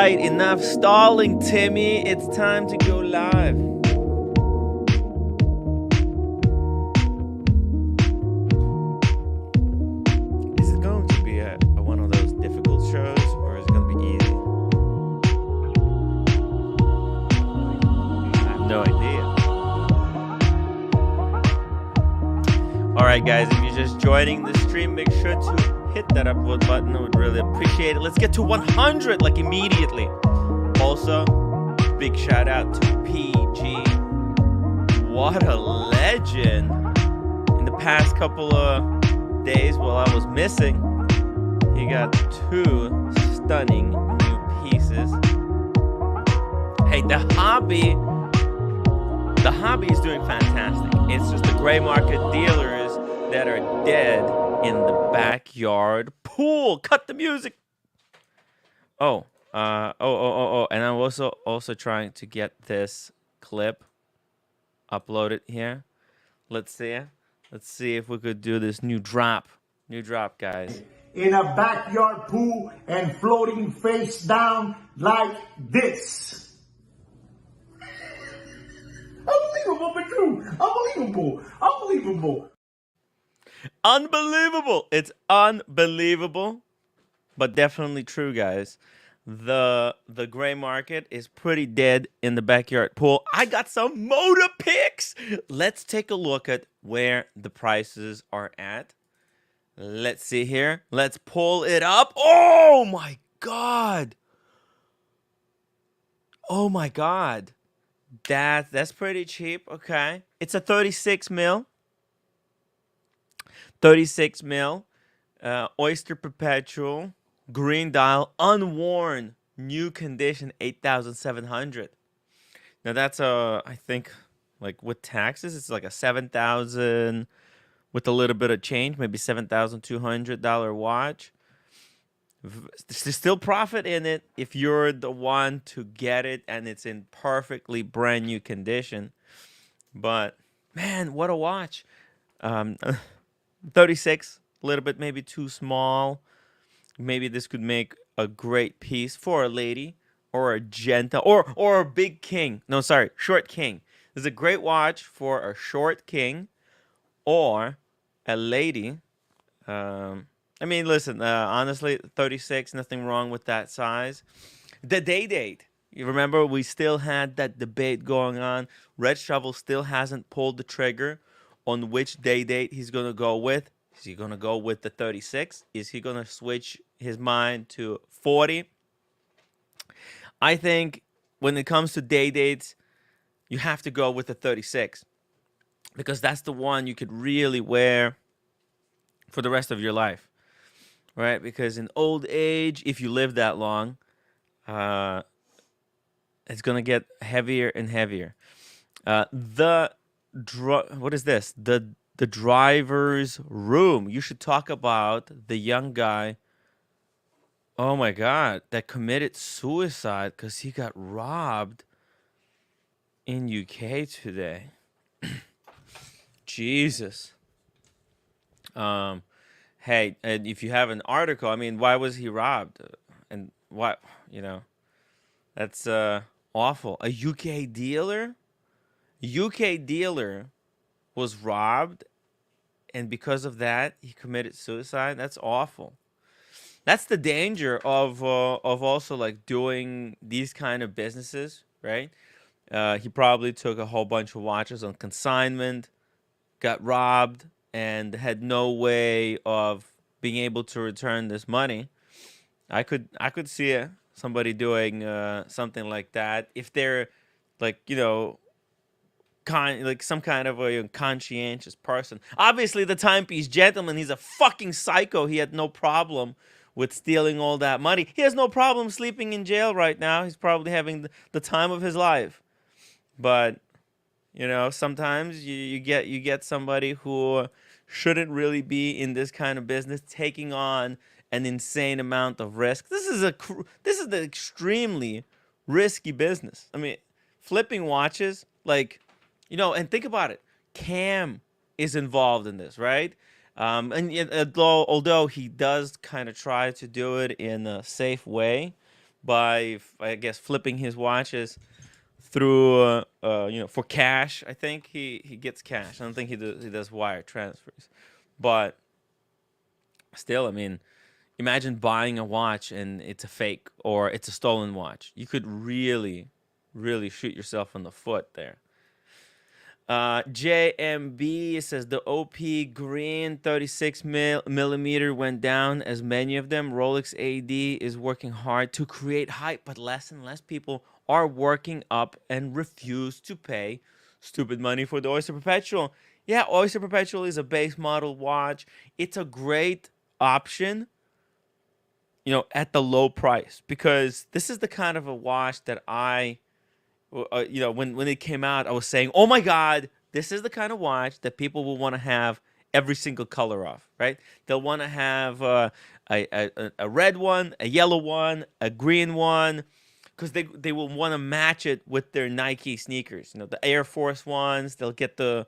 right, enough stalling, Timmy. It's time to go live. Is it going to be one of those difficult shows, or is it going to be easy? I have no idea. All right, guys, if you're just joining the stream, make sure to hit that upvote button. I would really appreciate it. Let's get to 100 like immediately. Also, big shout out to PG. What a legend. In the past couple of days while I was missing, he got 2 stunning new pieces. Hey, the hobby is doing fantastic. It's just the gray market dealers that are dead in the backyard pool. Cut the music. And I'm also trying to get this clip uploaded here. Let's see if we could do this new drop, guys. In a backyard pool and floating face down like this. Unbelievable, but true. Unbelievable. Unbelievable. It's unbelievable, but definitely true, guys. The gray market is pretty dead in the backyard pool. I got some motor picks. Let's take a look at where the prices are at. Let's see here. Let's pull it up. Oh my God. Oh my God. That's pretty cheap. Okay. It's a 36 mil. 36 mil. Oyster Perpetual. Green dial. Unworn. New condition. 8,700. Now that's I think like with taxes, it's like a 7,000 with a little bit of change. Maybe $7,200 watch. There's still profit in it if you're the one to get it and it's in perfectly brand new condition. But man, what a watch. 36, a little bit maybe too small. Maybe this could make a great piece for a lady or a genta or a big king. No, sorry, short king. This is a great watch for a short king or a lady. I mean, listen, honestly, 36, nothing wrong with that size. The date. You remember we still had that debate going on. Red Shovel still hasn't pulled the trigger on which date he's going to go with. Is he going to go with the 36? Is he going to switch his mind to 40? I think when it comes to dates, you have to go with the 36 because that's the one you could really wear for the rest of your life. Right, because in old age, if you live that long, it's gonna get heavier and heavier. What is this? The driver's room. You should talk about the young guy. Oh my God, that committed suicide because he got robbed in UK today. Jesus. Hey, and if you have an article, I mean, why was he robbed? And what, that's awful. A UK dealer? UK dealer was robbed, and because of that, he committed suicide. That's awful. That's the danger of also like doing these kind of businesses, right? He probably took a whole bunch of watches on consignment, got robbed, and had no way of being able to return this money. I could see somebody doing something like that if they're like some kind of a conscientious person. Obviously, the timepiece gentleman, he's a fucking psycho. He had no problem with stealing all that money. He has no problem sleeping in jail right now. He's probably having the time of his life. But sometimes you get somebody who shouldn't really be in this kind of business, taking on an insane amount of risk. This is an extremely risky business. I mean, flipping watches, like, and think about it. Cam is involved in this, right? And although he does kind of try to do it in a safe way, by, I guess, flipping his watches through, for cash. I think he gets cash. I don't think he does wire transfers. But still, I mean, imagine buying a watch and it's a fake or it's a stolen watch. You could really, really shoot yourself in the foot there. JMB says the OP green 36 millimeter went down as many of them. Rolex AD is working hard to create hype, but less and less people are working up and refuse to pay stupid money for the Oyster Perpetual. Yeah, Oyster Perpetual is a base model watch. It's a great option, at the low price, because this is the kind of a watch that when it came out, I was saying, oh my God, this is the kind of watch that people will want to have every single color of, right? They'll want to have a red one, a yellow one, a green one, because they will want to match it with their Nike sneakers. The Air Force ones, they'll get the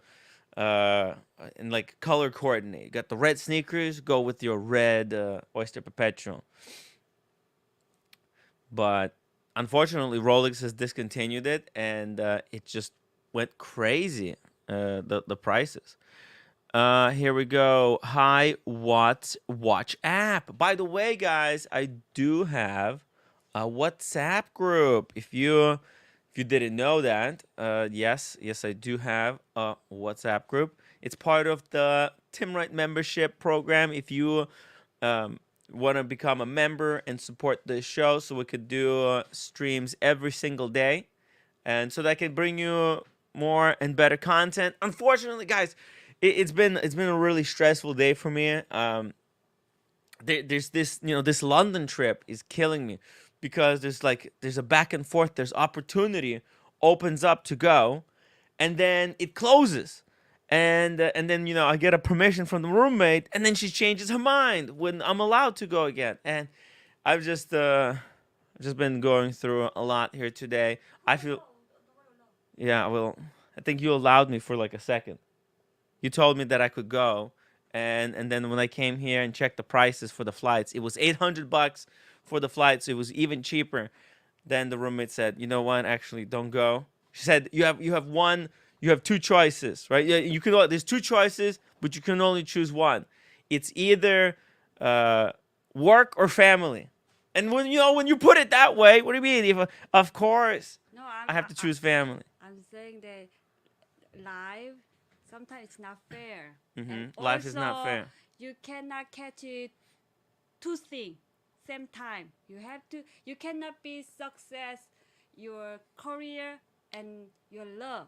and like color coordinate. You got the red sneakers, go with your red Oyster Perpetual. But unfortunately, Rolex has discontinued it, and it just went crazy. The prices. Here we go. Hi, Watts Watch app. By the way, guys, I do have a WhatsApp group. If you didn't know that, yes, I do have a WhatsApp group. It's part of the Tim Wright membership program. If you want to become a member and support the show, so we could do streams every single day, and so that can bring you more and better content. Unfortunately, guys, it's been a really stressful day for me. There's this this London trip is killing me, because there's a back and forth. There's opportunity opens up to go, and then it closes. And then I get a permission from the roommate, and then she changes her mind when I'm allowed to go again. And I've just been going through a lot here today. I feel, yeah, well, I think you allowed me for like a second. You told me that I could go, and then when I came here and checked the prices for the flights, it was $800 for the flights. It was even cheaper. Then the roommate said, "You know what? Actually, don't go." She said, "You have two choices, right? Yeah, there's two choices, but you can only choose one. It's either work or family." And when you put it that way, what do you mean? Of course, No, I have to choose family. I'm saying that life sometimes it's not fair. And Life is not also, fair. you cannot catch it two things same time. You cannot be success, your career and your love.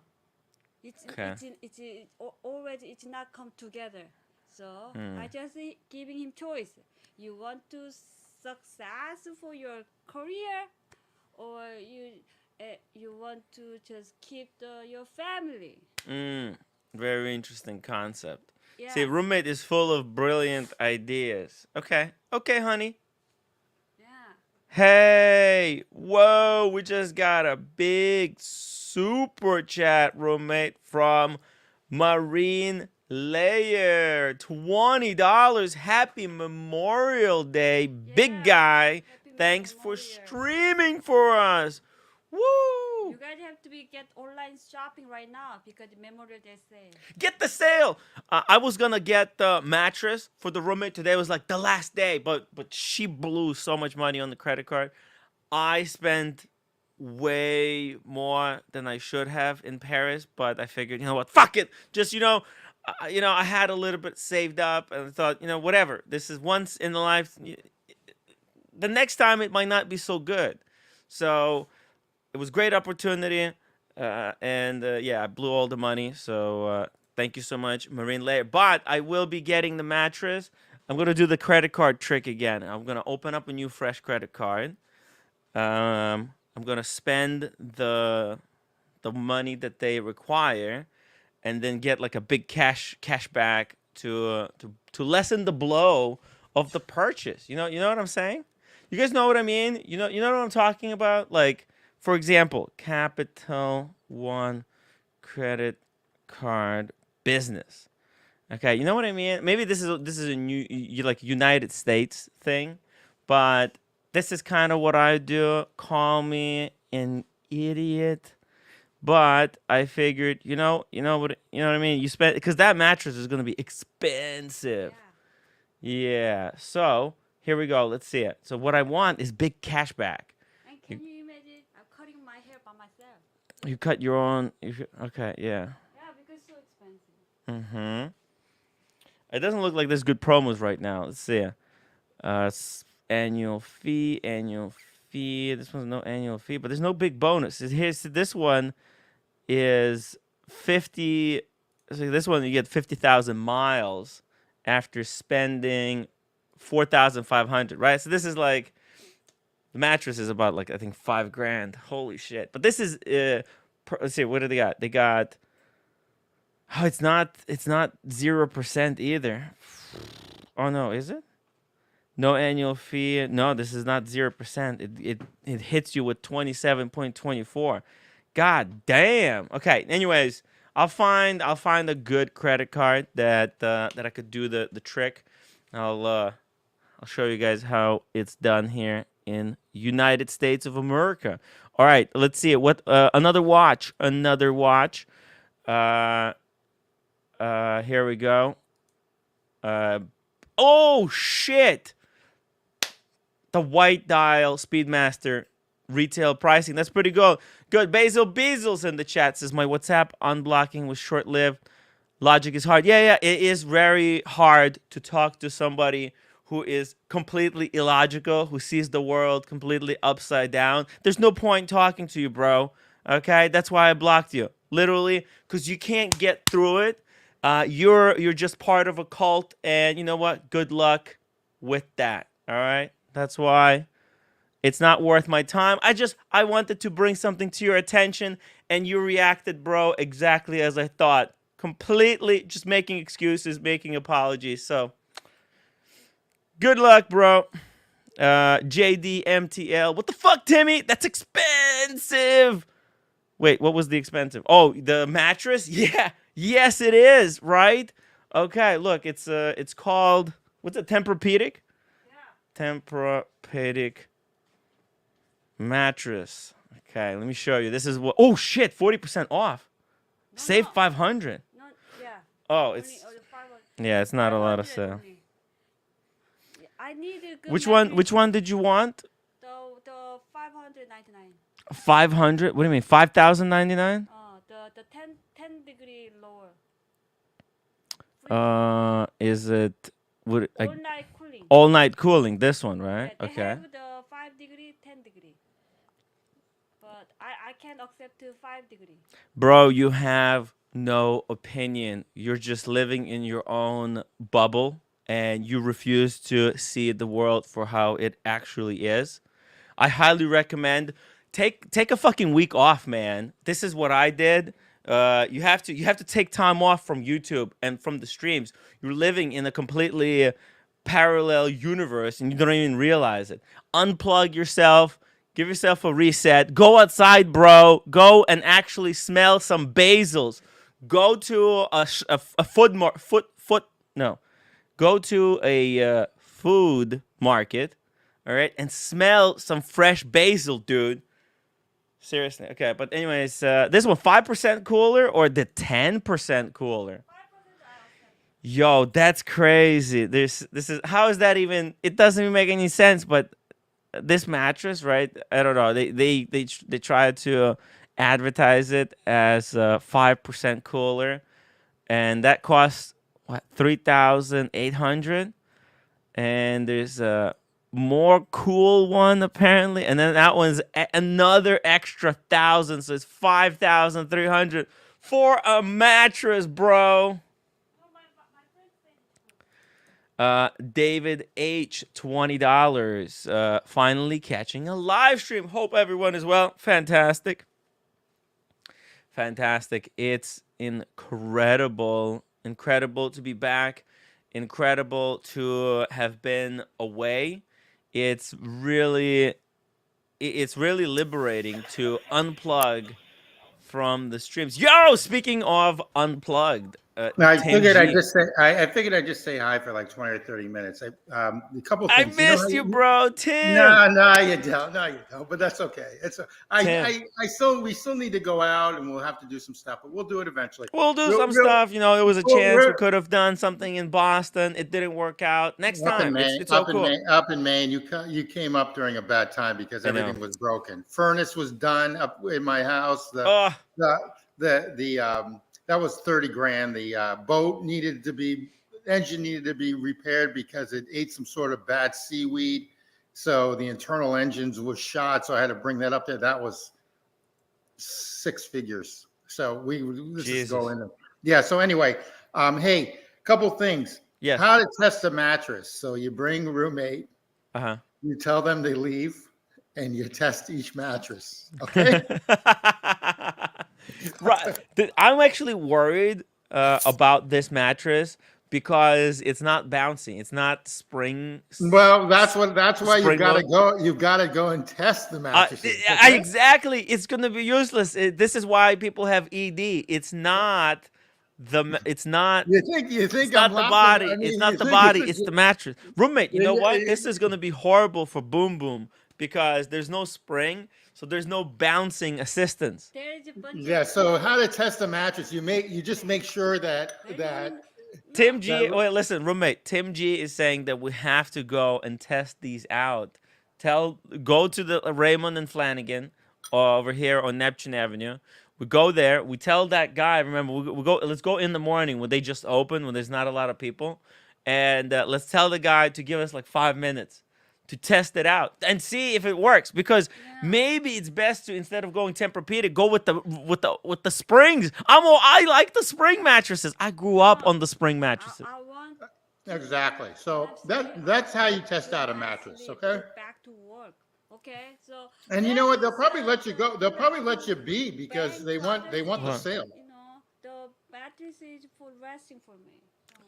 Okay. Always it's not come together. So I just giving him choice. You want to success for your career, or you want to just keep your family. Very interesting concept. Yeah. See, roommate is full of brilliant ideas. Okay, honey. Yeah. Hey, whoa, we just got a big super chat, roommate, from Marine Layer. $20. Happy Memorial Day, big guy. Happy Thanks for Memorial. streaming for us. Woo! You guys have to get online shopping right now because the Memorial Day sale. Get the sale. I was gonna get the mattress for the roommate. Today was like the last day, but she blew so much money on the credit card. I spent way more than I should have in Paris, but I figured, you know what, fuck it. Just I had a little bit saved up, and I thought, whatever. This is once in a life. The next time it might not be so good. So it was a great opportunity. And I blew all the money. So thank you so much, Marine Layer. But I will be getting the mattress. I'm going to do the credit card trick again. I'm going to open up a new fresh credit card. I'm going to spend the money that they require, and then get like a big cash back to lessen the blow of the purchase. You know what I'm saying? You guys know what I mean? You know what I'm talking about? Like, for example, Capital One credit card business. Okay, you know what I mean? Maybe this is a new like United States thing, but this is kind of what I do. Call me an idiot. But I figured, you know what I mean? You spend, because that mattress is going to be expensive. Yeah. So here we go. Let's see it. So what I want is big cash back. And can you imagine? I'm cutting my hair by myself. You cut your own. Okay. Yeah. Yeah, because it's so expensive. Mm-hmm. It doesn't look like there's good promos right now. Let's see. Annual fee. This one's no annual fee, but there's no big bonus. Here's this one is 50. So this one you get 50,000 miles after spending 4,500. Right. So this is like the mattress is about like I think $5,000. Holy shit! But this is let's see, what do they got? They got. Oh, it's not 0% either. Oh no, is it? No annual fee. No, this is not 0%. It hits you with 27.24. God damn. Okay. Anyways, I'll find a good credit card that I could do the trick. I'll show you guys how it's done here in United States of America. All right, let's see it. What another watch. Here we go. Oh shit! The white dial Speedmaster retail pricing. That's pretty good. Good. Basil Bezos in the chat says my WhatsApp unblocking was short-lived. Logic is hard. Yeah. It is very hard to talk to somebody who is completely illogical, who sees the world completely upside down. There's no point talking to you, bro. Okay? That's why I blocked you. Literally, because you can't get through it. You're just part of a cult, and you know what? Good luck with that. All right? That's why it's not worth my time. I wanted to bring something to your attention, and you reacted, bro, exactly as I thought. Completely just making excuses, making apologies. So, good luck, bro. JDMTL. What the fuck, Timmy? That's expensive. Wait, what was the expensive? Oh, the mattress? Yeah. Yes, it is, right? Okay, look, it's called, what's it, Tempur-Pedic? Tempur-Pedic mattress. Okay, let me show you. This is what. Oh shit, 40% off. Save 500. No, yeah. Oh, it's yeah, it's not a lot of sale. I need a good Which mattress. one did you want? The 599. 500? What do you mean? 5,099? The 10 degree lower. Is it would All night cooling. all night cooling? This one, right? Yeah, they Okay. have the 5 degree, 10 degree. But I can't accept to 5 degree. Bro, you have no opinion. You're just living in your own bubble, and you refuse to see the world for how it actually is. I highly recommend take a fucking week off, man. This is what I did. You have to take time off from YouTube and from the streams. You're living in a completely parallel universe, and you don't even realize it. Unplug yourself. Give yourself a reset. Go outside, bro. Go and actually smell some basils. Go to Go to a food market, all right, and smell some fresh basil, dude. Seriously. Okay, but anyways, this one 5% cooler or the 10% cooler? Yo, that's crazy. This is, how is that even? It doesn't even make any sense. But this mattress, right? I don't know. They try to advertise it as 5% cooler, and that costs what, 3,800. And there's a more cool one apparently, and then that one's another extra 1,000, so it's 5,300 for a mattress, bro. David H, $20. Finally catching a live stream. Hope everyone is well. Fantastic. It's incredible to be back. Incredible to have been away. It's really liberating to unplug from the streams. Yo, speaking of unplugged, I Tim figured I G. just say I figured I'd just say hi for like 20 or 30 minutes. A couple I things. You know how missed you, bro. Tim. no, you don't. No, you don't. But that's okay. Tim. We still need to go out and we'll have to do some stuff, but we'll do it eventually. We'll do We'll, some we'll, stuff. You know, it was a we'll, chance we we're could have done something in Boston. It didn't work out. Next up in time. Maine. It's all cool. Up in Maine. You came up during a bad time because I know. everything was broken. Furnace was done up in my house. Oh, The that was 30 grand. The engine needed to be repaired because it ate some sort of bad seaweed. So the internal engines was shot. So I had to bring that up there. That was 6 figures. So this is going. Yeah. So anyway, hey, couple things. yes. How to test a mattress. So you bring a roommate, Uh-huh. you tell them they leave, and you test each mattress. Okay. Right. I'm actually worried about this mattress because it's not bouncy. It's not spring. Well, that's why you've Spring got to load. go. You've got to go and test the mattresses. Okay? Exactly. It's gonna be useless. This is why people have ED. It's not the. It's not. You think It's not I'm the laughing? body. I mean, It's not you the think body. It's the mattress. Roommate, you know Yeah, what? yeah, This is gonna be horrible for Boom Boom because there's no spring, so there's no bouncing assistance. There is a bunch Yeah. of So how to test a mattress? You just make sure that Tim G, That- wait, listen, roommate. Tim G is saying that we have to go and test these out. Go to the Raymond and Flanagan over here on Neptune Avenue. We go there. We tell that guy. Remember, we go. Let's go in the morning when they just open, when there's not a lot of people, and let's tell the guy to give us like 5 minutes to test it out and see if it works. Because maybe it's best to, instead of going Tempur-Pedic, go with the springs. I like the spring mattresses. I grew up on the spring mattresses. I want exactly. So that's how you test out a mattress. actually Okay. go back to work. Okay, so And you know what? They'll probably let you go. They'll probably let you be because they want the Huh. sale. you know the mattress is for resting for me.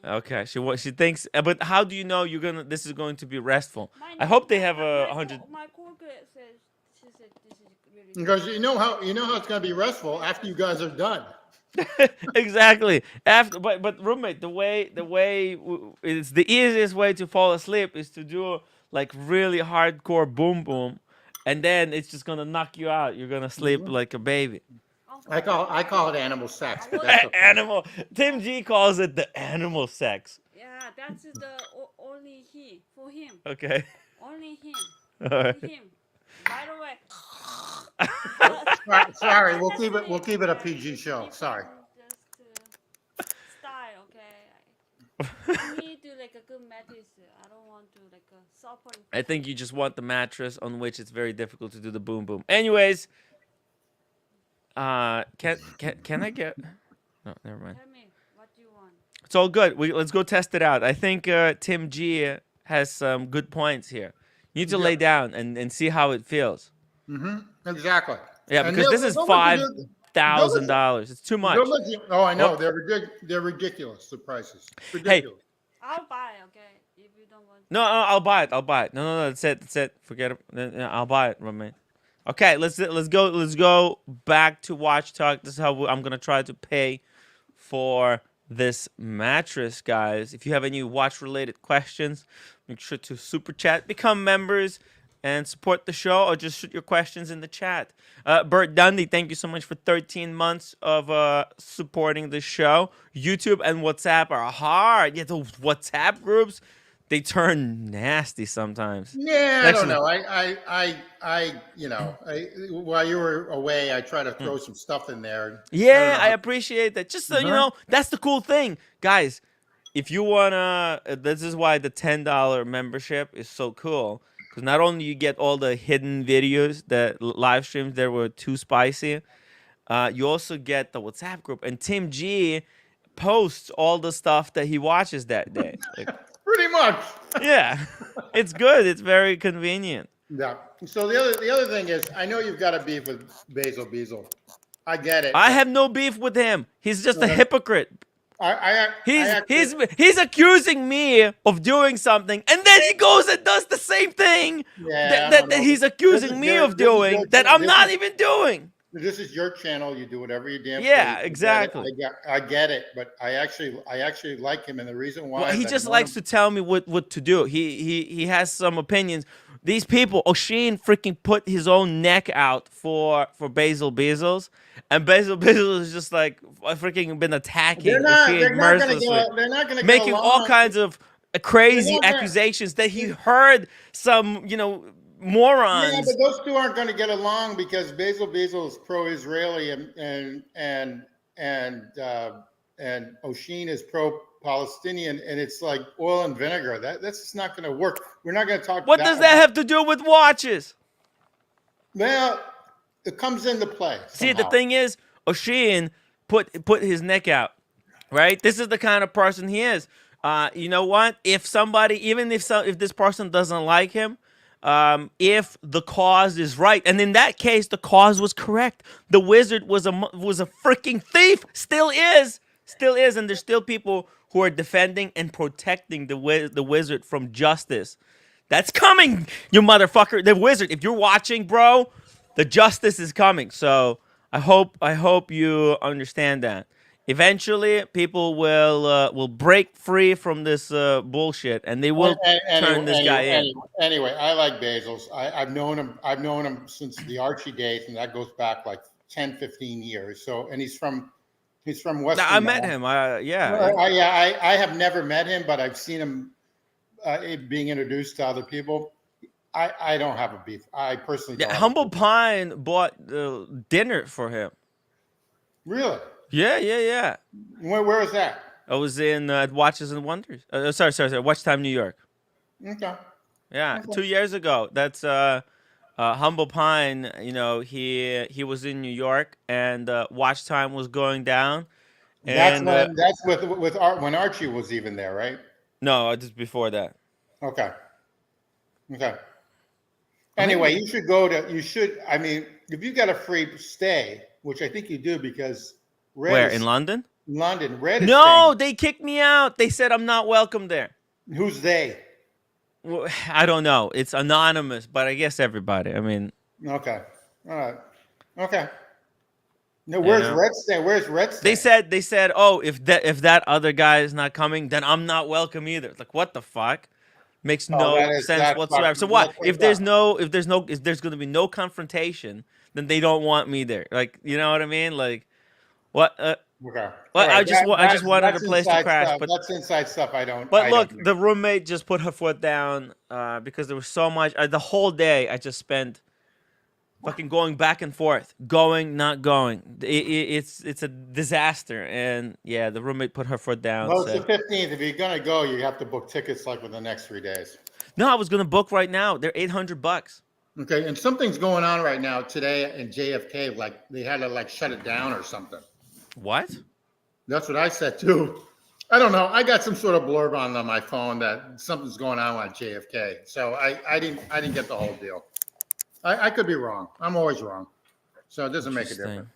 Okay, she thinks, but how do you know this is going to be restful? My I hope they my- have my- 100. My coworker says she said this is really. Because you know how it's going to be restful after you guys are done. Exactly. But roommate, it's the easiest way to fall asleep is to do like really hardcore boom boom, and then it's just gonna knock you out. You're gonna sleep like a baby. I call it animal sex. But that's okay. Animal. Tim G calls it the animal sex. Yeah, that's only he for him. Okay. Only him. All right. Only him. By the way. Sorry, we'll keep it a PG show. Sorry. Just style, okay. I need to like a good mattress. I don't want to like a suffer. I think you just want the mattress on which it's very difficult to do the boom boom. Anyways, can I get? No, never mind. Tell me what you want. It's all good. Let's go test it out. I think Tim G has some good points here. You need to lay down and see how it feels. Exactly. Yeah, And because this is $5,000. It's too much. Oh, I know. Oh. They're ridiculous. The prices. Ridiculous. I'll buy, okay? If you don't want. No, I'll buy it. No, that's it. Forget it. No, I'll buy it, roommate. Okay, let's go back to Watch Talk. This is how I'm gonna try to pay for this mattress, guys. If you have any watch-related questions, make sure to super chat, become members, and support the show, or just shoot your questions in the chat. Bert Dundee, thank you so much for 13 months of supporting the show. YouTube and WhatsApp are hard. Yeah, those WhatsApp groups, they turn nasty sometimes. Yeah, Actually- I don't know. While you were away, I tried to throw some stuff in there. Yeah, I appreciate that. Just so you Uh-huh. know, that's the cool thing, guys. If you wanna, this is why the $10 membership is so cool. Because not only you get all the hidden videos, the live streams that were too spicy, you also get the WhatsApp group. And Tim G posts all the stuff that he watches that day. Like, Pretty much. yeah, it's good. It's very convenient. Yeah. So the other thing is, I know you've got a beef with Basil Beazle. I get it. I have no beef with him. He's just a hypocrite. He's accusing me of doing something, and then he goes and does the same thing Yeah, I that don't know. he's accusing me of doing that I'm not even doing. this is your channel. You do whatever you damn Yeah, please. exactly. I get it, but I actually like him, and the reason why Well, is he I've just known likes him. to tell me what to do. He has some opinions. These people, O'Sheen freaking put his own neck out for Basil Bezos, and Basil Bezos is just like freaking been attacking O'Sheen mercilessly, They're not gonna get making all along. kinds of They're crazy not gonna. accusations that he heard some Yeah, but morons. those two aren't going to get along because Bezos is pro-Israeli and O'Sheen is pro-Palestinian, and it's like oil and vinegar. That's just not going to work. We're not going to talk What that does that about. have to do with watches? Well, it comes into play See, the somehow. thing is, O'Sheen put his neck out, right? This is the kind of person he is. You know what? If somebody, even if this person doesn't like him, if the cause is right, and in that case, the cause was correct. The wizard was a freaking thief, still is, and there's still people who are defending and protecting the wizard from justice. That's coming, you motherfucker. The wizard, if you're watching, bro, the justice is coming. So I hope you understand that. Eventually, people will break free from this bullshit, and they will turn this guy in. Anyway, I like Bezos. I've known him. I've known him since the Archie days, and that goes back like 10, 15 years. So, and he's from Now, I Western met Mass. him. I have never met him, but I've seen him being introduced to other people. I don't have a beef. I personally don't. Yeah, Have a Humble beef. Pine bought dinner for him. Really? Yeah. Where is that? I was in Watches and Wonders. Sorry. Watch Time New York. Okay. Yeah, Okay. 2 years ago. That's Humble Pine. He was in New York, and Watch Time was going down. And That's with Art when Archie was even there, right? no, just before that. Okay. Okay. I mean, Anyway, you should go to. You should. I mean, if you got a free stay, which I think you do, because Red where is in London? London. Red is No, staying. they kicked me out. They said I'm not welcome there. Who's they? Well, I don't know. It's anonymous, but I guess everybody. I mean, Okay. All right. Okay. No, you where's know. Red staying? Where's Red staying? They said, oh, if that other guy is not coming, then I'm not welcome either. It's like, what the fuck? Makes Oh, no sense whatsoever. So what? If there's gonna be no confrontation, then they don't want me there. Like, you know what I mean? Like, what? Okay. Well, All right. I just wanted a That's place to inside crash, stuff. but That's inside stuff. I don't. look, the roommate just put her foot down because there was so much. The whole day I just spent fucking going back and forth, going, not going. It's a disaster, and yeah, the roommate put her foot down. Well, it's the Said, 15th. If you're gonna go, you have to book tickets like within the next 3 days. no, I was gonna book right now. They're $800. Okay, and something's going on right now today in JFK. Like they had to like shut it down or something. What? That's what I said too. I don't know. I got some sort of blurb on my phone that something's going on at JFK. So I didn't get the whole deal. I could be wrong. I'm always wrong. So it doesn't make a difference.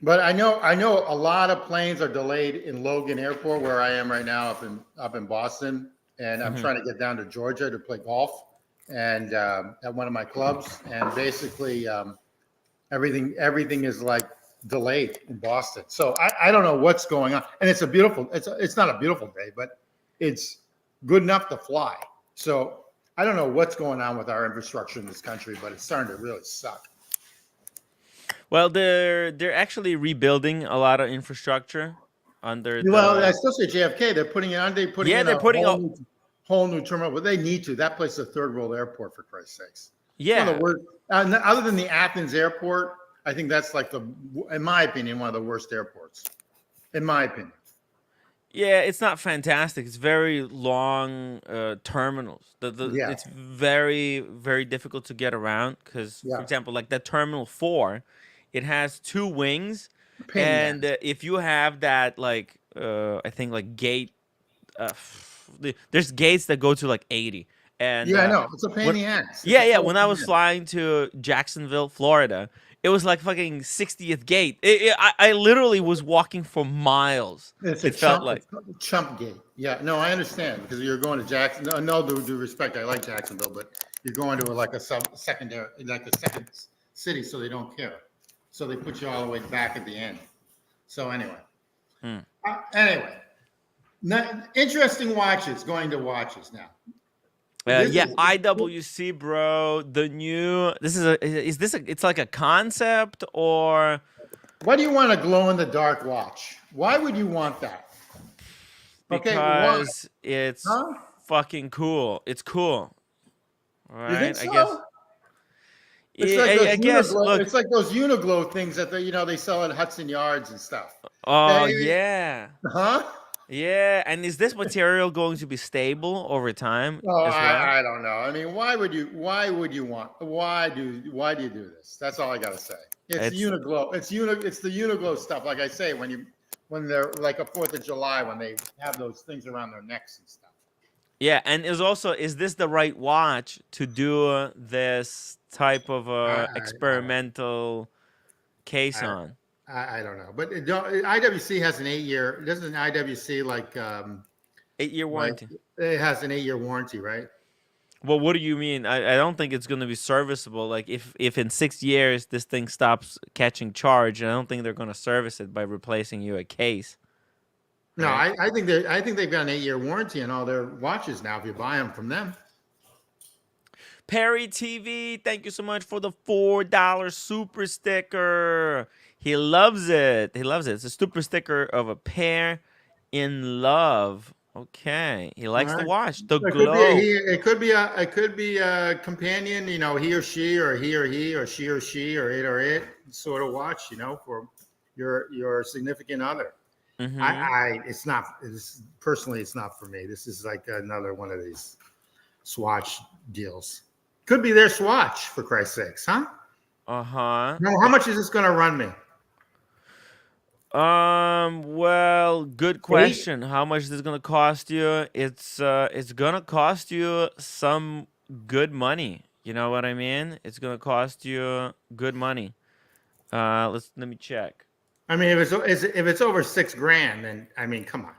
But I know a lot of planes are delayed in Logan Airport, where I am right now, up in Boston, and I'm trying to get down to Georgia to play golf, and at one of my clubs, and basically everything is like delayed in Boston. So I don't know what's going on, and it's not a beautiful day, but it's good enough to fly. So I don't know what's going on with our infrastructure in this country, but it's starting to really suck. Well, they're actually rebuilding a lot of infrastructure under Well, the. especially JFK, they're putting in They're putting a whole new terminal, but they need to. That place is a third world airport, for Christ's sakes. Yeah. One of the worst, other than the Athens airport, I think that's like in my opinion, one of the worst airports. In my opinion. Yeah, it's not fantastic. It's very long terminals. Yeah. It's very, very difficult to get around because, Yeah. for example, like that Terminal 4, it has 2 wings. Pain in the And if you have that, like, I think, like, gate, there's gates that go to, like, 80. And Yeah, I know. It's a pain in the ass. yeah. When I was flying to Jacksonville, Florida, it was like fucking 60th gate. I literally was walking for miles. It felt like. It's chump gate. Yeah, no, I understand because you're going to Jackson. No due respect, I like Jacksonville, but You're going to like a secondary, like a second city, so they don't care. So they put you all the way back at the end. So anyway, anyway, interesting watches. Going to watches now. Yeah, IWC, bro. The new. This is a. Is this a? It's like a concept, or Why do you want a glow in the dark watch? Why would you want that? Okay, why? because it's Huh? fucking cool. It's cool. All You think right. I so? guess. It's like those I guess. Uniglow. Look. It's like those Uniglow things that they sell at Hudson Yards and stuff. Oh They- yeah. Huh? Yeah. And is this material going to be stable over time Oh, as well? I don't know. I mean, why would you want? Why do you do this? That's all I gotta say. It's Uniglow. It's the Uniglow stuff. Like I say, when they're like a 4th of July, when they have those things around their necks and stuff. Yeah, and is this the right watch to do this type of experimental case on? I don't know, but IWC has an 8-year. Doesn't IWC 8-year warranty. It has an 8-year warranty, right? Well, what do you mean? I don't think it's going to be serviceable. Like if in 6 years this thing stops catching charge, I don't think they're going to service it by replacing you a case. No, Right. I think they've got an 8-year warranty on all their watches now if you buy them from them. Perry TV, thank you so much for the $4 super sticker. He loves it. He loves it. It's a super sticker of a pair in love. Okay, he likes the Alright. watch, the It glow. could be a companion, he or she, or he or he, or she or she, or it sort of watch, for your significant other. Mhm. Personally, it's not for me. This is like another one of these swatch deals. Could be their swatch, for Christ's sakes, huh? Uh-huh. No, how much is this going to run me? Well, good question. How much is this gonna cost you? It's gonna cost you some good money. You know what I mean? It's gonna cost you good money. Let me check. I mean, if it's over $6,000, then I mean, come on.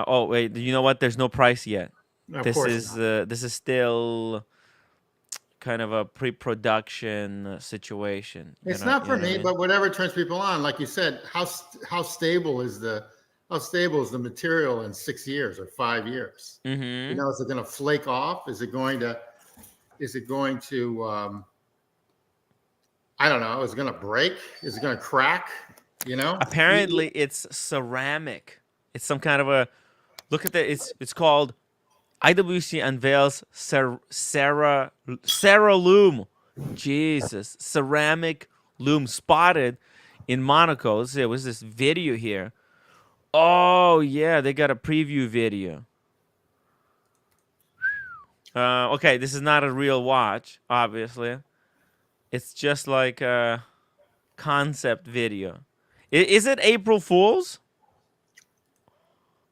Oh wait, you know what? There's no price yet. Of This course is not. this is still kind of a pre-production situation. It's not for me, but whatever turns people on. Like you said, how stable is the material in 6 years or 5 years? Mm-hmm. Is it going to flake off? Is it going to I don't know. Is it going to break? Is it going to crack? Apparently, it's ceramic. It's some kind of a look at that. It's called IWC Unveils Ceralume. Jesus, ceramic loom spotted in Monaco. Let's see, what's this video here? Oh yeah, they got a preview video. Okay, this is not a real watch, obviously. It's just like a concept video. Is it April Fool's?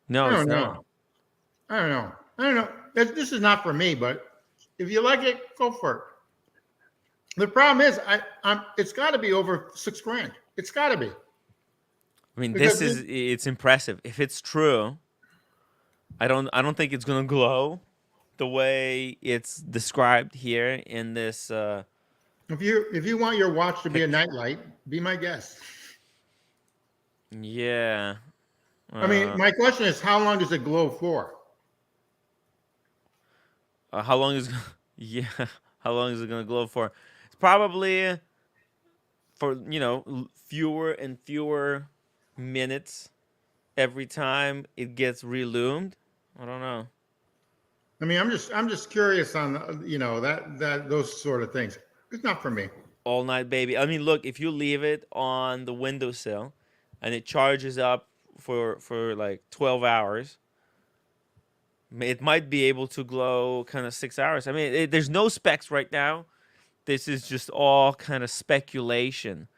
No, I it's don't not. know. I don't know. This is not for me, but if you like it, go for it. The problem is, it's got to be over $6,000. It's got to be. I mean, Because it's impressive. If it's true, I don't think it's gonna glow the way it's described here in this. If you want your watch to be a nightlight, be my guest. Yeah. I mean, my question is, how long does it glow for? How long is yeah? How long is it gonna glow for? It's probably for fewer and fewer minutes every time it gets relumed. I don't know. I mean, I'm just curious on that those sort of things. It's not for me. All night, baby. I mean, look, if you leave it on the windowsill and it charges up for like 12 hours, it might be able to glow kind of 6 hours. I mean, there's no specs right now. This is just all kind of speculation.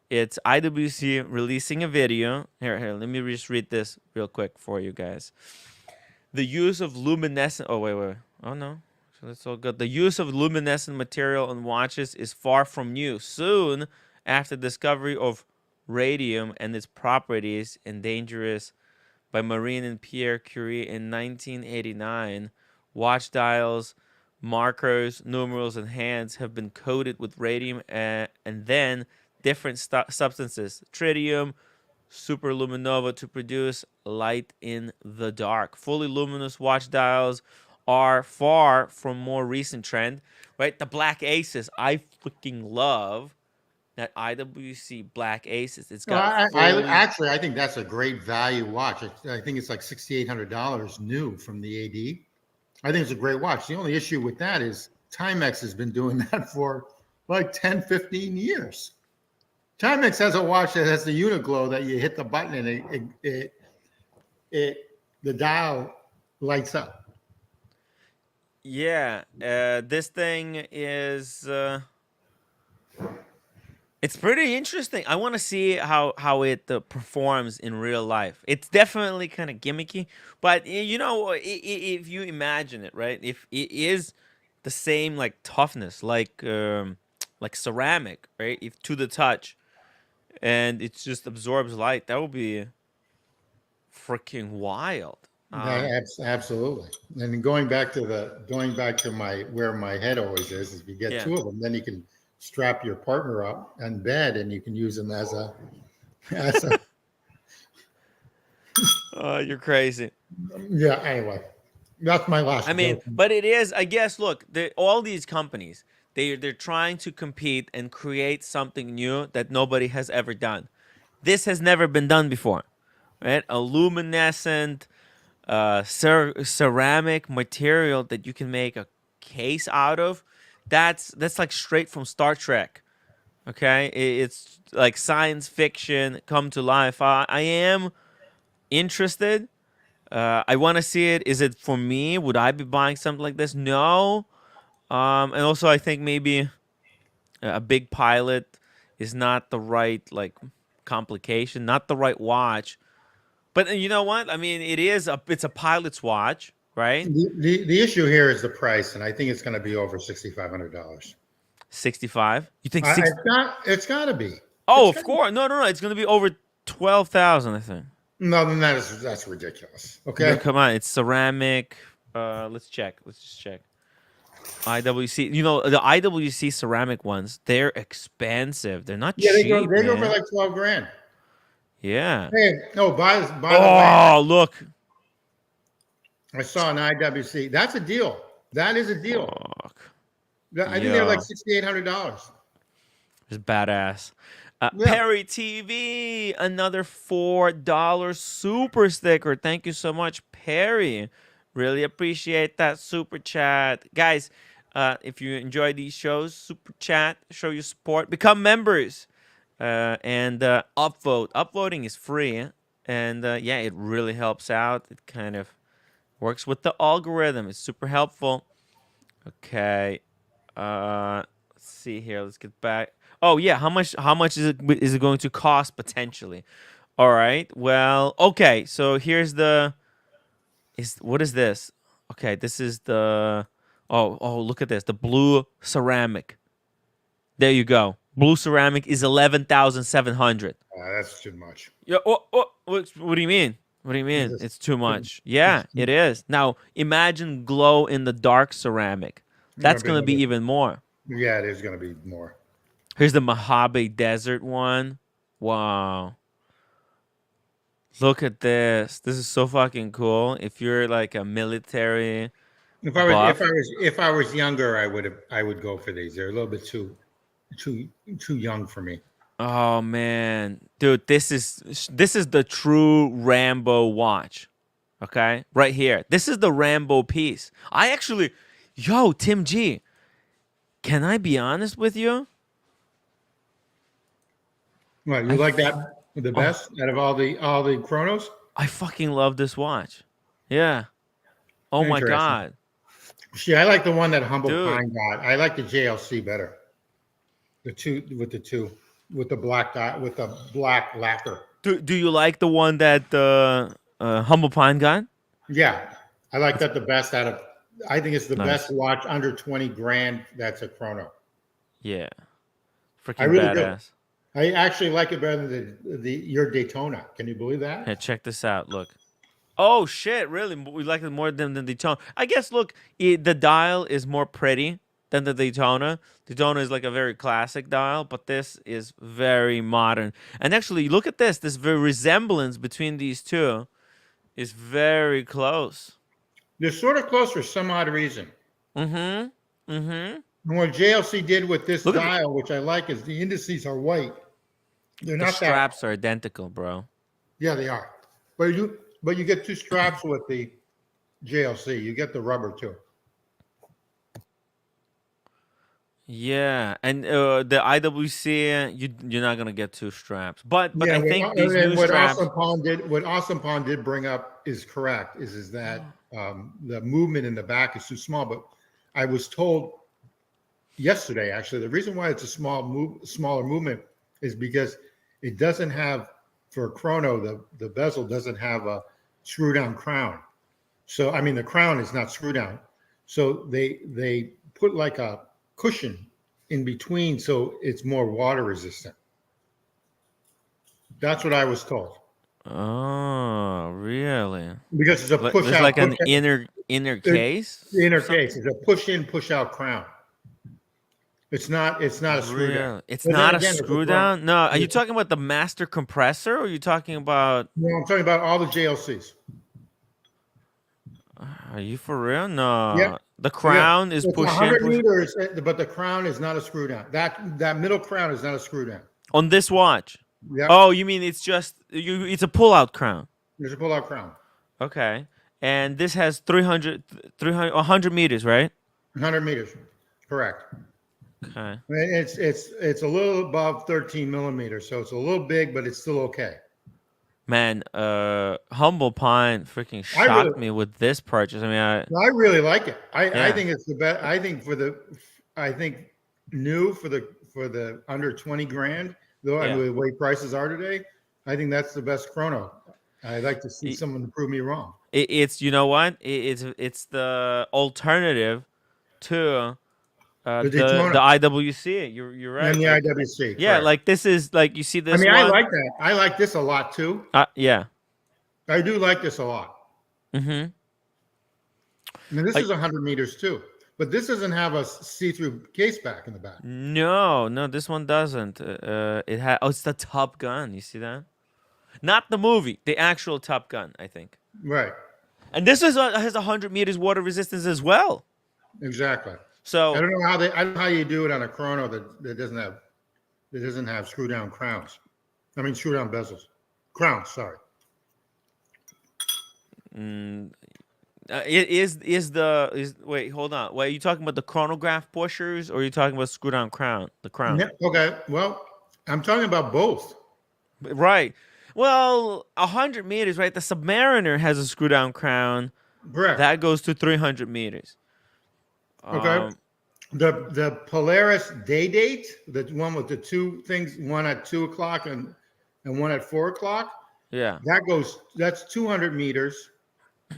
It's IWC releasing a video. Here, let me just read this real quick for you guys. The use of luminescent. Oh, wait. Oh, no. So that's all good. The use of luminescent material on watches is far from new. Soon after discovery of radium and its properties and dangerous by Marie and Pierre Curie in 1989, watch dials markers, numerals, and hands have been coated with radium and then different substances, tritium, superluminova, to produce light in the dark. Fully luminous watch dials are far from more recent trend, right? The black aces, I freaking love that IWC black aces. It's No, got I fully. actually I think that's a great value watch. I think it's like $6,800 new from the AD. I think it's a great watch. The only issue with that is Timex has been doing that for like 10, 15 years. Timex has a watch that has the Uniglow that you hit the button and the dial lights up. Yeah, this thing is it's pretty interesting. I want to see how it performs in real life. It's definitely kind of gimmicky, but you know, if you imagine it, right? If it is the same like toughness, like ceramic, right? If to the touch, and it just absorbs light, that would be freaking wild. Absolutely. And going back to my where my head always is if you get Yeah. two of them, then you can strap your partner up in bed and you can use them as a Oh, you're crazy. yeah. Anyway, that's my last I mean, joke. but it is, I guess, look, all these companies, they're trying to compete and create something new that nobody has ever done. This has never been done before, right? A luminescent ceramic material that you can make a case out of. That's like straight from Star Trek. Okay, it's like science fiction come to life. I am interested. I want to see it. Is it for me? Would I be buying something like this? No. And also, I think maybe a big pilot is not the right like complication, not the right watch. But you know what? I mean, it's a pilot's watch, right? The issue here is the price, and I think it's going to be over $6,500. 65. You think six? It's got to be. Oh, It's of got course. No, no, no. It's gonna be over 12,000. I think. no, then that's ridiculous. No, Okay. come on. It's ceramic. Let's check. Let's just check. IWC. You know the IWC ceramic ones. They're expensive. They're not Yeah, cheap, they go for man. like 12 grand. Yeah. Hey, no, by the way, Oh, look. I saw an IWC. That's a deal. That is a deal. Fuck. I think they're like Yeah. $6,800. It's badass. Yeah. Perry TV, another $4 super sticker. Thank you so much, Perry. Really appreciate that super chat. Guys, if you enjoy these shows, super chat, show your support, become members, and upvote. Upvoting is free, and yeah, it really helps out. It kind of works with the algorithm. It's super helpful. Okay. Let's see here. Let's get back. Oh yeah, how much is it going to cost potentially? All right. Well, okay. So here's what is this? Okay, this is the oh, look at this. The blue ceramic. There you go. Blue ceramic is 11,700. That's too much. Yeah, what do you mean? What do you mean? It's too much. Yeah, it is. Now, imagine glow in the dark ceramic. That's going to be even more. Yeah, it is going to be more. Here's the Mojave Desert one. Wow. Look at this. This is so fucking cool. If you're like a military buff. If I was younger, I would go for these. They're a little bit too young for me. Oh man. Dude, this is the true Rambo watch. Okay? Right here. This is the Rambo piece. Tim G. Can I be honest with you? What, you like that the best out of all the chronos? I fucking love this watch. Yeah. Oh my Interesting. god. See, I like the one that Humble Dude. Pine got. I like the JLC better. The two with the black dot with the black lacquer. Do you like the one that Humble Pine got? Yeah, I like that the best out of. I think it's the Nice. best watch under 20 grand. That's a chrono. Yeah. Freaking I really badass. do. I actually like it better than your Daytona. Can you believe that? Here, check this out. Look. Oh shit! Really, we like it more than the Daytona. I guess. Look, the dial is more pretty than the Daytona. Daytona is like a very classic dial, but this is very modern. And actually, look at this. This very resemblance between these two is very close. They're sort of close for some odd reason. Mm-hmm. Mm-hmm. And what JLC did with this Look at dial, which I like, is the indices are white. They're the not that. straps are identical, bro. Yeah, they are. But you get two straps with the JLC. You get the rubber too. Yeah, and the IWC, you're not gonna get two straps, but Yeah, I think these new what straps. Awesome Pawn did bring up is correct. Is that the movement in the back is too small? But I was told yesterday, actually, the reason why it's a smaller movement is because it doesn't have, for a chrono, the bezel doesn't have a screw down crown. So I mean, the crown is not screw down. So they put like a cushion in between, so it's more water resistant. That's what I was told. Oh, really? Because it's a push There's out. like an push out- inner case. The inner something? case is a push in, push out crown. It's not a screw down. Really? It's But then not a again, it's screw crown. down. No, are you talking about the master compressor, or are you talking about? No, I'm talking about all the JLCs. Are you for real? No. Yeah. The crown is It's pushing 100 meters, but the crown is not a screw down. That middle crown is not a screw down. on this watch. Yeah. Oh, you mean it's just you? It's a pull-out crown. There's a pull out crown. Okay. And this has 100 meters, right? 100 meters. Correct. Okay. It's a little above 13 millimeters, so it's a little big, but it's still okay. Man, Humble Pine freaking I really- shocked me with this purchase. I mean, I really like it. I Yeah. think it's the best. I think new for the under 20 grand, though. I Yeah. mean, the way prices are today, I think that's the best chrono. I'd like to see someone to prove me wrong. it's you know what? It's the alternative to The the Daytona. IWC. You're right. And the Like, IWC. yeah, correct. like this is like you see this. I mean, one? I like that. I like this a lot too. Yeah. I do like this a lot. Mm-hmm. I mean, this is 100 meters too, but this doesn't have a see-through case back in the back. No, this one doesn't. It had. Oh, it's the Top Gun. You see that? Not the movie, the actual Top Gun, I think. Right. And this has 100 meters water resistance as well. Exactly. So I don't know how you do it on a chrono that doesn't have screw down crowns. I mean, screw down bezels. Crowns, sorry. wait, hold on. Wait, are you talking about the chronograph pushers, or are you talking about screw down crown? The crown. Yeah, okay. Well, I'm talking about both. Right. Well, 100 meters, right? The Submariner has a screw down crown. Correct. That goes to 300 meters. Okay. The Polaris day date, the one with the two things, one at 2 o'clock and one at 4 o'clock. Yeah. That's 200 meters,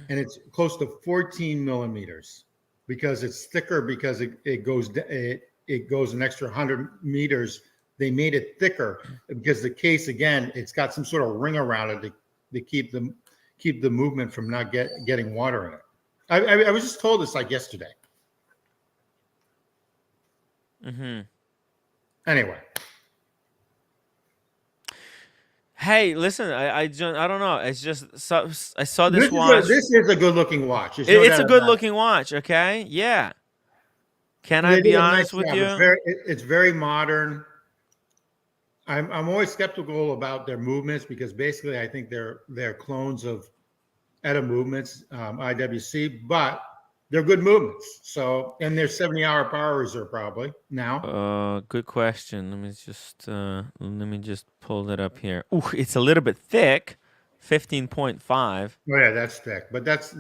and it's close to 14 millimeters because it's thicker because it goes an extra 100 meters. They made it thicker because the case, again, it's got some sort of ring around it to keep the movement from not getting water in it. I was just told this like yesterday. Mm-hmm. Anyway. Hey, listen, I don't know. It's just I saw this watch. This is a good looking watch. It's a good looking watch. Okay, yeah. Can I They be did a honest nice with job. you? It's very modern. I'm always skeptical about their movements because basically I think they're clones of ETA movements, IWC, but they're good movements. So, and they're 70-hour power reserve probably now. Good question. Let me just pull it up here. Ooh, it's a little bit thick, 15.5. Oh yeah, that's thick, but that's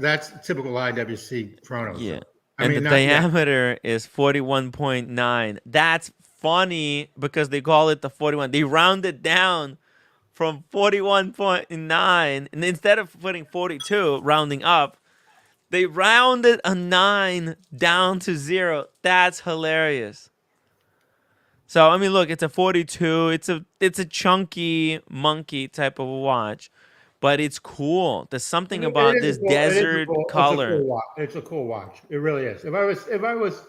typical IWC chronos. Yeah. I And mean, the not yet. diameter is 41.9. That's funny because they call it the 41. They round it down from 41.9, and instead of putting 42, rounding up, they rounded a 9 down to 0. That's hilarious. So I mean, look, it's a 42. It's a chunky monkey type of a watch, but it's cool. There's something It about is a this cool. It is a desert cool. It's a color. cool watch. It's a cool watch. It really is. If I was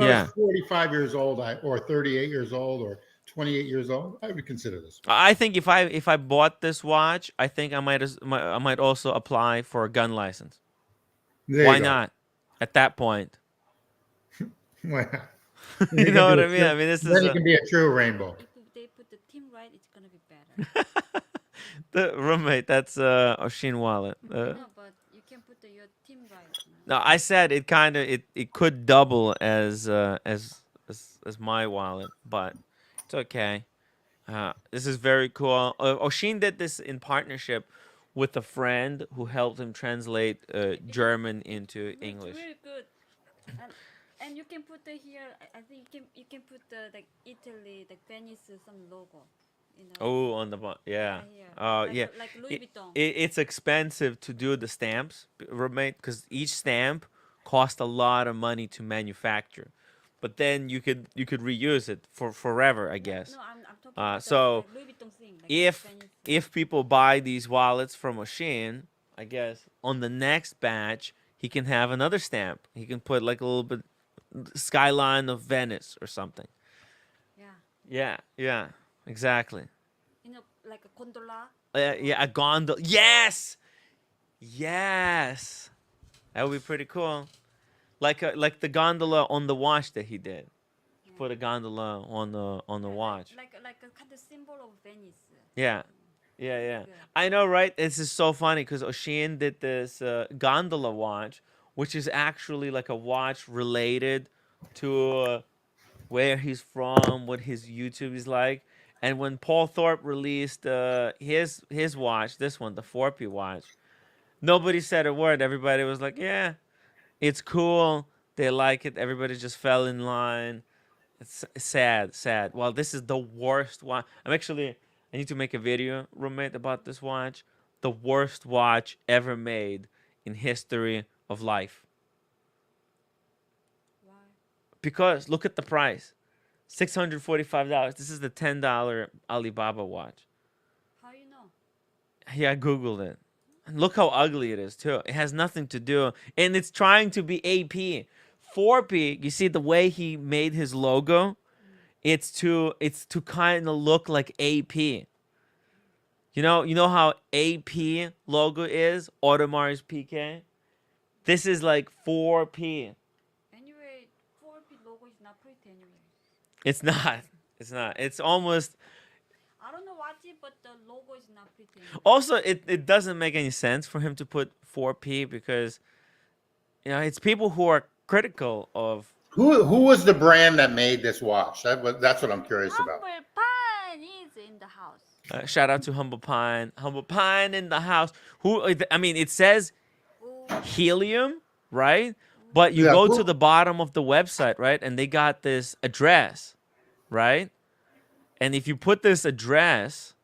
Yeah. 45 years old, or 38 years old, or 28 years old, I would consider this. I think if I bought this watch, I think I might also apply for a gun license. There Why you go. not? At that point, Why not? you know what I mean. I mean, this is Then it can be a true rainbow. If they put the theme right, it's gonna be better. the roommate. That's Oshin wallet. No, but you can put your theme right. No, I said it kind of it could double as my wallet, but it's okay. This is very cool. Oshin did this in partnership with a friend who helped him translate German into It's English. really good. And you can put here. I think you can put the like Italy, like Venice, some logo. You know. Oh, on the bottom, yeah. Here. Oh, Like, yeah. Like Louis Vuitton. It's expensive to do the stamps, roommate, because each stamp cost a lot of money to manufacture. But then you could reuse it for forever, I guess. No, I'm talking about So the, like Louis Vuitton thing. Like if Venice. if people buy these wallets from Oshin, I guess on the next batch he can have another stamp. He can put like a little bit skyline of Venice or something. Yeah. Yeah, exactly. You know, like a gondola. Yeah, a gondola. Yes, yes, that would be pretty cool. Like the gondola on the watch that he did. He put a gondola on the watch. Like a kind of symbol of Venice. Yeah. I know, right? This is so funny because Oshin did this gondola watch, which is actually like a watch related to where he's from, what his YouTube is like. And when Paul Thorpe released his watch, this one, the 4P watch, nobody said a word. Everybody was like, "Yeah, it's cool. They like it." Everybody just fell in line. It's sad. Well, this is the worst watch. I need to make a video, roommate, about this watch. The worst watch ever made in history of life. Why? Because look at the price. $645. This is the $10 Alibaba watch. How you know? Yeah, I Googled it. And look how ugly it is, too. It has nothing to do. And it's trying to be AP. 4P, you see the way he made his logo? It's to kind of look like AP. You know how AP logo is? Audemars PK? This is like 4P. Anyway, 4P logo is not pretty anyway. It's not. It's not. It's almost... I don't know what it, but the logo is not pretty anyway. Also, it doesn't make any sense for him to put 4P because, it's people who are critical of... Who was the brand that made this watch? That's what I'm curious about. Humble Pine is in the house. shout out to Humble Pine. Humble Pine in the house. It says Oh, helium, right? But you Yeah, go who- to the bottom of the website, right? And they got this address, right? And if you put this address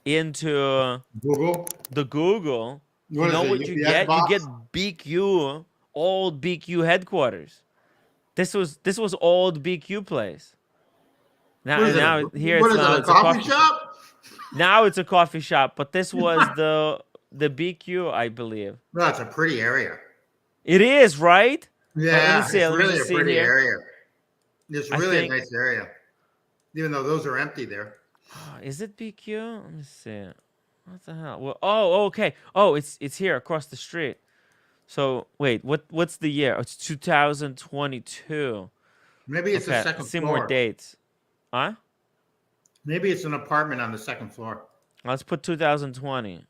into Google. the Google, What is you know it, what you UPS get? box? You get BQ, old BQ headquarters. This was old BQ place. What is Now it? here What it's is now it? A it's a coffee shop? Now it's a coffee shop, but this was the BQ, I believe. No, it's a pretty area. It is, right? Yeah, let me see. it's Let me really just a see pretty here. area. It's I really think- a nice area, even though those are empty there. Is it BQ? Let me see. What the hell? Well, oh, okay. Oh, it's here across the street. So wait, what's the year? Oh, it's 2022. Maybe it's the Okay, second let's see floor. more dates. Huh? Maybe it's an apartment on the second floor. Let's put 2020.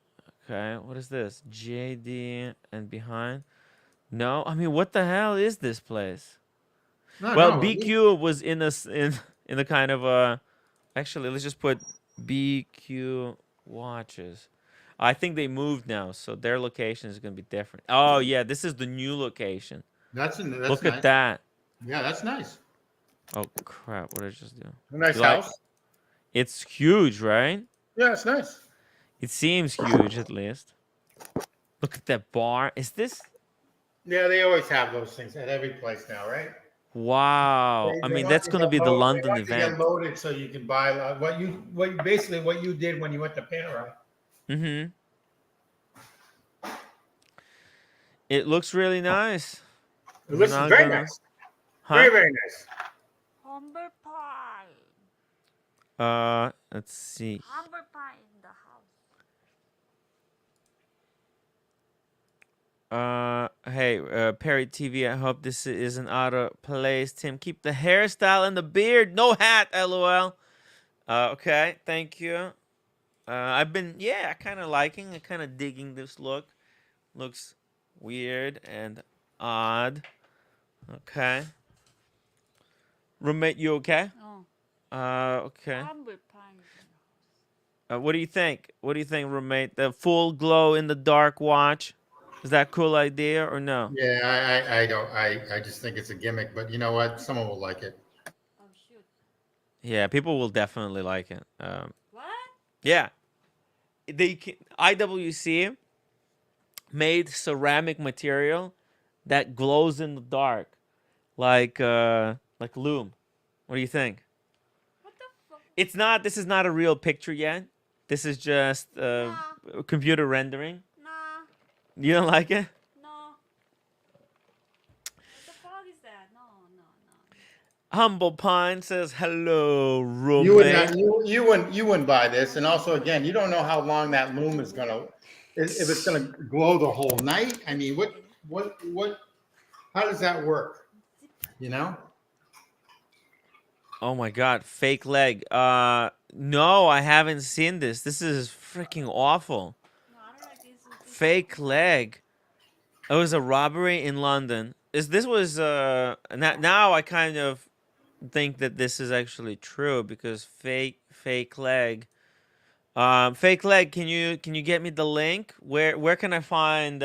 Okay, what is this? JD and behind? No, what the hell is this place? No, Well, no, BQ was in the kind of Actually, let's just put BQ watches. I think they moved now, so their location is gonna be different. Oh yeah, this is the new location. that's Look nice. at that. Yeah, that's nice. Oh crap! What did I just do? A nice You like- house. It's huge, right? Yeah, it's nice. It seems huge, at least. Look at that bar. Is this? Yeah, they always have those things at every place now, right? Wow. They want That's you gonna to be the load- London they want you to event. Get loaded so you can buy what you did when you went to Panerai. Mm-hmm. It looks really nice. It I'm looks not very gonna, nice. huh? Very nice. Humble pie. Let's see. Humble pie in the house. Hey, Perry TV. I hope this isn't out of place. Tim, keep the hairstyle and the beard. No hat. LOL. Okay. Thank you. I've been, yeah, kind of digging this look. Looks weird and odd. Okay. Roommate, you okay? Oh, Okay. humble pie. What do you think? What do you think, roommate? The full glow in the dark watch. Is that a cool idea or no? Yeah, I don't. I just think it's a gimmick. But you know what? Someone will like it. Oh shoot. Yeah, people will definitely like it. What? Yeah, IWC made ceramic material that glows in the dark, like lume. What do you think? What the fuck? It's not. This is not a real picture yet. This is just Nah. computer rendering. Nah. You don't like it? No. What the fuck is that? No, no, no. Humble Pine says hello, You would roommate. not. You wouldn't buy this. And also, again, you don't know how long that loom is gonna. If it's gonna glow the whole night. I mean, what? How does that work? You know. Oh my god, fake leg. No, I haven't seen this. This is freaking awful. No, I don't like this. Fake leg. It was a robbery in London. This was now I kind of think that this is actually true because fake leg. Fake leg, can you get me the link? Where can I find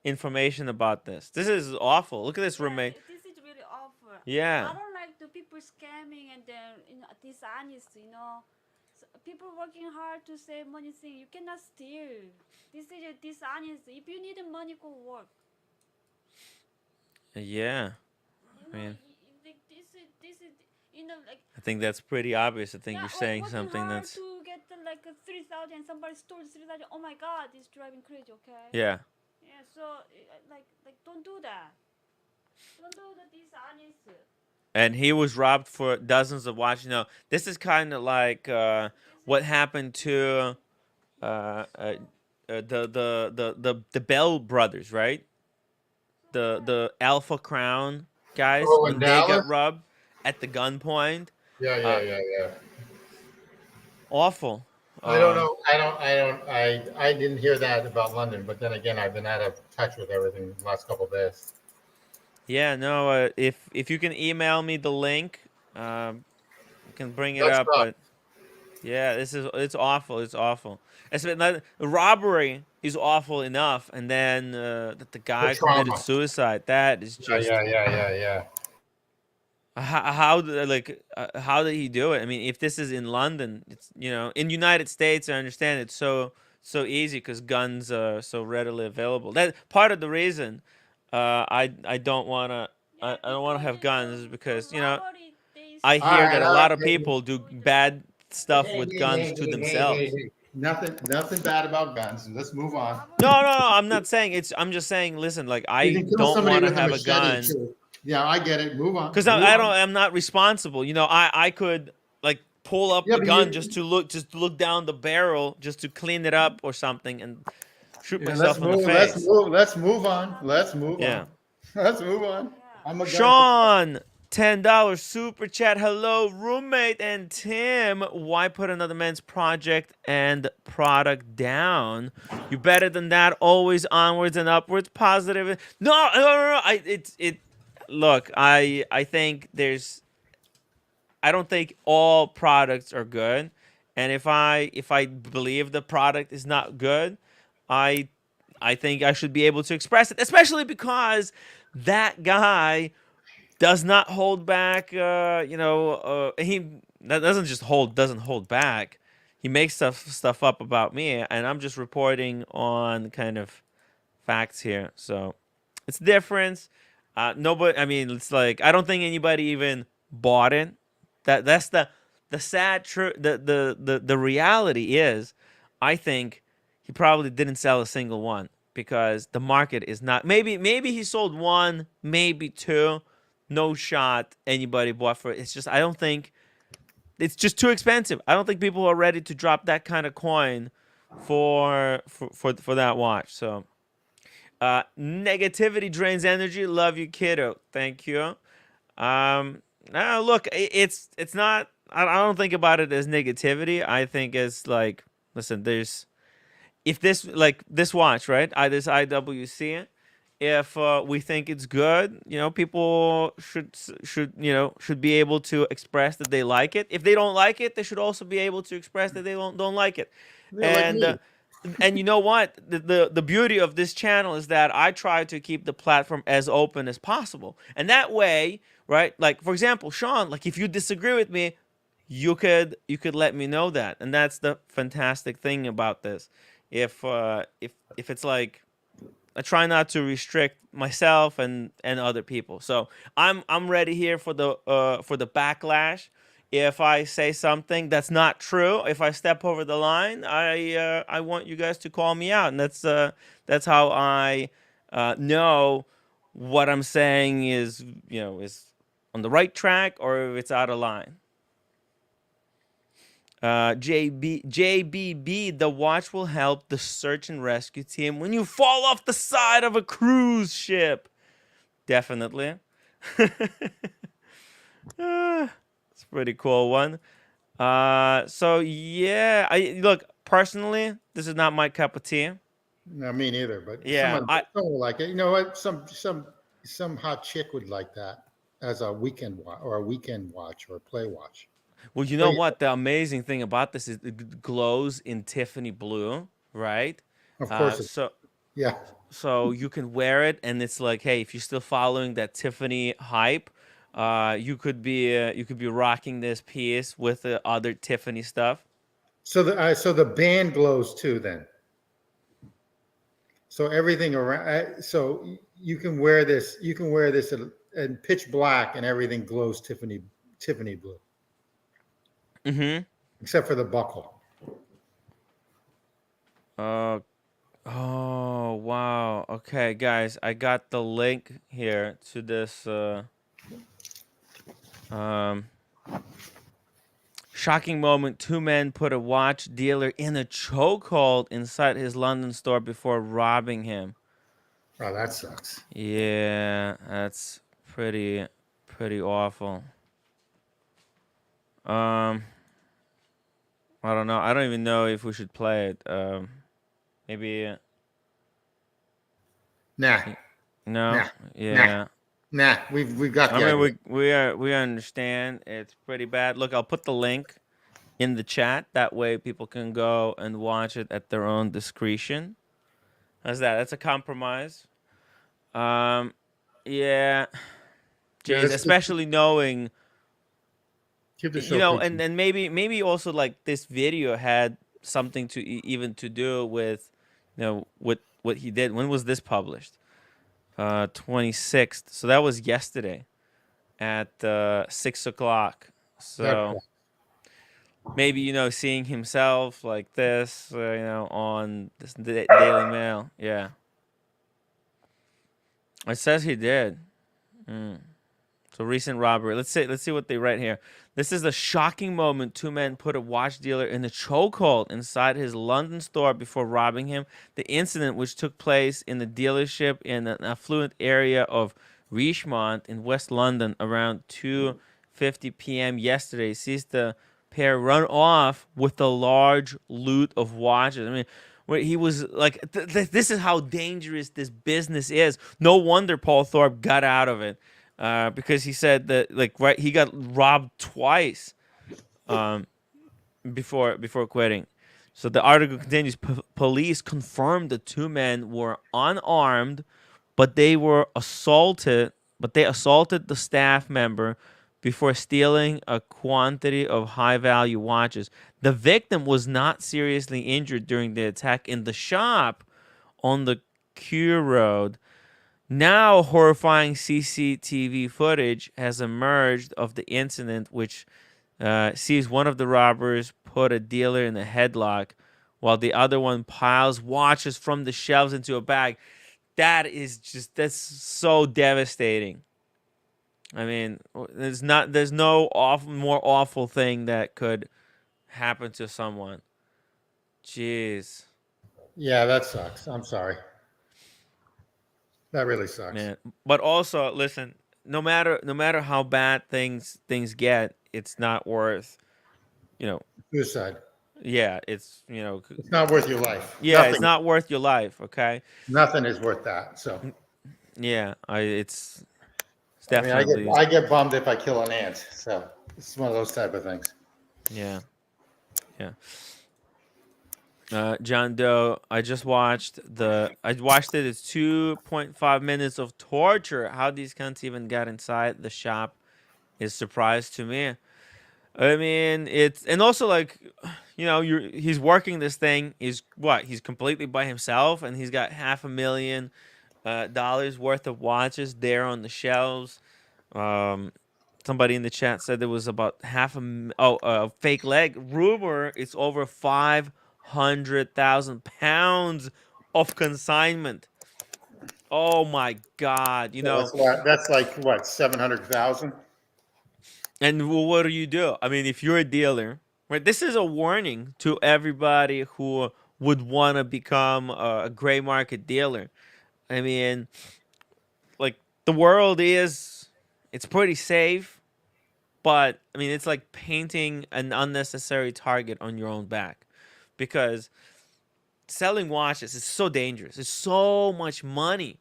information about this? This is awful. Look at this, roommate. This is really awful. Yeah. I don't like the people scamming and then dishonest. So people working hard to save money. Thing you cannot steal. This is dishonest. If you need money, go work. Yeah. You I know, mean, like this is like. I think that's pretty obvious. I think Yeah, you're like saying working something hard that's to get like a 3,000. Somebody stole 3,000. Oh my God, it's driving crazy. Okay. yeah. Yeah. So like don't do that. Don't do the dishonest. And he was robbed for dozens of watches. This is kind of like what happened to uh, uh, the Bell brothers, right? The Alpha Crown guys Oh, in when they got Dallas. robbed at the gunpoint. Yeah, Uh, yeah. Awful. I don't know. I didn't hear that about London, but then again, I've been out of touch with everything the last couple of days. Yeah, no. If you can email me the link, I can bring it That's up. rough. But yeah, it's awful. It's awful. The robbery is awful enough, and then that the The guy committed trauma. suicide. That is just Yeah. how did he do it? I mean, if this is in London, it's in United States. I understand it's so easy because guns are so readily available. That part of the reason I don't wanna I don't wanna have guns is because I All hear right, that a all lot of right. people do bad stuff Hey, with hey, guns hey, to hey, hey, hey, themselves. hey. Nothing bad about guns. Let's move on. No, I'm not saying it's. I'm just saying, listen, like You I can kill don't somebody want to with a have a machete gun too. Yeah, I get it. Move on. because Move I don't. on. I'm not responsible. I could like pull up Yeah, the but gun just to look down the barrel, just to clean it up or something, and shoot yeah, let's myself in the move. Let's face. move. Let's move on. Let's move Yeah. on. Let's move on. I'm a gun. Sean, $10 super chat. Hello, roommate and Tim. Why put another man's project and product down? You better than that. Always onwards and upwards. Positive. No. Look, I think I don't think all products are good, and if I believe the product is not good, I I think I should be able to express it, especially because that guy does not hold back. He that doesn't hold back. He makes stuff up about me, and I'm just reporting on kind of facts here. So it's different. Nobody. I mean, it's like I don't think anybody even bought it. That's the sad truth. The reality is, I think he probably didn't sell a single one. because the market is not. Maybe he sold one, maybe two, no shot anybody bought for it. It's just I don't think it's just too expensive. I don't think people are ready to drop that kind of coin for that watch. So negativity drains energy. Love you, kiddo. Thank you. Now look, it's not. I don't think about it as negativity. I think it's like, listen, there's if this like this watch, right? This IWC. If we think it's good, people should be able to express that they like it. If they don't like it, they should also be able to express that they don't like it. Yeah, like me. And you know what? The beauty of this channel is that I try to keep the platform as open as possible. And that way, right? Like, for example, Sean, like if you disagree with me, you could let me know that. And that's the fantastic thing about this. If it's like, I try not to restrict myself and other people. So I'm ready here for the backlash. If I say something that's not true, if I step over the line, I want you guys to call me out, and that's how I know what I'm saying is on the right track or if it's out of line. JBB, the watch will help the search and rescue team when you fall off the side of a cruise ship. Definitely. It's a pretty cool one. So yeah, look, personally, this is not my cup of tea. No, me neither. But Yeah, someone will like it. You know what? Some hot chick would like that as a weekend watch or a play watch. well, you know what? The amazing thing about this is it glows in Tiffany blue, right? Of course. Yeah. So you can wear it, and it's like, hey, if you're still following that Tiffany hype, you could be rocking this piece with the other Tiffany stuff. So the band glows too. Then. So everything around. So you can wear this. You can wear this in pitch black, and everything glows Tiffany blue. Mm-hmm. Except for the buckle. Oh, wow. Okay, guys, I got the link here to this shocking moment. Two men put a watch dealer in a chokehold inside his London store before robbing him. Oh, that sucks. Yeah, that's pretty awful. I don't know. I don't even know if we should play it. Maybe. Nah. No. Nah. Yeah. Nah. We've got. I mean, we understand. It's pretty bad. Look, I'll put the link in the chat. That way, people can go and watch it at their own discretion. How's that? That's a compromise. Yeah. Jeez, especially knowing. And maybe also like this video had something to even to do with, what he did. When was this published? 26th. So that was yesterday at 6 o'clock. So maybe, seeing himself like this, on this Daily Mail. Yeah. It says he did. So recent robbery. Let's see what they write here. This is a shocking moment. Two men put a watch dealer in a chokehold inside his London store before robbing him. The incident, which took place in the dealership in an affluent area of Richmond in West London around 2:50 p.m. yesterday, sees the pair run off with a large loot of watches. I mean, where he was like, this is how dangerous this business is. No wonder Paul Thorpe got out of it. Because he said that he got robbed twice before quitting. So the article continues. Police confirmed the two men were unarmed, but they assaulted the staff member before stealing a quantity of high-value watches. The victim was not seriously injured during the attack in the shop on the Kew Road. Now, horrifying CCTV footage has emerged of the incident, which sees one of the robbers put a dealer in a headlock while the other one piles watches from the shelves into a bag. That's so devastating. I mean, there's no more awful thing that could happen to someone. Jeez, Yeah, that sucks. I'm sorry. That really sucks. man. But also, listen, no matter how bad things get, it's not worth, you know, Suicide. yeah, It's not worth your life. yeah, it's not worth your life, okay? Nothing is worth that. So, Yeah, it's I mean, definitely, I get bummed if I kill an ant. So it's one of those type of things. yeah, yeah. John Doe, I watched it. It's 2.5 minutes of torture. How these cunts even got inside the shop is surprise to me. I mean, and also like, he's working this thing. He's completely by himself, and he's got $500,000 worth of watches there on the shelves. Um, Somebody in the chat said there was about fake leg. Rumor it's over 500,000 pounds of consignment. Oh my God! So that's like what, 700,000? And what do you do? I mean, if you're a dealer, right? This is a warning to everybody who would want to become a gray market dealer. I mean, like the world it's pretty safe, but I mean, it's like painting an unnecessary target on your own back, because selling watches is so dangerous. It's so much money,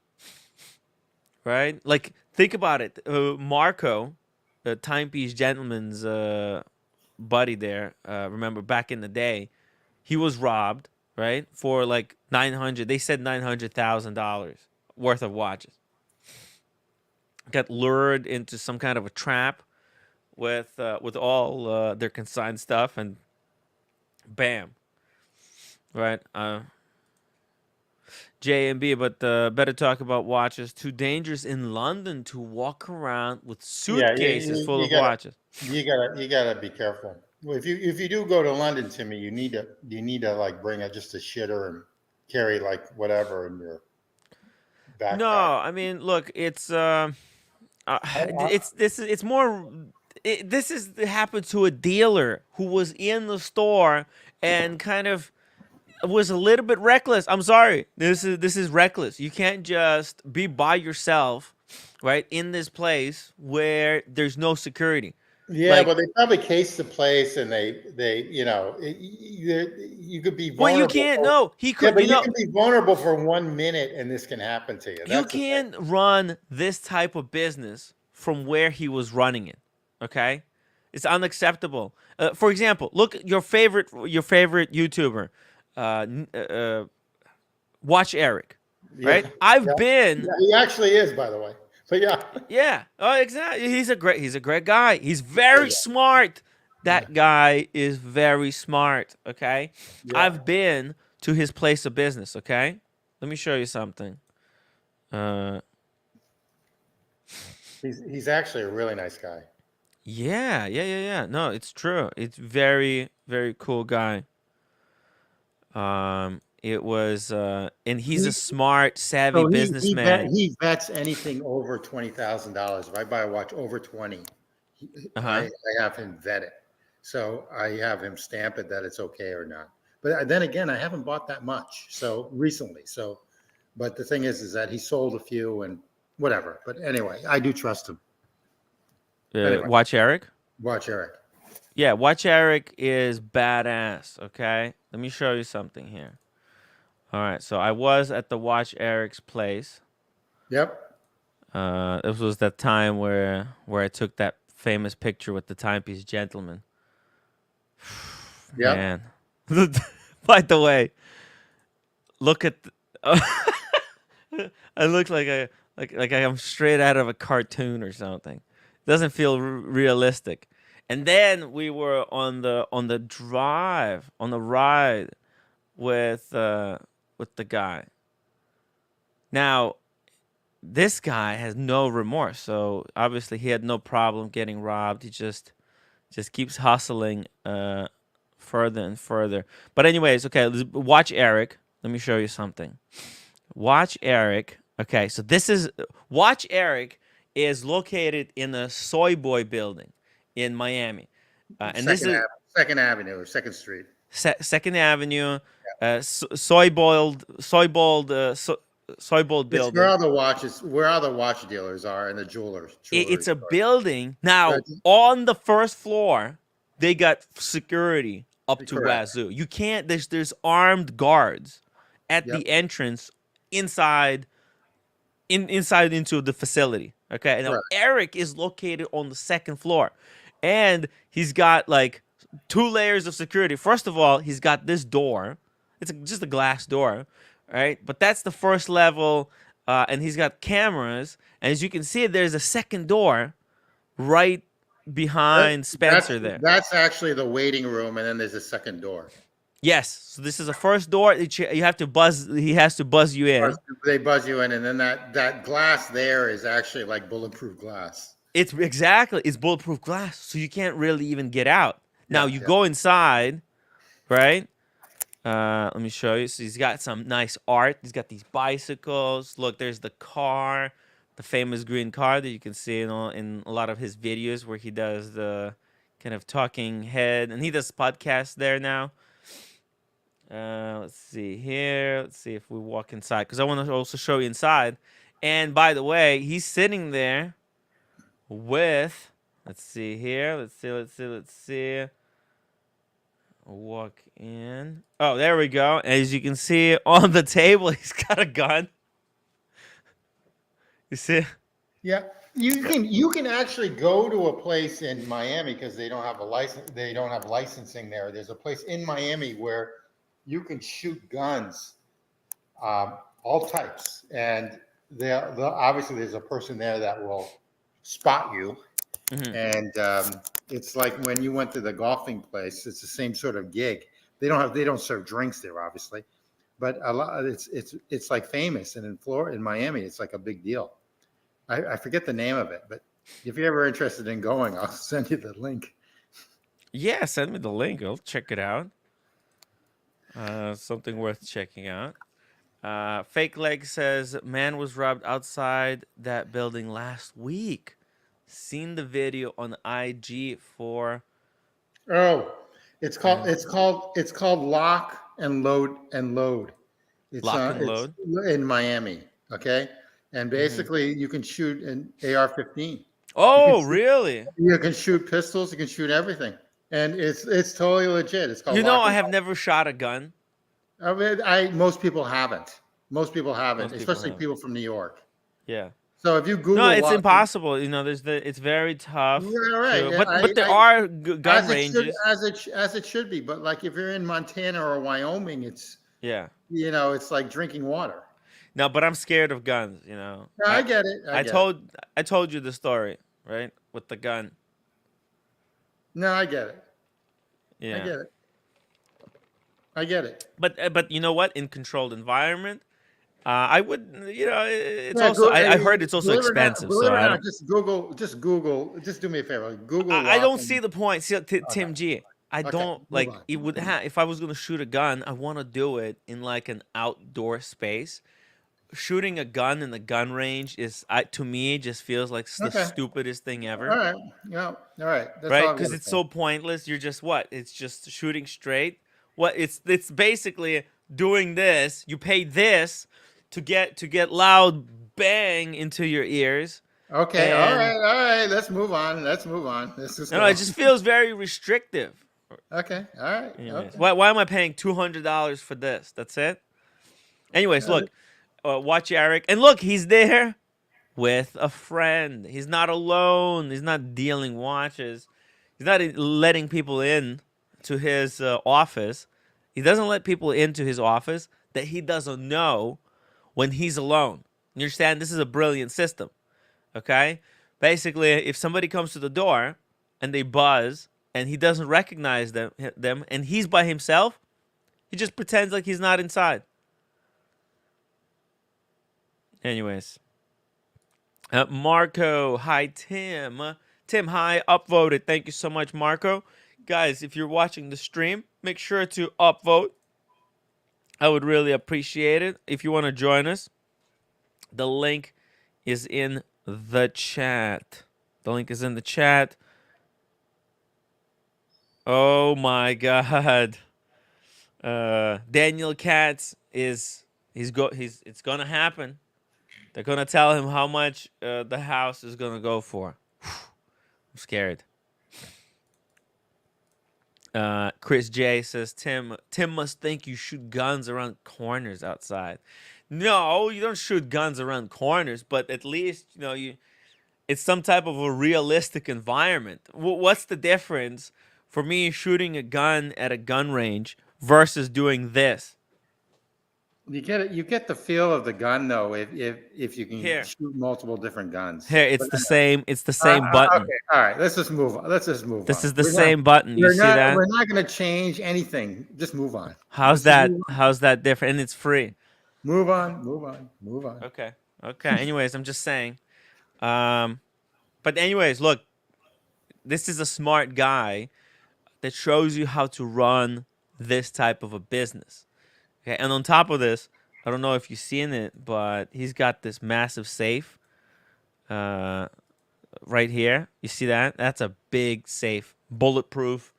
right? Like, think about it. Marco, the timepiece gentleman's buddy there, remember back in the day, he was robbed, right? For like 900, they said $900,000 worth of watches. Got lured into some kind of a trap with all their consigned stuff, and bam, right? J and B, but better talk about watches. Too dangerous in London to walk around with Yeah, suitcases full of watches. you gotta be careful. Well, if you do go to London, Timmy, you need to like bring just a shitter and carry like whatever in your backpack. No, I mean, look, it's more. This is happened to a dealer who was in the store and kind of was a little bit reckless. I'm sorry. This is reckless. You can't just be by yourself, right, in this place where there's no security. Yeah, Like, but they probably cased the place, and you could be well, you vulnerable. can't. No, he Yeah, could. but you can be vulnerable for 1 minute, and this can happen to you. You That's the thing. can't run this type of business from where he was running it. Okay, it's unacceptable. For example, look at your favorite YouTuber, Watch Eric. Right? Yeah, I've yeah. been. Yeah, he actually is, by the way. But yeah, Yeah. Oh, exactly. He's a great guy. He's very smart. That guy is very smart. Okay. yeah. I've been to his place of business. Okay. Let me show you something. He's actually a really nice guy. Yeah. No, it's true. It's very, very cool guy. It was, and he's a smart, savvy businessman. He bets anything over $20,000. If I buy a watch over 20, I have him vet it. So I have him stamp it that it's okay or not. But then again, I haven't bought that much so recently. So, but the thing is that he sold a few and whatever. But anyway, I do trust him. Anyway. Watch Eric. Watch Eric. Yeah, Watch Eric is badass. Okay, let me show you something here. All right, so I was at the Watch Eric's place. Yep. This was that time where I took that famous picture with the timepiece gentleman. Yep. Man. By the way, look at I look like I'm straight out of a cartoon or something. Doesn't feel realistic. And then we were on the ride with the guy. Now, this guy has no remorse, so obviously he had no problem getting robbed. He just keeps hustling further and further. But anyways, okay, watch Eric. Let me show you something. Watch Eric. Okay, so this is Watch Eric is located in the Soy Boy building in Miami, and this is Second Avenue or Second Street. Second Avenue, soy boiled It's building. where all the watch dealers are and the jewelers. It's a stores. building. Now, Right. on the first floor, they got security up to Correct. wazoo. You can't. There's armed guards at Yep. the entrance inside into the facility. Okay. Now Correct. Eric is located on the second floor, and he's got like 2 layers of security. First of all, he's got this door. It's just a glass door, right? But that's the first level, and he's got cameras. And as you can see, there's a second door right behind Spencer there. That's actually the waiting room, and then there's a second door. Yes. So this is the first door. You have to buzz. He has to buzz you in. First, they buzz you in, and then that glass there is actually like bulletproof glass. It's bulletproof glass, so you can't really even get out. Now you Yeah. go inside, right? Let me show you. So he's got some nice art. He's got these bicycles. Look, there's the car, the famous green car that you can see in a lot of his videos where he does the kind of talking head, and he does podcasts there now. Let's see here. Let's see if we walk inside, because I want to also show you inside. And by the way, he's sitting there with, let's see here. Let's see. Walk in. Oh, there we go. As you can see on the table, he's got a gun. You see? Yeah, you can actually go to a place in Miami because they don't have a license. They don't have licensing there. There's a place in Miami where you can shoot guns, all types, and obviously there's a person there that will spot you. Mhm. And it's like when you went to the golfing place, it's the same sort of gig. They don't serve drinks there, obviously, but a lot it's like famous. And in Florida, in Miami, it's like a big deal. I forget the name of it, but if you're ever interested in going, I'll send you the link. Yeah, send me the link. I'll check it out. Something worth checking out. Fake Leg says, man was robbed outside that building last week. Seen the video on IG for. Oh, it's called Lock and Load. It's Lock and it's Load? in Miami. Okay, and basically you can shoot an AR-15. Oh, really? You can shoot pistols. You can shoot everything, and it's totally legit. It's called. You know, Lock I and have Load. never shot a gun. I mean, most people haven't. Most people haven't, Most people especially haven't. people from New York. Yeah. So if you Google, No, it's Lock- impossible. You know, it's very tough. Yeah, right. to- Yeah, but there are gun as it should, ranges. as it should be. But like if you're in Montana or Wyoming, it's Yeah. it's like drinking water. No, but I'm scared of guns. You know. No, I get it. I told you the story, right, with the gun. No, I get it. Yeah. I get it. I get it. But you know what? In controlled environment, I would. You know, it's Yeah, also. go- I heard it's also believe it or not- expensive. believe So it or I not, don't. just Google. Just do me a favor. Google. I Lock don't and- see the point. See, Tim G. I don't move like on. it. Would if I was gonna shoot a gun, I want to do it in like an outdoor space. Shooting a gun in the gun range to me just feels like the Okay. stupidest thing ever. All right. Yeah. All right. That's all Right? I've Because gotta it's say. so pointless. You're just what? It's just shooting straight. What? It's basically doing this. You pay this to get loud bang into your ears. Okay. and- All right. All right. Let's move on. This is. No, it just feels very restrictive. Okay. All right. Anyways, Okay. why am I paying $200 for this? That's it. Anyways, look, watch Eric, and look, he's there with a friend. He's not alone. He's not dealing watches. He's not letting people in to his office. He doesn't let people into his office that he doesn't know when he's alone. You understand? This is a brilliant system. Okay? Basically, if somebody comes to the door and they buzz and he doesn't recognize them and he's by himself, he just pretends like he's not inside. Anyways. Marco, hi Tim. Tim, hi, upvoted. Thank you so much, Marco. Guys, if you're watching the stream, make sure to upvote. I would really appreciate it. If you want to join us, the link is in the chat. The link is in the chat. Oh my God. Daniel Katz is it's gonna happen. They're gonna tell him how much the house is gonna go for. I'm scared. Chris J says Tim must think you shoot guns around corners outside. No, you don't shoot guns around corners, but at least it's some type of a realistic environment. What's the difference for me shooting a gun at a gun range versus doing this? You get it. You get the feel of the gun though, if you can Here. shoot multiple different guns. Here, it's the same. It's the same button. Okay, all right. Let's just move on. Let's just move This on. is the same button. You see that? We're not going to change anything. Just move on. How's that? How's that different? And it's free. Move on. Move on. Move on. Okay. Okay. Anyways, I'm just saying. But anyways, look, this is a smart guy that shows you how to run this type of a business. Okay, and on top of this, I don't know if you've seen it, but he's got this massive safe right here. You see that? That's a big safe, bulletproof.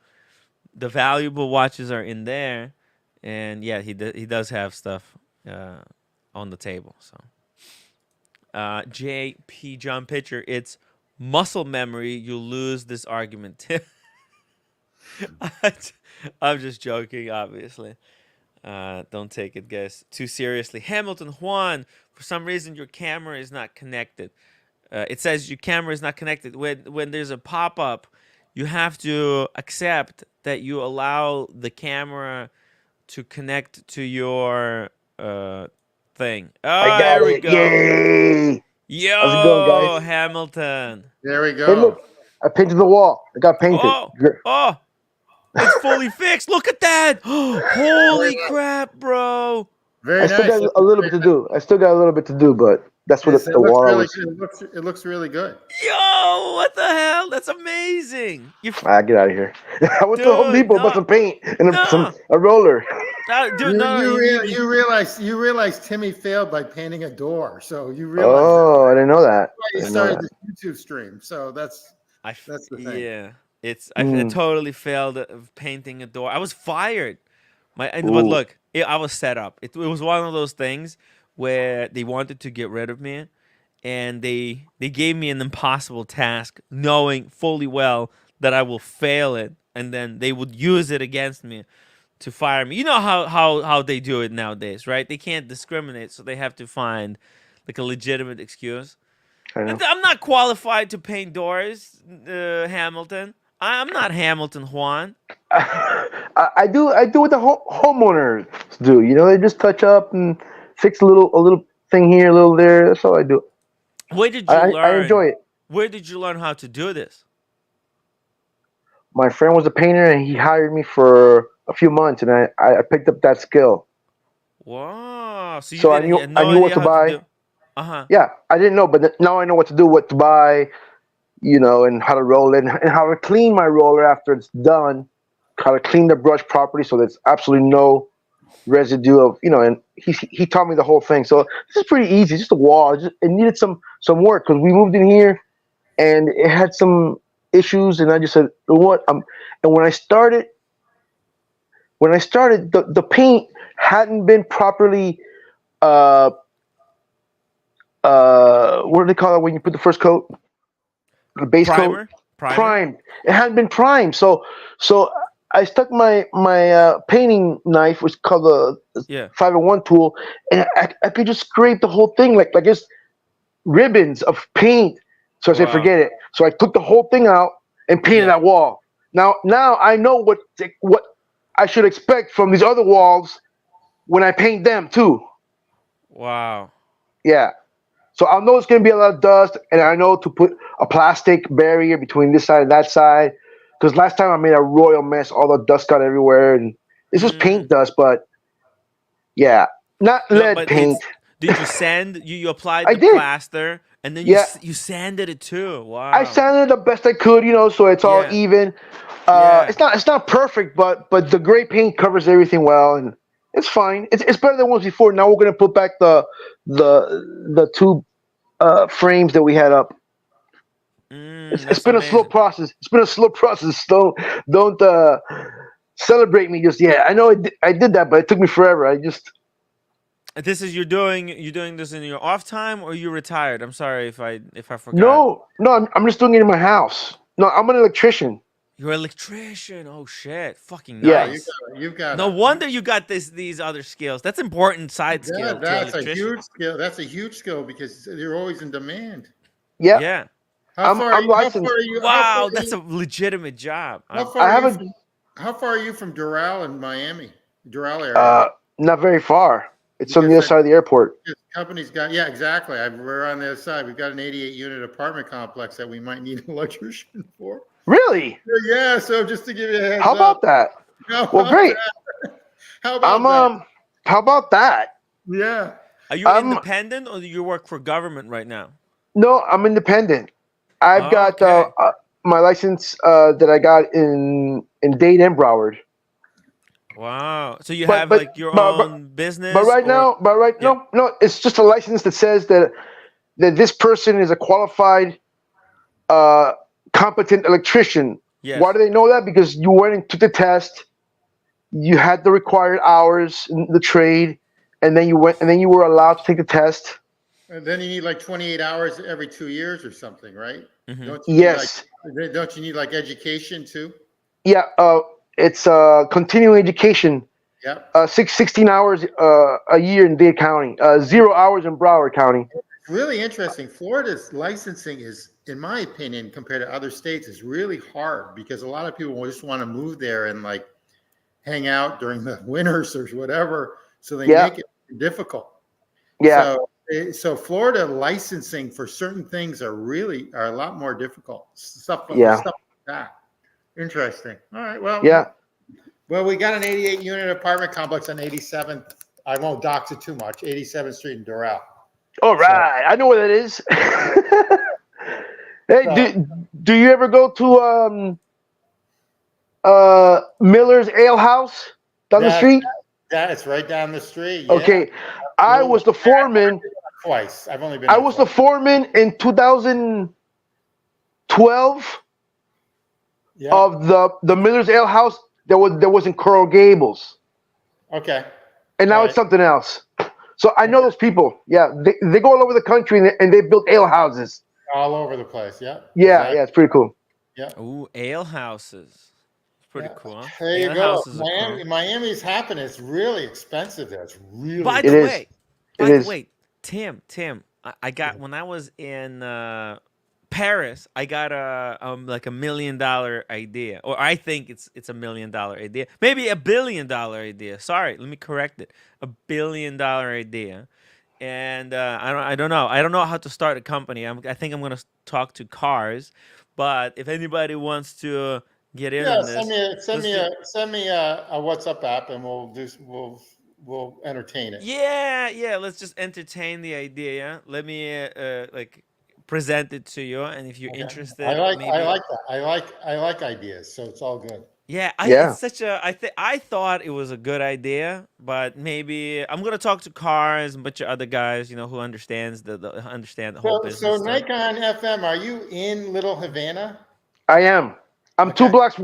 The valuable watches are in there, and yeah, he does have stuff on the table. So, JP John Pitcher, it's muscle memory. You lose this argument. I'm just joking, obviously. Don't take it, guys, too seriously. Hamilton Juan, for some reason your camera is not connected. It says your camera is not connected. When there's a pop-up, you have to accept that you allow the camera to connect to your thing. Oh, there we go. Yay! Yo, How's it going, guys? Hamilton. There we go. Hey, look, I painted the wall. I got painted. Oh, it's fully fixed. Look at that. Holy crap, bro. Very I still nice. got a little bit to do. But that's what Yes, the wall was. it looks really good. Yo, what the hell? That's amazing. Get out of here. I went to Home Dude, Depot, bought some paint and a roller. Dude, You realize Timmy failed by painting a door, so you realize. Oh, I didn't know that. He started this YouTube stream, so that's the thing. Yeah, I totally failed at painting a door. I was fired. But look, I was set up. It was one of those things where they wanted to get rid of me, and they gave me an impossible task, knowing fully well that I will fail it, and then they would use it against me to fire me. You know how they do it nowadays, right? They can't discriminate, so they have to find like a legitimate excuse. I'm not qualified to paint doors, Hamilton. I'm not Hamilton Juan. I do what the homeowners do. They just touch up and fix a little thing here, a little there. That's all I do. Where did you learn? I enjoy it. Where did you learn how to do this? My friend was a painter, and he hired me for a few months, and I picked up that skill. Wow! So I knew what to buy. Yeah, I didn't know, but now I know what to do, what to buy, and how to roll it, and how to clean my roller after it's done. How to clean the brush properly so there's absolutely no residue of, and he taught me the whole thing. So this is pretty easy, just a wall. It needed some work because we moved in here and it had some issues, and I just said, what? And when I started, the paint hadn't been properly, what do they call it when you put the first coat? The base coat? Primed. It hadn't been primed. So I stuck my painting knife, which is called the 501 tool, and I could just scrape the whole thing like it's ribbons of paint. So I said, forget it. So I took the whole thing out and painted that wall. Now I know what I should expect from these other walls when I paint them too. Wow. Yeah. So I know it's going to be a lot of dust, and I know to put a plastic barrier between this side and that side. Because last time I made a royal mess, all the dust got everywhere, and this was paint dust, but yeah, not lead paint. Did you sand? You applied I the did. plaster, and then Yeah. you sanded it too. Wow. I sanded the best I could, so it's all Yeah. even. Yeah. It's not perfect, but the gray paint covers everything well, and it's fine. It's better than once before. Now we're gonna put back the two frames that we had up. It's That's been a slow amazing. process. It's been a slow process. Don't celebrate me just yet. I know I did that, but it took me forever. This is you're doing this in your off time, or you retired? I'm sorry if I forgot. No, I'm just doing it in my house. No, I'm an electrician. You're an electrician. Oh shit, fucking Yeah. nice. You've got No wonder you got these other skills. That's important side skill to that's a electrician. huge skill. That's a huge skill because you're always in demand. Yeah. Yeah. I'm licensed. Wow, that's a legitimate job. How far are you from Doral in Miami? Doral area? Not very far. It's on the other side of the airport. This company's got, yeah, exactly. We're on the other side. We've got an 88-unit apartment complex that we might need an electrician for. Really? Yeah. So just to give you a heads How about that? Well, great. How about that? How about that? Yeah. Are you independent, or do you work for government right now? No, I'm independent. I've got my license that I got in Dade and Broward. Wow. So you have like your own business? But right now, no, it's just a license that says that this person is a qualified, competent electrician. Yes. Why do they know that? Because you went and took the test, you had the required hours in the trade, and then you were allowed to take the test. And then you need like 28 hours every 2 years or something, right? Mm-hmm. Don't you need like education too? Yeah. It's continuing education. Yep. 16 hours a year in Dade County. 0 hours in Broward County. Really interesting. Florida's licensing is, in my opinion, compared to other states, is really hard because a lot of people just want to move there and like hang out during the winters or whatever, so they make it difficult. Yeah. So Florida licensing for certain things are a lot more difficult. Stuff like that. Interesting. All right. Well. Yeah. Well, we got an 88-unit apartment complex on 87th. I won't dox it too much. 87th Street in Doral. All right. I know where that is. Hey, do you ever go to Miller's Ale House down the street? It's right down the street. Okay. Yeah. I was the foreman. Twice. I've only been. I was the foreman in 2012 of the Miller's Ale House that was in Coral Gables. Okay. And now it's something else. So I know those people. Yeah, they go all over the country and they build ale houses. All over the place. Yeah. Yeah, exactly. Yeah, it's pretty cool. Yeah. Ooh, ale houses. It's pretty cool. Huh? There you go. Miami's happening. It's really expensive there. It's really. By the way, Tim, I got when I was in Paris, I got like $1 million idea, or I think it's $1 million idea, maybe $1 billion idea. Sorry, let me correct it. $1 billion idea, and I don't know how to start a company. I think I'm gonna talk to Cars, but if anybody wants to get in on this, send me a WhatsApp app, and we'll entertain it. Yeah. Let's just entertain the idea. Yeah? Let me present it to you, and if you're interested, I like that. I like ideas, so it's all good. Yeah, it's such a. I thought it was a good idea, but maybe I'm gonna talk to Cars and a bunch of other guys, who understand the whole business. So Nikon FM, are you in Little Havana? I am. I'm 2 blocks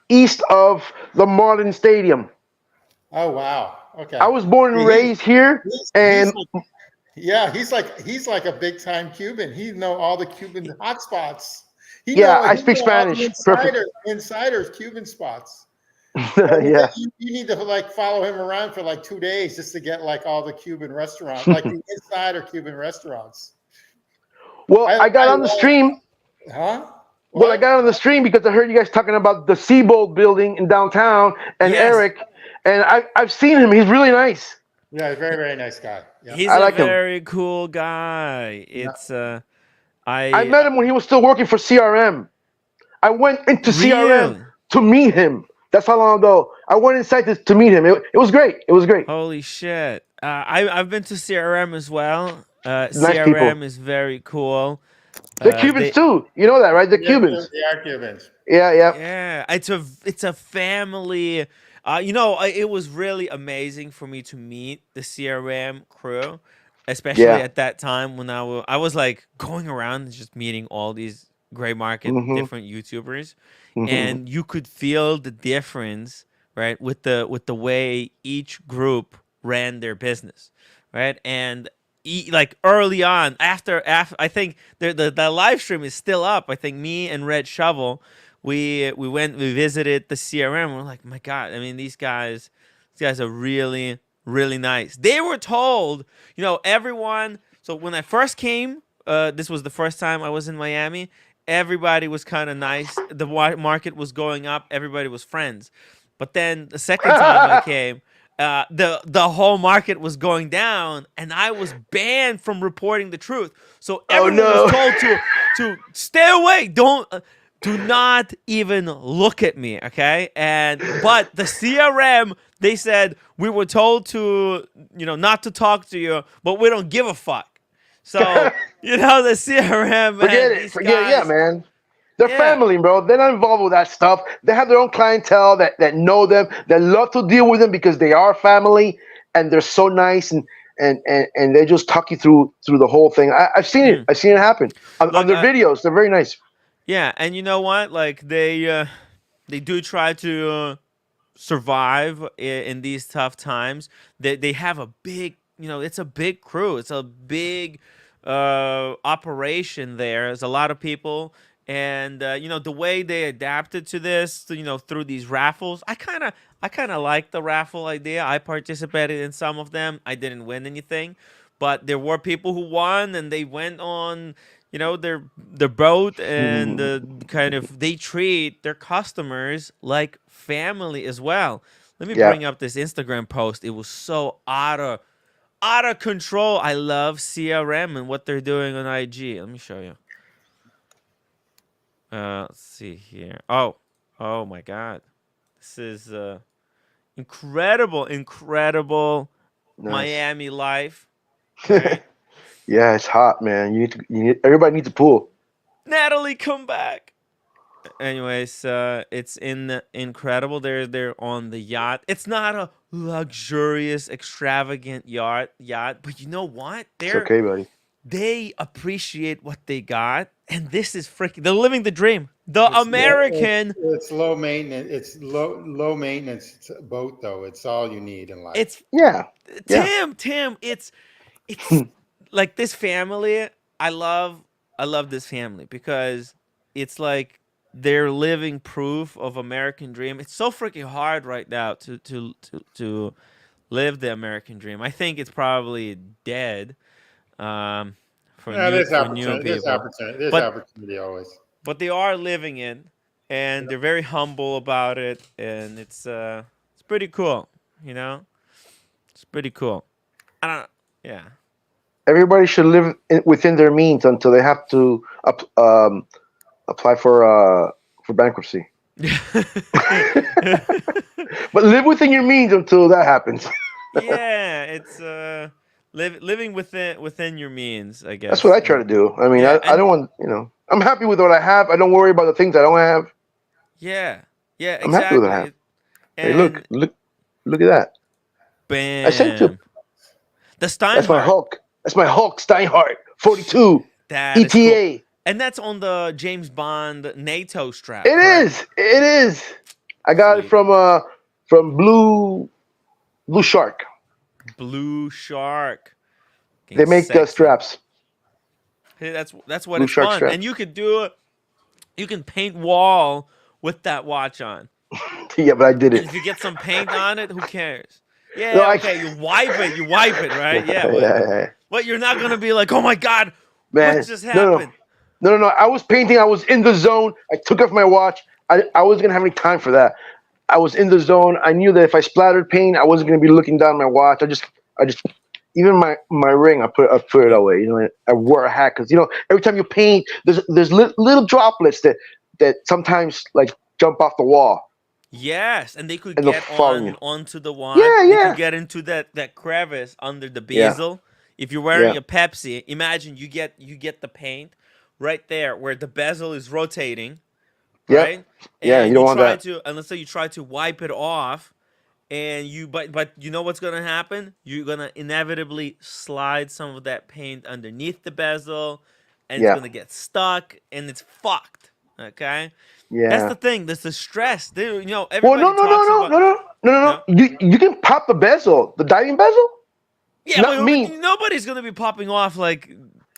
east of the Marlin Stadium. Oh wow. Okay. I was born and raised here, and he's like a big time Cuban. He knows all the Cuban hotspots. I speak Spanish. Insiders, Cuban spots. Yeah. You need to follow him around for 2 days just to get all the Cuban restaurants, like the insider Cuban restaurants. Well, I got on the stream. Huh? What? Well, I got on the stream because I heard you guys talking about the Seabold building in downtown and Eric, and I've seen him. He's really nice. Yeah, he's a very, very nice guy. Yeah. He's a very cool guy. It's I met him when he was still working for CRM. I went into CRM to meet him. That's how long ago I went inside to meet him. It was great. It was great. Holy shit! I've been to CRM as well. Nice people. CRM is very cool. They're Cubans They too. You know that, right? They're Yeah, Cubans. they are Cubans. Yeah, yeah. Yeah, it's a family. It was really amazing for me to meet the CRM crew, especially Yeah. at that time when I was like going around and just meeting all these gray market Mhm. different YouTubers, Mhm. and you could feel the difference, right, with the way each group ran their business, right, and like early on after I think the live stream is still up. I think me and Red Shovel, we visited the CRM. We're like, my God, I mean these guys are really really nice. They were told, everyone. So when I first came, this was the first time I was in Miami. Everybody was kind of nice. The market was going up. Everybody was friends. But then the second time I came, the whole market was going down, and I was banned from reporting the truth. So Oh everyone was no. told to stay away. Do not even look at me, okay? But the CRM, they said we were told to, not to talk to you, but we don't give a fuck. So the CRM, man, Forget it. these Forget it. Yeah, guys, man. They're yeah. family, bro. They're not involved with that stuff. They have their own clientele that know them, that love to deal with them because they are family and they're so nice and they just talk you through the whole thing. I've seen it. I've seen it happen on Look, their videos. They're very nice. yeah, and you know what? Like they do try to survive in these tough times. They have a big, it's a big crew. It's a big operation there. There's a lot of people, and the way they adapted to this, through these raffles. I kind of like the raffle idea. I participated in some of them. I didn't win anything, but there were people who won, and they went on their boat, and they treat their customers like family as well. Let me Yeah. bring up this Instagram post. It was so out of control. I love CRM and what they're doing on IG. Let me show you. Let's see here. Oh my God, this is incredible Nice. Miami life. Right? Yeah, it's hot, man. Everybody needs a pool. Natalie, come back. Anyways, it's incredible. They're on the yacht. It's not a luxurious, extravagant yacht, but you know what? It's okay, buddy. They appreciate what they got, and this is freaking. They're living the dream. The American. It's low maintenance. It's low maintenance boat though. It's all you need in life. It's Yeah. Tim. It's like this family. I love this family because it's like they're living proof of American dream. It's so freaking hard right now to live the American dream. I think it's probably dead. For there's new people. There's opportunity always. But they are living it, and they're very humble about it, and it's pretty cool. It's pretty cool. I don't. Yeah. Everybody should live within their means until they have to apply for bankruptcy. But live within your means until that happens. Yeah, it's living within your means, I guess. That's what I try to do. I mean, Yeah, I don't want, I'm happy with what I have. I don't worry about the things I don't have. Yeah, exactly. I'm happy with what I have. Hey, look at that. Bam. I sent you. The Steinhardt. That's my Hulk. That's my Hulk Steinhardt 42 that is ETA. Cool. And that's on the James Bond NATO strap. It is. I got it from Blue Shark. Blue Shark. They make the straps. Hey, that's what Blue it's Shark fun. strap. And you can paint wall with that watch on. Yeah, but I did it. And if you get some paint on it, who cares? Yeah, No, okay, you wipe it, right? Yeah. Yeah. But you're not gonna be like, oh my God, man, what just happened? No. I was painting. I was in the zone. I took off my watch. I wasn't gonna have any time for that. I was in the zone. I knew that if I splattered paint, I wasn't gonna be looking down at my watch. I just even my ring, I put it away. I wore a hat because every time you paint, there's little droplets that sometimes like jump off the wall. Yes, and they could and they'll get follow you. onto the watch. Yeah, They could yeah, get into that crevice under the yeah, bezel. If you're wearing yeah, a Pepsi, imagine you get the paint right there where the bezel is rotating, yep, right? yeah. You And don't you want try that. to, and let's say you try to wipe it off, and but you know what's gonna happen? You're gonna inevitably slide some of that paint underneath the bezel, and it's Yeah, gonna get stuck, and it's fucked. Okay, that's yeah. the thing. That's the stress. Well, no, Everybody no, no, talks no, about no, no, no, no, no. no. You can pop the bezel, the diving bezel. Yeah, Not but me. nobody's gonna be popping off like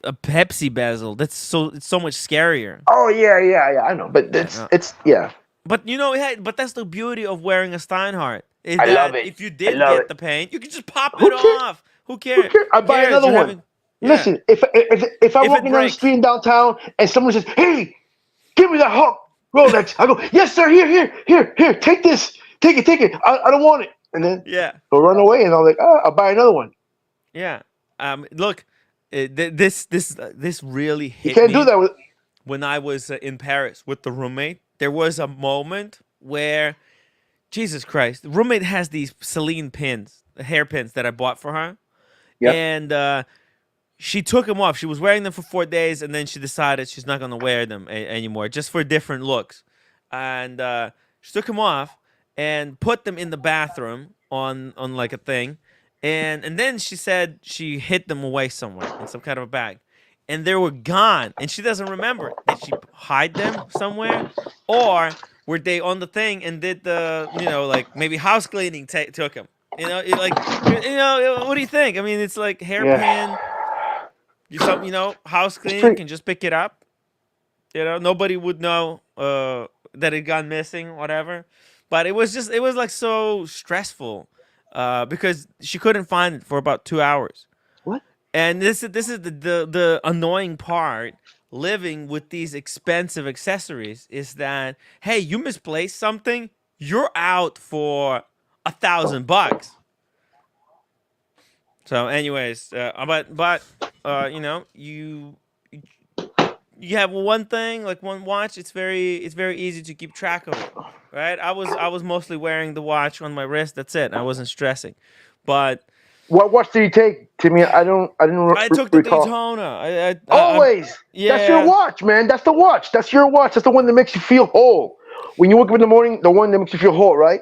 a Pepsi bezel. It's so much scarier. Oh yeah, yeah, yeah. I know, but Yeah, no. it's yeah. But hey, but that's the beauty of wearing a Steinhardt is I love that it. if you I did love get it. the paint, you can just pop Who it cares? off. Who Who cares? cares? I Who buy cares? another You're one. having yeah. Listen, if I'm If it walking down the breaks, street in downtown and someone says, "Hey, give me that Hawk Rolex," I go, "Yes, sir. Here. Take this. Take it. I don't want it." And then yeah, they'll run away, and I'm like, "Oh, I'll buy another one." yeah. Look, this really You hit can't do me that with. when I was in Paris with the roommate. There was a moment where Jesus Christ, the roommate has these Celine pins, hairpins that I bought for her, Yep. and she took them off. She was wearing them for 4 days, and then she decided she's not gonna wear them anymore, just for different looks. And she took them off and put them in the bathroom on like a thing, and then she said she hid them away somewhere in some kind of a bag, and they were gone, and she doesn't remember. Did she hide them somewhere, or were they on the thing and did the like maybe house cleaning took them? What do you think? I mean, it's like Yeah. hairpin. House It's cleaning pretty. can just pick it up. Nobody would know that it got missing, whatever. But it was like so stressful because she couldn't find it for about 2 hours. What? And this is the annoying part. Living with these expensive accessories is that hey, you misplaced something, you're out for $1,000. So, anyways, you have one thing like one watch. It's very easy to keep track of it, right? I was mostly wearing the watch on my wrist. That's it. I wasn't stressing, but What watch did you take, Timmy? I didn't I took the recall. Daytona. I'm Always. That's your yeah. watch, man. That's the watch. That's your watch. That's the one that makes you feel whole. When you wake up in the morning, the one that makes you feel whole, right?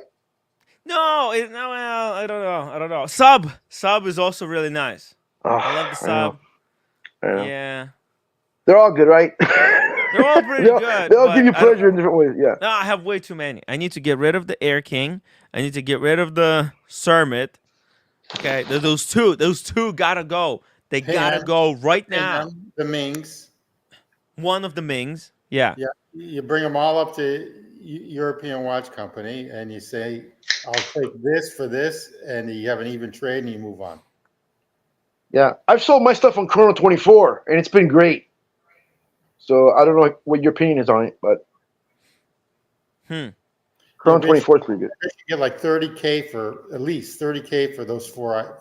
No, well, I don't know. I don't know. Sub is also really nice. Oh, I love the I know. sub. I know. Yeah, They're all good, right? they're all pretty They good, all give but you I don't. pleasure in different ways. Yeah. No, I have way too many. I need to get rid of the Air King. I need to get rid of the Cermet. Okay, those two gotta go. They gotta Pan, go right now. Pan, the Mings. One of the Mings. Yeah. Yeah, you bring them all up to European Watch Company, and you say, "I'll take this for this," and you have an even trade, and you move on. Yeah. I've sold my stuff on Chrono 24, and it's been great. So I don't know what your opinion is on it, but Chrono 24 is pretty good. You get like 30K for at least 30K for those four.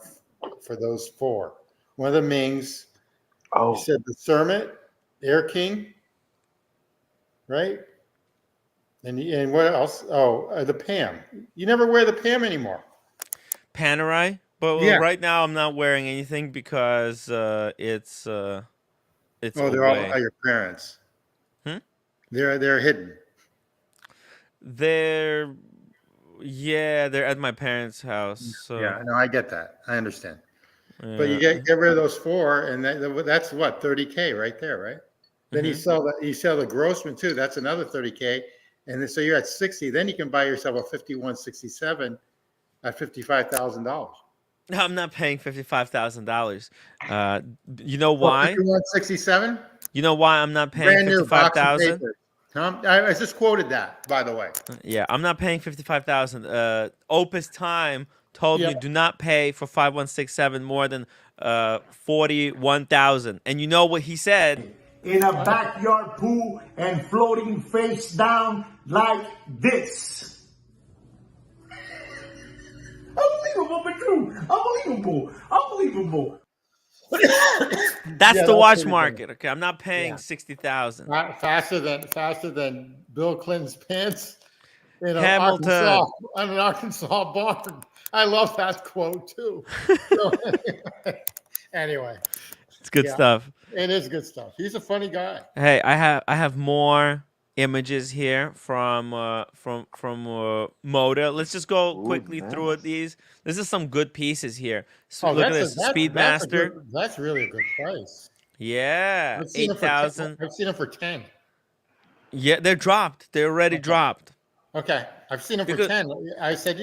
One of the Mings. You Oh, said the Cermet, Air King, right? And what else? Oh, the Pam. You never wear the Pam anymore. Panerai. But Yeah. right now I'm not wearing anything because it's Oh, they're all away. by your parents. Hmm? They're hidden. They're at my parents' house. So Yeah, no, I get that. I understand. But you yeah. get rid of those four, and that's what 30K right there, right? Then you Mhm. sell the Grossman too. That's another 30K, and then, so you're at 60. Then you can buy yourself a 5167 at $55,000. I'm not paying $55,000. You know Well, why? 5167, You know why I'm not paying brand new box of 55,000? paper. I just quoted that, by the way. Yeah, I'm not paying 55,000. Opus Time told Yeah. me do not pay for 5167 more than 41,000. And you know what he said? In a backyard pool and floating face down like this. Unbelievable, but true. Unbelievable. That's Yeah, the that's watch pretty market. Okay, I'm not paying Yeah. 60,000. Faster than Bill Clinton's pants. Hamilton. On an Arkansas barn. I love that quote too. So, anyway, It's good stuff. It is good stuff. He's a funny guy. Hey, I have more images here from Moda. Let's just go quickly through it. These. This is some good pieces here. So look at this Speedmaster. That's really a good price. Yeah, 8,000. I've seen them for 10. Yeah, they're dropped. They're already dropped. Okay, I've seen them for 10. I said,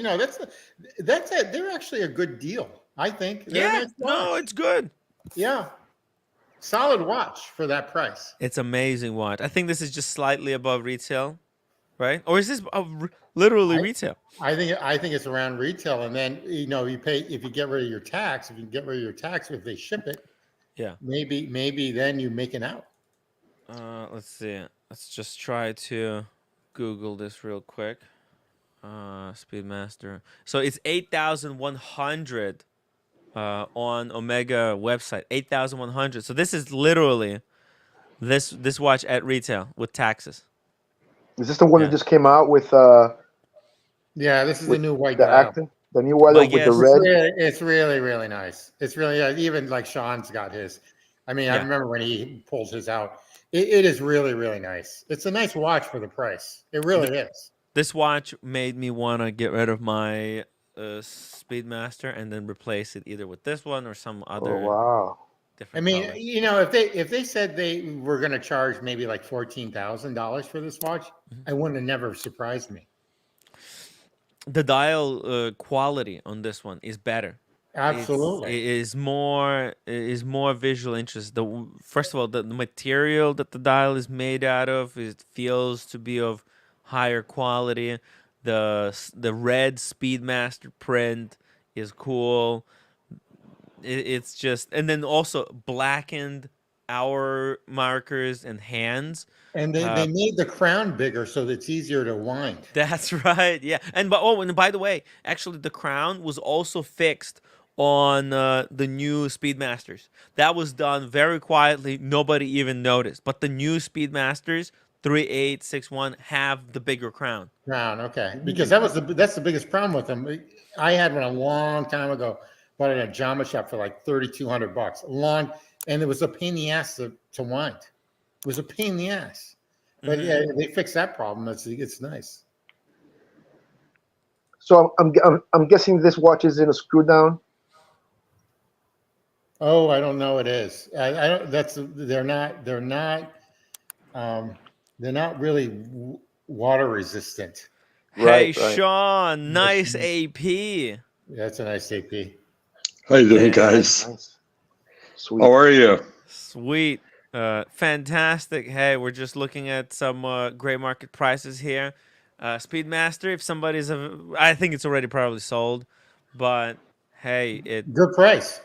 they're actually a good deal. I think. No, it's good. Yeah, solid watch for that price. It's amazing watch. I think this is just slightly above retail, right? Or is this literally retail? I think it's around retail, and then you pay if you get rid of your tax. If you get rid of your tax, if they ship it, maybe then you make it out. Let's see. Let's just try to Google this real quick. Speedmaster. So it's 8,100 on Omega website. 8,100. So this is literally this watch at retail with taxes. Is this the one that just came out with? Yeah, this is the new white dial. The new white with the red. It's really, really nice. It's really even like Sean's got his. I mean, I remember when he pulls his out. It is really, really nice. It's a nice watch for the price. It really is. This watch made me want to get rid of my Speedmaster and then replace it either with this one or some other. Oh, wow. Different color. If they said they were going to charge maybe like $14,000 for this watch, I wouldn't have never surprised me. The dial quality on this one is better. Absolutely, it is more visual interest. First of all, the material that the dial is made out of, it feels to be of higher quality. The red Speedmaster print is cool. It's just, and then also blackened hour markers and hands. And they made the crown bigger so that it's easier to wind. That's right. Yeah. And by the way, actually the crown was also fixed on the new Speedmasters. That was done very quietly. Nobody even noticed. But the new Speedmasters 3861 have the bigger crown. Okay. Because that's the biggest problem with them. I had one a long time ago, bought it at a Jama shop for like $3,200. And it was a pain in the ass to wind. It was a pain in the ass. But yeah, they fixed that problem. It's nice. So I'm guessing this watch is in a screw down. Oh, I don't know. It is. I don't. They're not really water resistant. Hey, Sean, nice AP. That's a nice AP. How you doing, guys? Nice. Sweet. How are you? Sweet. Fantastic. Hey, we're just looking at some gray market prices here. Speedmaster, if somebody's, I think it's already probably sold, but hey, good price.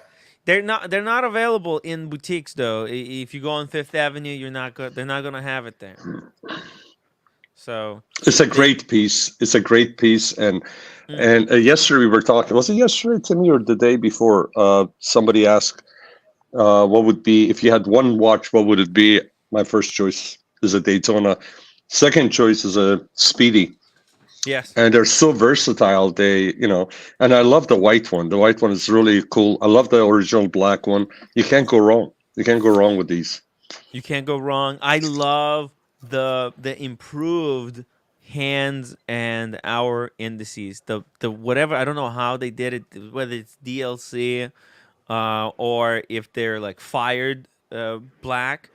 They're not available in boutiques though. If you go on Fifth Avenue, they're not gonna have it there. So it's a great piece. It's a great piece, and yesterday we were talking. Was it yesterday to me or the day before? Somebody asked, "What would be if you had one watch? What would it be?" My first choice is a Daytona. Second choice is a Speedy. Yes. And they're so versatile. And I love the white one. The white one is really cool. I love the original black one. You can't go wrong. You can't go wrong with these. You can't go wrong. I love the improved hands and hour indices. The whatever, I don't know how they did it, whether it's DLC or if they're like fired black,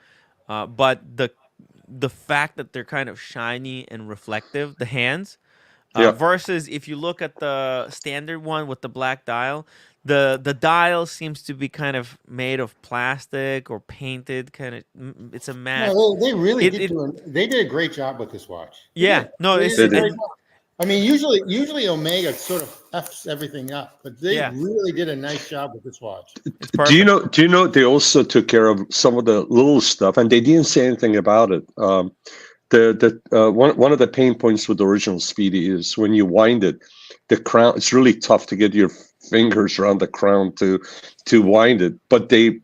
but the fact that they're kind of shiny and reflective, the hands. Versus if you look at the standard one with the black dial, the dial seems to be kind of made of plastic or painted. Kind of, it's a matte. No, they really they did a great job with this watch. Yeah, no, they did. I mean, usually Omega sort of f's everything up, but they really did a nice job with this watch. Do you know they also took care of some of the little stuff, and they didn't say anything about it. One of the pain points with the original Speedy is when you wind it, the crown. It's really tough to get your fingers around the crown to wind it. But they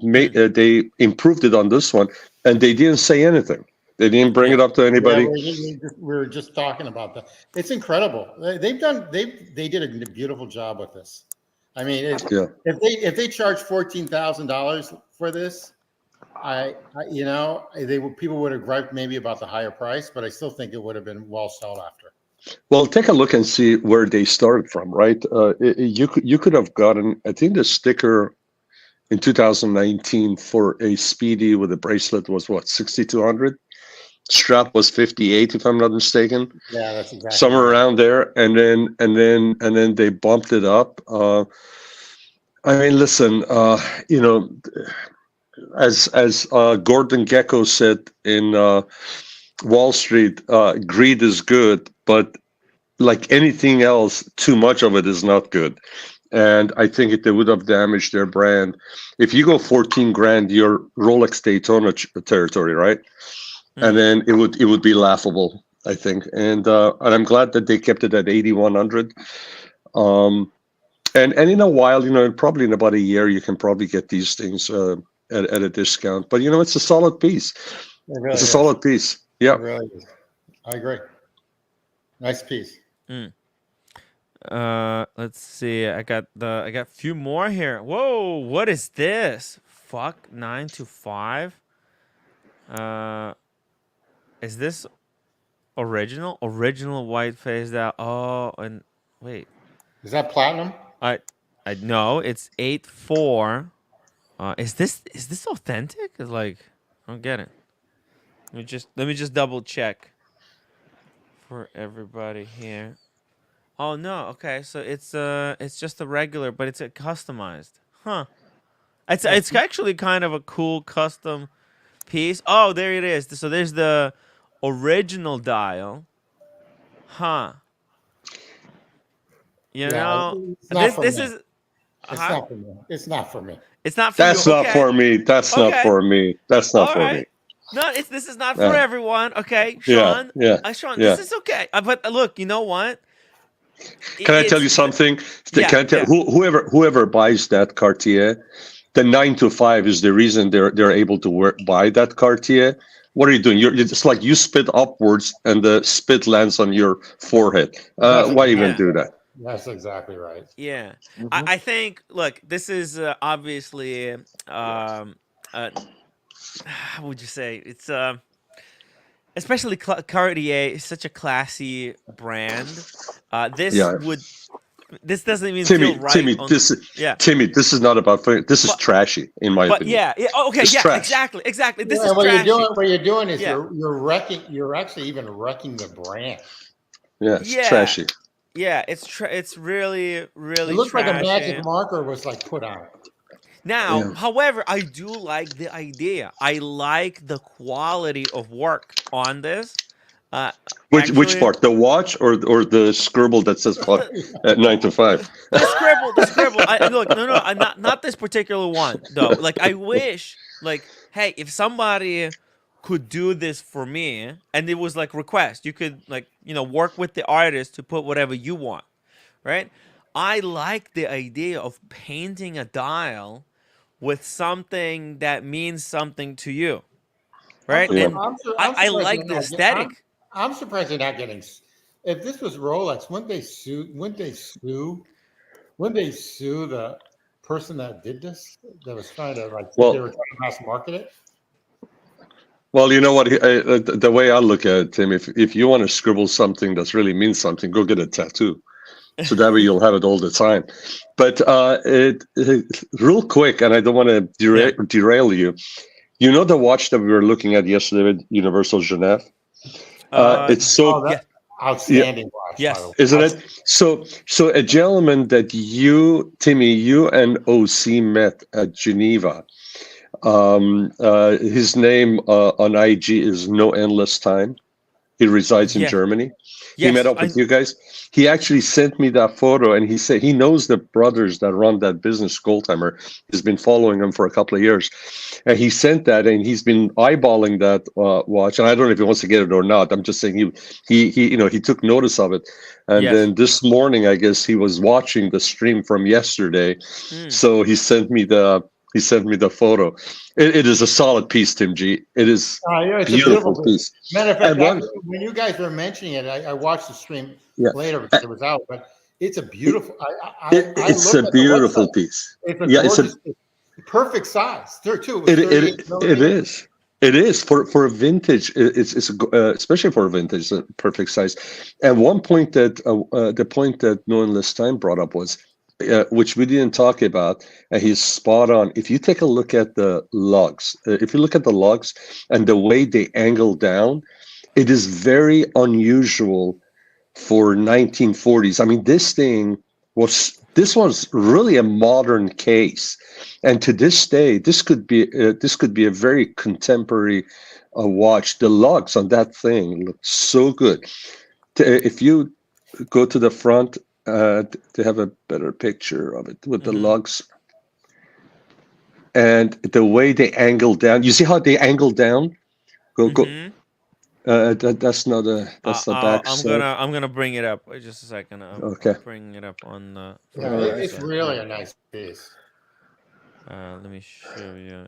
improved it on this one, and they didn't say anything. They didn't bring it up to anybody. Yeah, we were just talking about that. It's incredible. They did a beautiful job with this. I mean, if they charge $14,000 for this, people would have griped maybe about the higher price, but I still think it would have been well sold after. Well, take a look and see where they started from, right? You could have gotten, I think the sticker in 2019 for a Speedy with a bracelet was what, 6,200? Strap was 58, if I'm not mistaken. Yeah, that's exactly somewhere around there, and then they bumped it up. I mean, listen, as Gordon Gekko said in Wall Street, greed is good, but like anything else, too much of it is not good. And I think they would have damaged their brand. If you go 14 grand, you're Rolex Daytona territory, right? And then it would be laughable, I think. And I'm glad that they kept it at 8,100. And in a while, probably in about a year, you can probably get these things at a discount. But it's a solid piece. It's a solid piece. Yeah, it really is. I agree. Nice piece. Let's see. I got a few more here. Whoa, what is this? Fuck 925. Is this original? Original white phased out. Oh, and wait. Is that platinum? I know it's 8.4. Is this authentic? It's like, I don't get it. Let me just double check for everybody here. Oh no, okay, so it's just a regular, but it's a customized. Huh. It's actually kind of a cool custom piece. Oh, there it is. So there's the original dial. Huh. This is it's not for me. It's not for me. It's not for That's you. not for me. That's not for me. That's not for me. No, this is not for everyone. Okay, Sean. Sean, this is okay. But look, you know what? Can I tell you something? Can I tell whoever buys that Cartier, the 925 is the reason they're able to buy that Cartier. What are you doing? You're just like you spit upwards and the spit lands on your forehead. Why even do that? That's exactly right. Yeah, I think. Look, this is obviously. How would you say? It's especially Cartier is such a classy brand. This doesn't even feel right. Timmy, this is not about. This is trashy, in my opinion. Exactly. This is what trashy. You're doing is you're wrecking. You're actually even wrecking the brand. Yeah, it's trashy. Yeah, it's really, really. It looks trashy. like a magic marker was like put on it. Now, however, I do like the idea. I like the quality of work on this. Which part? The watch or the scribble that says at 9 to 5? The scribble. Look, no, not this particular one though. Like, I wish, hey, if somebody could do this for me, and it was like request, you could work with the artist to put whatever you want, right? I like the idea of painting a dial with something that means something to you, right? And I like the aesthetic. I'm surprised they're not getting. If this was Rolex, wouldn't they sue? Wouldn't they sue the person that did this? That was trying to they were trying to mass market it. Well, you know what? The way I look at it, Tim, if you want to scribble something that really means something, go get a tattoo. So that way you'll have it all the time. But real quick, and I don't want to derail you. You know the watch that we were looking at yesterday with Universal Geneve? It's so outstanding watch. Yes, isn't it? So a gentleman that Timmy, you and OC met at Geneva. His name on IG is No Endless Time. He resides in Germany. He met up with you guys. He actually sent me that photo, and he said he knows the brothers that run that business, Goldtimer. He's been following them for a couple of years, and he sent that, and he's been eyeballing that watch. And I don't know if he wants to get it or not. I'm just saying he took notice of it, and then this morning, I guess he was watching the stream from yesterday, so he sent me the He sent me the photo. It is a solid piece, Tim G. It is Yeah, it's beautiful a beautiful piece. Matter of fact, when you guys were mentioning it, I watched the stream later because it was out, but it's a beautiful. It's a beautiful piece. It's a gorgeous, perfect size. There too. It is. It is for a vintage. It's especially for a vintage, a perfect size. And one point that the point that Nolan Lestine brought up was, which we didn't talk about, and he's spot on. If you take a look at the lugs, if you look at the lugs and the way they angle down, it is very unusual for 1940s. I mean, this was really a modern case, and to this day, this could be a very contemporary watch. The lugs on that thing look so good. If you go to the front to have a better picture of it with the lugs and the way they angle down. You see how they angle down? Go. That's not the back. I'm gonna bring it up. Wait just a second. Okay. I'll bring it up on the. It's really a nice piece. Let me show you.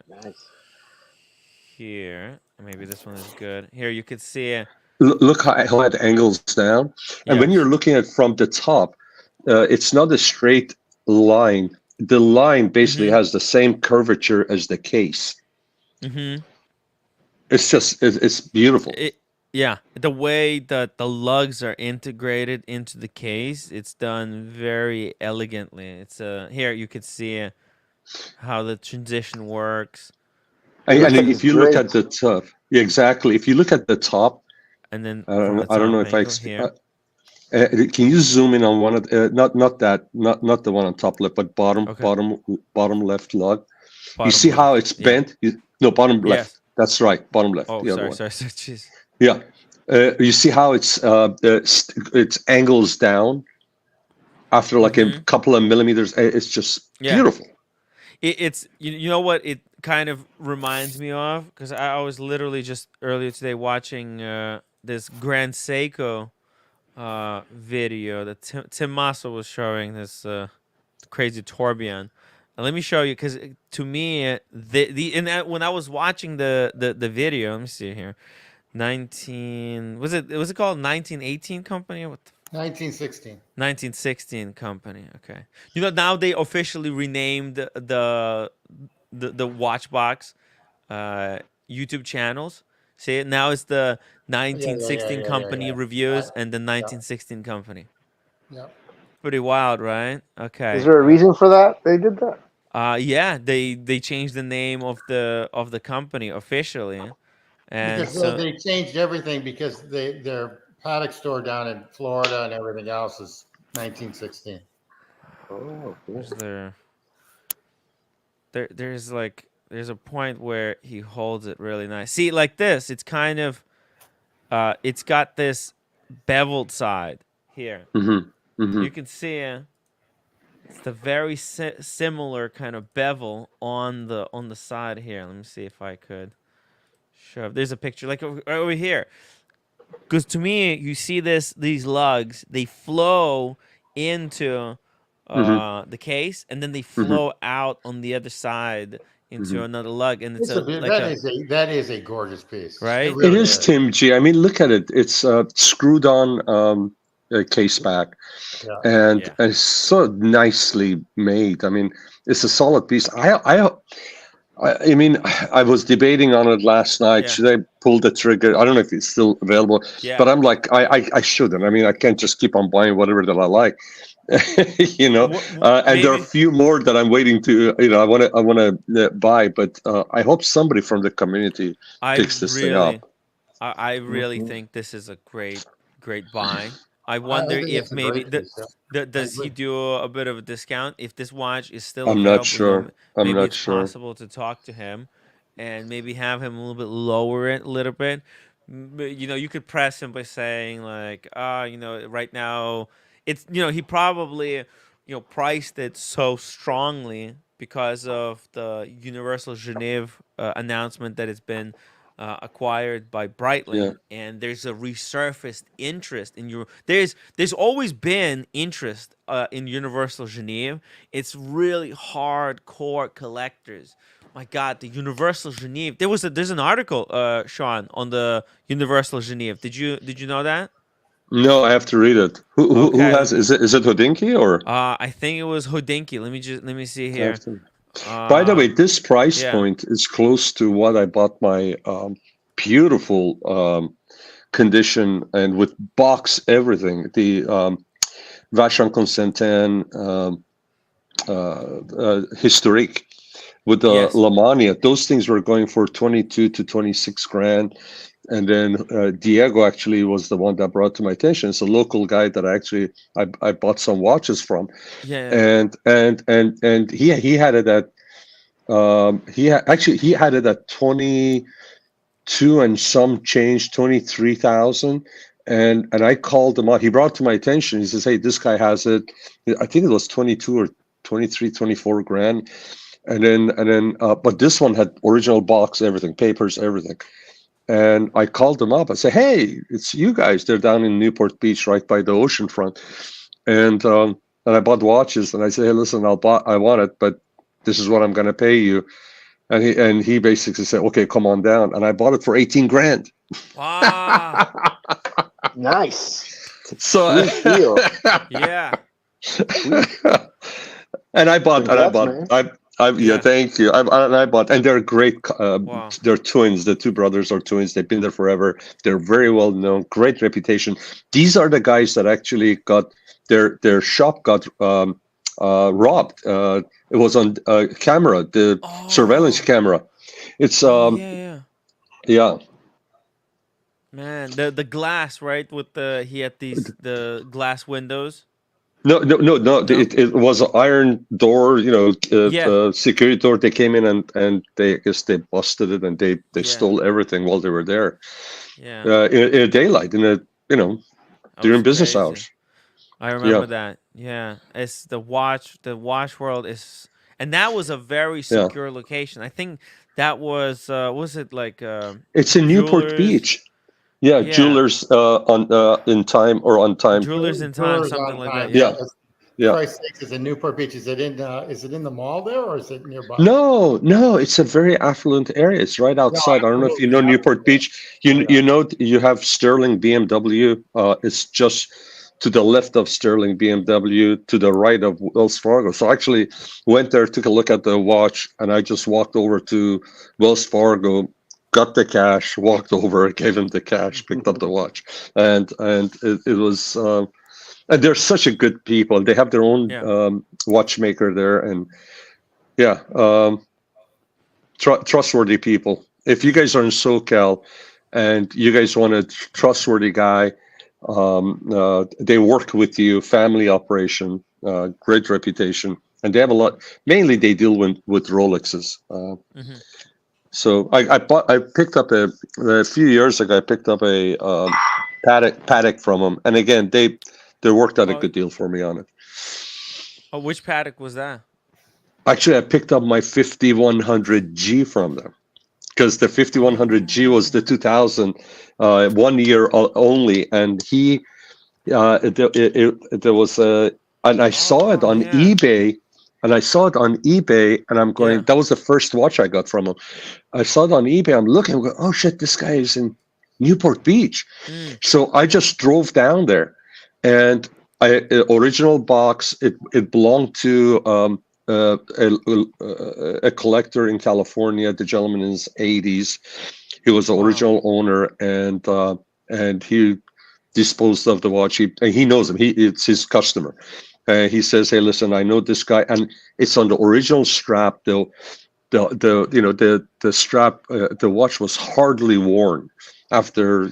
Here, maybe this one is good. Here, you could see it. Look how it angles down, and when you're looking at from the top, it's not a straight line. The line basically has the same curvature as the case. It's just it's beautiful. The way that the lugs are integrated into the case, it's done very elegantly. It's here you could see how the transition works. And if you look at the top, exactly. If you look at the top, and then I don't know if I can you zoom in on one of not the one on top left, but bottom left lug. You see how it's bent? Bottom left. That's right, bottom left. Oh, sorry. Jeez. Yeah, you see how it's angles down after like a couple of millimeters. It's just beautiful. It's you know what it kind of reminds me of, because I was literally just earlier today watching this Grand Seiko video that Tim Massa was showing, this crazy tourbillon. And let me show you, because to me when I was watching the video, let me see here, was it called 1918 company? What 1916. 1916 company. Okay. Now they officially renamed the watch box YouTube channels. See, now it's the 1916 company reviews and the 1916 company. Yeah. Pretty wild, right? Okay. Is there a reason for that? They did that? Yeah, they changed the name of the company officially. And because they changed everything because their Patek store down in Florida and everything else is 1916. Oh, there's a point where he holds it really nice. See, like this, it's kind of it's got this beveled side here. You can see it's the very similar kind of bevel on the side here. Let me see if I could show. There's a picture like over here. Because to me, you see these lugs, they flow into the case, and then they flow out on the other side into another lug, and that is a gorgeous piece, right? It is, Tim G. I mean, look at it. It's screwed on case back, and it's so nicely made. I mean, it's a solid piece. I mean, I was debating on it last night. Yeah. Should I pull the trigger? I don't know if it's still available, but I'm like, I shouldn't. I mean, I can't just keep on buying whatever that I like, and there are a few more that I'm waiting to, I want to buy, but I hope somebody from the community picks this thing up. I really think this is a great buy. I wonder if maybe does he do a bit of a discount if this watch is still available? I'm not sure. Maybe it's possible to talk to him and maybe have him a little bit lower it a little bit. You could press him by saying like, right now it's he probably priced it so strongly because of the Universal Geneve announcement that it's been acquired by Breitling, and there's a resurfaced interest in your. There's always been interest in Universal Geneve. It's really hardcore collectors. My God, the Universal Geneve. There's an article, Sean, on the Universal Geneve. Did you know that? No, I have to read it. Who Okay. has? Is it Hodinky or? I think it was Hodinky. Let me see I have here. to. By the way, this price Yeah. point is close to what I bought my beautiful condition and with box everything. The Vacheron Constantin Historique with the Yes. Lamania. Those things were going for 22 to 26 grand. And then Diego actually was the one that brought to my attention. It's a local guy that I bought some watches from. Yeah. And he had it at he had it at 22 and some change, 23,000. And I called him out. He brought it to my attention. He says, "Hey, this guy has it." I think it was 22 or 23, 24 grand. And then but this one had original box, everything, papers, everything. And I called them up. I said, "Hey, it's you guys. They're down in Newport Beach, right by the ocean front." And I bought watches. And I said, "Hey, listen, I want it, but this is what I'm going to pay you." And he basically said, "Okay, come on down." And I bought it for 18 grand. Wow. Nice. So Yeah. and I bought. Man. Thank you. I bought, and they're great. Wow. They're twins. The two brothers are twins. They've been there forever. They're very well known. Great reputation. These are the guys that actually got their shop got robbed. It was on camera, the surveillance camera. It's yeah. Man, the glass, right? With he had the glass windows. No. It was an iron door, security door. They came in and I guess they busted it and they stole everything while they were there. Yeah. In a daylight, during business hours. I remember that. Yeah, it's the watch world is, and that was a very secure location. I think that was it like it's in Newport Beach. Yeah, Jewelers in time or on time. Jewelers in time, something like that. Yeah. Christ's sake, is it Newport Beach? Is it in the mall there or is it nearby? No, it's a very affluent area. It's right outside. I don't know if you know Newport Beach. You know you have Sterling BMW. It's just to the left of Sterling BMW, to the right of Wells Fargo. So I actually went there, took a look at the watch, and I just walked over to Wells Fargo, got the cash, walked over, gave him the cash, picked up the watch, and it was. And they're such a good people. They have their own watchmaker there, and trustworthy people. If you guys are in SoCal and you guys want a trustworthy guy, they work with you. Family operation, great reputation, and they have a lot. Mainly, they deal with Rolexes. So I picked up a few years ago. I picked up a Patek from them, and again they worked out a good deal for me on it. Oh, which Patek was that? Actually, I picked up my 5100G from them because the 5100G was the 2000 1 year only, and there was a, and I saw it on eBay. And I saw it on eBay, and I'm going, that was the first watch I got from him. I saw it on eBay. I'm looking, I'm going, oh shit, this guy is in Newport Beach. So I just drove down there, and original box. It belonged to a collector in California. The gentleman in his 80s. He was the original owner, and he disposed of the watch. He knows him. It's his customer. He says, "Hey, listen, I know this guy, and it's on the original strap. The strap, the watch was hardly worn after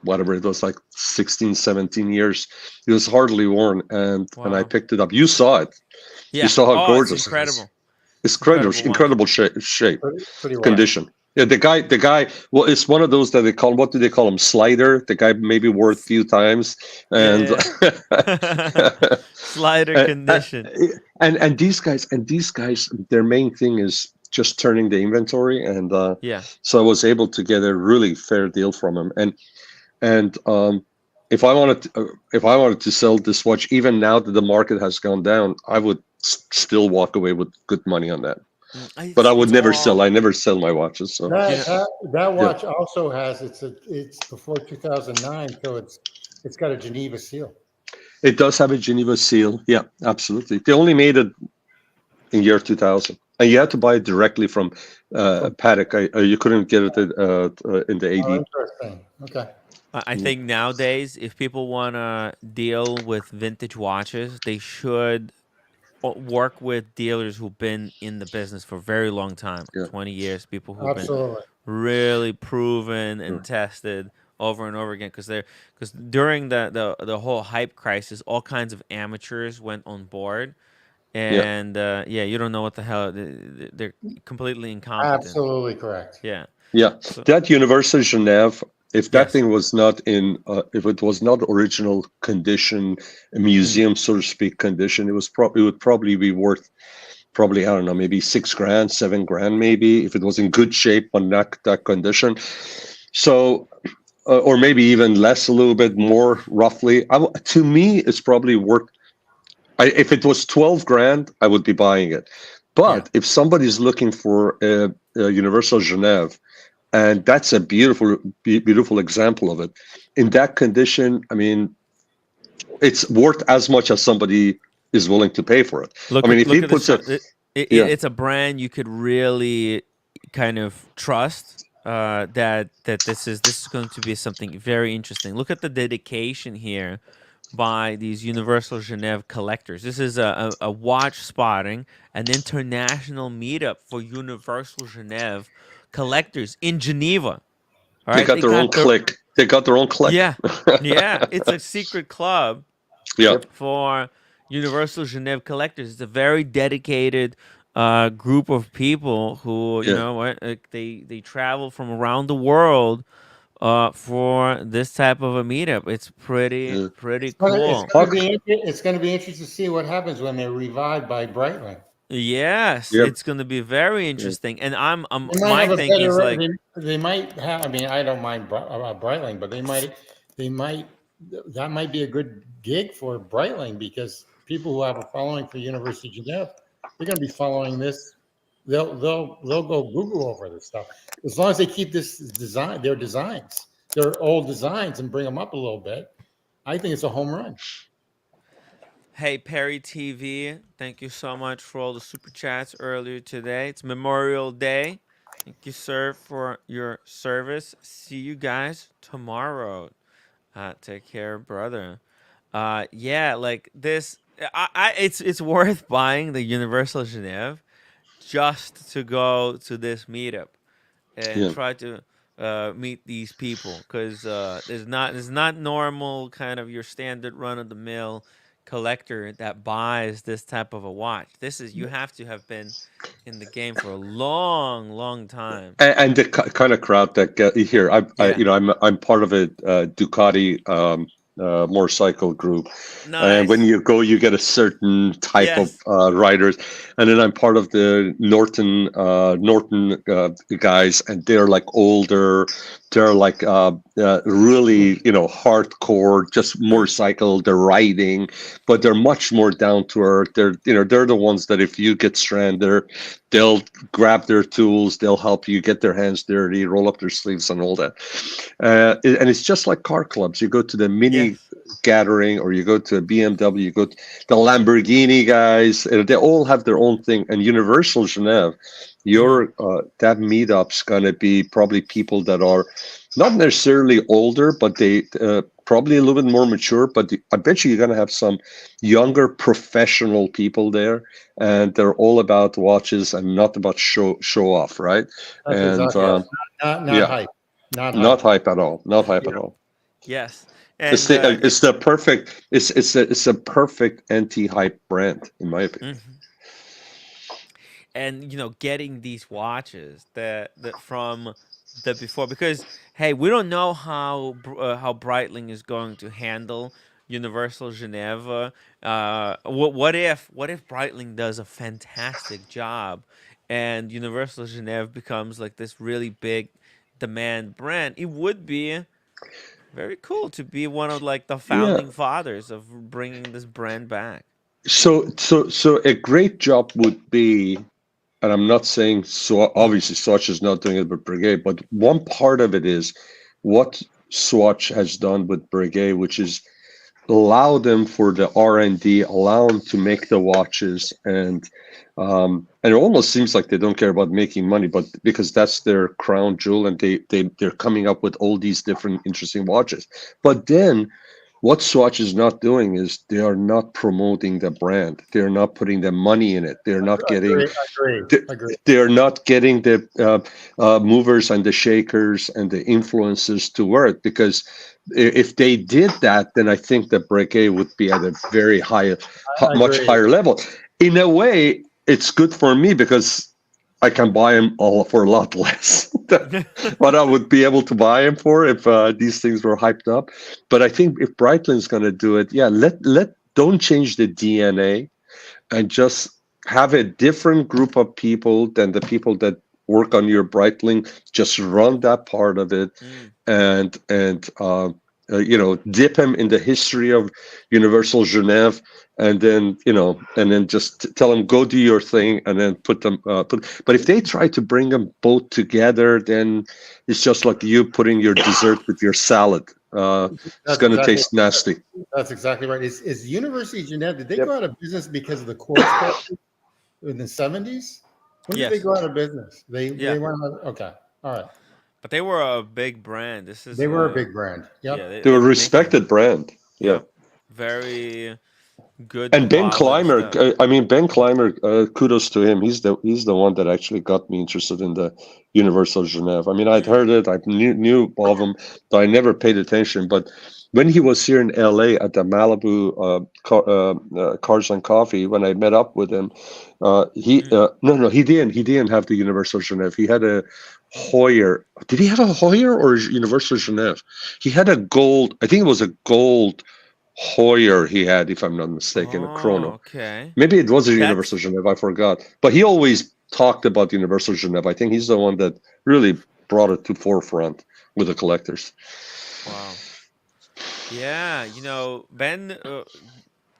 whatever it was, like 16, 17 years. It was hardly worn, and I picked it up. You saw it. Yeah. You saw how gorgeous it's incredible. it is. It's incredible shape, Pretty condition. Yeah, the guy. Well, it's one of those that they call. What do they call him? Slider. The guy maybe wore it a few times, and slider condition. And these guys, their main thing is just turning the inventory, and Yeah. so I was able to get a really fair deal from him. And if I wanted to sell this watch, even now that the market has gone down, I would still walk away with good money on that. But I would It's never sell. all, I never sell my watches. So you know, That yeah, watch also has it's before 2009, so it's got a Geneva seal. it does have a Geneva seal. Yeah, absolutely. They only made it in year 2000, and you had to buy it directly from Patek. You couldn't get it in the Oh, AD. interesting. Okay. I think nowadays, if people want to deal with vintage watches, they should work with dealers who've been in the business for a very long time, Yeah, 20 years, people who've been Absolutely. really proven and sure. tested over and over again, because during the whole hype crisis, all kinds of amateurs went on board, Yeah, and yeah, you don't know what the hell, they're completely incompetent. Absolutely correct. Yeah. yeah. So That Universal Geneve, if that yes. thing was not if it was not original condition, a museum, so to speak, condition, it would probably be worth probably, I don't know, maybe 6 grand, 7 grand, maybe, if it was in good shape on that condition. So, or maybe even less, a little bit more roughly. To me, it's probably worth. If it was 12 grand, I would be buying it. Yeah. But if somebody's looking for a Universal Geneve, and that's a beautiful example of it, in that condition, I mean, it's worth as much as somebody is willing to pay for it. I mean, if he Look at this puts a, chart. yeah, It's a brand you could really kind of trust. That this is going to be something very interesting. Look at the dedication here by these Universal Geneve collectors. This is a watch spotting, an international meetup for Universal Geneve collectors in Geneva. All they right, got they their own got the clique. They got their own clique. yeah, yeah. It's a secret club Yeah, Yep. for Universal Geneve collectors. It's a very dedicated group of people who, yeah. they travel from around the world for this type of a meetup. It's pretty Yeah. pretty It's cool. going to be it's going to be interesting to see what happens when they're revived by Breitling. Yes, Yep. it's gonna be very Yeah. interesting. And I'm They might my have a thinking is better. like, They might have. I mean, I don't mind Breitling, but they might. That might be a good gig for Breitling because people who have a following for University of Geneva, they're going to be following this. They'll go Google over this stuff as long as they keep this design, their old designs, and bring them up a little bit. I think it's a home run. hey, Perry TV, thank you so much for all the super chats earlier today. It's Memorial Day. Thank you, sir, for your service. See you guys tomorrow. Take care, brother. Yeah, like this. It's worth buying the Universal Geneve just to go to this meetup and Yeah. try to meet these people, because there's not normal kind of your standard run of the mill collector that buys this type of a watch. This is, you have to have been in the game for a long, long time. And the kind of crowd that get here, Yeah. I'm part of a Ducati motorcycle group, and when Nice. you go, you get a certain type of Yes. riders, and then I'm part of the Norton guys, and they're like older, they're like really hardcore, just motorcycle, they're riding, but they're much more down to earth. They're the ones that if you get stranded, they'll grab their tools, they'll help you get their hands dirty, roll up their sleeves, and all that. And it's just like car clubs. You go to the Mini Yes. gathering, or you go to a BMW, you go to the Lamborghini guys. They all have their own thing. And Universal Geneve, that meetup's gonna be probably people that are not necessarily older, but they probably a little bit more mature. But I bet you're gonna have some younger professional people there, and they're all about watches and not about show off, right? That's And exactly Yes. not yeah, hype, not not hype. hype at all. Not hype Yeah. at all. Yes. It's And the perfect. It's a perfect anti-hype brand, in my opinion. mhm. And getting these watches that from the before, because hey, we don't know how Breitling is going to handle Universal Geneva. What if Breitling does a fantastic job and Universal Geneve becomes like this really big demand brand, it would be very cool to be one of like the Yeah. founding fathers of bringing this brand back. So a great job would be, and I'm not saying so obviously Swatch is not doing it with Breguet, but one part of it is what Swatch has done with Breguet, which is allow them for the R&D, allow them to make the watches, and it almost seems like they don't care about making money, but because that's their crown jewel, and they're coming up with all these different interesting watches. But then what Swatch is not doing is they are not promoting the brand. They're not putting the money in it. They're not getting. Agree. They're not getting the movers and the shakers and the influencers to wear it, because if they did that, then I think that Breguet would be at a very high, much Agree. higher level. In a way, it's good for me because I can buy them all for a lot less than what I would be able to buy them for if these things were hyped up. But I think if Breitling's going to do it, yeah, don't change the DNA and just have a different group of people than the people that work on your Breitling. Just run that part of it, and dip them in the history of Universal Geneve, and then just tell them go do your thing, and then put them. But if they try to bring them both together, then it's just like you putting your dessert with your salad. It's going to taste nasty. That's exactly right. Is University of Geneve, did they go out of business because of the quartz in the 70s? When did they go out of business? They went out. Okay. All right. But they were a big brand. They were a big brand. Yep. Yeah, they were a respected brand. Yeah. Very good. And Ben Clymer, Ben Clymer, kudos to him. He's the one that actually got me interested in the Universal Geneve. I mean, I'd heard it, I knew of him, but I never paid attention. But when he was here in LA at the Malibu Cars and Coffee, when I met up with him, he didn't have the Universal Geneve. He had a Hoyer. Did he have a Hoyer or Universal Geneve? He had a gold. I think it was a gold Hoyer he had, if I'm not mistaken, a chrono. Okay. Maybe it was a Universal Geneve, I forgot. But he always talked about Universal Geneve. I think he's the one that really brought it to forefront with the collectors. Wow. Yeah, Ben,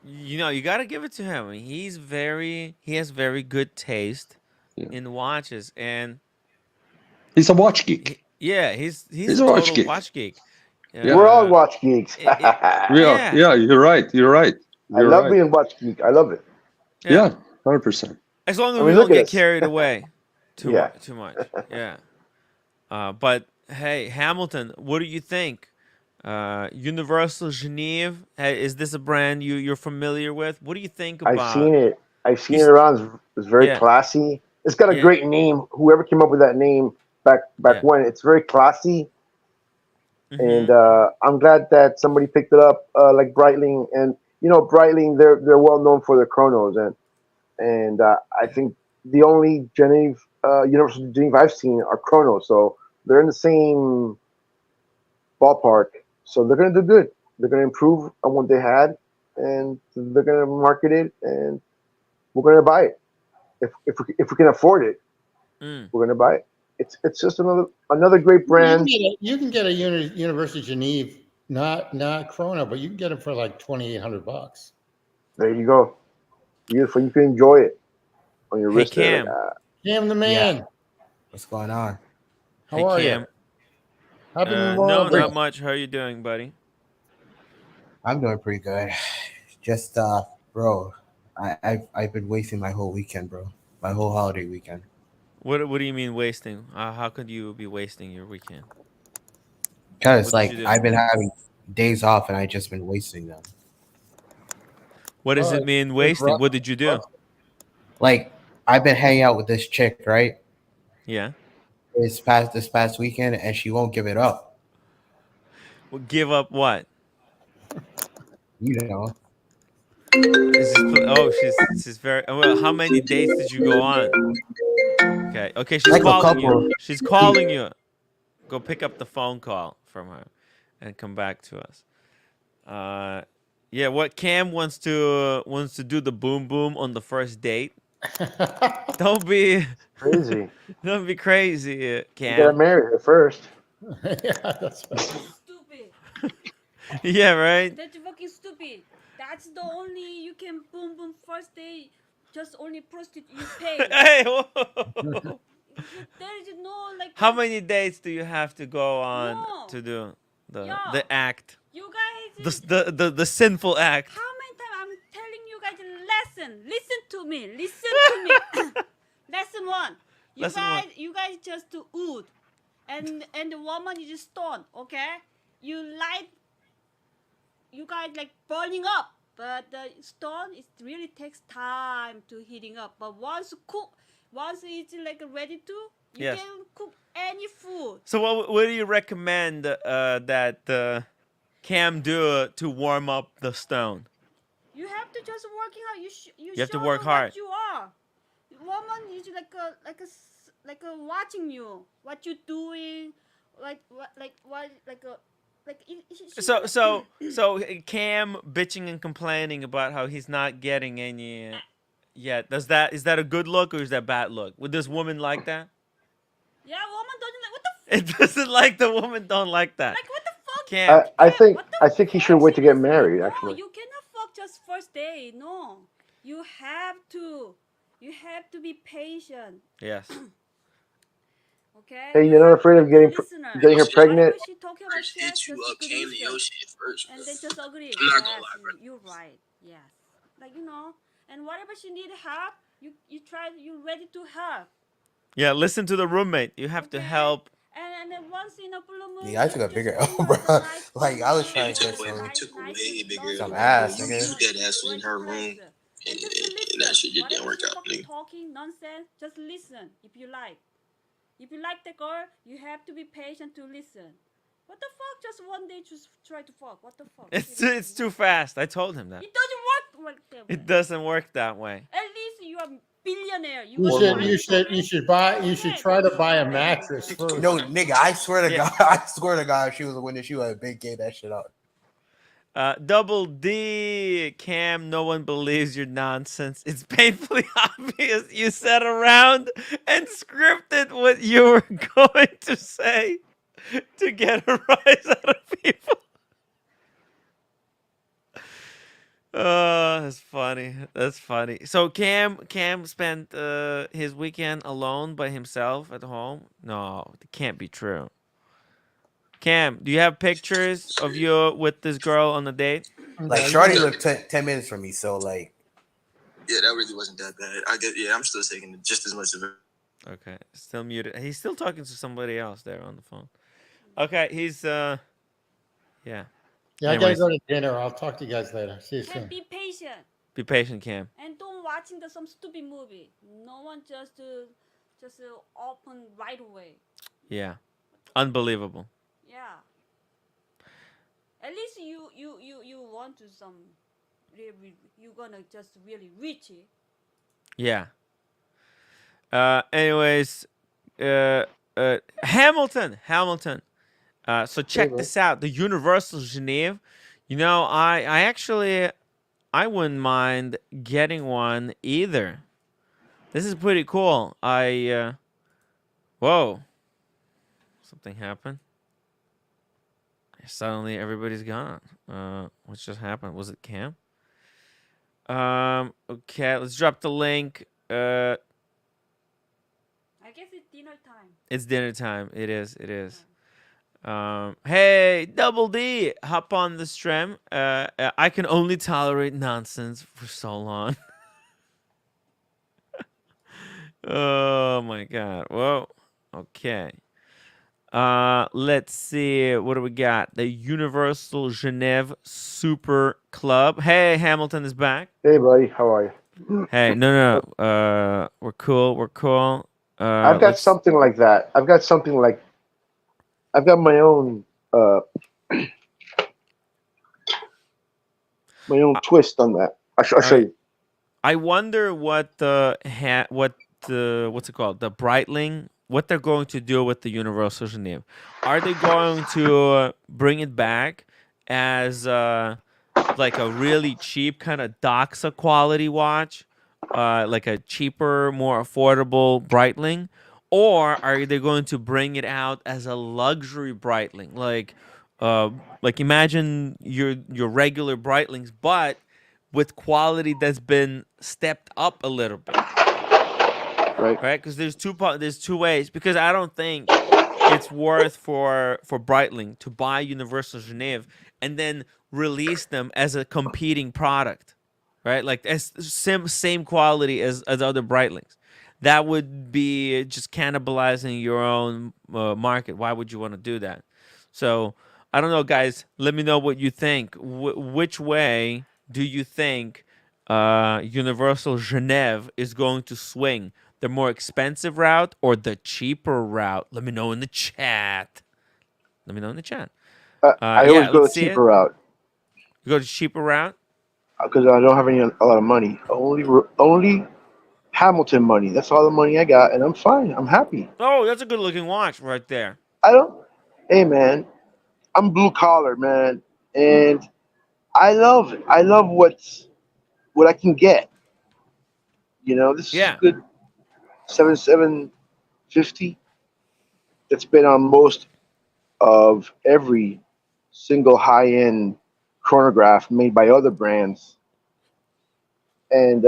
you got to give it to him. He has very good taste in watches, and he's a watch geek. He's a total watch geek. We're all watch geeks. Yeah, you're right. I love being a watch geek. I love it. Yeah, 100%. As long as we don't get carried away too much. Yeah. But hey, Hamilton, what do you think? Universal Geneve, is this a brand you're familiar with? What do you think about? I've seen it around. It's very classy. It's got a great name. Whoever came up with that name back when, it's very classy. And I'm glad that somebody picked it up, like Breitling. And Breitling, they're well known for their chronos, and I think the only Universal Geneve I've seen are chronos, so they're in the same ballpark. So they're gonna do good. They're gonna improve on what they had, and they're gonna market it, and we're gonna buy it if we can afford it. We're gonna buy it. It's just another great brand. You can get a University of Geneve, not Chrono, but you can get it for like $2,800. There you go. Beautiful. You can enjoy it on your wrist. Cam. Cam the man. Yeah. What's going on? How are Cam. you? No, not much. How are you doing, buddy? I'm doing pretty good. Just bro, I've been wasting my whole weekend, bro. My whole holiday weekend. What do you mean wasting? How could you be wasting your weekend? Because I've been having days off and I just been wasting them. What does it mean wasting? What did you do? Like, I've been hanging out with this chick, right? Yeah. This past weekend, and she won't give it up. Well, give up what? You know. She's very. Well, how many dates did you go on? Okay, she's like calling you. She's calling you. Go pick up the phone call from her, and come back to us. Yeah, what Cam wants to do the boom boom on the first date. Don't be Crazy. don't be crazy, You gotta Cam. marry her first. Yeah, that's right. Stupid. Yeah, right. That's fucking stupid. That's the only you can boom boom first day. Just only prostitute you pay. Hey, whoa. There is no like. How many dates do you have to go on No. to do Yo, the act, you guys. the sinful act? How many times I'm telling you guys lesson? Listen to me. Listen to me. Lesson one. Lesson one. You guys just wood, and the woman is stone. Okay. You light. You guys like burning up, but the stone it really takes time to heating up. But once it's like ready to, you Yes. can cook any food. So what do you recommend that Cam do to warm up the stone? You have to just working out. You have to show work them hard. What you are. Woman is like a watching you. What you doing? So Cam bitching and complaining about how he's not getting any yet. Is that a good look or is that bad look? Would this woman like that? Yeah, woman doesn't like what the It doesn't like the woman. Don't like that. like what the fuck. Cam. I think he should wait to get married. No, Actually, you cannot fuck just first day. No, you have to be patient. Yes. Okay. hey, You you're not have to afraid of be getting listener. getting her pregnant? Whatever she talking about sex, You just came to listen. your shit first. And they just agree. I'm not gonna Yes, lie, bro. you're right. Yes. Like and whatever she need help, you ready to help. Yeah. Listen to the roommate. You have to Okay? help. And then once in a blue moon, Yeah, I took a just bigger give L, her bro. the nice Like, I was trying You to took get away, some. you took a way bigger. Some L, ass, bro. nigga. You dead ass was in her room, and that shit just didn't work out, nigga. Talking nonsense, just listen if you like. If you like the girl, you have to be patient to listen. What the fuck? Just one day, just try to fuck. What the fuck? It's too fast. I told him that. It doesn't work like that. It doesn't work that way. At least you are billionaire. You should try to buy a mattress first. No, nigga, I swear to Yeah. God, I swear to God, if she was a winner, she would have big gave that shit up. Double D, Cam, no one believes your nonsense. It's painfully obvious you sat around and scripted what you were going to say to get a rise out of people. That's funny. That's funny. So Cam spent his weekend alone by himself at home. No, it can't be true. Cam, do you have pictures of you with this girl on a date? Like, Shorty lived 10 minutes from me, so like. Yeah, that really wasn't that bad. I guess, yeah, I'm still taking just as much of it. Okay, still muted. He's still talking to somebody else there on the phone. Okay, he's yeah. Yeah, I gotta Anyways. go to dinner. I'll talk to you guys later. See you soon. Be patient Be patient, Cam. and don't watching some stupid movie. No one just open right away. Yeah, unbelievable. Yeah. At least you want to some really you gonna just really reach it. Yeah. Anyways, Hamilton. So check this out. The Universal Geneve. You know, I actually I wouldn't mind getting one either. This is pretty cool. Whoa. Something happened. Suddenly everybody's gone. What just happened? Was it Cam? Okay, let's drop the link. I guess it's dinner time. It's dinner time. It is. Hey, Double D, hop on the stream. I can only tolerate nonsense for so long. Oh my god. Whoa. Okay. Let's see. What do we got? The Universal Geneve Super Club. Hey, Hamilton is back. Hey, buddy, how are you? Hey, no. We're cool. I've got something like that. I've got my own my own twist on that. I'll show you. I wonder what what's it called? The Breitling. What they're going to do with the Universal Geneve? Are they going to bring it back as like a really cheap kind of Doxa quality watch, like a cheaper, more affordable Breitling, or are they going to bring it out as a luxury Breitling, like imagine your regular Breitlings, but with quality that's been stepped up a little bit, Right. right? Because there's two ways. Because I don't think it's worth for Breitling to buy Universal Geneve and then release them as a competing product, right? Like as same quality as other Breitlings. That would be just cannibalizing your own market. Why would you want to do that? So I don't know, guys. Let me know what you think. Which way do you think Universal Geneve is going to swing? The more expensive route or the cheaper route? Let me know in the chat. Let me know in the chat. I always Yeah, go let's the see it. cheaper route You go to cheaper route. because I don't have a lot of money. Only Hamilton money. That's all the money I got, and I'm fine. I'm happy. Oh, that's a good looking watch right there. I don't. Hey man, I'm blue collar man, and I love it. I love what I can get. This is a Yeah. good 7750. That's been on most of every single high end chronograph made by other brands, and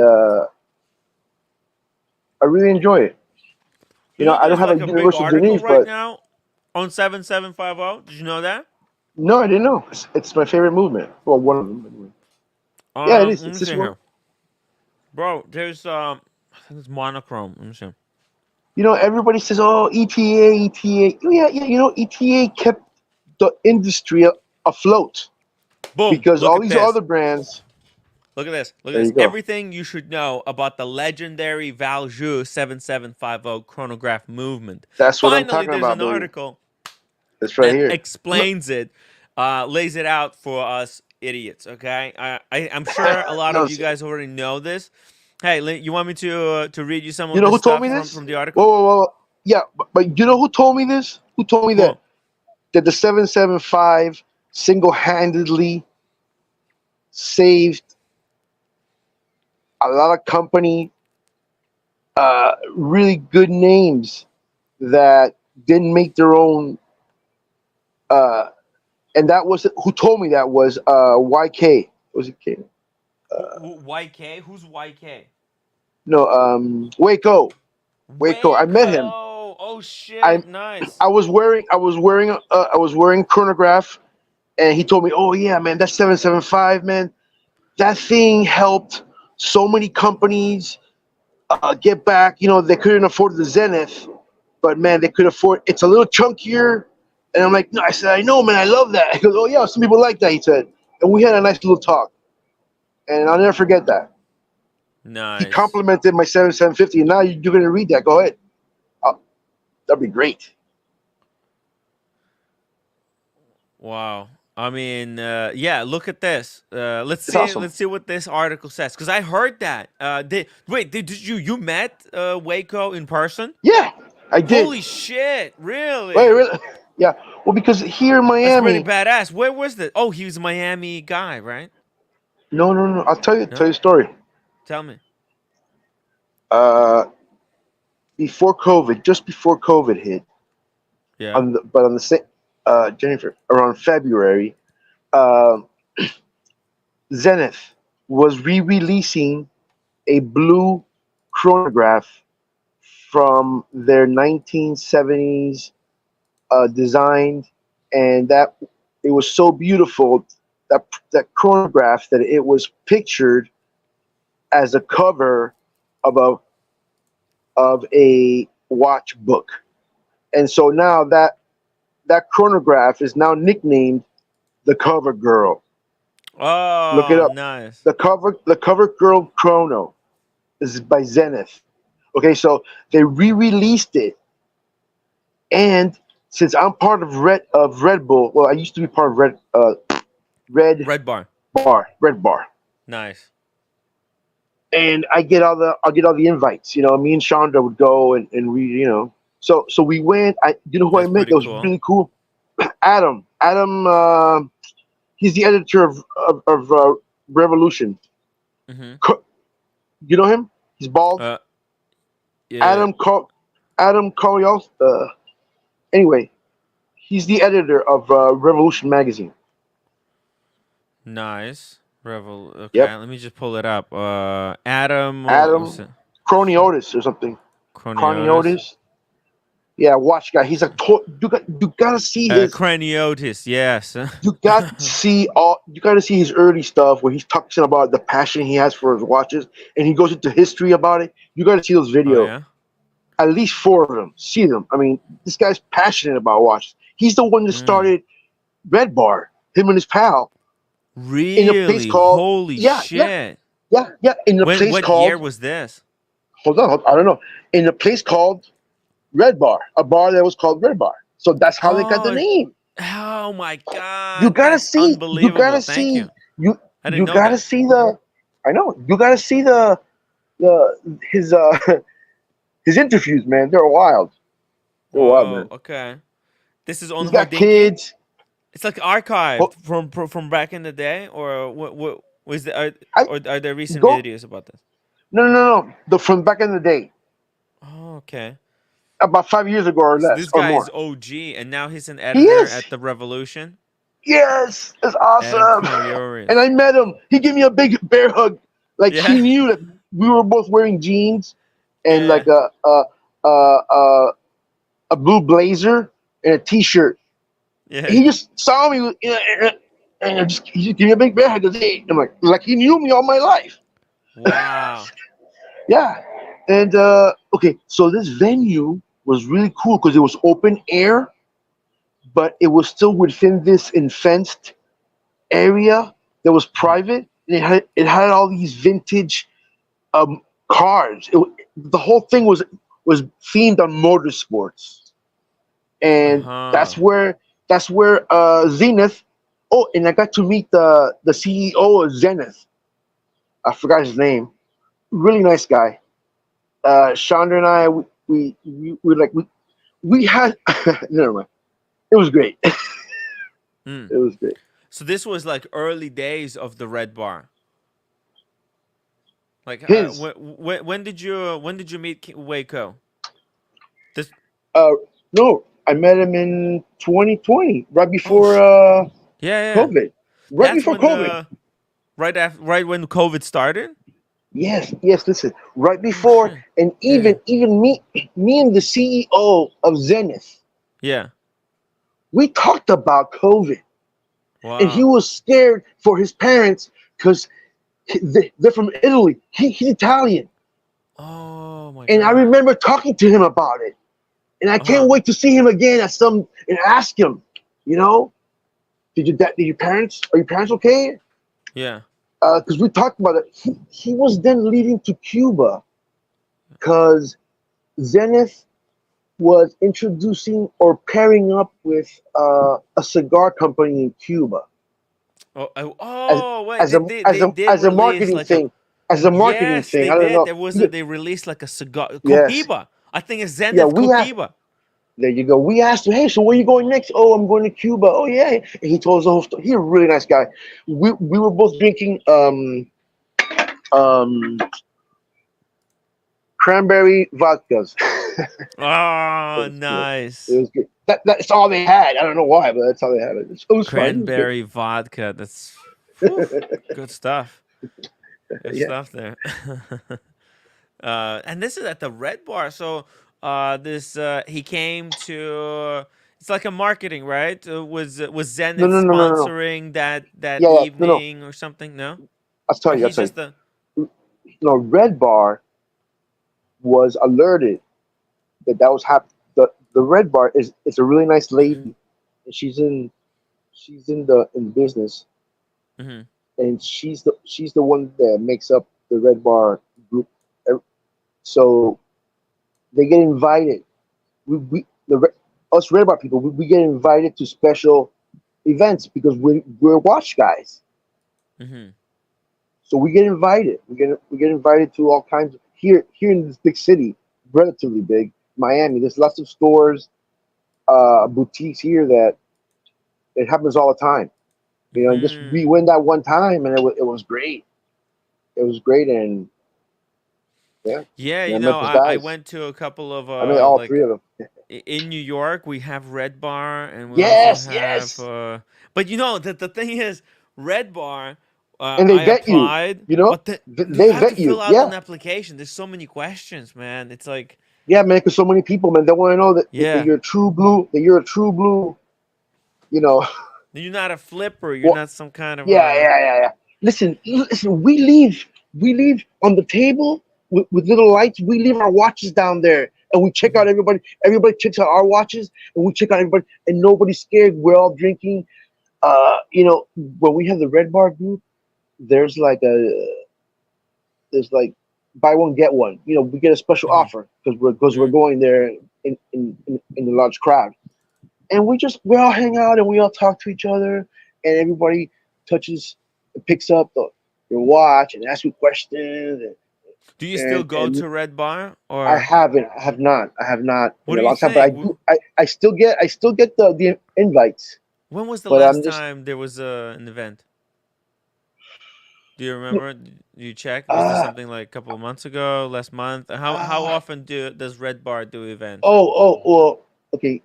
I really enjoy it. You know, I don't there's have a like a big Universal article Geneve, right but now on 7750. Did you know that? no, I didn't know. It's my favorite movement. Well, one of them anyway. Yeah, it is. Let It's me this see one. here, bro. There's I think it's monochrome. Let me see. Everybody says, "Oh, ETA, ETA." Yeah, yeah. ETA kept the industry afloat Boom! because Look all at these this. other brands. Look at this. Look at There you this. go. Everything you should know about the legendary Valjoux 7750 chronograph movement. That's what I'm Finally, talking there's about, an baby. article That's right that here. explains it, lays it out for us idiots. Okay, I'm sure a lot No, of you guys already know this. Hey, you want me to read you some you of know this who told me stuff this? from the Whoa, article? whoa, whoa. Yeah, but you know who told me this? Who told me Who? that the 775 single-handedly saved a lot of company really good names that didn't make their own uh, and that was who told me that was YK. Was it K? YK? Who's YK? No, Waco. Waco. I met him. Waco. Oh I shit! Nice. I was wearing chronograph, and he told me, "Oh yeah, man, that 775, man, that thing helped so many companies get back. They couldn't afford the Zenith, but man, they could afford. It's a little chunkier." And I'm like, "No," I said, "I know, man, I love that." He goes, "Oh yeah, some people like that." He said, and we had a nice little talk, and I'll never forget that. He Nice. complimented my 7750, and now you're going to read that. Go ahead. That'd be great. Wow. I mean, yeah. Look at this. Let's It's see. awesome. Let's see what this article says. Because I heard that. Did you met Waco in person? Yeah, I did. Holy shit! Wait, Really? really? Yeah. Well, because here in That's pretty Miami, badass. Where was that? Oh, he was a Miami guy, right? no, no, no. I'll tell you No, a story. tell me. Uh, Before COVID, just before COVID hit, Yeah. on the same Jennifer, around February, uh, Zenith was re-releasing a blue chronograph from their 1970s design, and that it was so beautiful that chronograph that it was pictured as a cover of a watch book, and so now that chronograph is now nicknamed the Cover Girl. Look it Oh, up. nice. The Cover Girl Chrono is by Zenith. Okay, so they re-released it, and since I'm part of Red Bull, well, I used to be part of Red bar. Red Bar, Nice. and I'll get all the invites. Me and Chandra would go and we so we went. Who I That's met pretty that was cool. really cool? Adam, he's the editor of Revolution. Mm-hmm. You know him? He's bald. Yeah. Adam Coriol. Anyway, he's the editor of Revolution magazine. Nice. Okay, Yep. let me just pull it up. Adam. Adam Croniotis or something. Croniotis. Yeah, watch guy. He's like you gotta see his Craniotis. Yes. you got to see his early stuff where he's talking about the passion he has for his watches, and he goes into history about it. You got to see those videos. Oh, yeah? At least 4 of them. See them. I mean, this guy's passionate about watches. He's the one that started Red Bar. Him and his pal. Really? In a place called, Holy shit! Yeah. In a place what called. Year was this? Hold on, I don't know. In a place called Red Bar, a bar that was called Red Bar. So that's how they got the name. Oh my god! You gotta That's see. Unbelievable. You gotta Thank see. You. You gotta see the. I know. You gotta see his his interviews, man. They're wild. They're wild, man. Okay. This is on. He's got kids. It's like archived from back in the day, or what was the or are there recent videos about this? No. From back in the day. Oh, okay. About 5 years ago or less. So this guy is OG, and now he's an editor at the Revolution. Yes, it's awesome. And I met him. He gave me a big bear hug. Like he knew that we were both wearing jeans and like a blue blazer and a t-shirt. Yeah. He just saw me and he just gave me a big bear hug. I'm like he knew me all my life. Wow. Yeah. And okay, so this venue was really cool because it was open air, but it was still within this fenced area that was private. And it had all these vintage cars. The whole thing was themed on motorsports, and that's where Zenith. Oh, and I got to meet the CEO of Zenith. I forgot his name. Really nice guy. Chandra and I, we had never mind. It was great. It was great. So this was like early days of the Red Bar. Like when did you meet Waco? No, I met him in 2020, right before COVID. Right before COVID. Right when COVID started. Yes. Listen, right before, and even me and the CEO of Zenith. Yeah. We talked about COVID. Wow. And he was scared for his parents because they're from Italy. He's Italian. Oh my god. And I remember talking to him about it. And I can't wait to see him again and ask him, are your parents okay? Yeah. Because we talked about it. He was then leaving to Cuba because Zenith was introducing or pairing up with a cigar company in Cuba. As a marketing thing. As a marketing thing. I don't know. They released like a cigar. Cohiba. I think it's Zenith Cohiba. There you go. We asked him, hey, so where are you going next? Oh, I'm going to Cuba. Oh, yeah. And he told us the whole story. He's a really nice guy. We were both drinking cranberry vodkas. Oh, nice. It was good. That's all they had. I don't know why, but that's how they had it. It was cranberry vodka. That's good stuff. Good stuff there. And this is at the Red Bar. So he came to. It's like a marketing, right? Was Zenith sponsoring that evening or something? No. I'll tell you. Red Bar was alerted that was happening. The Red Bar is a really nice lady, and she's in business, and she's the one that makes up the Red Bar group. So they get invited. Us Red Bar people, we get invited to special events because we're watch guys. So we get invited. We get invited to all kinds of here in this big city, relatively big, Miami. There's lots of stores, boutiques here that it happens all the time. Just we went that one time and it was great. It was great, and Yeah. Yeah, Yeah, you know, Memphis I guys. went to a couple of I know all like three of them. in New York. We have Red Bar, and we also Yes, have. yes. But you know, the thing is, Red Bar. And they I vet you. applied, You know, but you they have to vet you. fill out Yeah, an application. There's so many questions, man. It's like, yeah, man. Because so many people, man, they want to know that yeah, you're true blue. That you're a true blue. You know. you're not a flipper. You're Well, not some kind of yeah, yeah, yeah, yeah. Listen, listen. We leave on the table with little lights. We leave our watches down there, and we check out everybody. Everybody checks out our watches, and we check out everybody, and nobody's scared. We're all drinking. You know, when we have the Red Bar group, there's like there's like buy one get one. You know, we get a special Mhm. offer because we're going there in the large crowd, and we all hang out and we all talk to each other, and everybody picks up your watch and asks you questions. Do you still go And to Red Bar I or haven't, I have not what in a do you long time, but I think? do. I still get the invites, When was the but I'm last just time there was an event? Do you remember? Do you check? Was there uh, something like a couple of months ago, last month? How uh often does Red Bar do events? well, okay.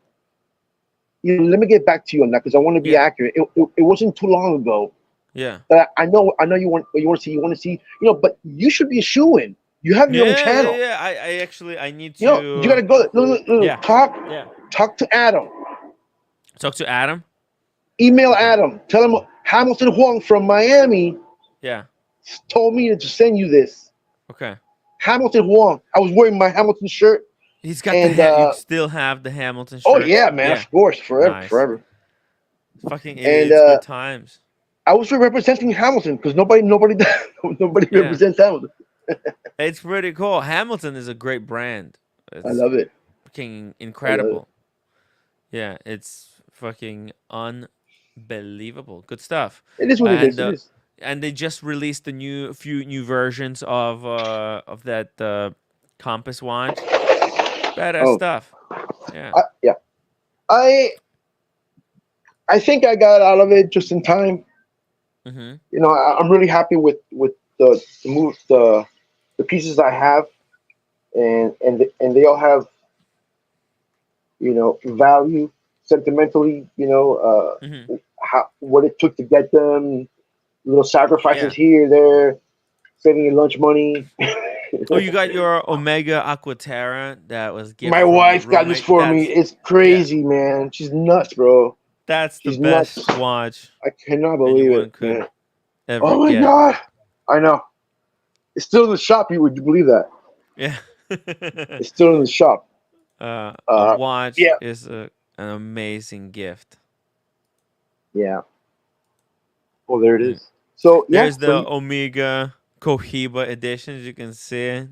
You know, let me get back to you on that because I want to be Yeah, accurate. It wasn't too long ago. yeah, But I know you want to see, you know, but you should be a shoe in. You have your own channel. yeah. I actually I need You know, you to. gotta go. No. Yeah, yeah. Talk to Adam. Talk to Adam. Email Okay. Adam. Tell him Hamilton Huang from Miami Yeah. told me to send you this. Okay. Hamilton Huang. I was wearing my Hamilton shirt, He's got the and You still have the Hamilton oh shirt. yeah, man, Yeah. of course, forever, Nice. forever. Fucking And it's good times. I was representing Hamilton because nobody Yeah. represents Hamilton. It's pretty cool. Hamilton is a great brand. I It's love it. fucking I love it. incredible. Yeah, it's fucking unbelievable. Good stuff. It is what it is. And It is. and they just released a few new versions of that compass watch. Badass Oh, stuff. Yeah. yeah. I I think I got out of it just in time. Mhm. You know, I'm really happy with the pieces I have, and they all have, you know, value sentimentally. You know, Mhm. how what it took to get them, little Yeah. sacrifices here, there, saving your lunch money. Oh, you got your Omega Aquaterra that was gift My from your wife got this roommate. for me. It's Yeah. crazy, man. She's nuts, bro. That's the She's nuts. best watch I cannot believe anyone it, could man. ever Oh my get. god. I know. It's still in the shop. Would you believe that? Yeah. It's still in the shop. A watch Yeah, is an amazing gift. yeah. Well, there it Yeah. is. So yeah, There's the Omega Cohiba edition, as you can see.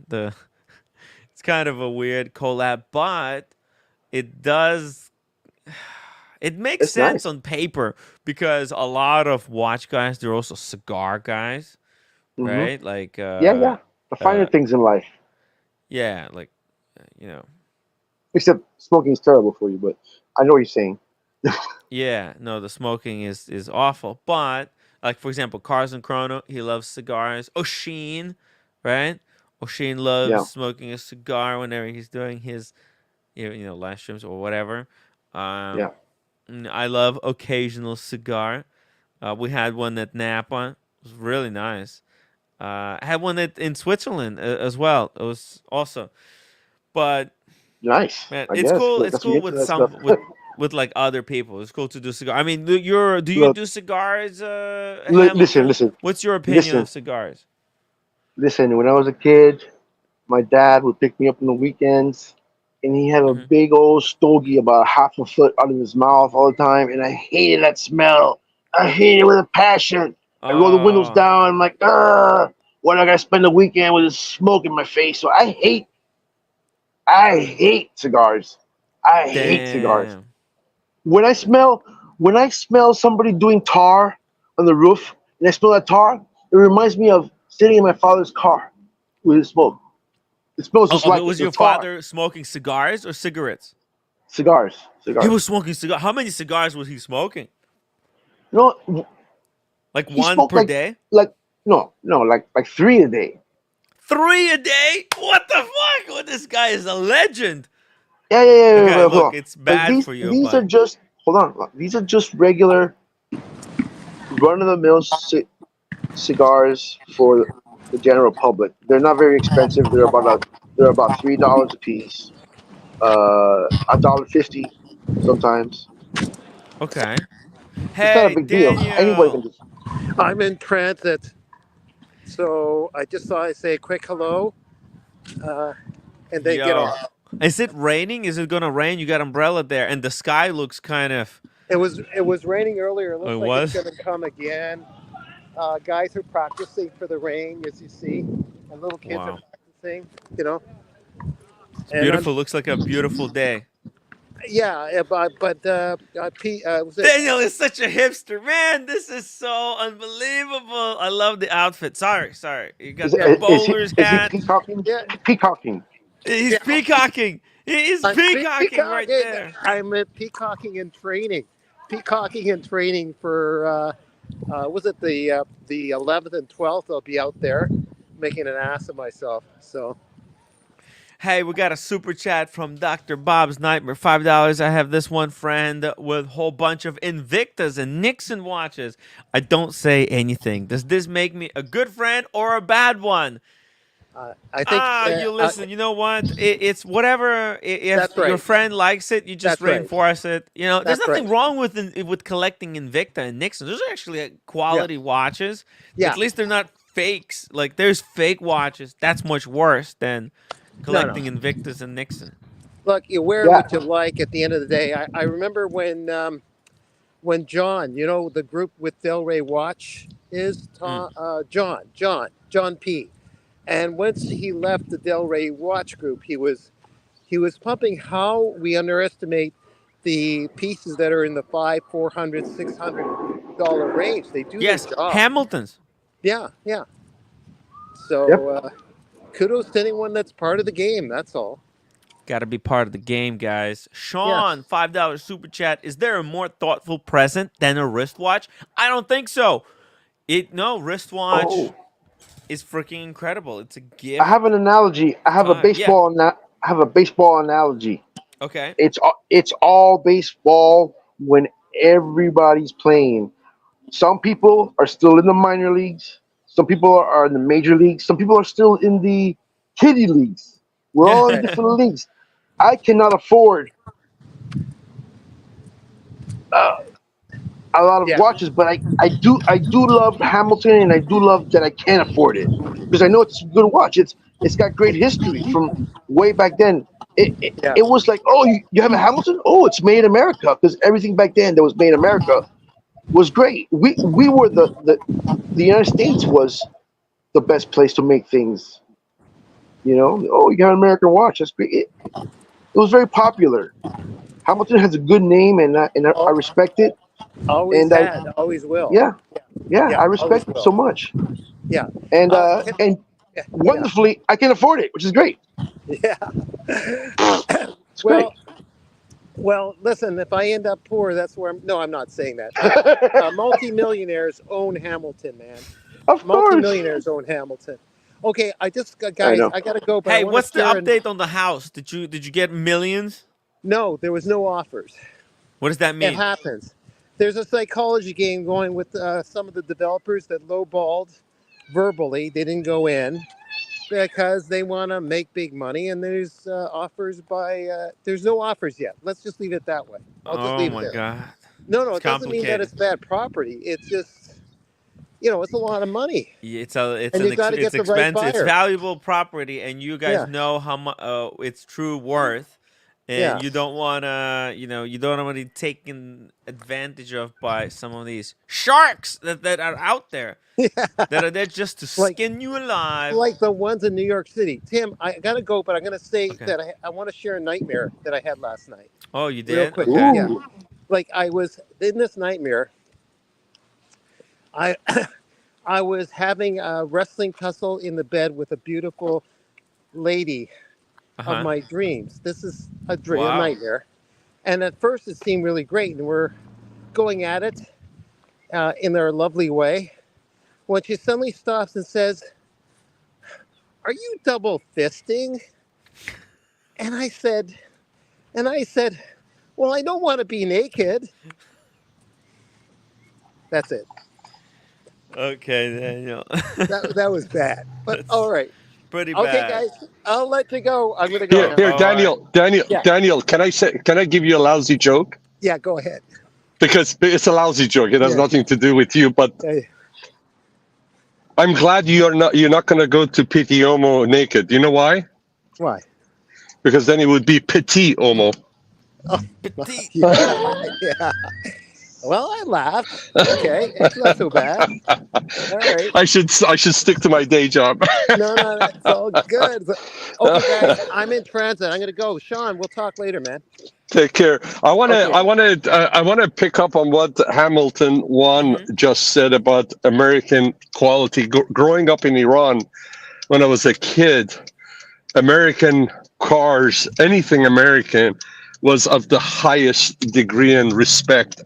It's kind of a weird collab, but it does it makes it's sense nice. on paper because a lot of watch guys, they're also cigar guys, Hmm. right? Like Yeah. The finer uh things in life. yeah, like you know. Except smoking is terrible for you, but I know what you're saying. Yeah, no, the smoking is awful. But like for example, Carson Chrono, he loves cigars. Oshin, right? Oshin loves Yeah, smoking a cigar whenever he's doing his live streams or whatever. yeah. I love occasional cigar. We had one at Napa. It was really nice. I had one in Switzerland as well. It was awesome. But Nice. man, I it's guess. cool. Look, It's that's me cool into with that stuff. with like other people. It's cool to do cigar. I mean, do you Look, do cigars, Hamilton? listen, What's your opinion listen, of cigars? listen. When I was a kid, my dad would pick me up on the weekends, and he had a Hmm. big old stogie about half a foot out of his mouth all the time, and I hated that smell. I hated it with a passion. I roll the windows Oh, down. I'm like, what I gotta spend the weekend with this smoke in my face. So I hate cigars. I hate cigars. damn. When I smell somebody doing tar on the roof, and I smell that tar, it reminds me of sitting in my father's car with his smoke. It smells Oh, just okay. like Was the your tar. father smoking cigars or cigarettes? Cigars, He cigars. was smoking cigars. How many cigars was he smoking? You know, Like he one smoked per day? like no, like 3 a day. 3 a day? What the fuck? Well, this guy is a legend. Yeah. Okay, Hold look, on. it's Like bad for you, these are but just hold on. These are just regular run of the mill cigars for the general public. They're not very expensive. They're about $3 a piece. $1.50 sometimes. okay. It's not a Hey, big deal. Anybody can Daniel. just. I'm in transit, so I just thought I'd say a quick hello uh, and then get Yo. off. Is it raining? Is it gonna rain? You got umbrella there, and the sky looks kind of. It was raining earlier. It Oh, it looks like it's was? going to come again. Guys are practicing for the rain, as you see, and little kids are Wow. practicing. You know, It's and I'm beautiful. Looks like a beautiful day. was it? Daniel is such a hipster, man. This is so unbelievable. I love the outfit. Sorry. You got Is, the bowler's is he hat. peacocking? Yeah, Peacocking. He's yeah. peacocking. He is I'm peacocking right peacocking. there. I'm peacocking in training. Peacocking in training for was it the 11th and 12th? I'll be out there making an ass of myself. So Hey, we got a super chat from Dr. Bob's Nightmare. $5. I have this one friend with a whole bunch of Invictas and Nixon watches. I don't say anything. Does this make me a good friend or a bad one? I think You listen. You know what? It's whatever. If that's your right. friend likes it, you just That's right. reinforce it. You know, there's That's nothing right. wrong with collecting Invicta and Nixon. Those are actually Yeah. quality watches. Yeah. At least they're not fakes. Like there's fake watches. That's much worse than No. collecting Invictus and Nixon. Look, you wear Yeah. what you like. At the end of the day, I remember when John, you know, the group with Delray Watch is John P. And once he left the Delray Watch group, he was pumping how we underestimate the pieces that are in the $500, $400 range. They do their Yes, job. Hamilton's. Yeah. Yep. So kudos to anyone that's part of the game. That's all. Got to be part of the game, guys. Yeah. Sean, $5 super chat. Is there a more thoughtful present than a wristwatch? I don't think so. Wristwatch Oh, is freaking incredible. It's a I gift have an analogy. I have a time. Yeah. baseball. I have a baseball analogy. Okay. It's all baseball when everybody's playing. Some people are still in the minor leagues. Some people are in the major leagues. Some people are still in the kiddie leagues. We're all in Right. different leagues. I cannot afford uh, a lot of Yeah. watches, but I do love Hamilton, and I do love that I can afford it because I know it's a good watch. It's got great history from way back then. Yeah. It was like, oh, you have a Hamilton? Oh, it's made in America, because everything back then that was made in America was great. We were the United States was the best place to make things. You know, oh, you got an American watch. That's great. It was very popular. Hamilton has a good name, and I Al- respect it. Always And had, always will. yeah, Yeah. I Always respect it so will. much. Yeah. And Can, and yeah. wonderfully, I can afford it, which is great. Yeah. It's great. Well, listen, if I end up poor, that's where I'm. No, I'm not saying that. But multimillionaires own Hamilton, man. Of course, Multimillionaires own Hamilton. Okay, I guys, know. I gotta go, but I Hey, want what's to the share. update on the house? Did you get millions? No, there was no offers. What does that It mean? happens. There's a psychology game going with some of the developers that lowballed verbally. They didn't go in because they want to make big money, and there's offers by. There's no offers yet. Let's just leave it that way. I'll just Oh leave it my there. god. No, It's it doesn't mean that complicated. it's bad property. It's just, it's a lot of money, Yeah, and you got to it's get the right expensive. It's buyer. valuable property, and you guys Yeah, know how much its true worth, and yeah, you don't wanna you don't want to be taken advantage of by some of these sharks that are out there that are there just to like skin you alive. like the ones in New York City. Tim, I gotta go, but I'm gonna say Okay. that I want to share a nightmare that I had last night, Oh, you real did? quickly. Okay. Yeah, Ooh, like I was in this nightmare. I I was having a wrestling tussle in the bed with a beautiful lady Uh of huh. my dreams. This is a Wow. nightmare. And at first, it seemed really great, and we're going at it in their lovely way. When she suddenly stops and says, are you double fisting? And I said, well, I don't want to be naked. That's it. Okay, Daniel. That was bad, but That's all right. pretty Okay, bad. guys, I'll let you go. I'm gonna go Here, now. here, All right. Yeah, Daniel. Can I give you a lousy joke? yeah. Go ahead. Because it's a lousy joke. It has Yeah. nothing to do with you. But Hey, I'm glad you're not going to go to Petit Omo naked. You know why? why? Because then it would be Petit Omo. Oh, Petite. yeah. Well, I laughed. Okay, it's not so bad. All right. I should stick to my day job. No, it's all good. Okay, guys, I'm in transit. I'm gonna go. Sean, we'll talk later, man. Take care. I want Okay. to pick up on what Hamilton one just said about American quality. Growing up in Iran, when I was a kid, American cars, anything American, was of the highest degree and respect.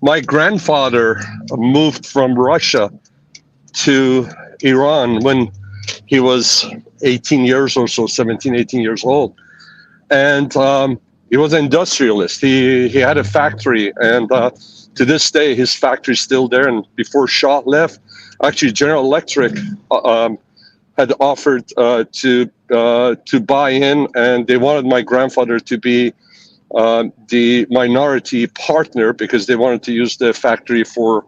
My grandfather moved from Russia to Iran when he was 18 years or so, 17, 18 years old. And he was an industrialist. He had a factory, and to this day, his factory is still there. And before Shah left, actually, General Electric had offered to buy in, and they wanted my grandfather to be the minority partner because they wanted to use the factory for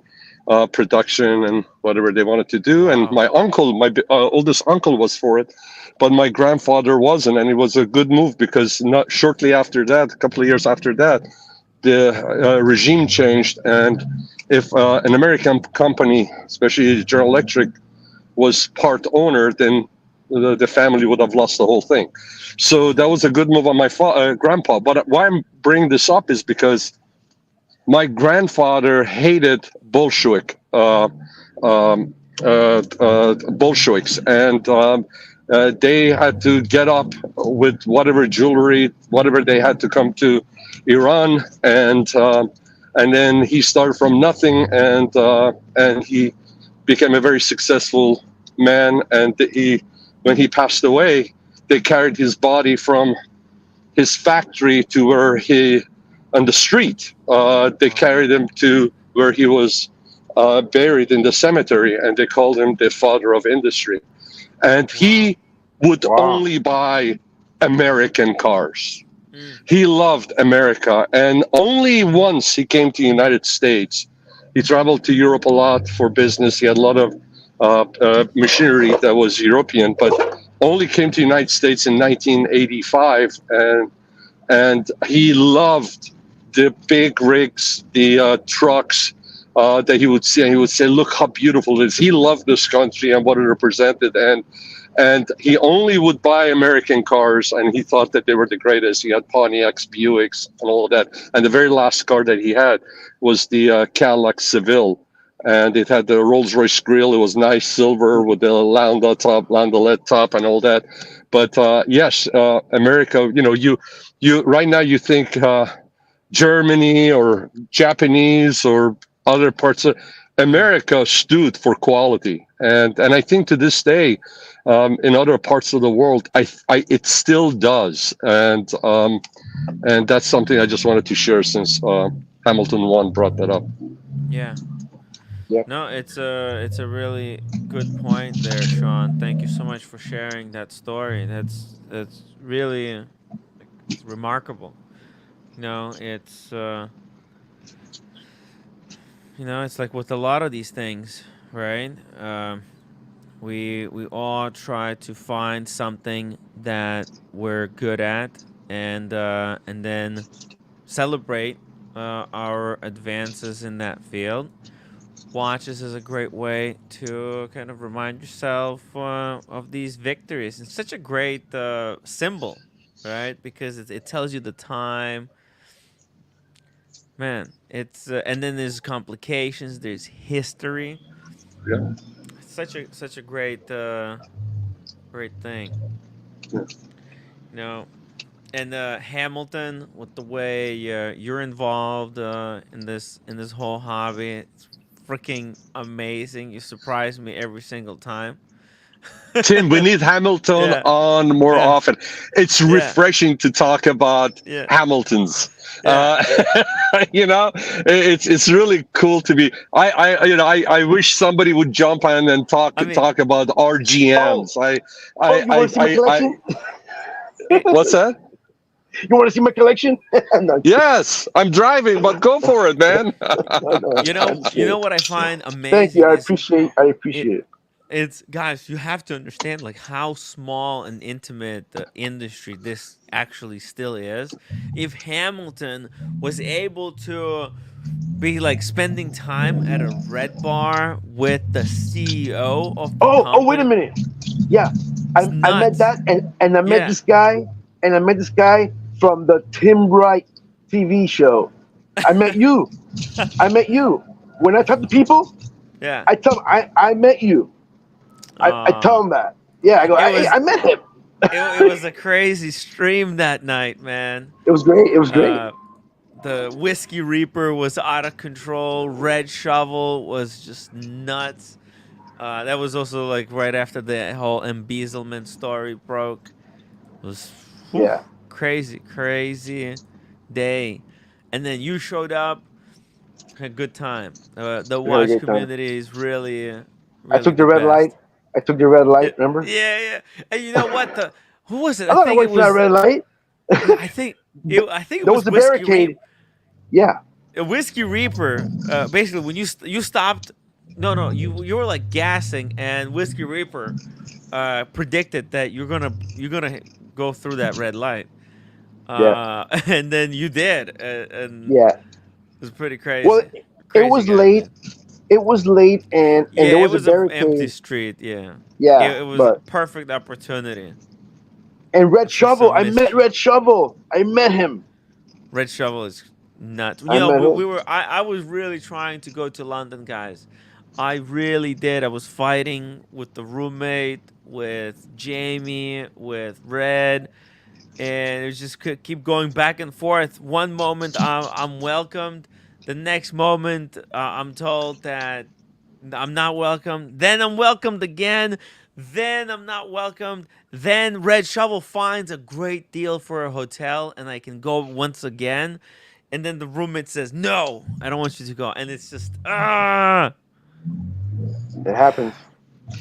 production and whatever they wanted to do. Wow. And my uncle, my oldest uncle, was for it, but my grandfather wasn't, and it was a good move because not shortly after that, a couple of years after that, the regime changed, and if an American company, especially General Electric, was part owner, then the family would have lost the whole thing. So that was a good move on my grandpa. But why I'm bringing this up is because my grandfather hated Bolshevik, Bolsheviks, and they had to get up with whatever jewelry, whatever they had to come to Iran, and then he started from nothing, and he became a very successful man. And when he passed away, they carried his body from his factory to where he on the street. They carried him to where he was buried in the cemetery, and they called him the father of industry. And he would only buy American cars. He loved America, and only once he came to the United States. He traveled to Europe a lot for business. He had a lot of machinery that was European, but only came to the United States in 1985, and he loved the big rigs, the trucks that he would see, and he would say, "Look how beautiful it is." He loved this country and what it represented, and he only would buy American cars, and he thought that they were the greatest. He had Pontiacs, Buicks, and all of that. And the very last car that he had was the Cadillac Seville, and it had the Rolls-Royce grill. It was nice silver with the landaulet top, and all that. But yes, America. You right now you think Germany or Japanese or other parts of America stood for quality, and I think to this day, in other parts of the world, it still does, and that's something I just wanted to share since Hamilton 1 brought that up. Yeah. Yeah. No, it's a really good point there, Sean. Thank you so much for sharing that story. That's really it's remarkable. It's it's like with a lot of these things, right? We all try to find something that we're good at, and then celebrate our advances in that field. Watches is a great way to kind of remind yourself of these victories. It's such a great symbol, right? Because it tells you the time. Man, it's and then there's complications. There's history. Yeah. It's such a great great thing. Yeah. And Hamilton, with the way you're involved in this whole hobby, it's freaking amazing. You surprise me every single time. Tim, we need Hamilton Yeah. on more Yeah. often. It's Yeah. refreshing to talk about Yeah. Hamiltons. Yeah. You know, it's really cool to be. I wish somebody would jump on and talk about RGMs. You want to see my collection? What's that? You want to see my collection? No, Yes, I'm driving, but go for it, man. You know what I find amazing. Thank you. I appreciate it. It's guys, you have to understand like how small and intimate the industry this actually still is. If Hamilton was able to be like spending time at a red bar with the CEO of the company. Oh, wait a minute. Yeah, I met that, and I met this guy, from the Tim Wright TV show. I met you. When I talk to people, I tell them I met you. I tell them that. Yeah, I go. I met him. It was a crazy stream that night, man. It was great. The Whiskey Reaper was out of control. Red Shovel was just nuts. That was also like right after the whole embezzlement story broke. It was crazy day. And then you showed up. Had a good time. The watch community is really I took the red light. Remember? Yeah. And you know what? Who was it? I think it was that red light. I think it was the Whiskey barricade. Reaper. Yeah. A Whiskey Reaper. Basically, when you stopped. No, you were like gassing, and Whiskey Reaper predicted that you're gonna go through that red light. And then you did. And it was pretty crazy. Well, it was late. It was late, and there was a barricade. An empty street. Yeah. It was a perfect opportunity. And Red Shovel, I met Red Shovel. I met him. Red Shovel is nuts. I was really trying to go to London, guys. I really did. I was fighting with the roommate, with Jamie, with Red, and it was just keep going back and forth. One moment I'm welcomed, the next moment I'm told that I'm not welcome. Then I'm welcomed again. Then I'm not welcomed. Then Red Shovel finds a great deal for a hotel, and I can go once again. And then the roommate says, "No, I don't want you to go." And it's just It happens.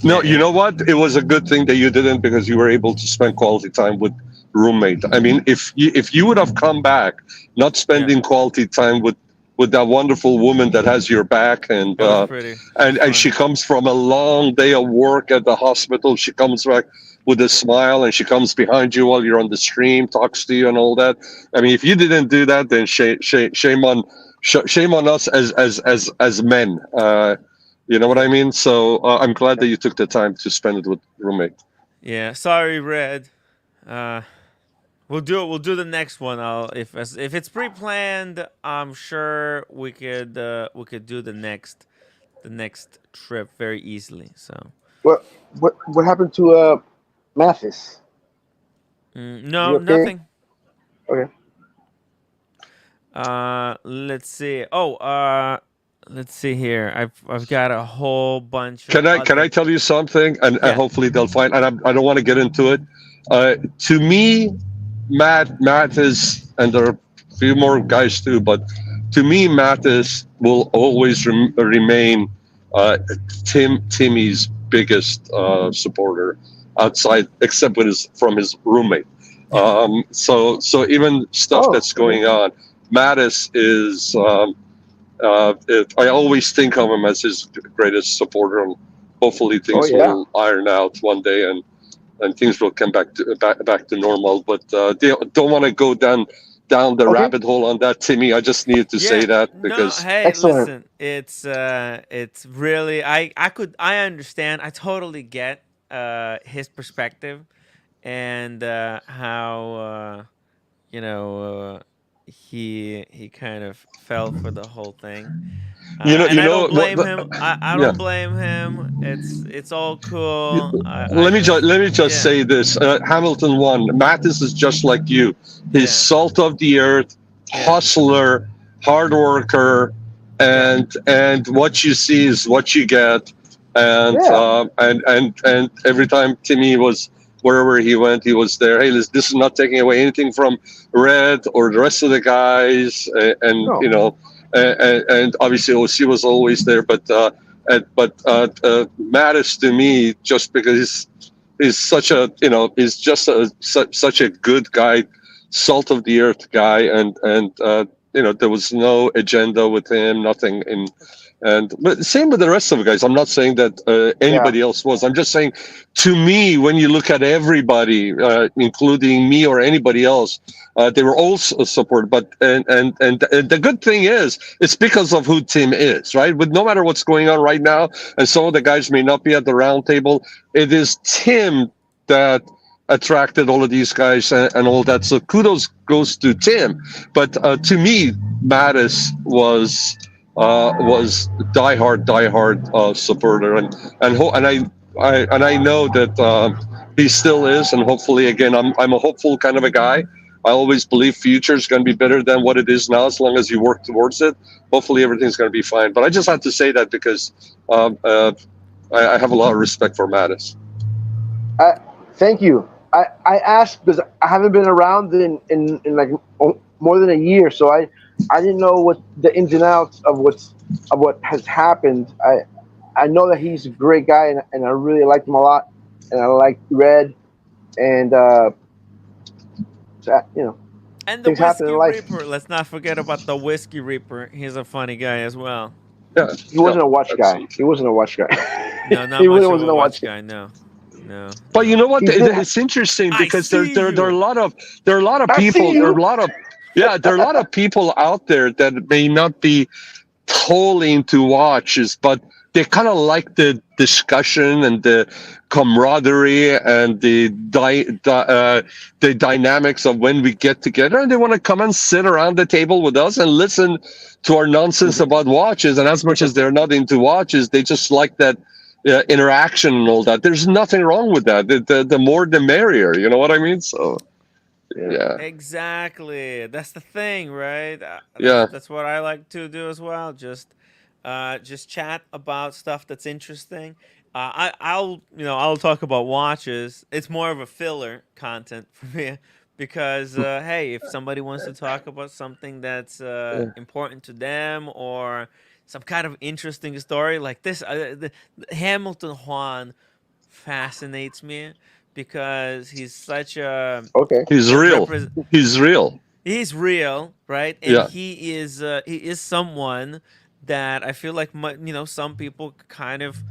No, you know what? It was a good thing that you didn't, because you were able to spend quality time with roommate. I mean, if you would have come back, not spending quality time with that wonderful woman that has your back, and she comes from a long day of work at the hospital. She comes back with a smile, and she comes behind you while you're on the stream, talks to you and all that. I mean, if you didn't do that, then shame on us as men. You know what I mean? So I'm glad that you took the time to spend it with roommate. Yeah, sorry, Red. We'll do the next one. If it's pre-planned, I'm sure we could do the next trip very easily. So what happened to Mathis? No, okay? Nothing. Okay. Let's see. Let's see here. I've got a whole bunch. Can I tell you something? And hopefully they'll find. And I don't want to get into it. To me, Mathis, and there are a few more guys too, but to me, Mathis will always remain Timmy's biggest supporter outside, except from his roommate. So even stuff that's going on, Mathis is. I always think of him as his greatest supporter, and hopefully things will iron out one day, and things will come back to normal. But they don't want to go down the rabbit hole on that, Timmy. I just needed to say that because listen, it's really I understand. I totally get his perspective and how he kind of fell for the whole thing. I don't blame him. I don't blame him. It's all cool. Let me just say this: Hamilton won. Mathis is just like you. He's salt of the earth, hustler, hard worker, and what you see is what you get. and every time Timmy was wherever he went, he was there. Hey, this is not taking away anything from Red or the rest of the guys, and obviously OC was always there, but Mattis to me, just because he's such a he's just such a good guy, salt of the earth guy, and there was no agenda with him, nothing but same with the rest of the guys. I'm not saying that anybody else was. I'm just saying, to me, when you look at everybody, including me or anybody else, they were all supported. But and the good thing is, it's because of who Tim is, right? But no matter what's going on right now, and some of the guys may not be at the round table, it is Tim that attracted all of these guys and all that. So kudos goes to Tim. But to me, Mattis was diehard supporter, and I know that he still is, and hopefully, again, I'm a hopeful kind of a guy. I always believe future is going to be better than what it is now, as long as you work towards it. Hopefully, everything's going to be fine. But I just had to say that because I have a lot of respect for Mattis. Thank you. I asked because I haven't been around in like more than a year, so I didn't know what the ins and outs of what has happened. I know that he's a great guy, and I really liked him a lot, and I like Red, and and the things happen Whiskey in life. Reaper. Let's not forget about the Whiskey Reaper. He's a funny guy as well. Yeah, he wasn't a watch guy. He wasn't a watch guy. No, not he much really of wasn't a a watch watch guy. No. But you know what? It's interesting because there are a lot of people. There are a lot of people out there that may not be totally into watches, but they kind of like the discussion and the camaraderie and the dynamics of when we get together, and they want to come and sit around the table with us and listen to our nonsense about watches. And as much as they're not into watches, they just like that interaction and all that. There's nothing wrong with that. The more the merrier, you know what I mean? So yeah, exactly, that's the thing, right? That's what I like to do as well. Just chat about stuff that's interesting. I'll talk about watches. It's more of a filler content for me, because hey, if somebody wants to talk about something that's important to them, or some kind of interesting story like this, the Hamilton Juan fascinates me, because he's such a he's real. He's real, right? And he is someone that I feel like some people kind of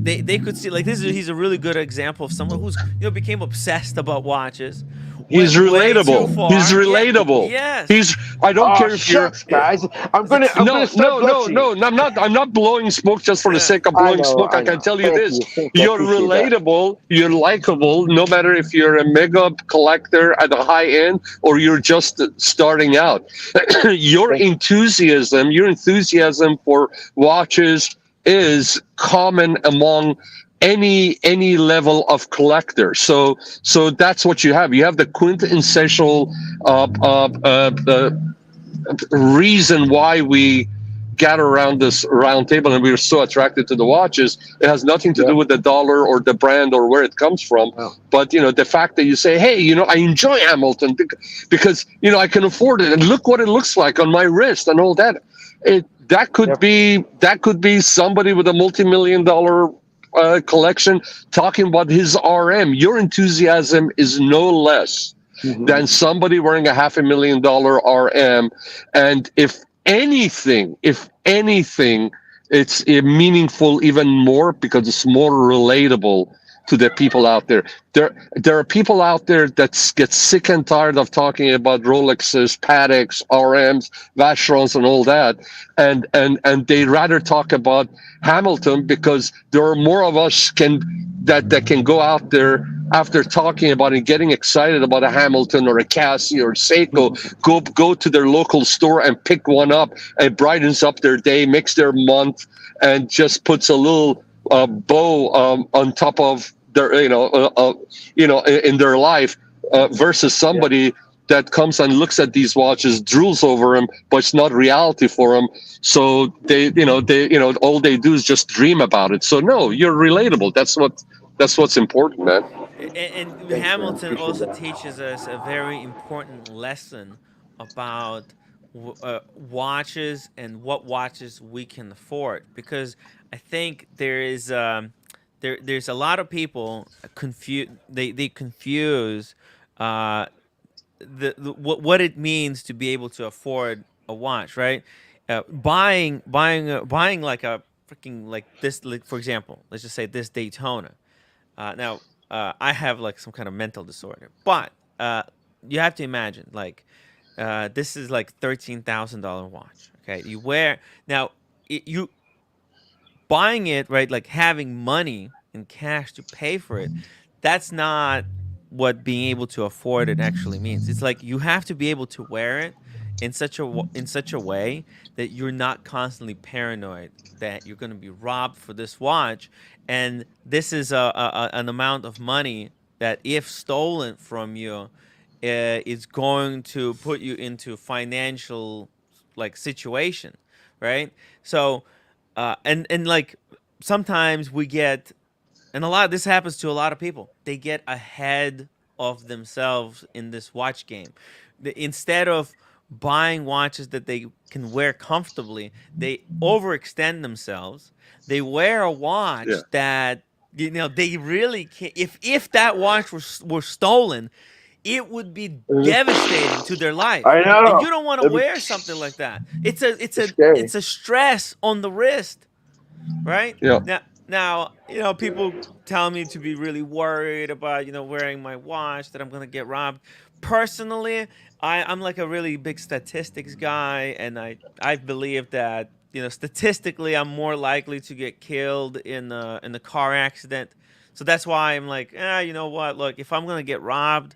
they could see, like, he's a really good example of someone who's became obsessed about watches. He's relatable. He's relatable. Yes. I don't care if you're guys. I'm gonna no. I'm not blowing smoke just for the sake of blowing smoke. I can tell you this: you're relatable. You're likable. No matter if you're a mega collector at the high end or you're just starting out. Your enthusiasm for watches is common among any level of collector. So that's what you have. You have the quintessential reason why we gather around this round table and we are so attracted to the watches. It has nothing to do with the dollar or the brand or where it comes from. But the fact that you say, hey, I enjoy Hamilton because I can afford it, and look what it looks like on my wrist and all that. That could be somebody with a multi-million-dollar collection talking about his RM. Your enthusiasm is no less than somebody wearing a $500,000 RM. And if anything, it's meaningful even more because it's more relatable to the people out there. There are people out there that get sick and tired of talking about Rolexes, Pateks, RMs, Vacherons, and all that, and they rather talk about Hamilton, because there are more of us that can go out there after talking about and getting excited about a Hamilton or a Cassie or Seiko, go to their local store and pick one up. It brightens up their day, makes their month, and just puts a little bow on top of their in their life, versus somebody that comes and looks at these watches, drools over them, but it's not reality for them. So they all they do is just dream about it. So no, you're relatable. That's what's important, man. And Hamilton also teaches us a very important lesson about watches and what watches we can afford, because I think there's a lot of people they confuse what it means to be able to afford a watch, right? Buying like a freaking like this, like, for example, let's just say this Daytona. Now, I have like some kind of mental disorder, but you have to imagine, like, this is like $13,000 watch. Okay, you wear now, you buying it, right? Like having money in cash to pay for it. That's not what being able to afford it actually means. It's like you have to be able to wear it in such a way that you're not constantly paranoid that you're going to be robbed for this watch, and this is an amount of money that, if stolen from you, is going to put you into financial like situation, right? So, and like sometimes we get, and a lot of this happens to a lot of people. They get ahead of themselves in this watch game. Instead of buying watches that they can wear comfortably, they overextend themselves. They wear a watch that they really can't. If that watch were stolen, it would be devastating to their life. I know. And you don't want to wear something like that. It's a stress on the wrist, right? Yeah. Now, people tell me to be really worried about, wearing my watch, that I'm going to get robbed. Personally, I'm like a really big statistics guy, and I believe that, statistically, I'm more likely to get killed in a car accident. So that's why I'm like, you know what? Look, if I'm going to get robbed,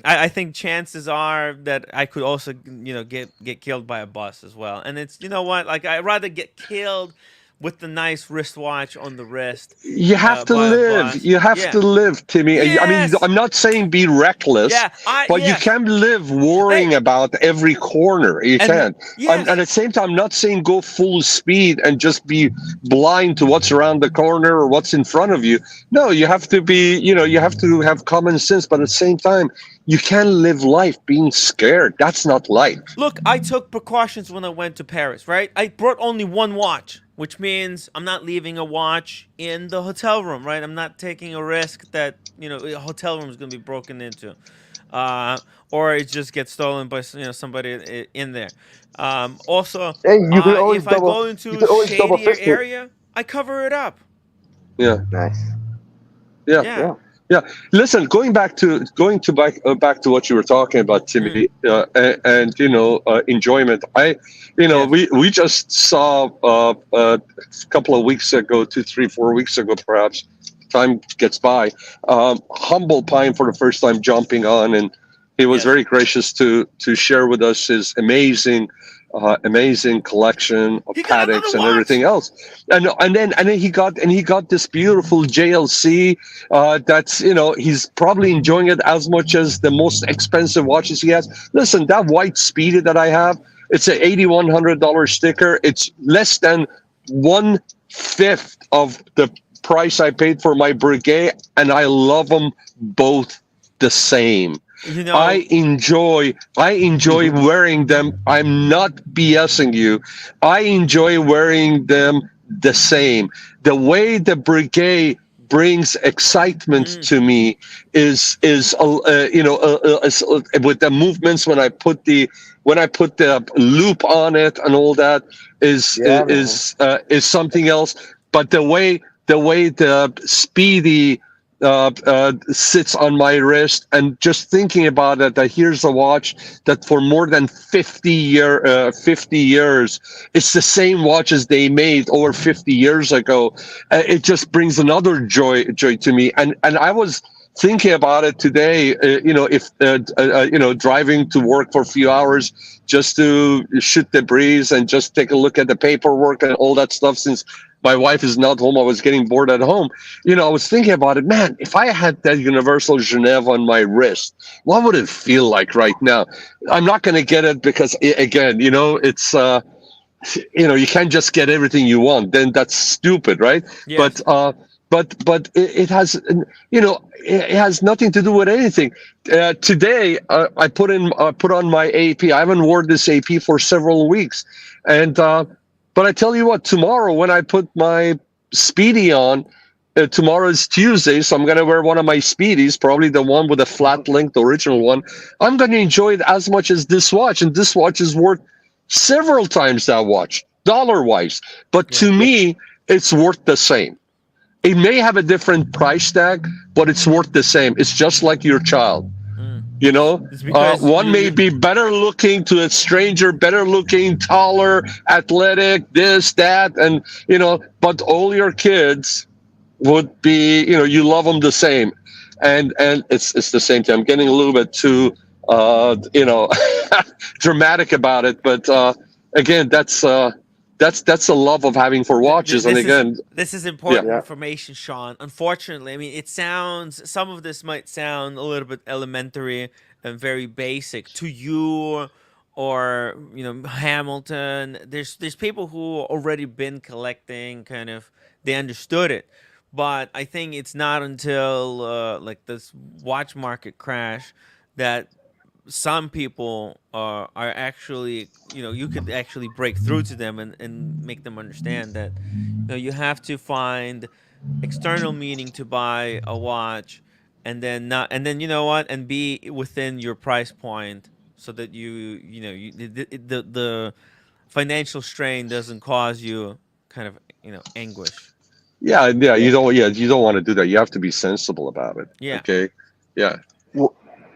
I think chances are that I could also, get killed by a bus as well. And it's, like, I'd rather get killed with the nice wristwatch on the wrist. You have to live. You have to live, Timmy. Yes. I mean, I'm not saying be reckless, but you can live worrying about every corner. You can. Yes. At the same time, I'm not saying go full speed and just be blind to what's around the corner or what's in front of you. No, you have to be, you have to have common sense, but at the same time, you can't live life being scared. That's not life. Look, I took precautions when I went to Paris, right? I brought only one watch, which means I'm not leaving a watch in the hotel room, right? I'm not taking a risk that, a hotel room is going to be broken into. Or it just gets stolen by, somebody in there. Also, if I go into a shadier area, I cover it up. Yeah. Nice. Yeah. Listen, going back to what you were talking about, Timmy, and enjoyment. We just saw a couple of weeks ago, 2, 3, 4 weeks ago, perhaps. Time gets by. Humble Pine for the first time jumping on, and he was very gracious to share with us his amazing collection of Pateks and everything else, and then he got this beautiful JLC. That's he's probably enjoying it as much as the most expensive watches he has. Listen, that white Speedy that I have, it's an $8,100 sticker. It's less than 1/5 of the price I paid for my Breguet, and I love them both the same. I enjoy wearing them. I'm not BSing you. I enjoy wearing them the same. The way the Breguet brings excitement to me is with the movements when I put the loop on it and all that is something else. But the way the Speedy sits on my wrist, and just thinking about it, that here's a watch that for more than 50 years, it's the same watch as they made over 50 years ago. It just brings another joy to me. And I was thinking about it today, if driving to work for a few hours just to shoot the breeze and just take a look at the paperwork and all that stuff, since my wife is not home, I was getting bored at home. I was thinking about it, man, if I had that Universal Geneve on my wrist, what would it feel like right now? I'm not going to get it because, again, it's you can't just get everything you want, then that's stupid, right? Yes. But it has, it has nothing to do with anything. Today, I put on my AP. I haven't worn this AP for several weeks, and but I tell you what, tomorrow when I put my Speedy on, tomorrow is Tuesday, so I'm gonna wear one of my Speedies, probably the one with a flat length, the original one. I'm gonna enjoy it as much as this watch, and this watch is worth several times that watch, dollar-wise. But to me, it's worth the same. It may have a different price tag, but it's worth the same. It's just like your child. One may be better looking to a stranger, better looking, taller, athletic, this, that, and but all your kids would be, you love them the same, and it's the same thing. I'm getting a little bit too dramatic about it, but again, that's the love of having for watches. This is important information, Sean. Unfortunately, I mean, some of this might sound a little bit elementary and very basic to you, or Hamilton. There's people who already been collecting, kind of, they understood it. But I think it's not until like this watch market crash that some people are actually, you could actually break through to them and make them understand that you have to find external meaning to buy a watch, and then and be within your price point, so that the financial strain doesn't cause you kind of anguish. Yeah, you don't want to do that. You have to be sensible about it. Yeah. Okay. Yeah.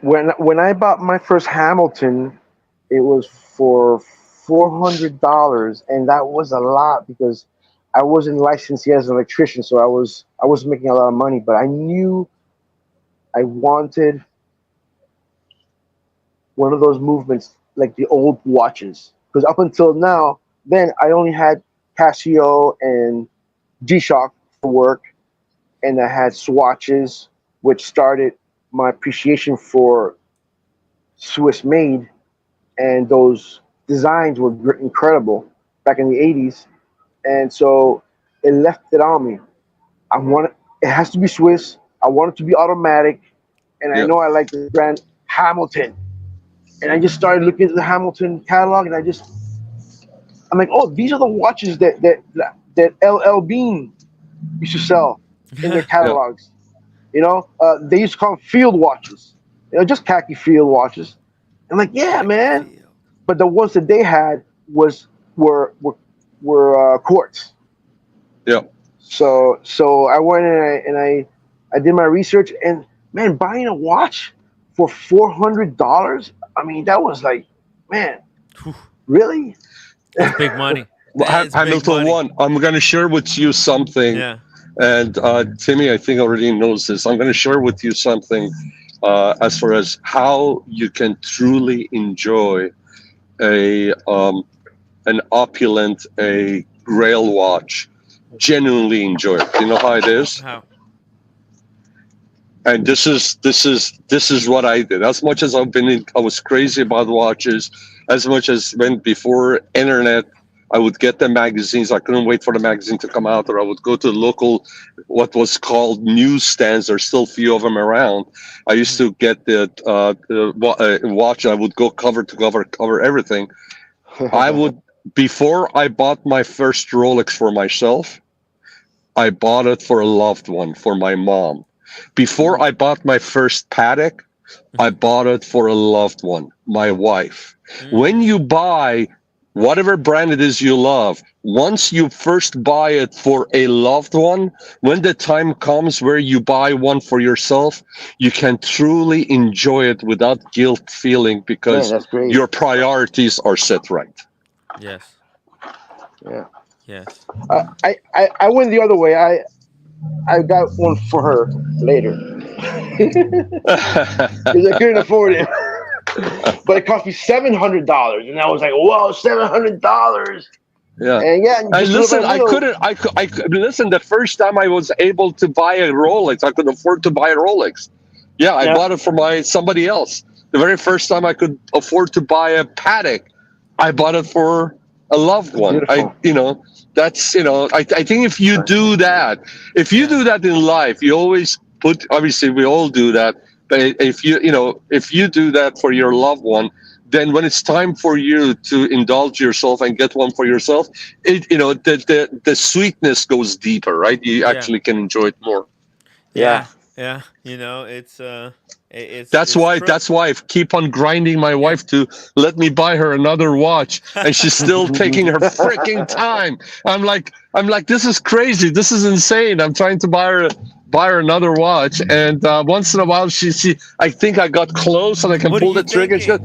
When I bought my first Hamilton, it was for $400, and that was a lot because I wasn't licensed yet as an electrician, so I wasn't making a lot of money. But I knew I wanted one of those movements like the old watches, because up until now, then I only had Casio and G-Shock for work, and I had Swatches, which started my appreciation for Swiss made, and those designs were incredible back in the 80s, and so it left it on me. It has to be Swiss. I want it to be automatic, and I know I like the brand Hamilton, and I just started looking at the Hamilton catalog, and I'm like, oh, these are the watches that LL Bean used to sell in their catalogs. They used to call them field watches, just khaki field watches. I'm like, yeah, man. But the ones that they had were quartz. Yeah. So I went and I did my research, and man, buying a watch for $400, I mean, that was like, man, really? That's big money. Hamilton one. I'm going to share with you something. Yeah. And Timmy, I think, already knows this. I'm going to share with you something as far as how you can truly enjoy an opulent, a Grail watch. Genuinely enjoy it. You know how it is? How? And this is what I did. As much as I was crazy about watches. As much as when before internet, I would get the magazines. I couldn't wait for the magazine to come out, or I would go to local, what was called newsstands. There's still a few of them around. I used to get the watch. I would go cover to cover everything. Before I bought my first Rolex for myself, I bought it for a loved one, for my mom. Before I bought my first Patek, I bought it for a loved one, my wife. When you buy whatever brand it is you love, once you first buy it for a loved one, when the time comes where you buy one for yourself, you can truly enjoy it without guilt feeling, because your priorities are set right. Yes. Yeah. Yes. I went the other way. I got one for her later, because I couldn't afford it. But it cost me $700, and I was like, "Whoa, $700!" Yeah. And yeah, And just listen, little by little. I could listen. The first time I was able to buy a Rolex, I could afford to buy a Rolex. Yeah, I bought it for somebody else. The very first time I could afford to buy a Patek, I bought it for a loved one. Beautiful. That's I think if you do that, do that in life, you always put. Obviously, we all do that. But if you do that for your loved one, then when it's time for you to indulge yourself and get one for yourself, the sweetness goes deeper, right? You actually can enjoy it more. Yeah. It's That's why I keep on grinding my wife to let me buy her another watch, and she's still taking her freaking time. I'm like, this is crazy. This is insane. I'm trying to buy her another watch, and once in a while I think I got close and I can pull the trigger.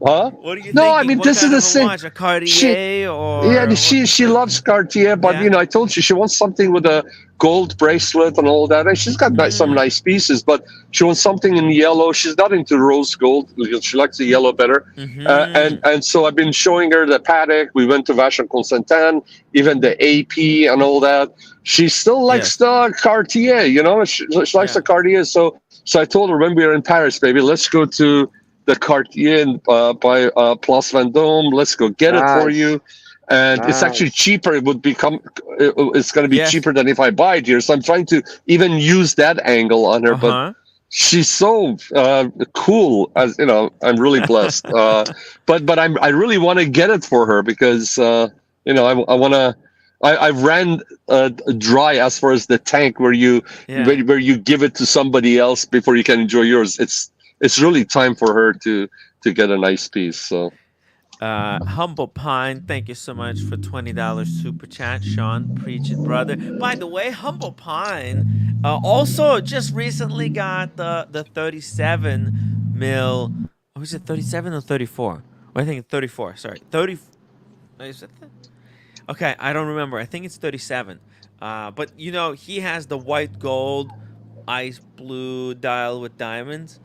Huh? What are you No, thinking? I mean, What this is kind the of a same. watch? A Cartier or? Yeah, she loves Cartier, but I told you she wants something with a gold bracelet and all that. And she's got some nice pieces, but she wants something in yellow. She's not into rose gold because she likes the yellow better. And so I've been showing her the Patek. We went to Vacheron Constantin, even the AP and all that. She still likes the Cartier. She likes the Cartier. So I told her when we were in Paris, baby, let's go to the Cartier by Place Vendôme. Let's go get it for you. And it's actually cheaper. It's going to be cheaper than if I buy it here. So I'm trying to even use that angle on her. But she's so cool. As I'm really blessed. But I really want to get it for her because I want to. I ran dry as far as the tank where you give it to somebody else before you can enjoy yours. It's really time for her to get a nice piece. So, Humble Pine, thank you so much for $20 super chat, Sean. Preach it, brother. By the way, Humble Pine also just recently got the 37 mil. Oh, is it 37 or 34? I think it's 34. Sorry, 30. Is it? Okay, I don't remember. I think it's 37. But he has the white gold, ice blue dial with diamonds.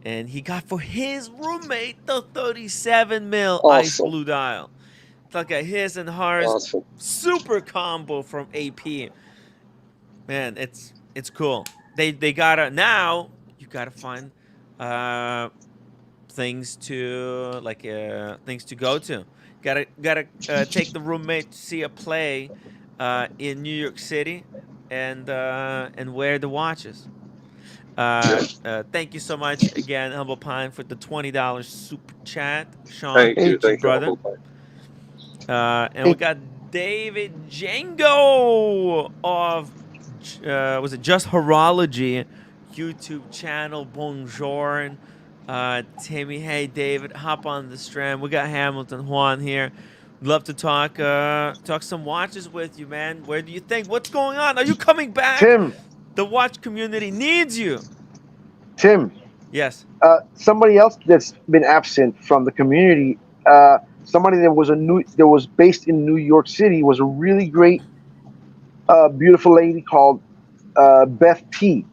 And he got for his roommate the 37 mil ice blue dial. It's like a his and hers super combo from AP. Man, it's cool. They gotta now. You gotta find things to things to go to. Gotta take the roommate to see a play in New York City, and wear the watches. Thank you so much again, Humble Pine, for the $20 super chat. Sean, thank you, brother. And we got David Django of was it Just Horology YouTube channel. Bonjour, Timmy. Hey, David, hop on the stream. We got Hamilton Juan here. Love to talk some watches with you, man. Where do you think? What's going on? Are you coming back? Tim. The watch community needs you. Tim. Yes. Somebody else that's been absent from the community. Somebody that was based in New York City was a really great, beautiful lady called Beth T.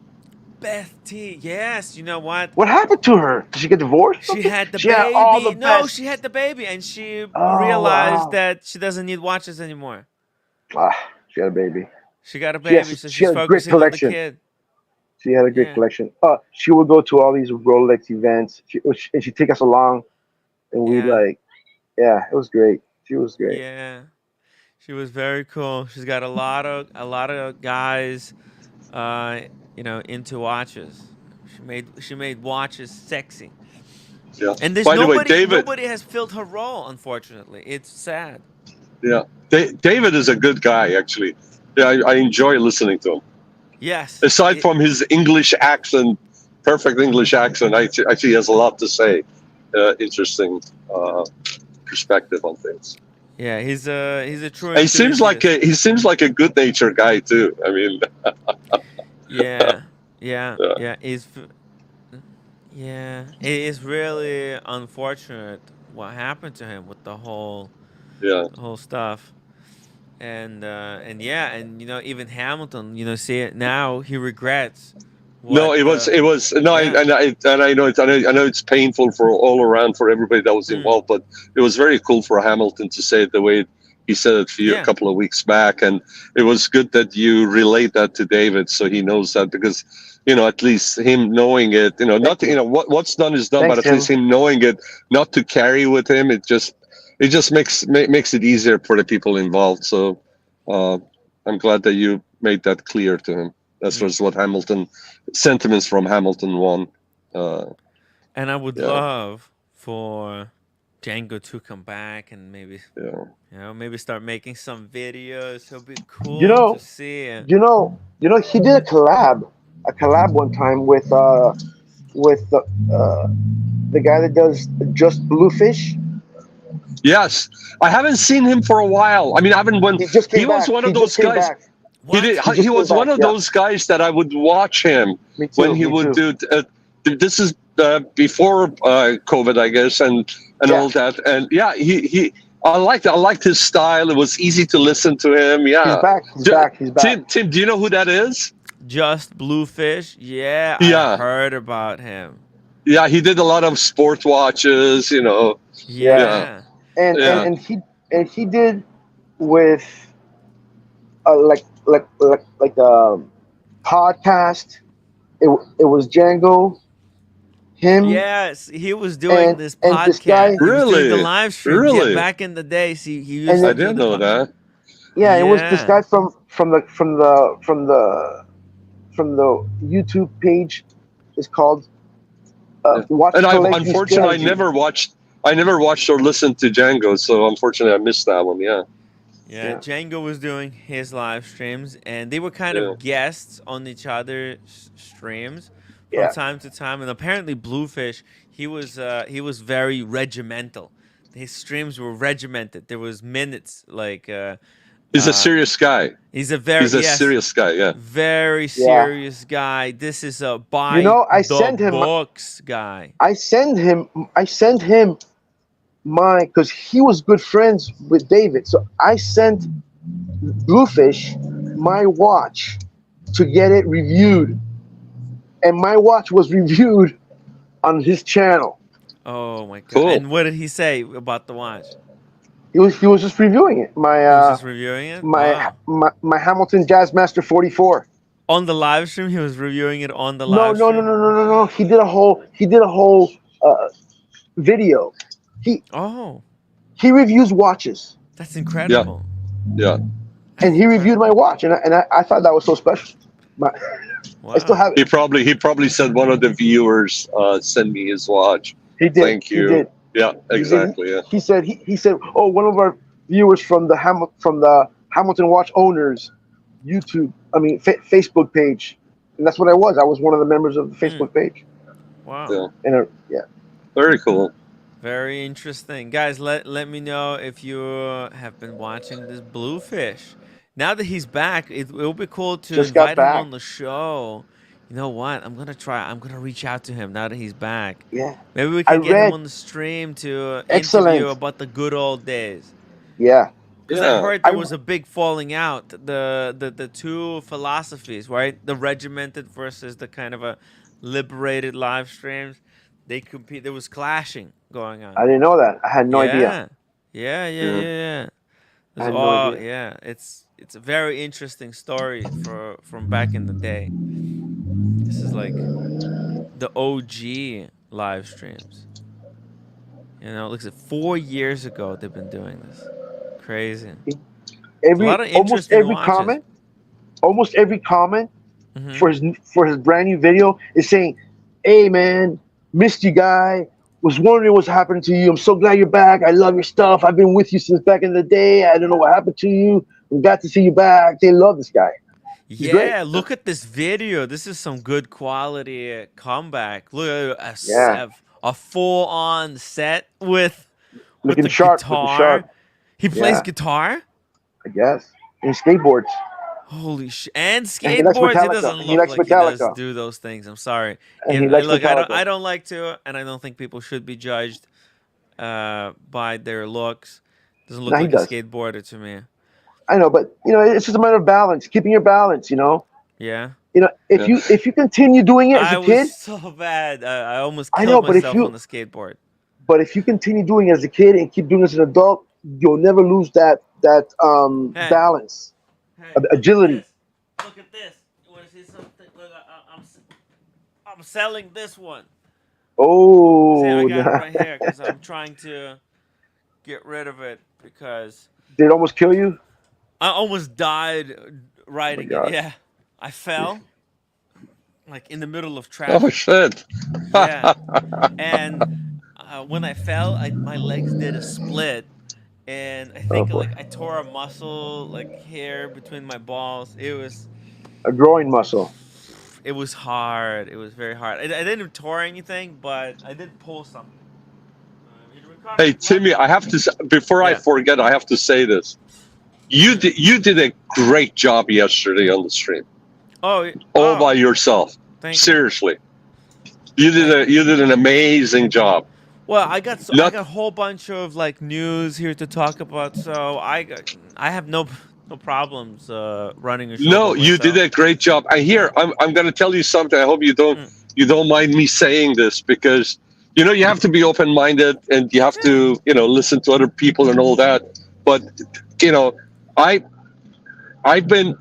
Beth T. Yes. You know what? What happened to her? Did she get divorced? She had the she baby. Had all the best. She had the baby, and she realized that she doesn't need watches anymore. She had a baby. She got a baby, so she's focusing on the kid. She had a great collection. She would go to all these Rolex events, and she'd take us along, and we'd it was great. She was great. Yeah, she was very cool. She's got a lot of guys, into watches. She made watches sexy. Yeah. And there's nobody has filled her role, unfortunately. It's sad. Yeah. David is a good guy, actually. Yeah, I enjoy listening to him. Yes. Aside from his English accent, perfect English accent, I think he has a lot to say. Interesting perspective on things. Yeah, he's a true. He seems like a good-natured guy too. I mean. Yeah. It is really unfortunate what happened to him with the whole stuff. And even Hamilton, see it now, he regrets No, it was no, Yeah. I know it's painful for all around for everybody that was involved, but it was very cool for Hamilton to say it the way he said it a couple of weeks back, and it was good that you relate that to David so he knows that, because at least him knowing it, not what's done is done. Thanks, But at least him knowing it, not to carry with him, it just makes it easier for the people involved. So I'm glad that you made that clear to him. That's was what sentiments from Hamilton won. And I would love for Django to come back and maybe maybe start making some videos. It'll be cool to see it. He did a collab one time with the guy that does Just Bluefish. Yes, I haven't seen him for a while. I mean, I haven't. He was one of those guys. He was one of those guys that I would watch him when he would do. This is before COVID, I guess, and all that. And I liked his style. It was easy to listen to him. Yeah, He's back. Tim, do you know who that is? Just Bluefish. Yeah, I heard about him. Yeah, he did a lot of sport watches. Yeah. And he did with like a podcast. It was Django, him. Yes, he was doing this podcast. And this guy, he was doing the live stream. Really? Yeah, back in the day. See, he used to I didn't know that. Yeah, it was this guy from the YouTube page. It's called Watch And Collection unfortunately, Strategy. I never watched or listened to Django, so unfortunately I missed that one. Yeah. Yeah, Django was doing his live streams, and they were kind of guests on each other's streams from time to time. And apparently, Bluefish, he was very regimental. His streams were regimented. There was minutes, like. He's a serious guy. He's a serious guy. Yeah. Very serious guy. This is a buy books guy. I send him because he was good friends with David. So I sent Bluefish my watch to get it reviewed, and my watch was reviewed on his channel. Oh my god! Cool. And what did he say about the watch? He was just reviewing it. He was just reviewing it. My Hamilton Jazzmaster 44. On the live stream, he was reviewing it on the live stream. No. He did a whole video. He reviews watches. That's incredible. Yeah. And he reviewed my watch, and I thought that was so special. I still have it. He probably said one of the viewers send me his watch. He did. Thank you. He did. Yeah, exactly. He said oh, one of our viewers from the Hamilton Watch Owners Facebook page, and that's what I was. I was one of the members of the Facebook page. Wow. And very cool. Very interesting, guys. Let me know if you have been watching this Bluefish. Now that he's back, it will be cool to invite him on the show. You know what? I'm gonna reach out to him now that he's back. Yeah. Maybe we can get him on the stream to interview about the good old days. Yeah. Because I heard there was a big falling out. The two philosophies, right? The regimented versus the kind of a liberated live streams. They compete. There was clashing going on. I didn't know that. I had no idea. Yeah. I had no idea. Yeah. It's a very interesting story from back in the day. This is like the OG live streams. Look at 4 years ago they've been doing this. Crazy. Almost every comment for his brand new video is saying, "Hey man, missed you guy. Was wondering what's happened to you. I'm so glad you're back. I love your stuff. I've been with you since back in the day. I don't know what happened to you. I'm glad to see you back." They love this guy. He's great. Look at this video. This is some good quality comeback. Look at a full-on set with the guitar. He plays guitar? I guess. And skateboards. Holy shit. And skateboards. He doesn't look like he does do those things. I'm sorry. I don't like to, and I don't think people should be judged by their looks. Doesn't look like a skateboarder to me. I know, but it's just a matter of balance, keeping your balance. Yeah. if you continue doing it as I a was kid, so bad. I almost I killed know, but if myself on you the skateboard. but if you continue doing it as a kid and keep doing it as an adult, you'll never lose that Hey, balance, hey, look at agility. this. Look at this. You want to see something? Look, I'm selling this one. See, I Oh, got it nah. right here because I'm trying to get rid of it because Did it almost kill you? I almost died Oh my riding it. god. Yeah, I fell like in the middle of Oh traffic. shit! Yeah, and when I fell, my legs did a split, and I Oh think boy. like I tore a muscle like here between my balls. A growing muscle. It was hard. It was very hard. I didn't tore anything, but I did pull something. Hey Timmy, I have to before I Yeah. forget, I have to say this. You did a great job yesterday on the stream, Oh. all by yourself. Thank you. Seriously, you Thank did an amazing job. Well, I got Not a whole bunch of like news here to talk about, so I have no problems running a show by No, you did myself. a great job. I Yeah. hear. I'm going to tell you something. I hope Mm. you don't mind me saying this because you have to be open minded and you have Yeah. to listen to other people and all that. But you know, I I've been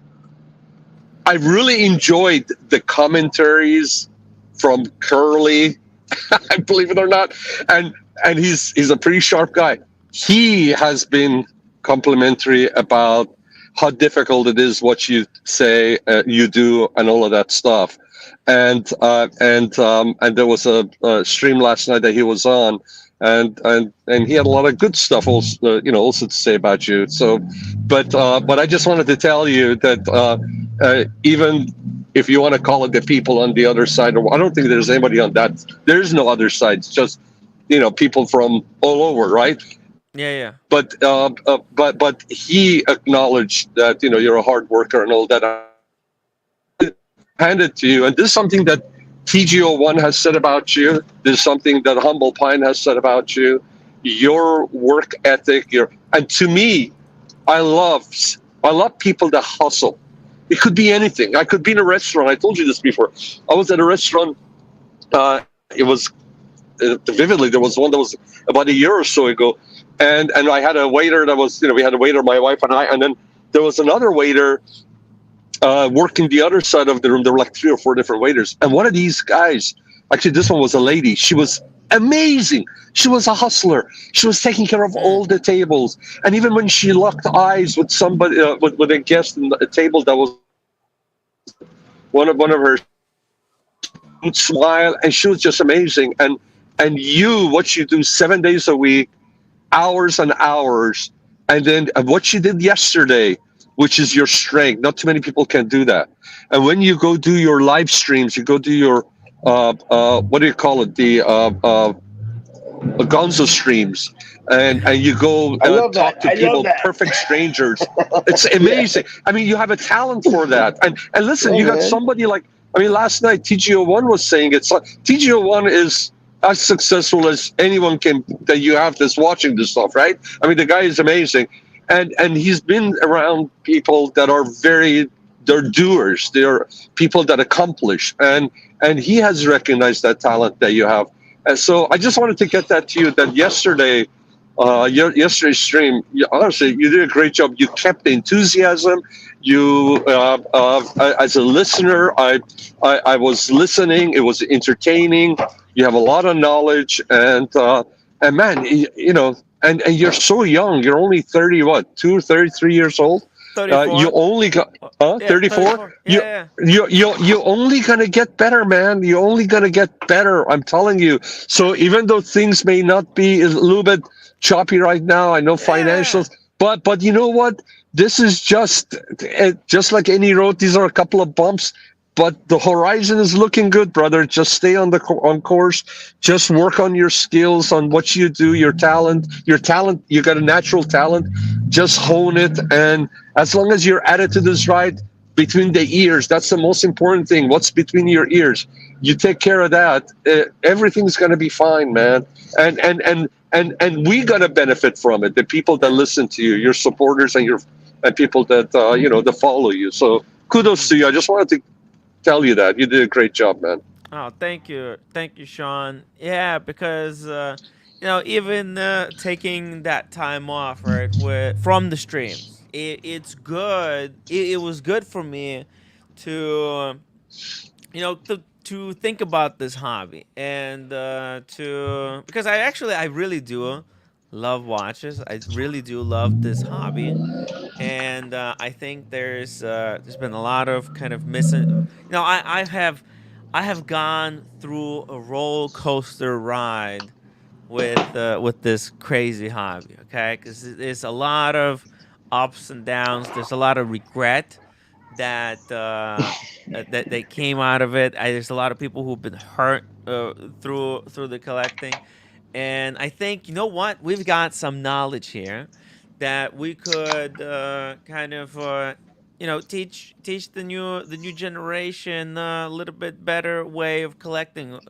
I really enjoyed the commentaries from Curly. I believe it or not, and he's a pretty sharp guy. He has been complimentary about how difficult it is, what you say, you do, and all of that stuff. And there was a stream last night that he was on, and he had a lot of good stuff also, also to say about you. So, but I just wanted to tell you that even if you want to call it the people on the other side, or I don't think there's anybody on that. There's no other side. It's just people from all over, right? Yeah. But he acknowledged that you're a hard worker and all that. I hand it to you, and this is something that TGO1 has said about you. This is something that Humble Pine has said about you. Your work ethic, and to me, I love people that hustle. It could be anything. I could be in a restaurant. I told you this before. I was at a restaurant. It was vividly. There was one that was about a year or so ago, and I had a waiter that was. We had a waiter, my wife and I, and then there was another waiter working the other side of the room. There were like 3 or 4 different waiters, and one of these guys. Actually, this one was a lady. She was amazing. She was a hustler. She was taking care of all the tables, and even when she locked eyes with somebody, with a guest in a table that was one of her, would smile, and she was just amazing. And what you do 7 days a week, hours and hours, and then what you did yesterday, which is your strength. Not too many people can do that. And when you go do your live streams, you go do your what do you call it? The Gonzo streams, and you go talk to people, perfect strangers. It's amazing. I mean, you have a talent for that. And listen, you got somebody like, last night TGO1 was saying it's like TGO1 is as successful as anyone that you have that's watching this stuff, right? The guy is amazing, and he's been around people that are they're doers. They're people that accomplish, and he has recognized that talent that you have. And so I just wanted to get that to you, that yesterday, yesterday's stream, honestly, you did a great job. You kept the enthusiasm. You, as a listener, I was listening. It was entertaining. You have a lot of knowledge, and man, and you're so young. You're only 33 years old. 34. You only got 34. Yeah. You only gonna get better, man. You're only gonna get better. I'm telling you. So even though things may not be a little bit choppy right now, I know financials, but you know what? This is just like any road. These are a couple of bumps, but the horizon is looking good, brother. Just stay on course. Just work on your skills, on what you do, your talent. You got a natural talent. Just hone it, and as long as your attitude is right, between the ears, that's the most important thing. What's between your ears? You take care of that. Everything's gonna be fine, man. And we gonna benefit from it. The people that listen to you, your supporters, and people that that follow you. So kudos to you. I just wanted to tell you that. You did a great job, man. Oh, thank you, Sean. Yeah, because even taking that time off, right, from the streams, it's good. It was good for me to to think about this hobby and to because I really do love watches. I really do love this hobby, and I think there's been a lot of kind of missing. I have gone through a roller coaster ride with this crazy hobby. Okay, because there's a lot of ups and downs. There's a lot of regret that came out of it. There's a lot of people who've been hurt through the collecting, and I think you know what we've got some knowledge here that we could kind of teach the new generation a little bit better way of collecting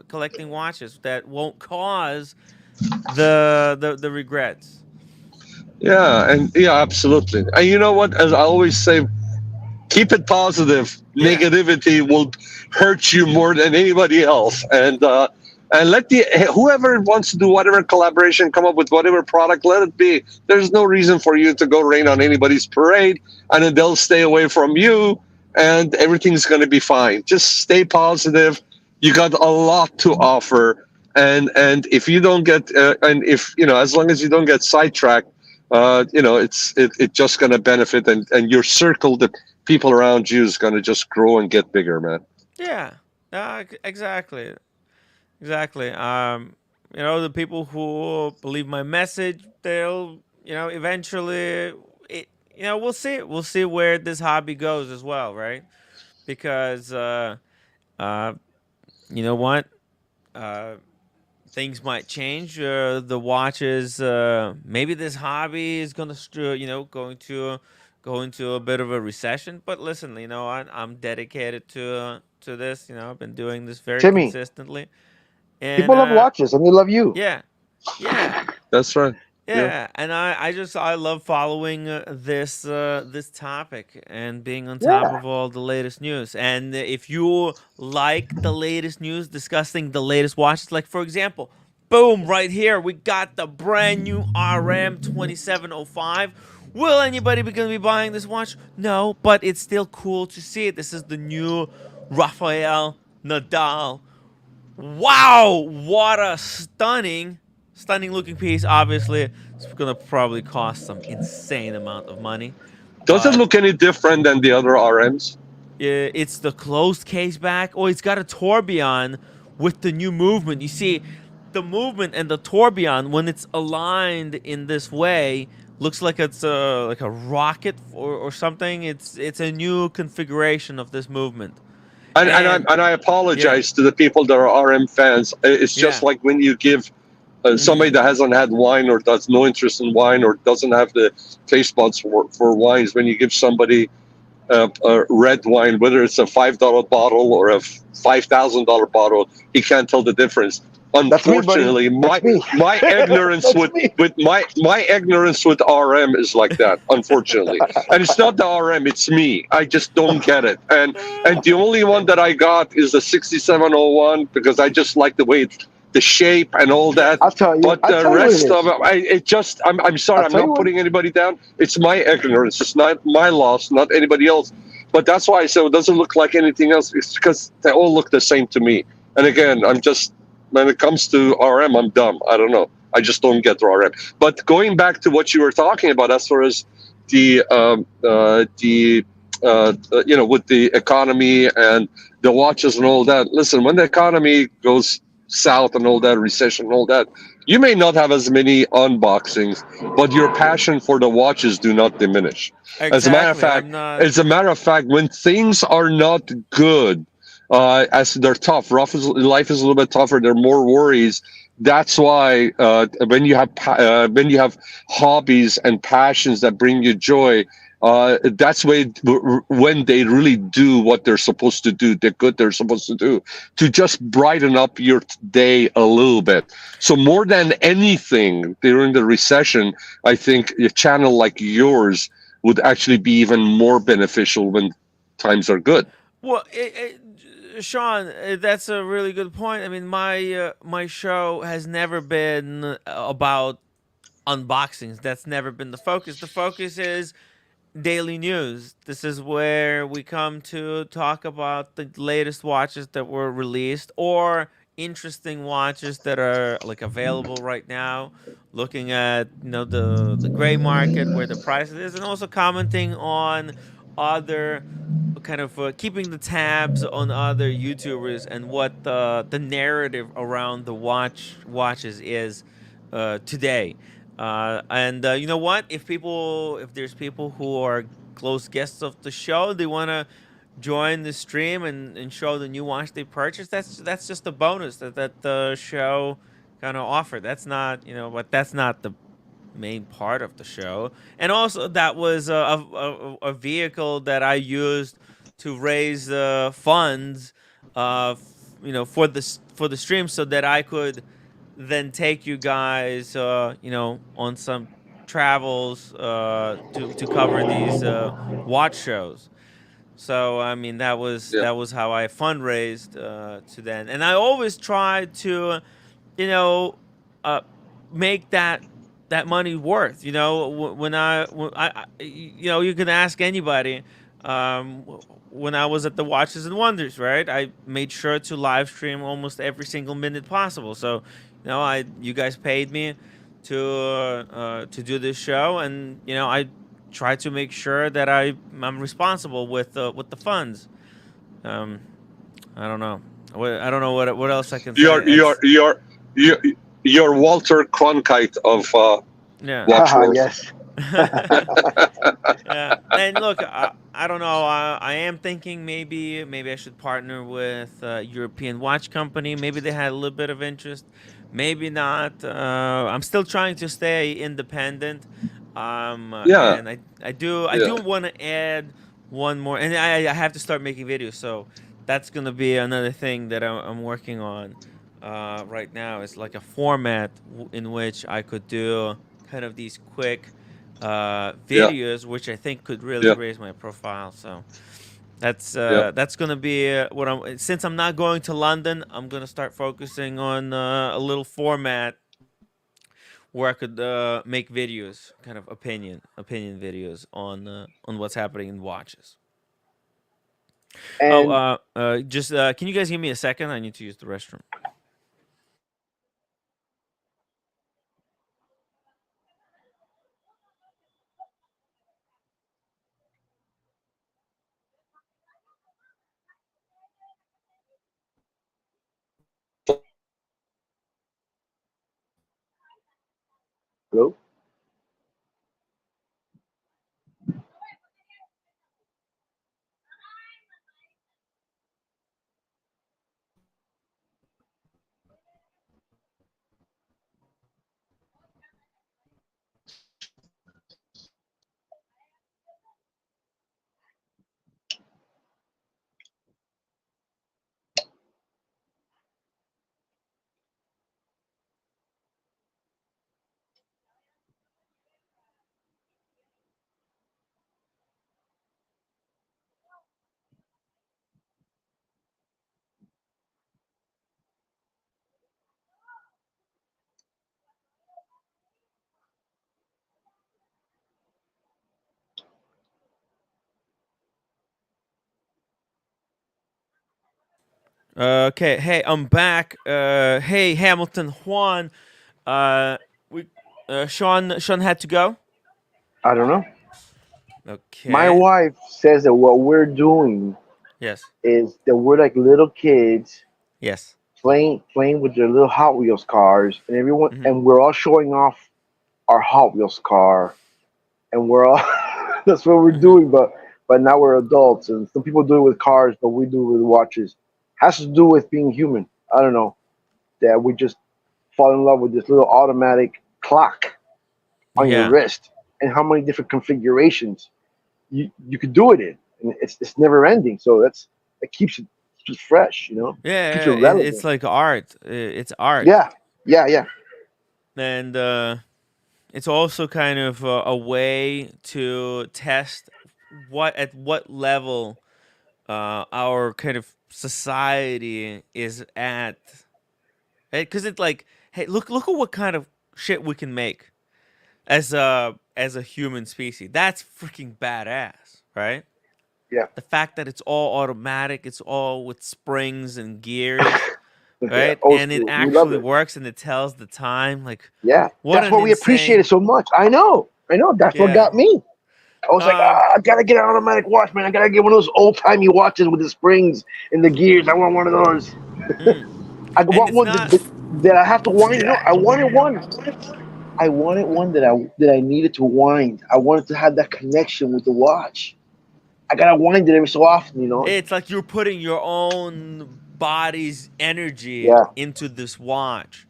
watches that won't cause the regrets. Yeah, and yeah, absolutely. And you know what? As I always say, keep it positive. Yeah. Negativity will hurt you more than anybody else. And let whoever wants to do whatever collaboration, come up with whatever product, let it be. There's no reason for you to go rain on anybody's parade, and then they'll stay away from you, and everything's going to be fine. Just stay positive. You got a lot to offer, and if you don't get and if as long as you don't get sidetracked, it's just going to benefit, and your circle, the people around you, is going to just grow and get bigger, man. Yeah, exactly. Exactly. The people who believe my message, they'll, eventually, we'll see. We'll see where this hobby goes as well, right? Because, you know what? Things might change. The watches, maybe this hobby is going to go into a bit of a recession. But listen, I'm dedicated to this. I've been doing this very Timmy, consistently. And, people love watches, and they love you. Yeah, that's right. Yeah, and I love following this topic and being on top of all the latest news. And if you like the latest news, discussing the latest watches, like for example, boom, right here we got the brand new RM 2705. Will anybody be gonna be buying this watch? No, but it's still cool to see it. This is the new Rafael Nadal. Wow, what a stunning looking piece. Obviously, it's gonna probably cost some insane amount of money. Does it look any different than the other RMs? It's the closed case back. Oh, it's got a tourbillon with the new movement. You see, the movement and the tourbillon, when it's aligned in this way, looks like it's like a rocket or something. It's a new configuration of this movement. And I apologize to the people that are RM fans. It's just like when you give somebody that hasn't had wine or has no interest in wine or doesn't have the taste buds for wines, when you give somebody a red wine, whether it's a $5 bottle or a $5,000 bottle, he can't tell the difference. Unfortunately, my ignorance my ignorance with RM is like that. Unfortunately, and it's not the RM, it's me. I just don't get it. And the only one that I got is the 6701 because I just like the way the shape and all that. I'll tell you. But the rest of it, I'm sorry. I'm not putting anybody down. It's my ignorance. It's not my loss, not anybody else. But that's why I said it doesn't look like anything else. It's because they all look the same to me. And again, I'm just. When it comes to RM, I'm dumb. I don't know. I just don't get the RM. But going back to what you were talking about, as far as the with the economy and the watches and all that. Listen, when the economy goes south and all that, recession and all that, you may not have as many unboxings, but your passion for the watches do not diminish. Exactly. As a matter of fact, when things are not good. As they're tough, life is a little bit tougher. There are more worries. That's why when you have hobbies and passions that bring you joy, that's when they really do what they're supposed to do. They're supposed to do to just brighten up your day a little bit. So more than anything during the recession, I think a channel like yours would actually be even more beneficial when times are good. Well, Sean, that's a really good point. I mean, my show has never been about unboxings. That's never been the focus. The focus is daily news. This is where we come to talk about the latest watches that were released or interesting watches that are like available right now. Looking at the gray market where the price is, and also commenting on other kind of keeping the tabs on other YouTubers and what the narrative around the watches is today. And you know what? If there's people who are close guests of the show, they want to join the stream and show the new watch they purchased. That's just a bonus that the show kind of offered. That's not but that's not the main part of the show. And also that was a vehicle that I used to raise funds, for the stream, so that I could then take you guys, on some travels to cover these watch shows. So I mean Yeah. that was how I fundraised to then, and I always try to, you know, uh, make that money worth. You can ask anybody. When I was at the Watches and Wonders, right? I made sure to live stream almost every single minute possible. So, you guys paid me to do this show, and I try to make sure that I'm responsible with the funds. Um, I don't know. I don't know what else I can say. You're you're Walter Cronkite of Yeah. watch world. Yes. Yeah. And look, I don't know. I am thinking maybe I should partner with a European watch company. Maybe they had a little bit of interest. Maybe not. I'm still trying to stay independent. Yeah. And I do want to add one more, and I have to start making videos. So that's gonna be another thing that I'm working on right now. Is like a format in which I could do kind of these quick videos, which I think could really Yeah. raise my profile. So Yeah. that's gonna be what I'm. Since I'm not going to London, I'm gonna start focusing on a little format where I could make videos, kind of opinion videos on what's happening in watches. And Just can you guys give me a second? I need to use the restroom. hello. Okay, hey, I'm back. Hey, Hamilton, Juan. We Sean had to go. I don't know. My Okay. wife says that what we're doing Yes. is that we're like little kids Yes. playing with their little Hot Wheels cars, and everyone Hmm. and we're all showing off our Hot Wheels car, and we're all that's what we're Hmm. doing. But now we're adults, and some people do it with cars, but we do it with watches. Has to do with being human. I don't know that we just fall in love with this little automatic clock on your Yeah. wrist, and how many different configurations you could do it in, and it's never ending. So it keeps it fresh, keeps it Yeah, it's relevant. like art. It's art, Yeah, yeah. and it's also kind of a way to test at what level our kind of society is at, because it's like, hey, look at what kind of shit we can make as a human species. That's freaking badass, right? Yeah. The fact that it's all automatic, it's all with springs and gears, right? Old And it school. We love actually it. works and it tells the time. Like, Yeah. what That's an why we appreciate insane. it so much. I know. That's what Yeah. got me. I was like, I gotta get an automatic watch, man. I gotta get one of those old timey watches with the springs and the gears. I want one of those. I And want it's one not. that I have to wind. No, I wanted one. I wanted one that I needed to wind. I wanted to have that connection with the watch. I gotta wind it every so often, you know. It's like you're putting your own body's energy Yeah. into this watch.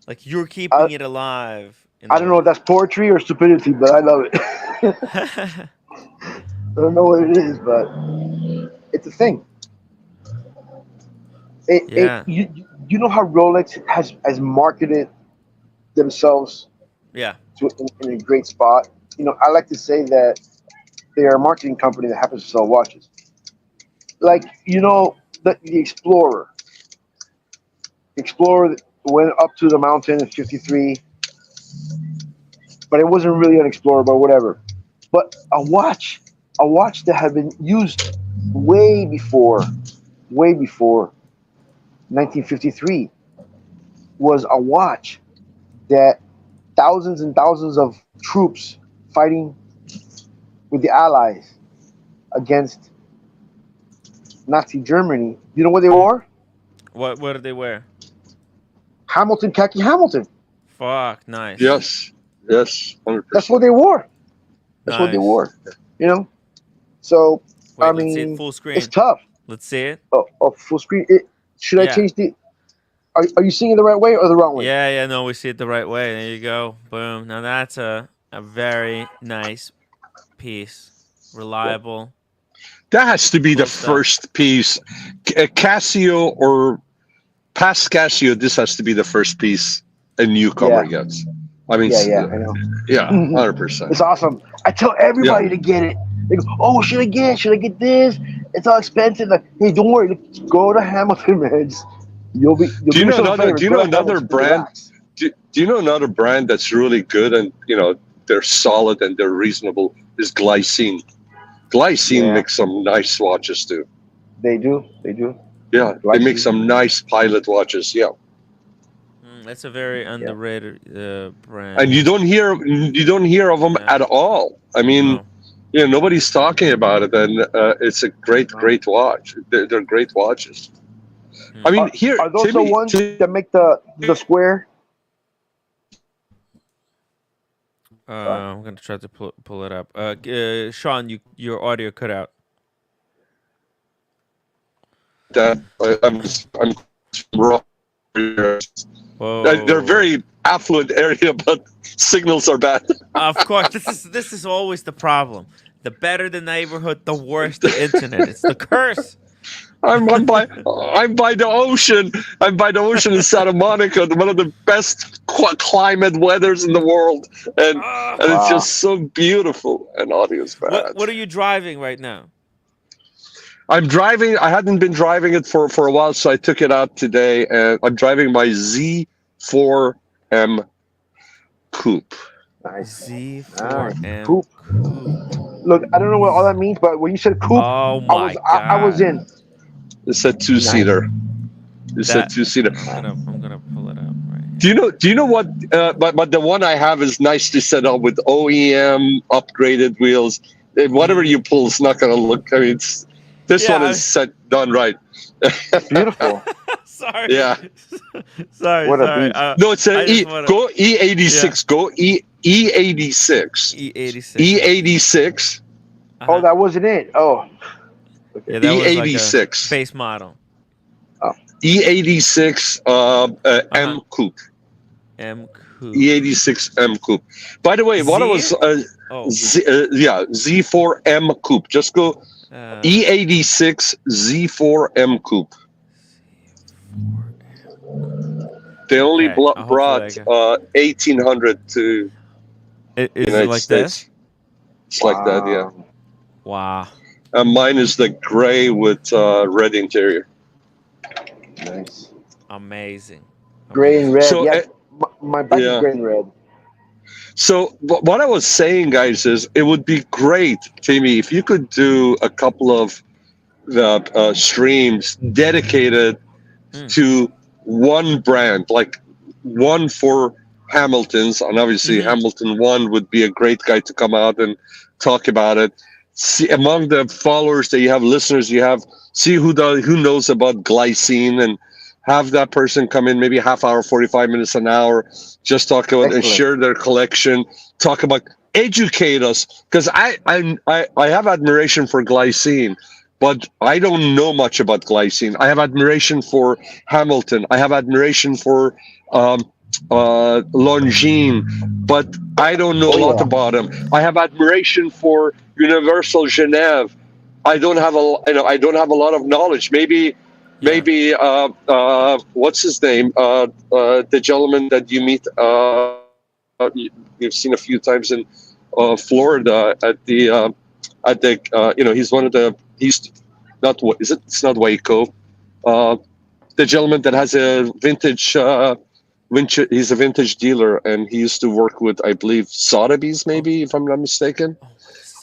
Like you're I keeping it alive in I a don't know if way. that's poetry or stupidity, but I love it. I don't know what it is, but it's a thing. Yeah. You know how Rolex has marketed themselves Yeah. in a great spot. You know, I like to say that they are a marketing company that happens to sell watches. Like the Explorer. Explorer went up to the mountain in '53, but it wasn't really an Explorer, but whatever. But a watch that had been used way before 1953 was a watch that thousands and thousands of troops fighting with the Allies against Nazi Germany. You know what they wore? What did they wear? Hamilton, khaki Hamilton. Fuck, nice. Yes, 100%. That's what they wore. That's what they Nice. wore. You know. So Wait, I let's see it mean, full screen. it's tough. Let's see it. Oh, full screen. Should I Yeah. change the? Are you seeing it the right way or the wrong way? Yeah, no, we see it the right way. There you go. Boom. Now that's a very nice piece. Reliable. That has to be Cool the stuff. first piece. Casio or past Casio, this has to be the first piece a newcomer gets. I mean, Yeah, I know. yeah, 100%. It's awesome. I tell everybody to get it. They go, "Oh, should I get this? It's all expensive." Like, hey, don't worry. Go to Hamilton, man. You'll be. Do you know another? Do you Go know to another Hamilton, brand? relax. Do you know another brand that's really good and they're solid and they're reasonable? Is Glycine. Glycine makes some nice watches too. They do. Yeah, they make some nice pilot watches. Yeah. That's a very underrated brand. And you don't hear of them at all. I mean, nobody's talking about it, and it's a great watch. They're great watches. I mean, here Are those the ones that make the square? I'm gonna try to pull it up. Sean, your audio cut out. I'm raw. They're very affluent area, but signals are bad. Of course, this is always the problem. The better the neighborhood, the worse the internet. It's the curse. I'm by the ocean. I'm by the ocean in Santa Monica, one of the best climate weathers in the world, and it's just so beautiful. And audio's bad. What are you driving right now? I'm driving. I hadn't been driving it for a while, so I took it out today, and I'm driving my Z4M Coupe. Nice. Z4M Coupe. Look, I don't know what all that means, but when you said coupe, I was in. It's a two-seater. It's a two-seater. I'm gonna pull it up right here. Do you know what? But the one I have is nicely set up with OEM upgraded wheels. Whatever you pull is not gonna look. I mean, this one is done right. Beautiful. Sorry. Yeah. sorry. What a sorry. beast. No, it's go E86. Go E86. E86. E86. Oh, that wasn't it. Oh. Yeah, that was E86. like a base model. E86 M Coupe. M Coupe. E86 M Coupe. By the way, what I was Z4M Coupe. Just go E86 Z4M Coupe. They only brought 1,800 to Is United it like States. this? It's like that, yeah. Wow. Mine is the gray with red interior. Nice. Amazing. Gray and red. So, Yeah, my bike is gray and red. So what I was saying, guys, is it would be great, Timmy, if you could do a couple of the streams dedicated to one brand, like one for Hamilton's, and obviously Hamilton One would be a great guy to come out and talk about it. See, among the followers that you have, listeners you have, see who knows about glycine, and have that person come in maybe a half hour, 45 minutes, an hour, just talk about and share their collection, talk about, educate us, because I have admiration for glycine, but I don't know much about glycine. I have admiration for Hamilton. I have admiration for Longines, but I don't know a lot about them. I have admiration for Universal Geneve. I don't have a lot of knowledge. Maybe what's his name? The gentleman that you meet, you've seen a few times in Florida at the he's one of the, it's not Waco. The gentleman that has a vintage, he's a vintage dealer, and he used to work with, I believe, Sotheby's, maybe, if I'm not mistaken.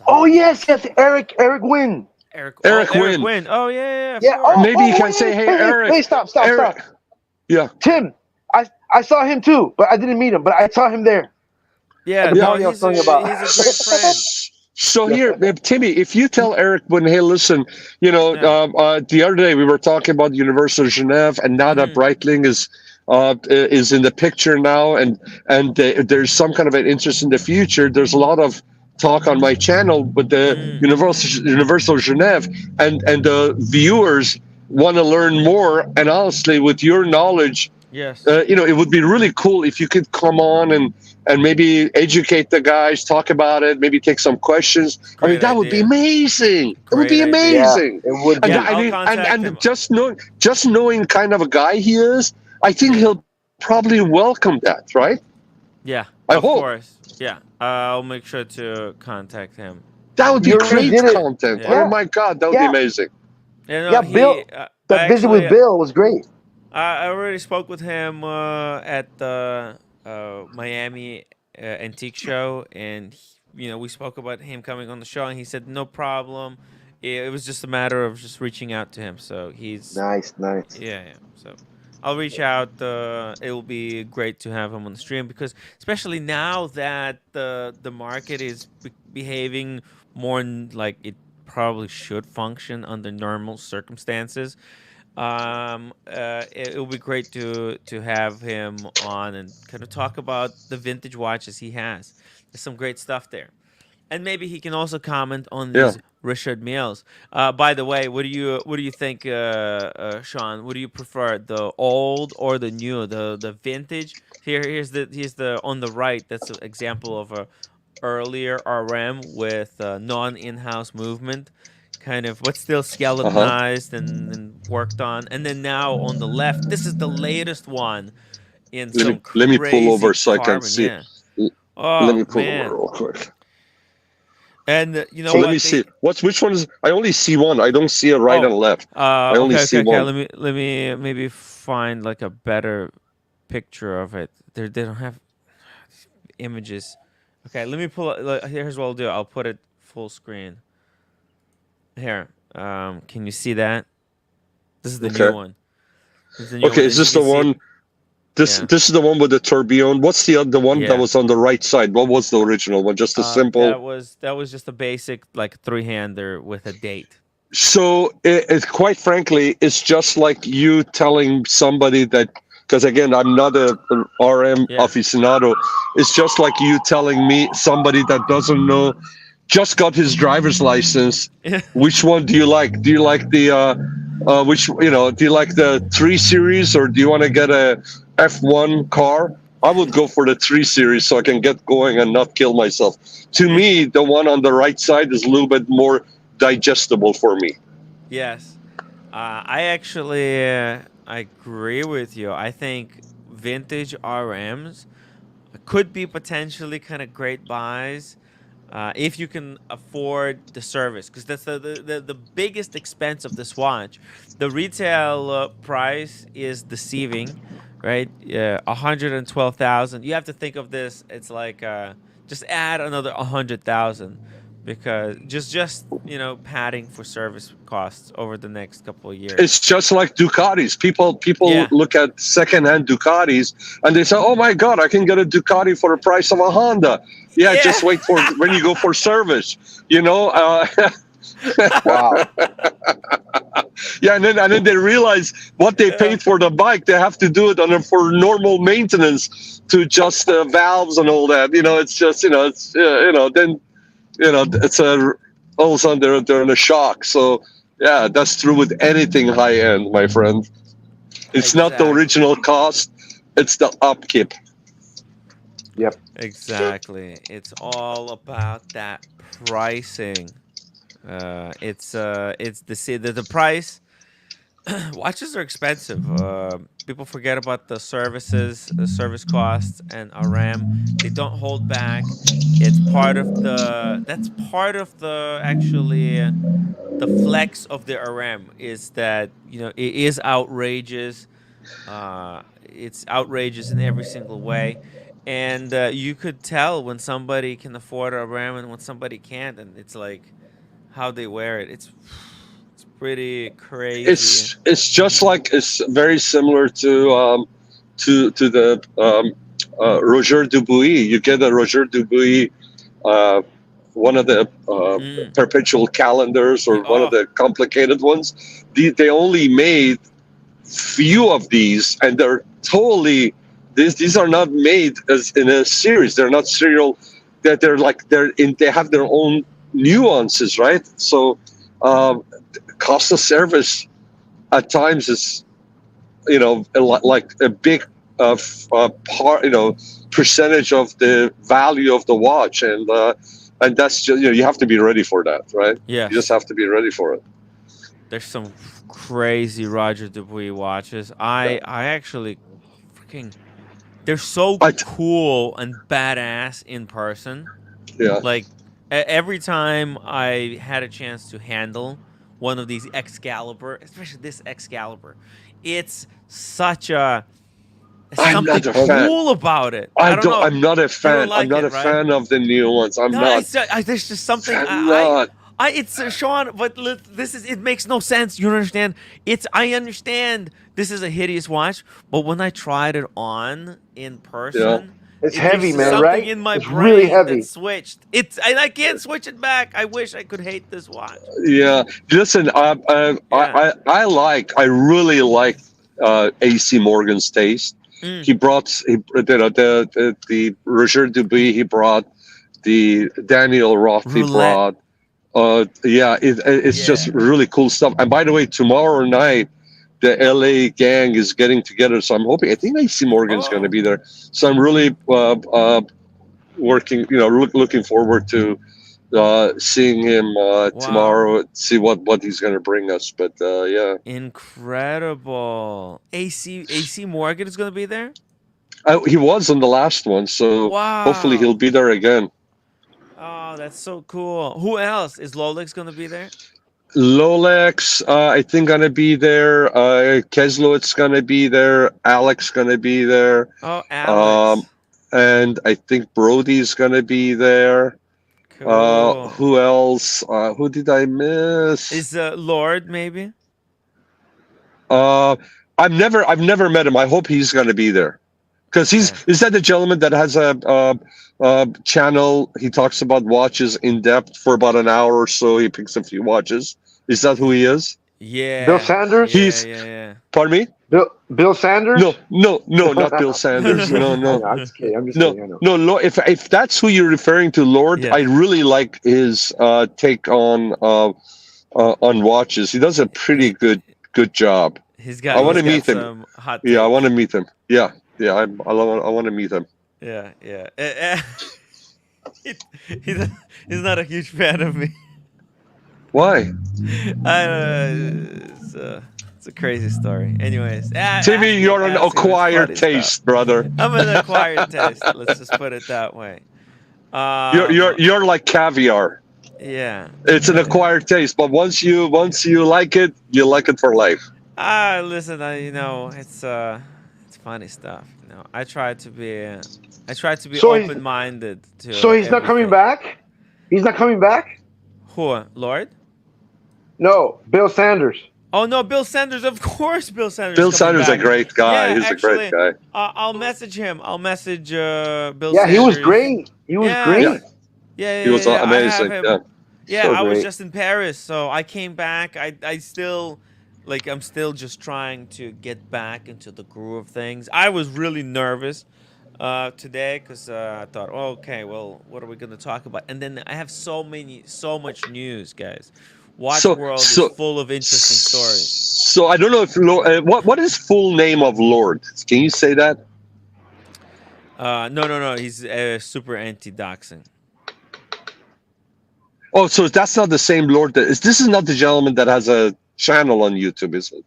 Oh yes, Eric Wynn. Eric Wynn. Wynn. Oh yeah. Maybe you can say, hey, Eric. Wait, stop. Yeah. Tim, I saw him too, but I didn't meet him. But I saw him there. Yeah, he's a great friend. So here, Timmy, if you tell Eric Wynn, hey, listen, the other day we were talking about Universal Geneve, and now that Breitling is in the picture now, and there's some kind of an interest in the future. There's a lot of talk on my channel with the Universal Geneve, and the viewers want to learn more. And honestly, with your knowledge, yes, it would be really cool if you could come on and maybe educate the guys, talk about it, maybe take some questions. That would be amazing. It would be amazing. Yeah, it would. And just knowing kind of a guy he is, I think he'll probably welcome that, right? Yeah, of course. Yeah, I'll make sure to contact him. That would be great content. Yeah. Oh my God, that would be amazing. Bill. That visit with Bill was great. I already spoke with him at the Miami Antique Show, and we spoke about him coming on the show, and he said no problem. It was just a matter of just reaching out to him. So he's nice. Yeah. So I'll reach out. It will be great to have him on the stream, because especially now that the market is behaving more like it probably should function under normal circumstances. It will be great to have him on and kind of talk about the vintage watches he has. There's some great stuff there, and maybe he can also comment on these Richard Milles. By the way, what do you think, Sean? What do you prefer, the old or the new? The vintage. Here's the on the right. That's an example of a earlier RM with non-in-house movement, kind of, but still skeletonized and worked on. And then now on the left, this is the latest one in some crazy let me pull over so carbon. I can see. Yeah. Oh, let me pull over real quick. And let me see. Which one is? I only see one. I don't see a right and left. I only see one. Let me maybe find like a better picture of it. They don't have images. Okay, let me pull it. Here's what I'll do. I'll put it full screen. Here. Can you see that? This is the new one. Is this the one? This is the one with the tourbillon. What's the other one that was on the right side? What was the original one? Just a simple. That was just a basic like three-hander with a date. So it quite frankly, it's just like you telling somebody that. Because again, I'm not a RM aficionado. It's just like you telling me, somebody that doesn't know, just got his driver's license. Which one do you like? Do you like the do you like the 3 Series, or do you want to get a F1 car? I would go for the 3 Series so I can get going and not kill myself. To me, the one on the right side is a little bit more digestible for me. Yes, I actually. I agree with you. I think vintage RMs could be potentially kind of great buys. if you can afford the service, because that's the biggest expense of this watch. The retail price is deceiving, right? 112,000. You have to think of this. It's like just add another 100,000, because just padding for service costs over the next couple of years. It's just like Ducatis. People look at secondhand Ducatis and they say, "Oh my God, I can get a Ducati for the price of a Honda." Yeah, just wait for when you go for service. Wow. Yeah, and then they realize what they paid for the bike. They have to do it for normal maintenance to adjust the valves and all that. It's just then it's all of a sudden they're in a shock. So yeah, that's true with anything high end, my friend. It's not the original cost; it's the upkeep. Yep. Exactly. It's all about that pricing. It's the price. Watches are expensive. People forget about the services, the service costs, and RM. They don't hold back. It's part of the. That's part of the actually. The flex of the RM is that it is outrageous. It's outrageous in every single way, and you could tell when somebody can afford a RAM and when somebody can't, and it's like how they wear it. It's pretty crazy. It's just like it's very similar to the Roger Dubuis. You get a Roger Dubuis, one of the perpetual calendars or one of the complicated ones. They only made few of these, and they're totally these are not made as in a series. They're not serial. That they have their own nuances, right? So cost of service at times is like a big part, percentage of the value of the watch, and that's just you have to be ready for that, right? Yeah, you just have to be ready for it. There's some crazy Roger Dubuis watches. I actually freaking they're so cool and badass in person. Yeah, like every time I had a chance to handle one of these Excalibur, especially this Excalibur, it's such a something cool about it. I don't know. I'm not a fan. Like I'm not a fan of the new ones. I'm not. There's just something. It's Sean, but it makes no sense. You understand? I understand this is a hideous watch, but when I tried it on in person, it's heavy, man. Something right? in my it's brain really heavy. that switched. I can't switch it back. I wish I could hate this watch. Yeah, listen. I really like AC Morgan's taste. He brought the Roger Dubuis. He brought the Daniel Roth. He brought. It's just really cool stuff. And by the way, tomorrow night, the LA gang is getting together. So I think AC Morgan's going to be there. So I'm really working, looking forward to seeing him tomorrow, see what he's going to bring us. But yeah. Incredible. AC Morgan is going to be there? He was on the last one. So hopefully he'll be there again. Oh, that's so cool. Who else? Is Lolex going to be there? Lolex, I think, going to be there. Keslowitz going to be there. Alex going to be there. Oh, Alex. And I think Brody's going to be there. Cool. Who else? Who did I miss? Is Lord maybe? I've never met him. I hope he's going to be there. Because is that the gentleman that has a channel? He talks about watches in depth for about an hour or so. He picks a few watches. Is that who he is? Yeah. Bill Sanders? Yeah. Pardon me? Bill Sanders? No, not Bill Sanders. No. I'm just kidding. I'm just kidding. I know. No. If that's who you're referring to, Lord, I really like his take on watches. He does a pretty good job. I want to meet him. I want to meet him. Yeah, I want to meet him. Yeah. He's not a huge fan of me. Why? It's a crazy story. Anyways, Timmy, you're an acquired taste, brother. I'm an acquired taste. Let's just put it that way. You're like caviar. Yeah. It's an acquired taste, but once you like it for life. Listen, it's funny stuff. I try to be open-minded to So he's not coming everything. back. He's not coming back. Who, Lord? No, Bill Sanders. Oh no, Bill Sanders, of course. Bill Sanders. Bill Coming Sanders is a back. great guy. Yeah, He's actually, a great guy. I'll message him. I'll message Bill Yeah, Sanders. he was great. He was Yeah. great. Yeah. He was I have amazing. him. Yeah. Yeah, So I was great. just in Paris, so I came back. I still, I'm still just trying to get back into the groove of things. I was really nervous today because I thought, oh, okay, well, what are we going to talk about? And then I have so much news, guys. Watch World is full of interesting stories. So I don't know if what is full name of Lord? Can you say that? No. He's super anti-doxing. Oh, so that's not the same Lord. This is not the gentleman that has a channel on YouTube, is it?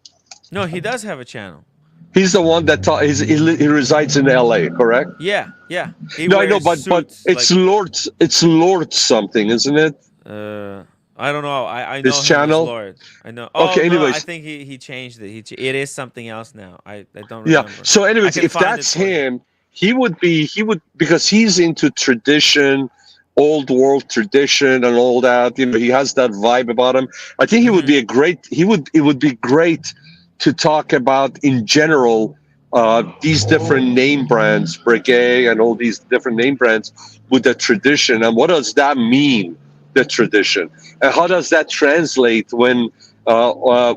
No, he does have a channel. He's the one that he resides in LA, correct? Yeah. No, I know, but it's Lord. It's Lord something, isn't it? I don't know. I know His him channel. as Lord. I know. Oh, Okay. no, Anyways, I think he changed it. It is something else now. I don't remember. yeah. So, anyways, I can if find that's it for you. him, he would because he's into tradition, old world tradition, and all that. He has that vibe about him. I think he would be a great. It would be great to talk about in general these different name brands, Breguet, and all these different name brands with the tradition, and what does that mean? The tradition, and how does that translate when a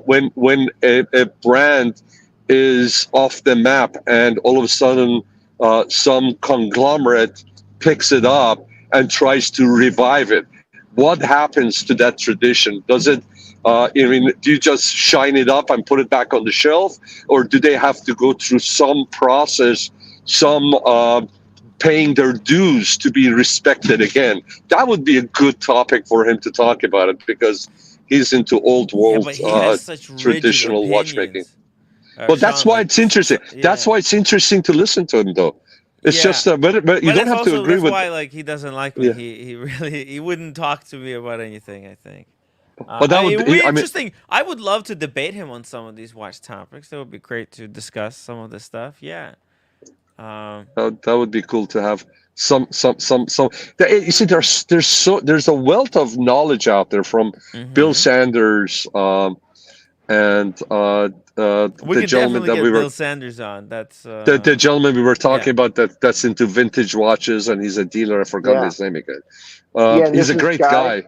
brand is off the map and all of a sudden some conglomerate picks it up and tries to revive it? What happens to that tradition? Does it do you just shine it up and put it back on the shelf, or do they have to go through some process, some paying their dues to be respected again? That would be a good topic for him to talk about it, because he's into old world but he has such rigid traditional opinions. watchmaking. Well, that's Sean, why it's interesting. That's why it's interesting to listen to him, though. It's just, but you don't have to agree with. That's why, he doesn't like me. Yeah. He wouldn't talk to me about anything, I think. But that would be interesting. I would love to debate him on some of these watch topics. That would be great to discuss some of this stuff. Yeah. That would be cool to have some. You see, there's a wealth of knowledge out there from Bill Sanders and we the gentleman that we were Bill Sanders on. That's the gentleman we were talking about that's into vintage watches, and he's a dealer. I forgot his name again. He's a great guy.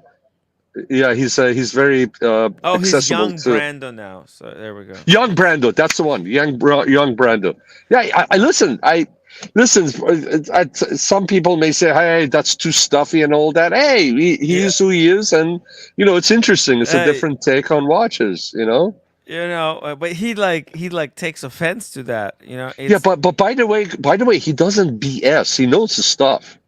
Yeah, he's very accessible. He's young Brando now. So there we go. Young Brando, that's the one. Young Brando. Yeah, I listen. Some people may say, "Hey, that's too stuffy and all that." Hey, he is who he is, and it's interesting. It's a different take on watches. But he takes offense to that. Yeah, but by the way, he doesn't BS. He knows his stuff.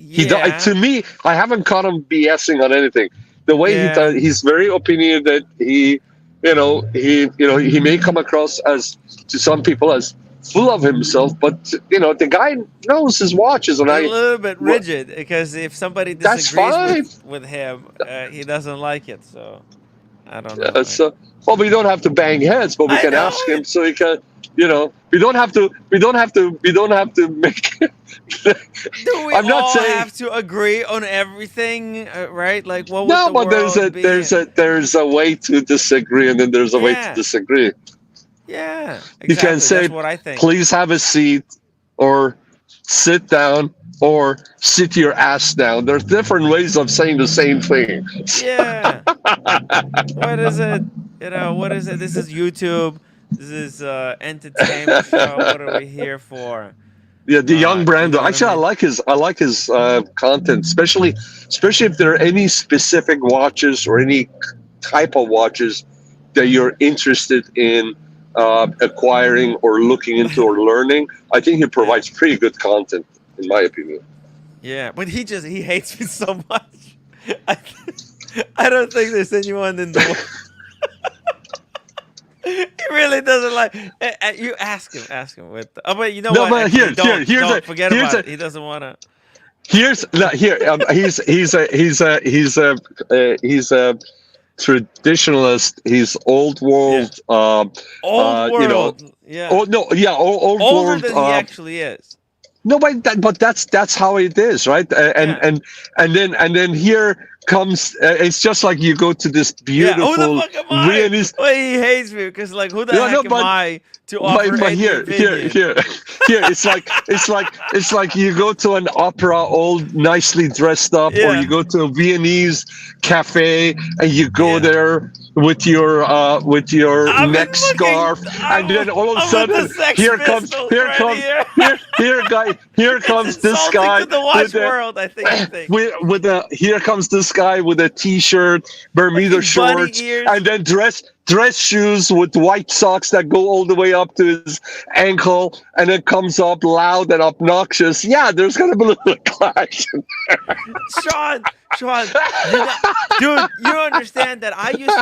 Yeah. To me, I haven't caught him BSing on anything. The way he does, he's very opinionated. He may come across as, to some people, as full of himself, but the guy knows his watches, and a little bit rigid, because if somebody disagrees with him, he doesn't like it. So I don't know. So, well, we don't have to bang heads, but we can ask him, so he can. We don't have to make. Do we have to agree on everything, right? What would the world be? there's a way to disagree, and then there's a way to disagree. Yeah, exactly. You can say, that's what I think. Please have a seat, or sit down, or sit your ass down. There's different ways of saying the same thing. Yeah. What is it? What is it? This is YouTube. This is entertainment show. What are we here for? Yeah, the young Brando. Actually, I like his content, especially if there are any specific watches or any type of watches that you're interested in acquiring or looking into or learning. I think he provides pretty good content, in my opinion. Yeah, but he hates me so much. I don't think there's anyone in the world. He really doesn't like. You ask him. But you know what? But don't forget about it. He doesn't want to. He's a traditionalist. He's old world. Old You know. world. Yeah. Oh no, yeah, old Older world. than he actually is. No, but that's how it is, right? And then here comes. It's just like you go to this beautiful. Who the fuck am I? Viennese. Well, he hates me because like, who the heck am I to offer but any here, opinion? here. It's like you go to an opera, all nicely dressed up, or you go to a Viennese cafe and you go there with your neck scarf, and then all of a sudden here comes this guy to the watch world. I think. Here comes this guy with a t-shirt, Bermuda shorts, and then dress shoes with white socks that go all the way up to his ankle, and it comes up loud and obnoxious. Yeah, there's gonna be a little clash. Sean, dude, you understand that he used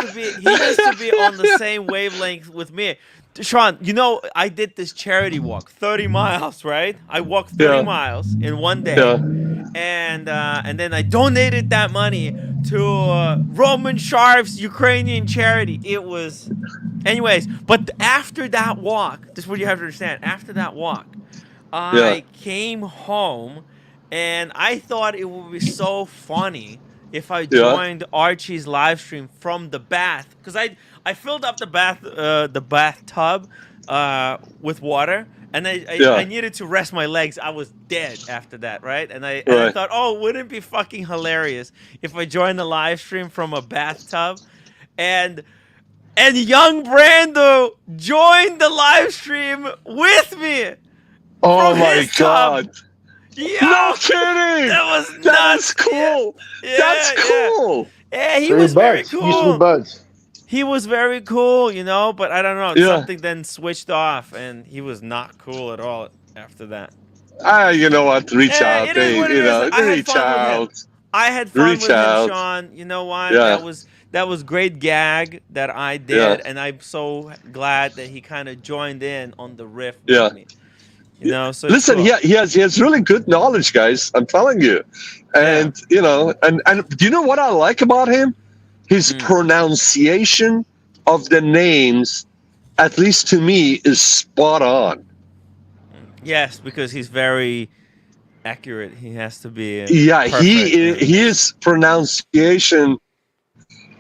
to be on the same wavelength with me. Sean, you know, I did this charity walk, 30 miles, right? I walked 30 miles in one day. And then I donated that money to Roman Sharf's Ukrainian charity. It was, anyways. But after that walk, this is what you have to understand. After that walk, I came home, and I thought it would be so funny if I joined Archie's live stream from the bath, because I filled up the bathtub with water. And I needed to rest my legs. I was dead after that, right? And I thought, oh, wouldn't it be fucking hilarious if I joined the live stream from a bathtub? And young Brando joined the live stream with me. Oh my god. Yo, no kidding! That's cool. That's cool. Yeah, he was very cool. Used to be buds. He was very cool, you know, but I don't know. Something then switched off, and he was not cool at all after that. You know what? Reach out. Reach out. I had fun with him, Sean. You know what? That was great gag that I did, and I'm so glad that he kind of joined in on the riff with me. You know, so listen, cool. he has really good knowledge, guys. I'm telling you, and you know, and do you know what I like about him? His pronunciation of the names, at least to me, is spot on. Yes, because he's very accurate. He has to be. His pronunciation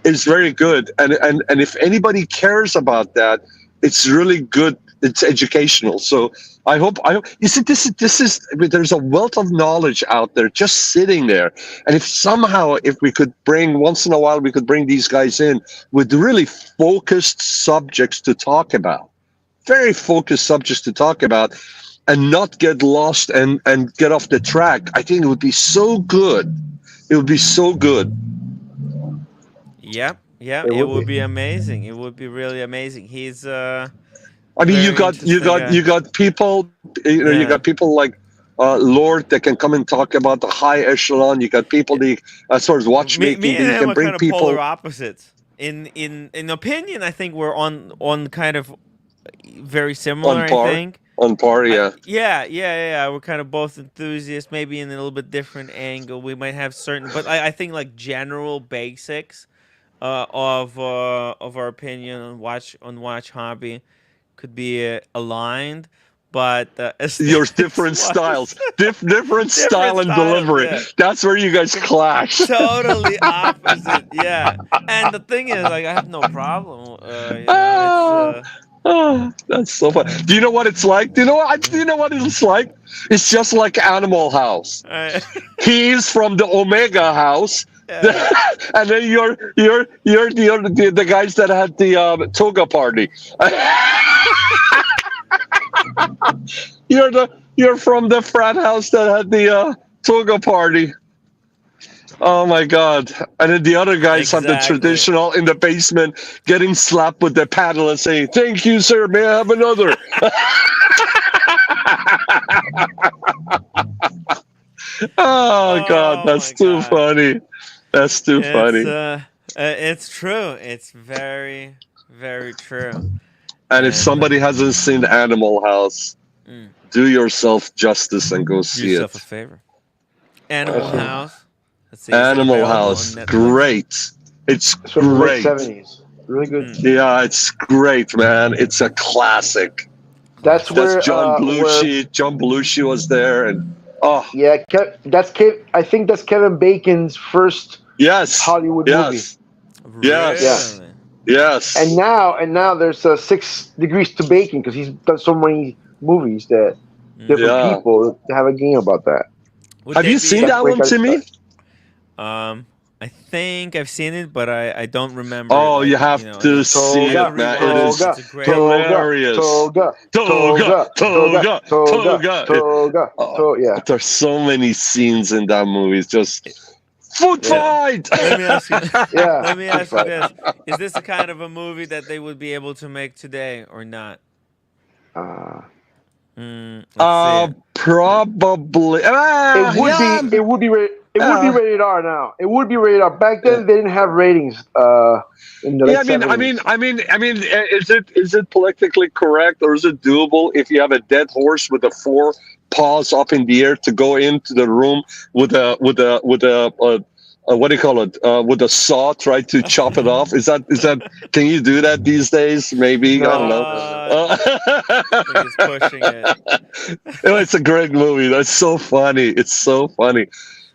is very good, and if anybody cares about that, it's really good. It's educational. So I hope you see this is there's a wealth of knowledge out there just sitting there, and if we could bring once in a while these guys in with really focused subjects to talk about, very focused subjects to talk about, and not get lost and get off the track, I think it would be so good. It would be so good. Yep. It would be amazing. It would be really amazing. He's I mean, you got people, you got people like Lord that can come and talk about the high echelon. You got people as far as watchmaking, me and you him can are bring kind of people. polar opposites. In opinion, I think we're on kind of very similar. On par. I think On par, yeah. We're kind of both enthusiasts, maybe in a little bit different angle. We might have certain, but I think like general basics of our opinion on watch hobby could be aligned, but your different styles, different style and delivery. Yeah. That's where you guys clash. Totally opposite, yeah. And the thing is, like, I have no problem. That's so fun. Do you know what it's like? Do you know what it's like? It's just like Animal House. He's from the Omega House. Yeah. And then you're the guys that had the toga party. You're from the frat house that had the toga party. Oh my god! And then the other guys have the traditional in the basement, getting slapped with the paddle and saying, "Thank you, sir. May I have another?" Oh god, that's too funny. That's too funny. It's true. It's very, very true. And if somebody hasn't seen Animal House, do yourself justice and go see it. Do yourself a favor. Animal House. Let's see. Is it Animal available on House, Netflix? great. It's from the late great. 70s. Really good. Yeah, it's great, man. It's a classic. That's where John Belushi. John Belushi was there, and yeah, I think that's Kevin Bacon's first Hollywood movie. Yes. Yes. And now there's 6 degrees to Bacon because he's done so many movies that different people have a game about that. Have you seen that one, Timmy? I think I've seen it, but I don't remember. Oh, you have to see it, man. It is hilarious. Toga. Yeah. There's so many scenes in that movie. It's just food fight. Let me ask you. Yeah. Let me ask you this: is this the kind of a movie that they would be able to make today or not? Probably. It would be rated R now. It would be rated R. Back then, they didn't have ratings. In the late 70s. I mean, is it politically correct or is it doable if you have a dead horse with 4 paws up in the air to go into the room with a what do you call it? With a saw, try to chop it off. Is that? Can you do that these days? Maybe I don't know. I think it's pushing it. It's a great movie. That's so funny. It's so funny.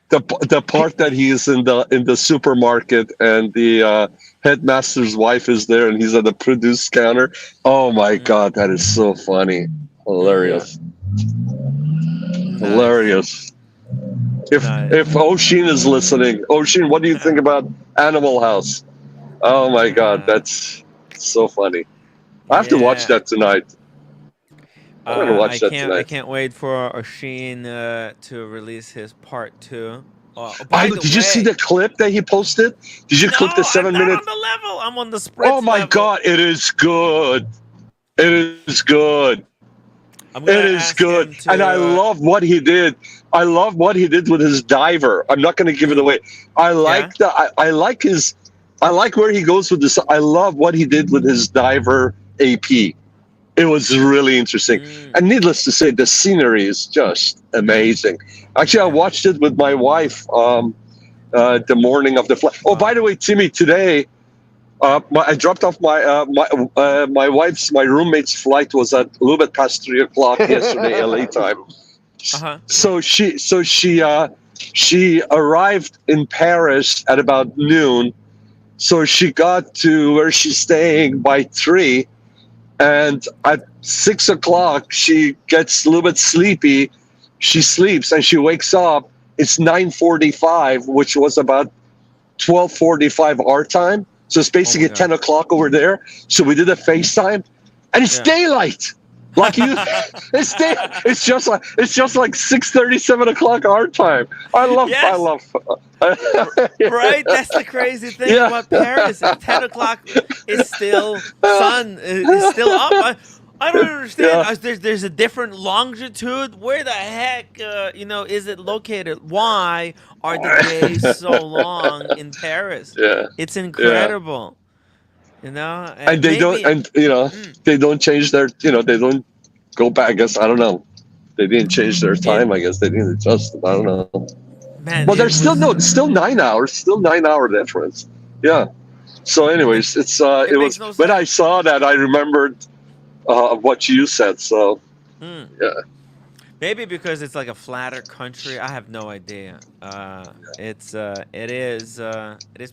The part that he is in the supermarket and the headmaster's wife is there and he's at the produce counter. Oh my God, that is so funny. Hilarious. Hilarious. If Oshin is listening, Oshin, what do you think about Animal House? Oh my God, that's so funny. I have to watch that tonight. I'm gonna watch that tonight. I can't wait for Oshin to release his part 2. Did you see the clip that he posted? Did you clip the 7 minute? I'm not on the level. I'm on the spritz. Oh my God, it is good. It is good. It is good, and I love what he did. I love what he did with his diver. I'm not going to give it away. I like I like where he goes with this. I love what he did with his diver AP. It was really interesting, and needless to say, the scenery is just amazing. Actually, I watched it with my wife the morning of the flight. Oh, by the way, Timmy, today. I dropped off my roommate's flight was at a little bit past 3 o'clock yesterday, LA time. So she arrived in Paris at about noon. So she got to where she's staying by 3, and at 6 o'clock she gets a little bit sleepy. She sleeps and she wakes up. It's 9:45, which was about 12:45 our time. So it's basically 10 o'clock over there. So we did a FaceTime, and it's daylight. Like it's just like 6:30, 7 o'clock our time. I love. Right, that's the crazy thing about Paris. At 10 o'clock, it's still sun. It's still up. I don't understand. There's a different longitude. Where the heck, is it located? Why are the days so long in Paris? It's incredible. And they they don't change their. They don't go back. I guess I don't know. They didn't change their time. I guess they didn't adjust it. I don't know. Man, well, there's still 9 hours. Still 9 hour difference. Yeah. So, anyways, it was when I saw that I remembered. What you said, so maybe because it's like a flatter country. I have no idea. It is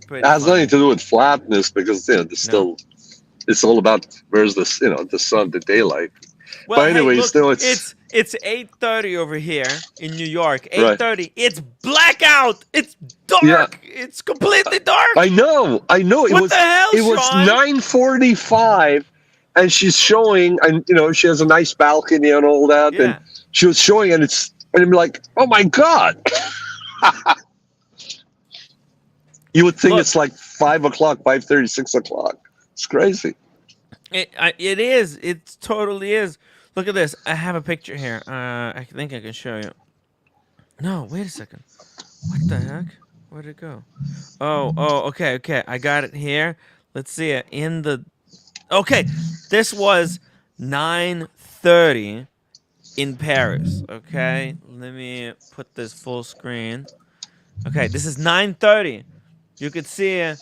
pretty. It has nothing to do with flatness because it's all about where's the the sun, the daylight. Well, but anyways, still it's 8:30 over here in New York. 8:30. Right. It's blackout. It's dark. Yeah. It's completely dark. I know. What the hell, It was 9:45. And she's showing, and she has a nice balcony and all that. Yeah. And she was showing, and I'm like, oh my God! You would think it's like 5 o'clock, 5:30, 6 o'clock. It's crazy. It is. It totally is. Look at this. I have a picture here. I think I can show you. No, wait a second. What the heck? Where'd it go? Oh, okay. I got it here. Let's see it in the. Okay, this was 9:30 in Paris. Okay, let me put this full screen. Okay, this is 9:30. You could see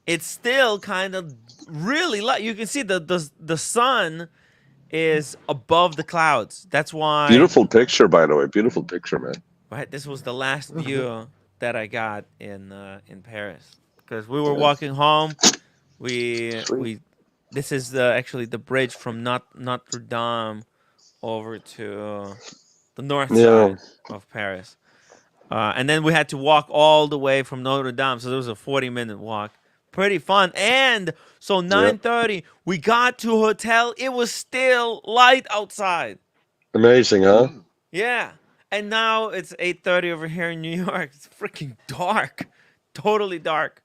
it's still kind of really light. You can see the sun is above the clouds. That's why. Beautiful picture, by the way. Beautiful picture, man. Right, this was the last view that I got in Paris because we were walking home. We this is actually the bridge from Notre Dame over to the north side of Paris. And then we had to walk all the way from Notre Dame, so there was a 40-minute walk. Pretty fun. And so 9:30, we got to a hotel. It was still light outside. Amazing, huh? Yeah. And now it's 8:30 over here in New York. It's freaking dark. Totally dark.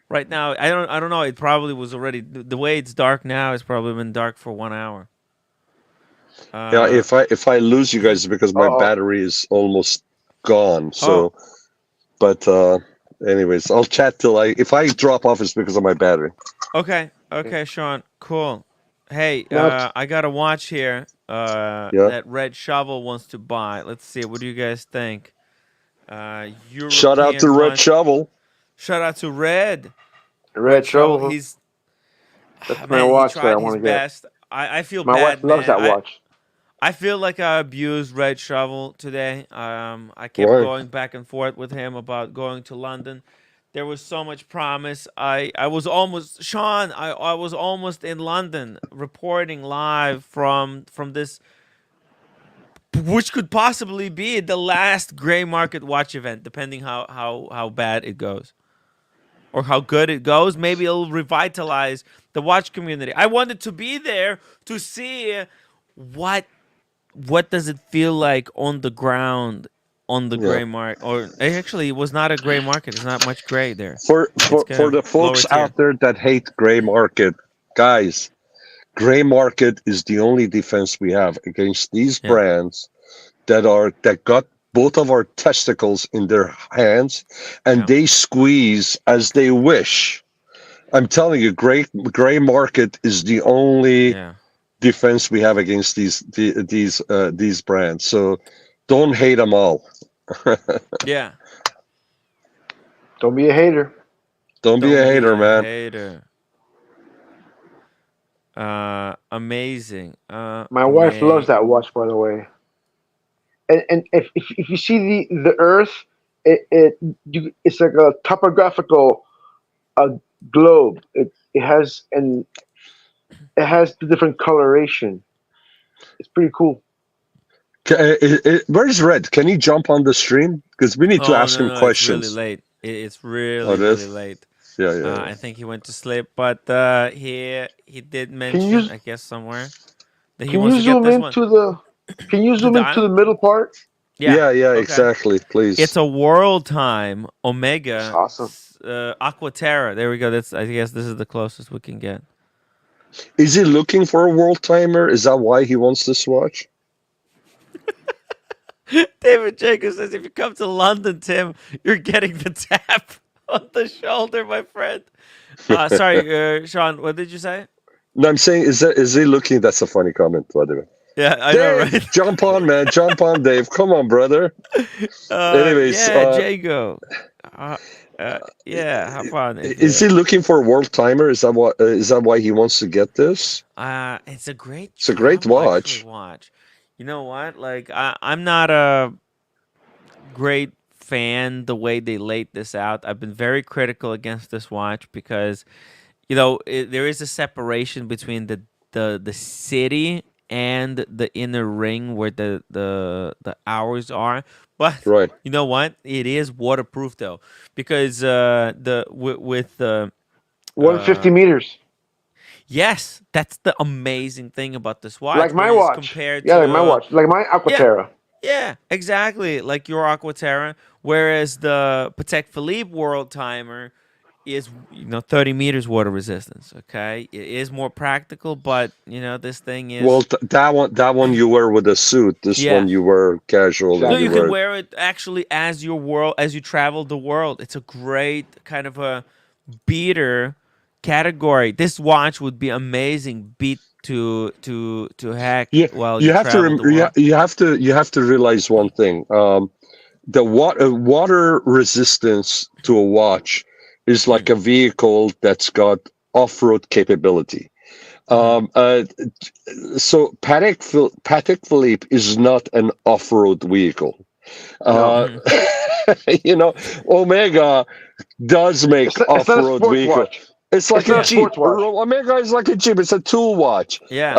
Right now, I don't know. It probably was already the way it's dark now. It's probably been dark for 1 hour. Yeah, if I lose you guys because my battery is almost gone. So, but anyways, I'll chat till if I drop off, it's because of my battery. Okay, Sean, cool. Hey, I got a watch here. That Red Shovel wants to buy. Let's see. What do you guys think? Shout out to Red Shovel. Shout out to Red. Red Shovel. He's that's my watch that I want to get. I feel my bad. My wife loves that watch. I feel like I abused Red Shovel today. I kept going back and forth with him about going to London. There was so much promise. I was almost Sean. I was almost in London reporting live from this, which could possibly be the last gray market watch event, depending how bad it goes, or how good it goes. Maybe it'll revitalize the watch community. I wanted to be there to see what does it feel like on the ground on the gray market. Or actually, it was not a gray market. There's not much gray there. For the folks out there that hate gray market, guys, gray market is the only defense we have against these brands that got both of our testicles in their hands and they squeeze as they wish. I'm telling you, gray market is the only defense we have against these brands. So don't hate them all. Yeah. Don't be a hater. Don't be a hater, man. Hater. Amazing. My wife loves that watch, by the way. And if you see the Earth, it's like a topographical globe. It has the different coloration. It's pretty cool. Where's Red? Can he jump on the stream? Because we need to ask him questions. It's really late. It's really late. Yeah. I think he went to sleep, but he did mention, I guess, somewhere that he wants to get this one. Can you zoom into the middle part? Yeah, exactly. Please. It's a World Time Omega. That's awesome. Aquaterra. There we go. I guess this is the closest we can get. Is he looking for a world timer? Is that why he wants this watch? David Jacobs says, if you come to London, Tim, you're getting the tap on the shoulder, my friend. Sorry, Sean, what did you say? No, I'm saying, is he looking? That's a funny comment, by the way. Yeah, I Dave, know, right? Jump on, man. Jump on, Dave. Come on, brother. Anyways. Jago. Hop on. Is he looking for a world timer? Is that why he wants to get this? It's a great watch. You know what? Like, I'm not a great fan the way they laid this out. I've been very critical against this watch because, there is a separation between the city and the inner ring where the hours are. But you know what? It is waterproof though, because with the 150 meters. Yes, that's the amazing thing about this watch. Like my watch. Compared like to, my watch. Like my Aquaterra. Yeah, exactly. Like your Aquaterra. Whereas the Patek Philippe World Timer is 30 meters water resistance. Okay, it is more practical, but this thing is that one you wear with a suit. This one you wear casual. No, you can wear it actually as you travel the world. It's a great kind of a beater category. This watch would be amazing. Beat to hack Yeah, while you travel the world. you have to realize one thing. The water resistance to a watch is like a vehicle that's got off-road capability. So Patek Philippe is not an off-road vehicle. You know, Omega does make off-road vehicle. It's like a Jeep. Omega is like a Jeep. It's a tool watch. Yeah.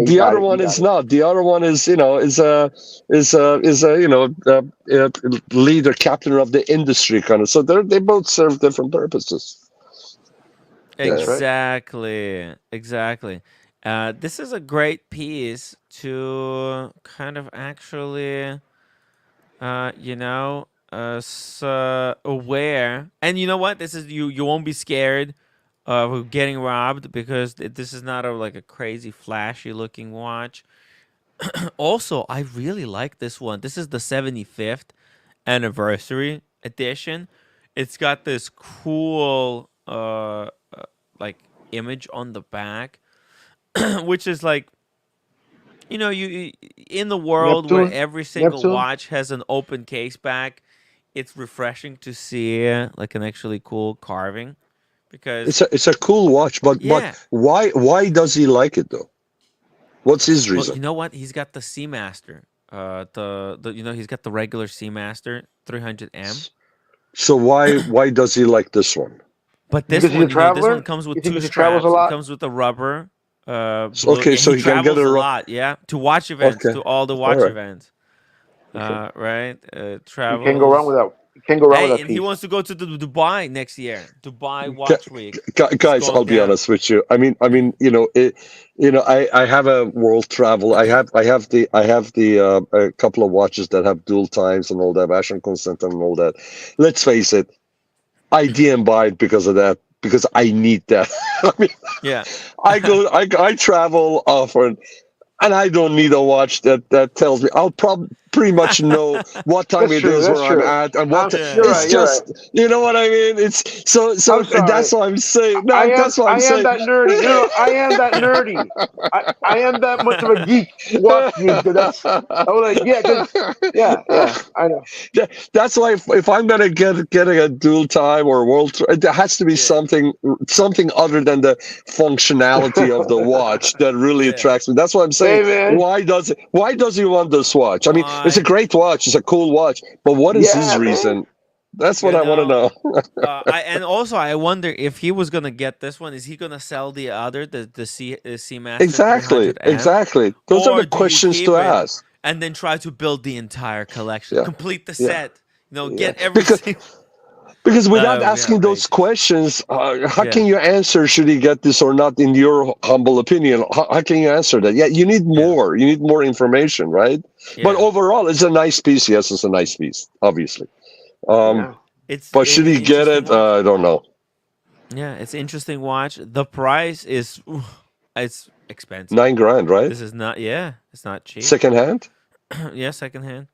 The other one is not. The other one is, you know, is a you know, leader, captain of the industry kind of. So they both serve different purposes. Exactly. Exactly. This is a great piece to kind of actually, you know, aware. And you know what? This is you won't be scared of getting robbed because this is not like a crazy flashy looking watch. Also, I really like this one. This is the 75th anniversary edition. It's got this cool like image on the back, which is like, you know, you in the world where every single watch has an open case back, it's refreshing to see like an actually cool carving, because it's a cool watch, but why does he like it though? What's his reason? Well, you know what? He's got the Seamaster. The you know, he's got the regular Seamaster 300M. So why does he like this one? But this one, you know, this one comes with two straps. It comes with a rubber. Okay, so he can get a lot, yeah, to watch events, to all the watch events. Right? Travel. You can't go wrong with that. You can't go wrong with that and piece. he wants to go to the Dubai next year. Dubai Watch Week. Guys, I'll be honest with you. I mean, you know, I have a world travel. I have the a couple of watches that have dual times and all that, Fashion Constant and all that. Let's face it, I didn't buy it because of that, because I need that. I mean, yeah, I travel often, and I don't need a watch that tells me. I'll pretty much know what time it is, where I'm at, and what. It's just, you know what I mean. It's so that's what I'm saying. No, that's what I'm saying. I am that nerdy. No, I am that nerdy. I am that much of a geek. Watch me. I was like, yeah, I know. That's why if I'm gonna get a dual time or a world, there has to be something other than the functionality of the watch that really attracts me. That's what I'm saying. Hey, why does he want this watch? I mean, it's a great watch. It's a cool watch. But what is his reason? That's what I want to know. And also, I wonder if he was gonna get this one, is he gonna sell the other, the Seamaster? Exactly. Those are the questions to ask. And then try to build the entire collection, complete the set. You know, get everything. Because without asking those questions, how can you answer, should he get this or not, in your humble opinion? How can you answer that? Yeah, you need more. You need more information, right? Yeah. But overall, it's a nice piece. Yes, it's a nice piece, obviously. But should he get it? I don't know. Yeah, it's an interesting watch. The price is, it's expensive. $9,000, right? This is not, it's not cheap. Secondhand? Yeah, secondhand.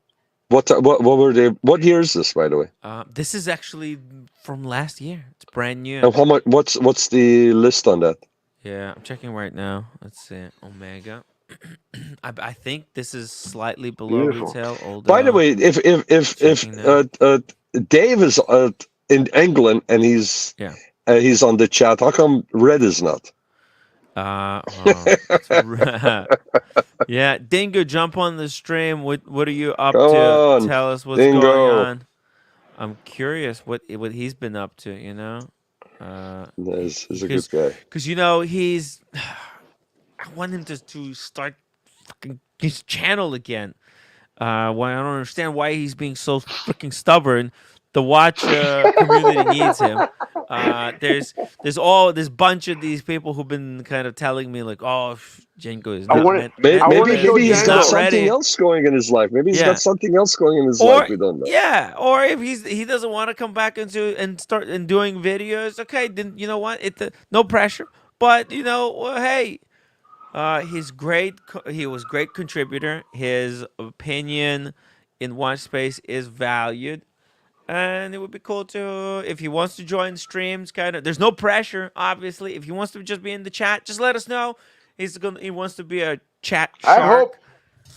What were they? What year is this, by the way? This is actually from last year. It's brand new. And how much? What's the list on that? Yeah, I'm checking right now. Let's see, Omega. I think this is slightly below retail. By the way, if Dave is in England and he's on the chat, how come Red is not? Yeah, Dingo, jump on the stream. What are you up to? Tell us what's going on. I'm curious what he's been up to. You know, he's a good guy. Because you know I want him to start fucking his channel again. Why I don't understand why he's being so freaking stubborn. The watch community needs him. There's this bunch of these people who've been kind of telling me like, oh, Jenko is not maybe he's got something else going in his life. Maybe he's got something else going in his life. We don't know. Yeah, or if he doesn't want to come back and start doing videos. Okay, then you know what? No pressure. But you know, hey, he's great. He was great contributor. His opinion in watch space is valued. And it would be cool to, if he wants to join streams, kind of. There's no pressure, obviously. If he wants to just be in the chat, just let us know. He wants to be a chat I shark.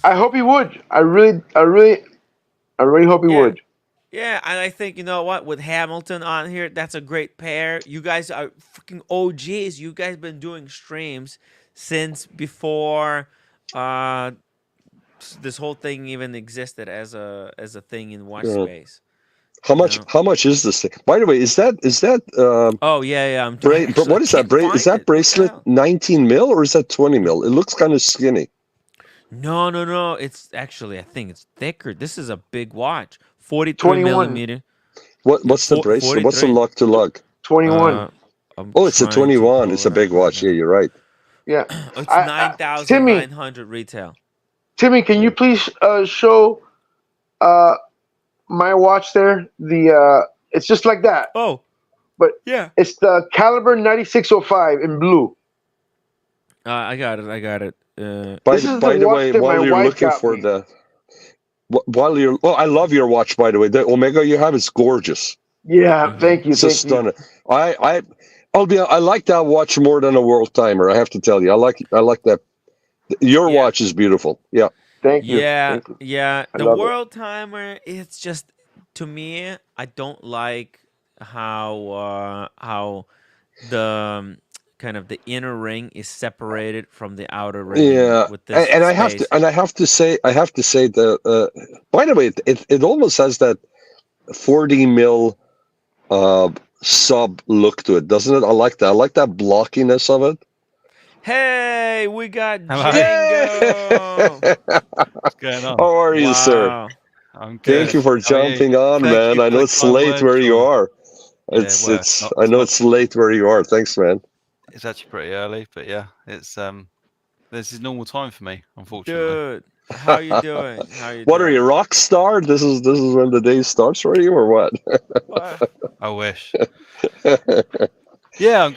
hope he would. I really hope he Yeah. would. Yeah, and I think you know what, with Hamilton on here, that's a great pair. You guys are freaking OGs. You guys been doing streams since before this whole thing even existed as a thing in watch space. How much is this thing? By the way, is that oh yeah, I'm but what is that? Is that bracelet 19 mil or is that 20 mil? It looks kind of skinny. No. It's actually, I think it's thicker. This is a big watch. 43 millimeter. What's the bracelet? 43. What's the lug to lug? 21. It's a 21. It's a big watch. Yeah, you're right. Yeah. It's 9,900 retail. Timmy, can you please show my watch there? It's just like that. Oh. But yeah. It's the caliber 9605 in blue. I got it. By the way, while you're looking for I love your watch, by the way. The Omega you have is gorgeous. Yeah, thank you. It's stunning. I like that watch more than a world timer. I have to tell you, I like that. Your watch is beautiful. Yeah. Thank you. Yeah, Thank you. yeah. The world timer, it's just, to me, I don't like how the kind of the inner ring is separated from the outer ring. Yeah, with this and I have to say that. By the way, it almost has that 40 mil sub look to it, doesn't it? I like that. I like that blockiness of it. Hey, we got Django. What's going on? How are you, sir? I'm good. Thank you for jumping on, man. I know it's late where you are. I know it's late where you are. Thanks, man. It's actually pretty early, but yeah, it's this is normal time for me, unfortunately. Dude, how you doing? What are you, rock star? This is when the day starts for you, or what? I wish. Yeah, I'm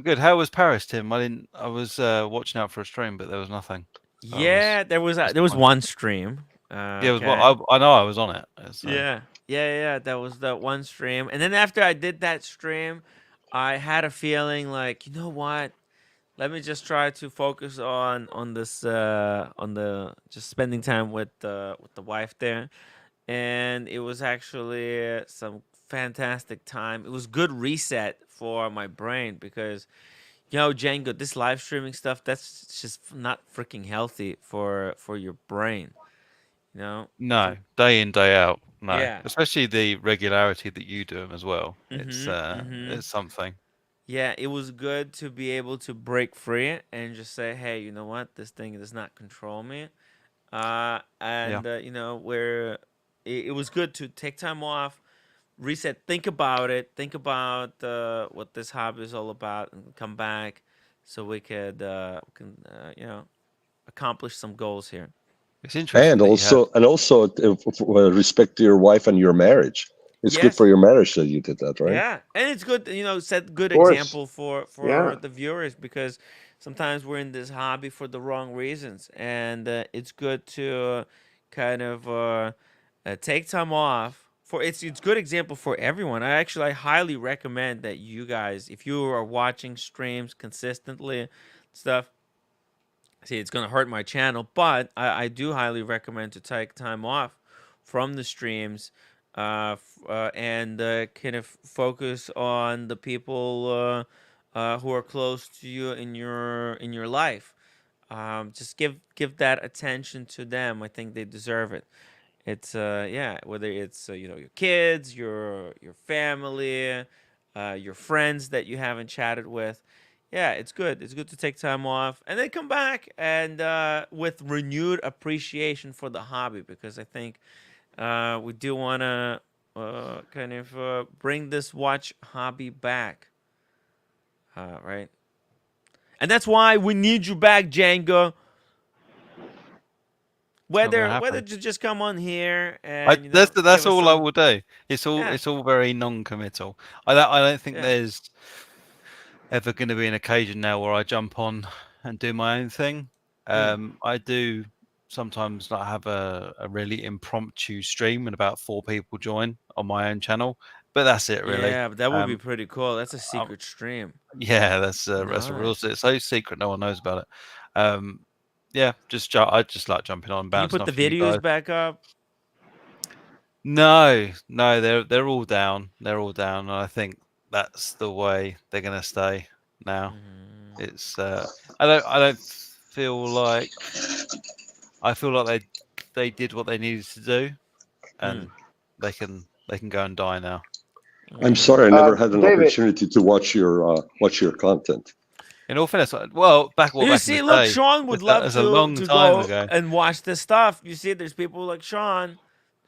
good. How was Paris, Tim? I was watching out for a stream, but there was nothing. Yeah, there was one stream. Yeah, it was I know I was on it. So. Yeah. That was the one stream, and then after I did that stream, I had a feeling like, you know what? Let me just try to focus on this just spending time with the wife there, and it was actually some fantastic time. It was good reset for my brain because, Django, this live streaming stuff, that's just not freaking healthy for your brain. No, day in, day out. No, yeah. Especially the regularity that you do them as well. It's something. Yeah, it was good to be able to break free and just say, hey, you know what? This thing does not control me. Where it was good to take time off, reset, think about it, think about what this hobby is all about, and come back so we could accomplish some goals here. It's interesting. And also, with respect to your wife and your marriage. It's good for your marriage that you did that, right? Yeah, and it's good, set good example for the viewers, because sometimes we're in this hobby for the wrong reasons, and it's good to kind of take time off. It's good example for everyone. I highly recommend that you guys, if you are watching streams consistently, stuff. See, it's gonna hurt my channel, but I do highly recommend to take time off from the streams. And kind of focus on the people who are close to you in your life. Just give that attention to them. I think they deserve it. It's whether it's your kids, your family, your friends that you haven't chatted with. Yeah, it's good. It's good to take time off and then come back and with renewed appreciation for the hobby, because I think we do want to kind of bring this watch hobby back, right? And that's why we need you back, Django. Whether to just come on here and that's all I will do. It's all very non-committal. I don't think there's ever going to be an occasion now where I jump on and do my own thing. I do sometimes not have a really impromptu stream and about 4 people join on my own channel, but that's it really. Yeah, but that would be pretty cool. That's a secret stream. Yeah, that's a real, it's so secret no one knows about it. Yeah, I just like jumping on, bouncing You put off the you guys. videos back up? No, they're all down. They're all down, and I think that's the way they're gonna stay now. It's I don't feel like they did what they needed to do, and they can go and die now. I'm sorry, I never had an David. opportunity to watch your content. In all fairness, well, back You back see, in the look, day, Sean would love a long to time go ago. and watch this stuff. You see, there's people like Sean,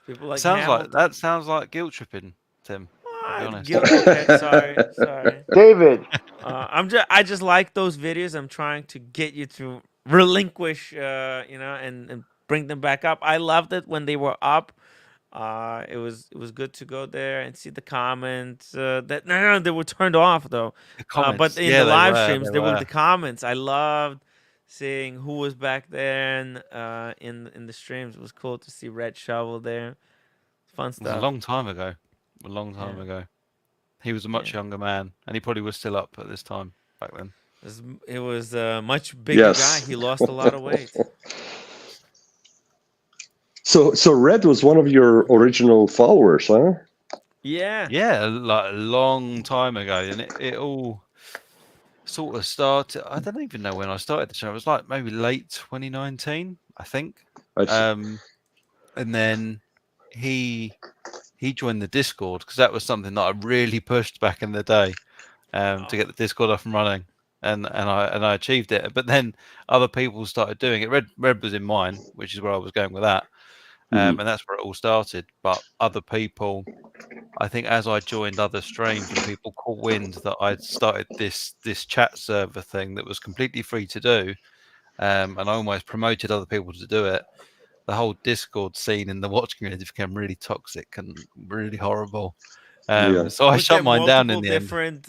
people like Hamilton. Sounds like guilt tripping, Tim. I'll be honest. Okay, sorry. David. I just like those videos. I'm trying to get you to relinquish, and bring them back up. I loved it when they were up. It was good to go there and see the comments. That they were turned off though. But in the live streams, there were the comments. I loved seeing who was back there and in the streams. It was cool to see Red Shovel there. Fun stuff. It was a long time ago. Ago. He was a much younger man, and he probably was still up at this time back then. It was a much bigger guy. He lost a lot of weight. So Red was one of your original followers, huh? Yeah. Yeah, like a long time ago, and it all sort of started. I don't even know when I started the channel. It was like maybe late 2019, I think. And then he joined the Discord because that was something that I really pushed back in the day to get the Discord up and running, and I achieved it. But then other people started doing it. Red was in mine, which is where I was going with that. And that's where it all started. But other people, I think, as I joined other streams and people caught wind that I'd started this chat server thing that was completely free to do, and I almost promoted other people to do it. The whole Discord scene in the watch community became really toxic and really horrible. So I shut mine down in the end.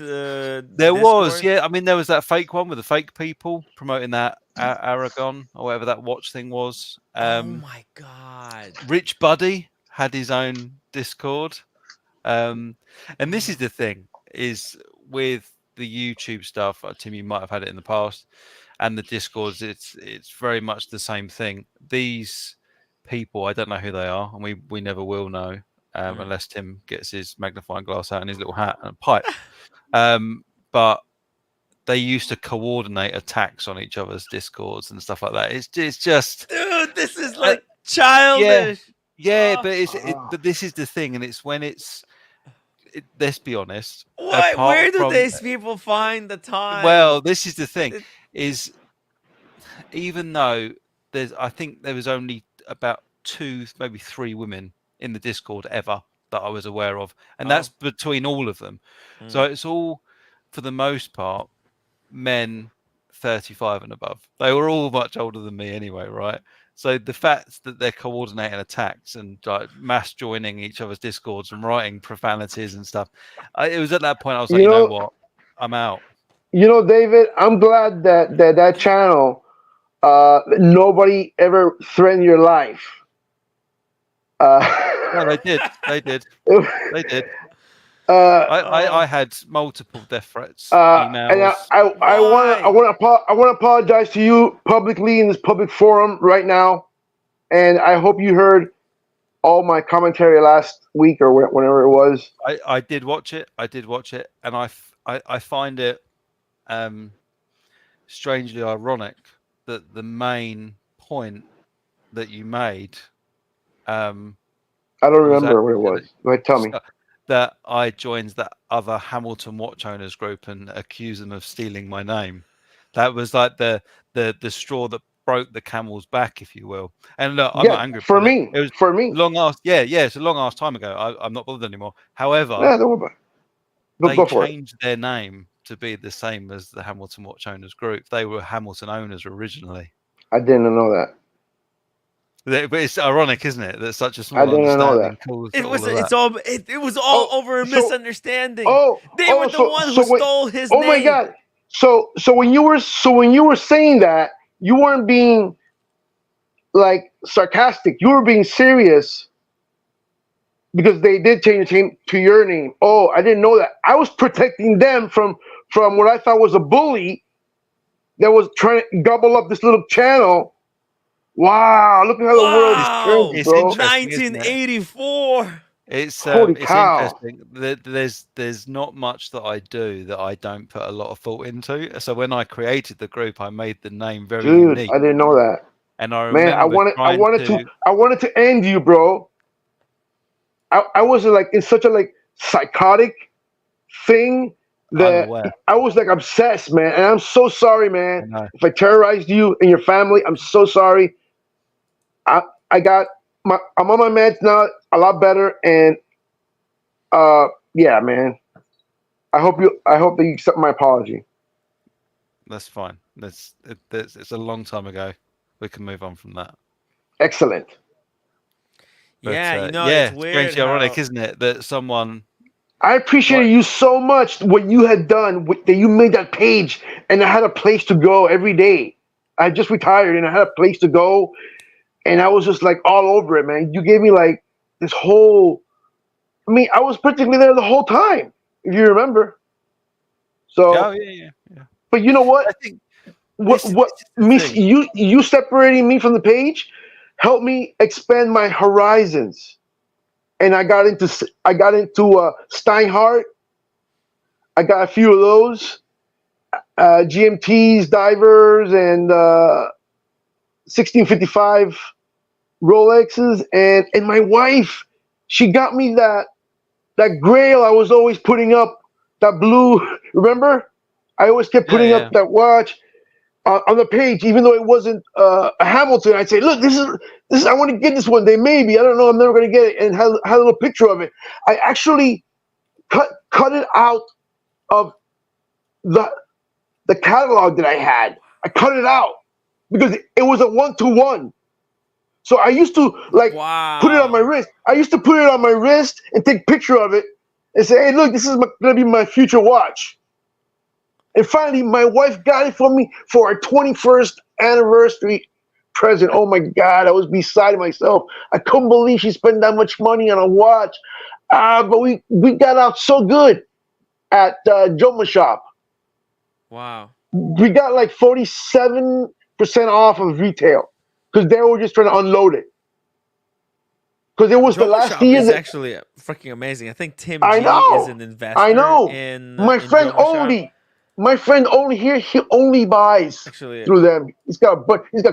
There was, yeah. I mean, there was that fake one with the fake people promoting that Aragon or whatever that watch thing was. Oh my god! Rich Buddy had his own Discord, and this is the thing: is with the YouTube stuff. Tim, you might have had it in the past, and the Discords. It's very much the same thing. These people, I don't know who they are, and we never will know. Unless Tim gets his magnifying glass out and his little hat and pipe. But they used to coordinate attacks on each other's Discords and stuff like that. It's just... Dude, this is like childish. Yeah, but this is the thing, and it's when let's be honest. Where do these people find the time? Well, this is the thing, is even though I think there was only about 2, maybe 3 women in the Discord ever that I was aware of, and that's between all of them. So it's all, for the most part, men 35 and above. They were all much older than me anyway, right? So the fact that they're coordinating attacks and like mass joining each other's Discords and writing profanities and stuff, it was at that point I was like, you know what, I'm out. You know, David, I'm glad that channel, nobody ever threatened your life. No, they did. I had multiple death threats, emails. And I want to apologize to you publicly in this public forum right now, and I hope you heard all my commentary last week or whenever it was. I did watch it. And I find it strangely ironic that the main point that you made. I don't remember what it was. Go ahead, tell me. That I joined that other Hamilton watch owners group and accused them of stealing my name. That was like the straw that broke the camel's back, if you will. And look, I'm not angry for me. It was for me. Long ass, it's a long ass time ago. I'm not bothered anymore. However, don't worry about it. They changed their name to be the same as the Hamilton watch owners group. They were Hamilton owners originally. I didn't know that. But it's ironic, isn't it? That such a small I didn't know that. It was all over a misunderstanding. They were the one who stole his name. Oh my god! So when you were saying that, you weren't being like sarcastic. You were being serious because they did change the name to your name. Oh, I didn't know that. I was protecting them from what I thought was a bully that was trying to gobble up this little channel. Wow, look at how the world is turning, it's bro. interesting, isn't it? 1984. It's Holy it's cow. interesting. There's not much that I do that I don't put a lot of thought into. So when I created the group, I made the name very Dude, unique. I didn't know that. And I Man, I remember wanted to end you, bro. I was like in such a like psychotic thing I'm that aware. I was like obsessed, man. And I'm so sorry, I man. know. If I terrorized you and your family, I'm so sorry. I'm on my meds now, a lot better, and yeah, man. I hope that you accept my apology. That's fine. It's a long time ago. We can move on from that. Excellent. But, Yeah, yeah, it's weird. strangely ironic, isn't it, that someone. I appreciated you so much what you had done, that you made that page, and I had a place to go every day. I just retired and I had a place to go, and I was just like all over it, man. You gave me like this whole. I mean, I was practically there the whole time, if you remember. So. Oh yeah. But you know what? I think you separating me from the page helped me expand my horizons, and I got into Steinhardt. I got a few of those GMTs, divers, and 1655 Rolexes, and my wife, she got me that Grail I was always putting up, that blue. Remember? I always kept putting up that watch on the page, even though it wasn't a Hamilton. I'd say, look, this is. I want to get this one day, maybe. I don't know. I'm never going to get it. And had a little picture of it. I actually cut it out of the catalog that I had. I cut it out because it was a 1-to-1. So I used to put it on my wrist. I used to put it on my wrist and take a picture of it and say, hey, look, this is going to be my future watch. And finally, my wife got it for me for our 21st anniversary present. Oh my God, I was beside myself. I couldn't believe she spent that much money on a watch. But we got out so good at Joma Shop. Wow. We got like 47% off of retail because they were just trying to unload it. Because it was Joma the last Shop year. Is actually freaking amazing. I think Tim I G know. is an investor. I know. In my friend Joma Shop. only. My friend only here, he only buys through them. He's got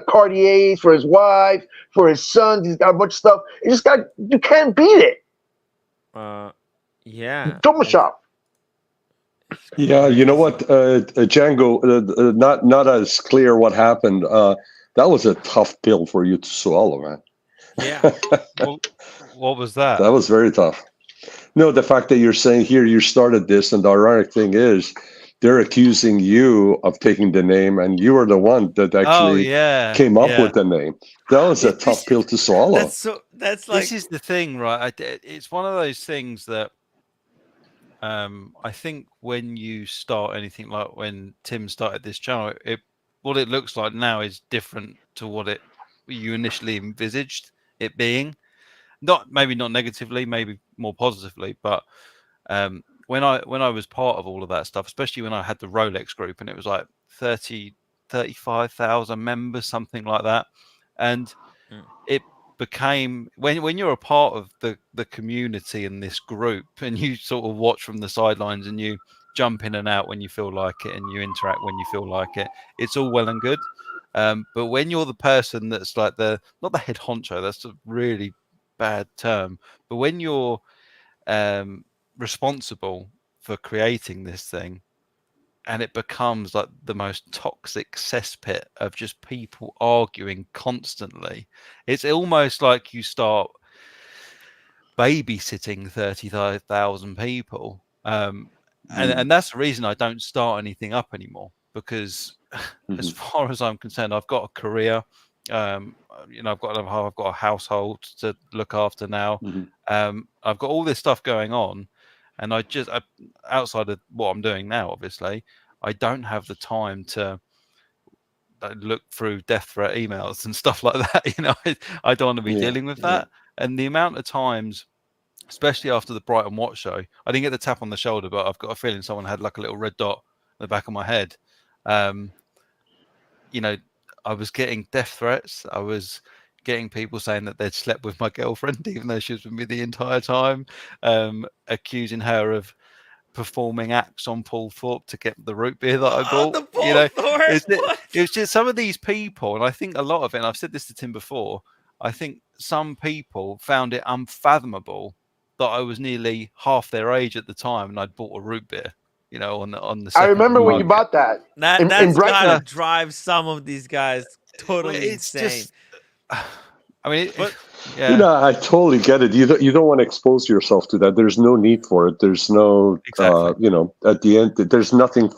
Cartiers for his wife, for his sons. He's got a bunch of stuff. You can't beat it. Yeah. Joma Shop. Yeah, you know what, Django, not as clear what happened. That was a tough pill for you to swallow, man. Yeah. What was that? That was very tough. No, the fact that you're saying here you started this, and the ironic thing is, they're accusing you of taking the name, and you were the one that actually came up with the name. That was a tough pill to swallow. That's like, this is the thing, right? It's one of those things that I think when you start anything, like when Tim started this channel, what it looks like now is different to what you initially envisaged it being. Maybe not negatively, maybe more positively, but when I was part of all of that stuff, especially when I had the Rolex group, and it was like 35,000 members, something like that, and it became, when you're a part of the community in this group, and you sort of watch from the sidelines and you jump in and out when you feel like it, and you interact when you feel like it, it's all well and good. But when you're the person that's like not the head honcho, that's a really bad term, but when you're responsible for creating this thing, and it becomes like the most toxic cesspit of just people arguing constantly, it's almost like you start babysitting 35,000 people, and that's the reason I don't start anything up anymore, because as far as I'm concerned, I've got a career, I've got a household to look after now, I've got all this stuff going on, and I outside of what I'm doing now, obviously, I don't have the time to look through death threat emails and stuff like that. I don't want to be dealing with that. And the amount of times, especially after the Brighton Watch show, I didn't get the tap on the shoulder, but I've got a feeling someone had like a little red dot on the back of my head. I was getting death threats. I was getting people saying that they'd slept with my girlfriend, even though she was with me the entire time, accusing her of performing acts on Paul Thorpe to get the root beer that I bought. The Paul Thorpe. It was just some of these people, and I think a lot of it, and I've said this to Tim before, I think some people found it unfathomable that I was nearly half their age at the time and I'd bought a root beer, on the I remember when you bought that. That's gotta drive some of these guys totally insane. Just, I mean, I totally get it. You don't want to expose yourself to that. There's no need for it. There's no, at the end, there's nothing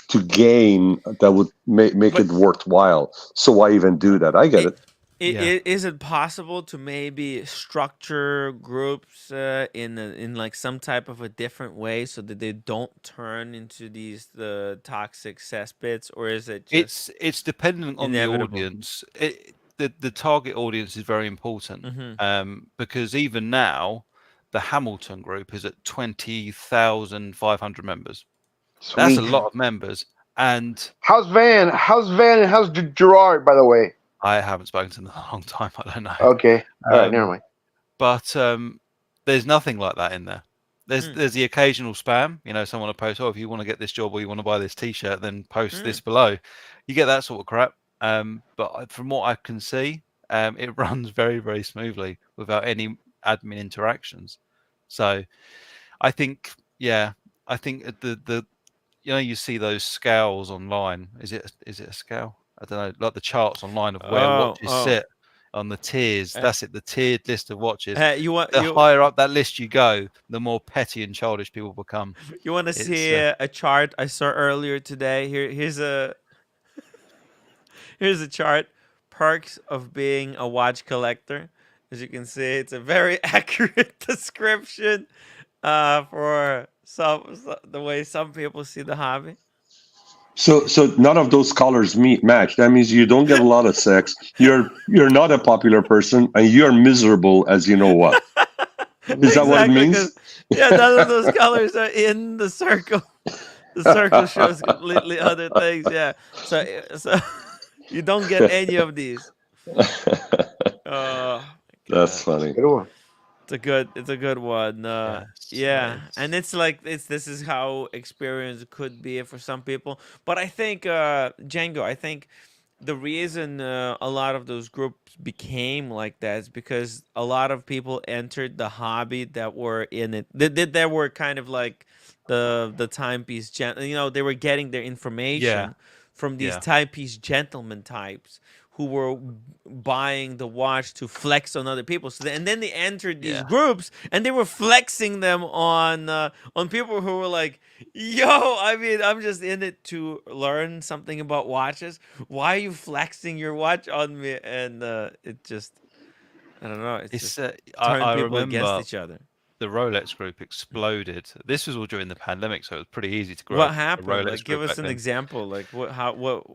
to gain that would make it worthwhile. So why even do that? I get it. Is it possible to maybe structure groups in like some type of a different way so that they don't turn into these toxic cesspits, or is it just it's dependent on the audience? The target audience is very important, because even now the Hamilton group is at 20,500 members. Sweet. That's a lot of members. And how's Van and how's Gerard, by the way? I haven't spoken to them in a long time. I don't know. Okay. All right, never mind. But there's nothing like that in there. There's the occasional spam. Someone will post, if you want to get this job or you want to buy this T-shirt, then post this below. You get that sort of crap. But from what I can see, it runs very, very smoothly without any admin interactions. So I think, the you see those scales online. Is it a scale? I don't know, like the charts online of where watches sit on the tiers. That's it, the tiered list of watches. The higher up that list you go, the more petty and childish people become. You want to see a chart I saw earlier today? Here's a chart. Perks of being a watch collector. As you can see, it's a very accurate description for the way some people see the hobby. So none of those colors match. That means you don't get a lot of sex. You're not a popular person, and you're miserable as you know what. Is that what it means? None of those colors are in the circle. The circle shows completely other things. Yeah. So you don't get any of these. That's funny. Good one. It's a good one. And it's like this is how experience could be for some people. But I think Django, I think the reason a lot of those groups became like that is because a lot of people entered the hobby that were in it. They were kind of like the timepiece they were getting their information from these timepiece gentleman types who were buying the watch to flex on other people. And then they entered these groups and they were flexing them on people who were like, yo, I mean, I'm just in it to learn something about watches. Why are you flexing your watch on me? And it just, I don't know. It's just turning people against each other. The Rolex group exploded. This was all during the pandemic, so it was pretty easy to grow. What happened? Like, give us an example. Like what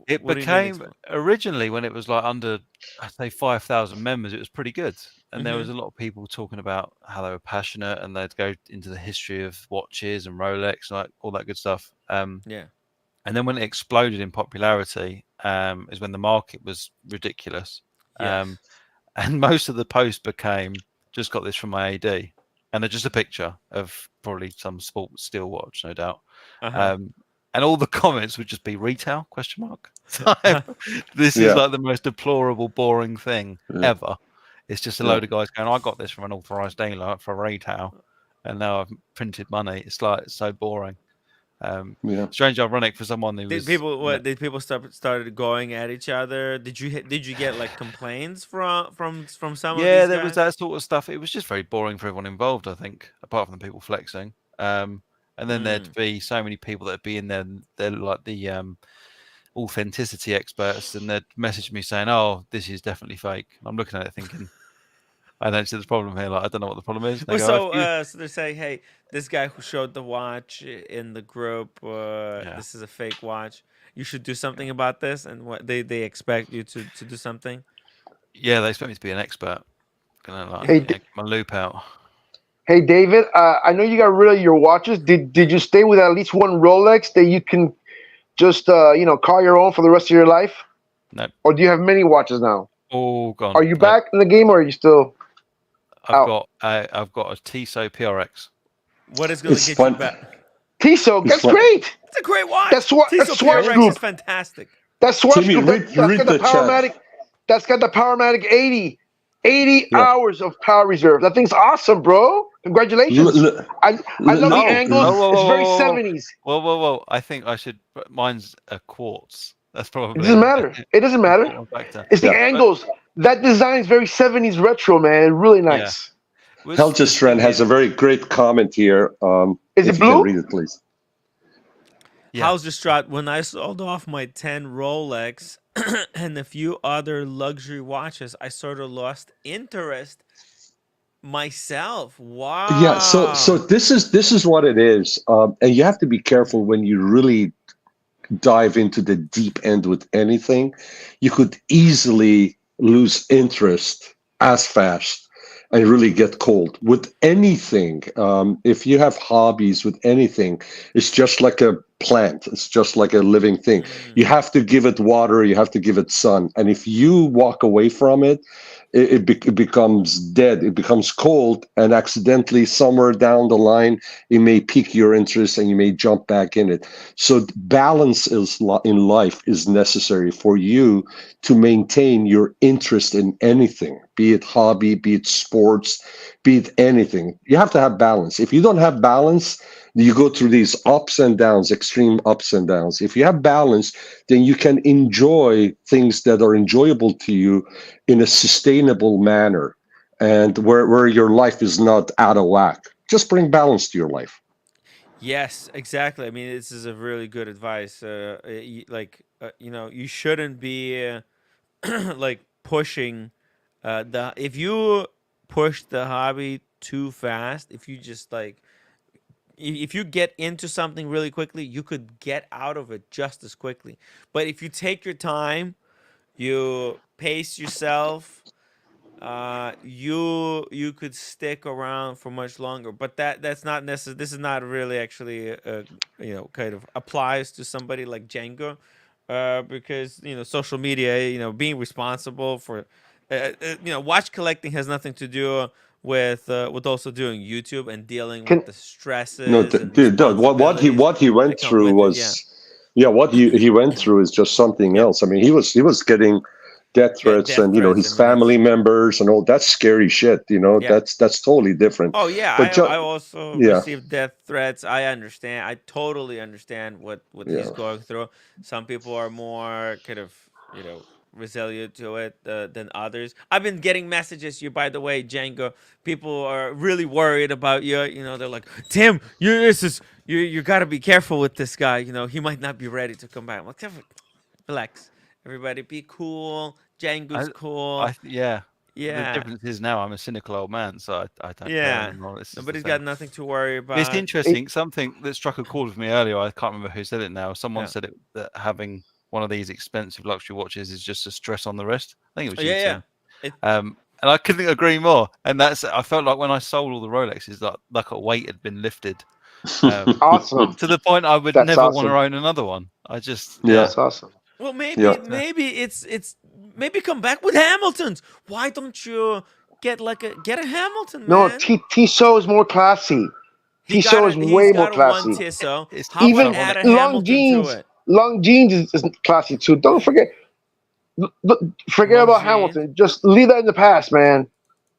it became originally when it was like under, I'd say 5,000 members. It was pretty good, and there was a lot of people talking about how they were passionate and they'd go into the history of watches and Rolex, like all that good stuff. And then when it exploded in popularity, is when the market was ridiculous. And most of the posts became, just got this from my AD. And they're just a picture of probably some sports steel watch, no doubt. And all the comments would just be retail ? This is like the most deplorable, boring thing ever. It's just a load of guys going, I got this from an authorized dealer for retail, and now I've printed money. It's so boring. Strange ironic for someone who did people started going at each other? Did you get like complaints from some of these guys? There was that sort of stuff. It was just very boring for everyone involved, I think, apart from the people flexing. And then there'd be so many people that'd be in there, they're like the authenticity experts, and they'd message me saying, oh, this is definitely fake. I'm looking at it thinking, I don't see the problem here. Like, I don't know what the problem is. So they're saying, hey, this guy who showed the watch in the group, this is a fake watch. You should do something about this. And what they expect you to do something. Yeah, they expect me to be an expert. Gonna get my loop out. Hey, David, I know you got rid of your watches. Did you stay with at least one Rolex that you can just call your own for the rest of your life? No. Or do you have many watches now? All gone. Are you back in the game, or are you still out? I've got a Tissot PRX. What is going to get you back? Tissot, that's great. It's a great watch. That's what Tissot PRX is fantastic. That's Swatch Timmy, Group. That's got the Powermatic. That's got the Powermatic 80 hours of power reserve. That thing's awesome, bro. Congratulations. I love the angles. It's very 70s. Whoa. I think I should. Mine's a quartz. That's probably. It doesn't matter. It doesn't matter. It's the angles. That design is very 70s retro, man. Really nice. Yeah. Helgestran has a very great comment here. Is it blue? Read it, please. Yeah. Helgestran, when I sold off my 10 Rolex and a few other luxury watches, I sort of lost interest myself. Wow. Yeah. So this is what it is, and you have to be careful when you really dive into the deep end with anything. You could easily lose interest as fast and really get cold with anything. If you have hobbies with anything, it's just like a plant. It's just like a living thing. You have to give it water. You have to give it sun. And if you walk away from it, it becomes dead. It becomes cold, and accidentally somewhere down the line, it may pique your interest and you may jump back in it. So balance in life is necessary for you to maintain your interest in anything, be it hobby, be it sports, be it anything. You have to have balance. If you don't have balance, you go through these ups and downs, extreme ups and downs. If you have balance, then you can enjoy things that are enjoyable to you in a sustainable manner, and where your life is not out of whack. Just bring balance to your life. Yes, exactly. I mean, this is a really good advice. You shouldn't be like pushing if you push the hobby too fast, if you just like, if you get into something really quickly, you could get out of it just as quickly. But if you take your time, you pace yourself, you could stick around for much longer. But that's not necessary. This is not really actually kind of applies to somebody like Django, because social media, being responsible for watch collecting has nothing to do with also doing YouTube and dealing with the stresses. No, dude, what he went through was, what he went through is just something else. I mean, he was getting death threats and his family members and all that's scary shit. That's totally different. Oh yeah, but I also received death threats. I understand. I totally understand what he's going through. Some people are more kind of resilient to it than others. I've been getting messages. By the way, Django, people are really worried about you. They're like, Tim, you got to be careful with this guy. He might not be ready to come back. I'm like, relax, everybody, be cool. Django's cool. The difference is now I'm a cynical old man, so I don't care anymore. Nobody's got nothing to worry about. It's interesting. Something that struck a chord with me earlier. I can't remember who said it now. Someone said it, that having one of these expensive luxury watches is just a stress on the wrist. I think it was you, Tim. And I couldn't agree more. And I felt like when I sold all the Rolexes, like a weight had been lifted. Awesome. To the point I would never want to own another one. That's awesome. Well, maybe it's maybe come back with Hamiltons. Why don't you get a Hamilton, man? No, Tissot is more classy. Tissot is way more classy. One Tissot. Even long jeans. Long jeans is classy too. Don't forget about Hamilton. Just leave that in the past, man.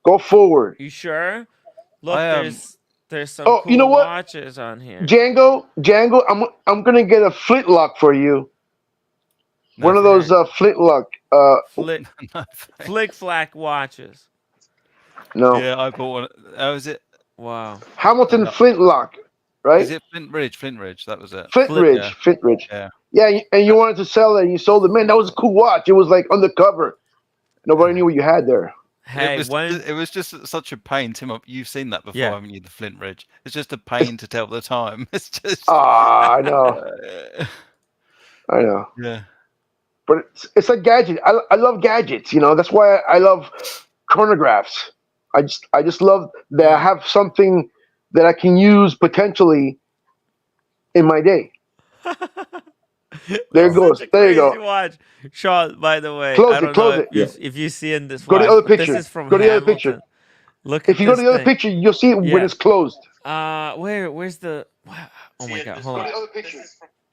Go forward. You sure? Look, there's some cool watches on here. Django, I'm gonna get a flintlock for you. One of those flintlock flick flack watches. No. Yeah, I bought one. How is it? Wow. Hamilton flintlock, right? Is it Flintridge? That was it. Flintridge. Yeah. Yeah, and you wanted to sell it, and you sold it. Man, that was a cool watch. It was like undercover. Nobody knew what you had there. Hey, it was just such a pain, Tim. You've seen that before, haven't you? The Flintridge. It's just a pain to tell the time. It's just. I know. I know. Yeah. But it's a gadget. I love gadgets. That's why I love chronographs. I just love that I have something that I can use potentially in my day. There it goes. Such a There you crazy go. watch. Sean, by the way, Close I it. don't know Close it. if you see in this Go to watch, the other but this picture. is from Go to the other picture. Hamilton. Look If at you go this to the other thing. picture, you'll see it when Yeah. it's closed. Where's the? Oh my God! Hold on. Go to the other picture.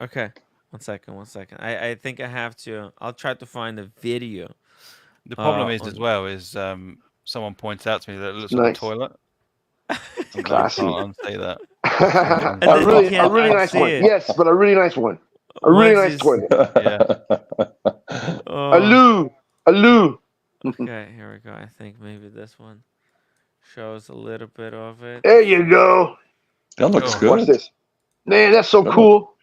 Okay, one second. I think I have to. I'll try to find a video. The problem is as well is someone pointed out to me that it looks like a Nice. toilet. Classy. I can't unsee that. A really can't nice unsee one. it. Yes, but a really nice one. A really nice toilet. Yeah. A loo. Okay, here we go. I think maybe this one shows a little bit of it. There you go. That looks good. Watch this. Man, that's so cool.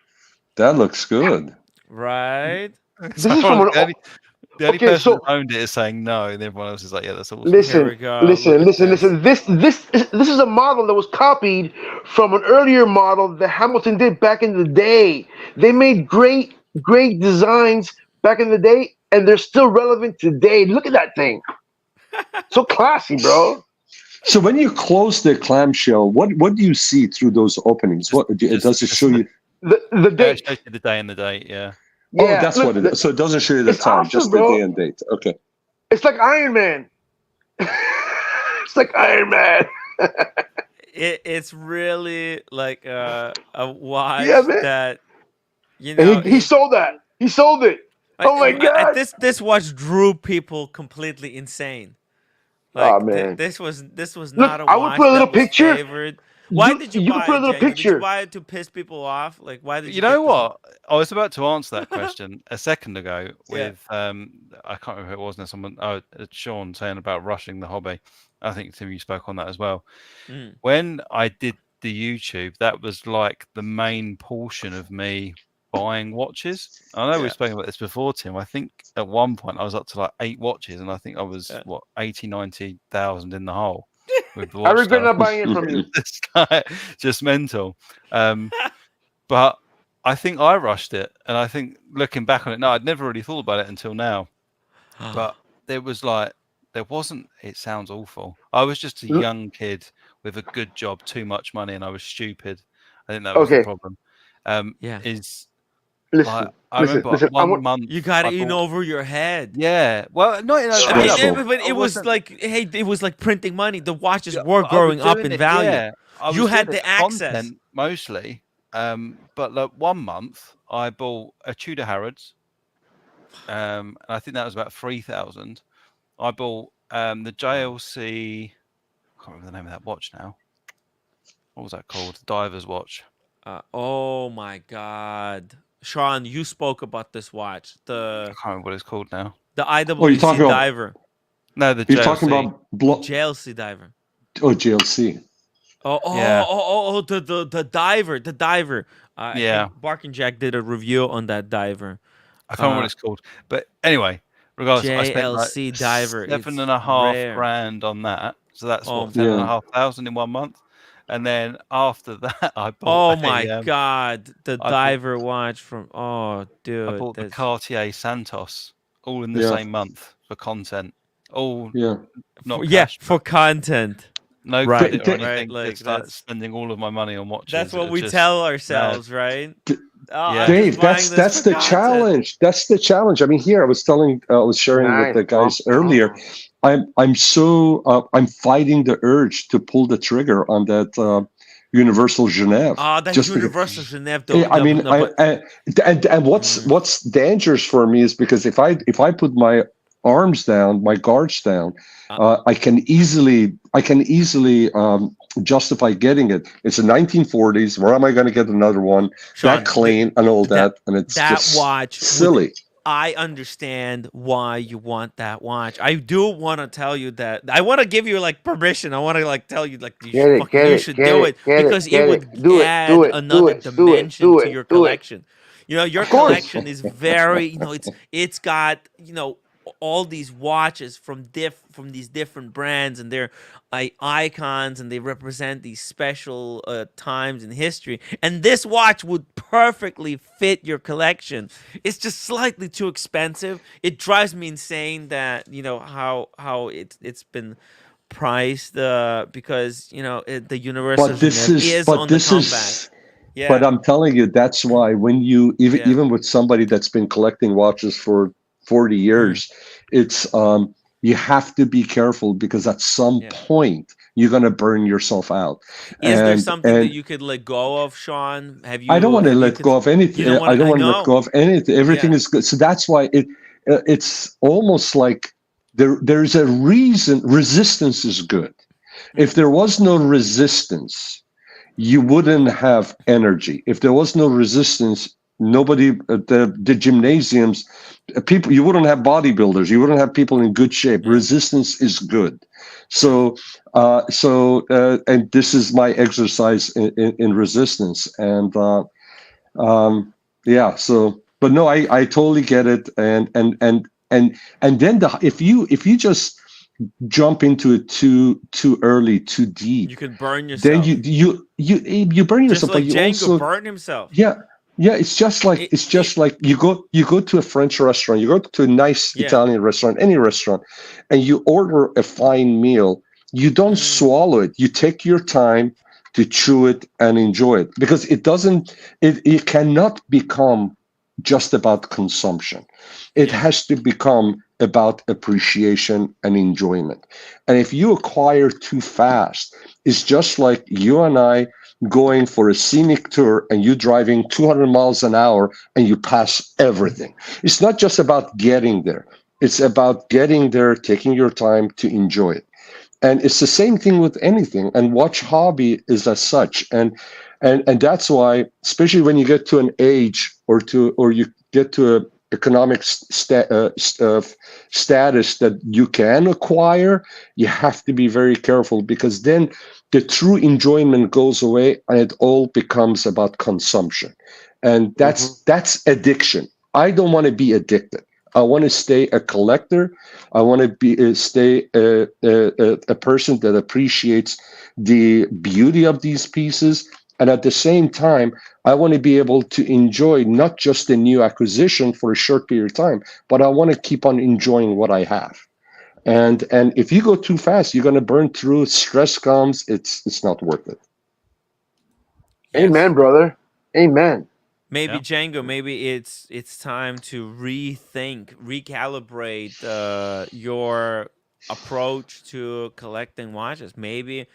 That looks good. Right? This is from an. The only person that owned it is saying no, and everyone else is like, yeah, that's awesome. Listen. This is a model that was copied from an earlier model that Hamilton did back in the day. They made great designs back in the day, and they're still relevant today. Look at that thing. So classy, bro. So when you close the clamshell, what do you see through those openings? Does it show you the date? It shows you the day and the date, yeah. Oh, that's what it is. So it doesn't show you the time, awesome, just bro. the day and date. Okay. It's like Iron Man. It's like Iron Man. It's really like a watch man. that, you know. And he sold that. He sold it. Oh my God. This watch drew people completely insane. Oh Like man. this was Look, not a watch I would put a little that was picture. favored. Why did you buy put a it, little Django? Did picture. you buy it to piss people off? Like, why did you? You know what? I was about to answer that question a second ago with I can't remember who it was now. Someone, Sean saying about rushing the hobby. I think Tim, you spoke on that as well. When I did the YouTube, that was like the main portion of me buying watches. I know we've spoken about this before, Tim. I think at one point I was up to like 8 watches, and I think I was 90,000 in the hole. With the watch I regret stuff. not buying it from you. This guy, just mental. But I think I rushed it, and I think looking back on it, no, I'd never really thought about it until now. But there wasn't. It sounds awful. I was just a young kid with a good job, too much money, and I was stupid. I think that was the problem. I remember one month you got it in over your head. Yeah, well, not in but it was like, hey, it was like printing money. The watches were growing up in value. Yeah, you had the access mostly. But like one month, I bought a Tudor Harrods. And I think that was about 3,000. I bought the JLC. I can't remember the name of that watch now. What was that called? Diver's watch. Oh my God. Sean, you spoke about this watch. I can't remember what it's called now. The IWC Diver. No, the you're JLC. talking about JLC Diver. Oh, JLC. The diver. The diver. Yeah. Bark and Jack did a review on that diver. I can't remember what it's called. But anyway, regardless, JLC I spent like Diver. $7,500 on that. So that's what, 10,500 in 1 month. And then after that, I bought. Oh my God, the diver watch from. Oh, dude, I bought the Cartier Santos all in the same month for content. All not cash, for content. No credit or anything. Like, just spending all of my money on watches. That's what we tell ourselves, right? Dave, that's the challenge. That's the challenge. I mean, here I was sharing with the guys earlier. I'm fighting the urge to pull the trigger on that Universal Geneve. That's Universal Geneve. And what's dangerous for me is because if I put my arms down, my guards down, I can easily justify getting it. It's the 1940s. Where am I going to get another one? Sean, that clean and all that, and it's that just watch silly. I understand why you want that watch. I do want to tell you that. I want to give you like permission. I want to like tell you like you should do it because it would add another dimension to your collection. You know, your collection is very, you know, it's got, you know, all these watches from these different brands, and they're icons, and they represent these special times in history. And this watch would perfectly fit your collection. It's just slightly too expensive. It drives me insane that, you know, how it's been priced because, you know, the Universal Geneve is on the comeback. Yeah. But I'm telling you, that's why when you even with somebody that's been collecting watches for 40 years, it's you have to be careful because at some point you're gonna burn yourself out. Is there something that you could let go of, Sean? Have you? I don't want to let go of anything. You don't want I don't want to know. let go of anything. Everything is good. So that's why it's almost like there's a reason. Resistance is good. If there was no resistance, you wouldn't have energy. If there was no resistance, nobody the gymnasiums, people, you wouldn't have bodybuilders. You wouldn't have people in good shape. Resistance is good. So and this is my exercise in resistance. And yeah. So, but no, I totally get it. And then if you just jump into it too early, too deep, you could burn yourself. Then you burn yourself. Just like but you Django also burned himself. Yeah. It's just like like you go to a French restaurant, you go to a nice Italian restaurant, any restaurant, and you order a fine meal. You don't swallow it. You take your time to chew it and enjoy it, because it cannot become just about consumption. It has to become about appreciation and enjoyment. And if you acquire too fast, it's just like you and I going for a scenic tour and you driving 200 miles an hour and you pass everything. It's not just about getting there. It's about getting there, taking your time to enjoy it. And it's the same thing with anything. And watch hobby is as such. And that's why, especially when you get to an age or you get to a economic status that you can acquire, you have to be very careful, because then the true enjoyment goes away and it all becomes about consumption. And that's addiction. I don't want to be addicted. I want to stay a collector. I want to stay a person that appreciates the beauty of these pieces. And at the same time, I want to be able to enjoy not just a new acquisition for a short period of time, but I want to keep on enjoying what I have. And if you go too fast, you're going to burn through. Stress comes. It's not worth it. Yes. Amen, brother. Amen. Maybe Django. Maybe it's time to rethink, recalibrate your approach to collecting watches. Maybe,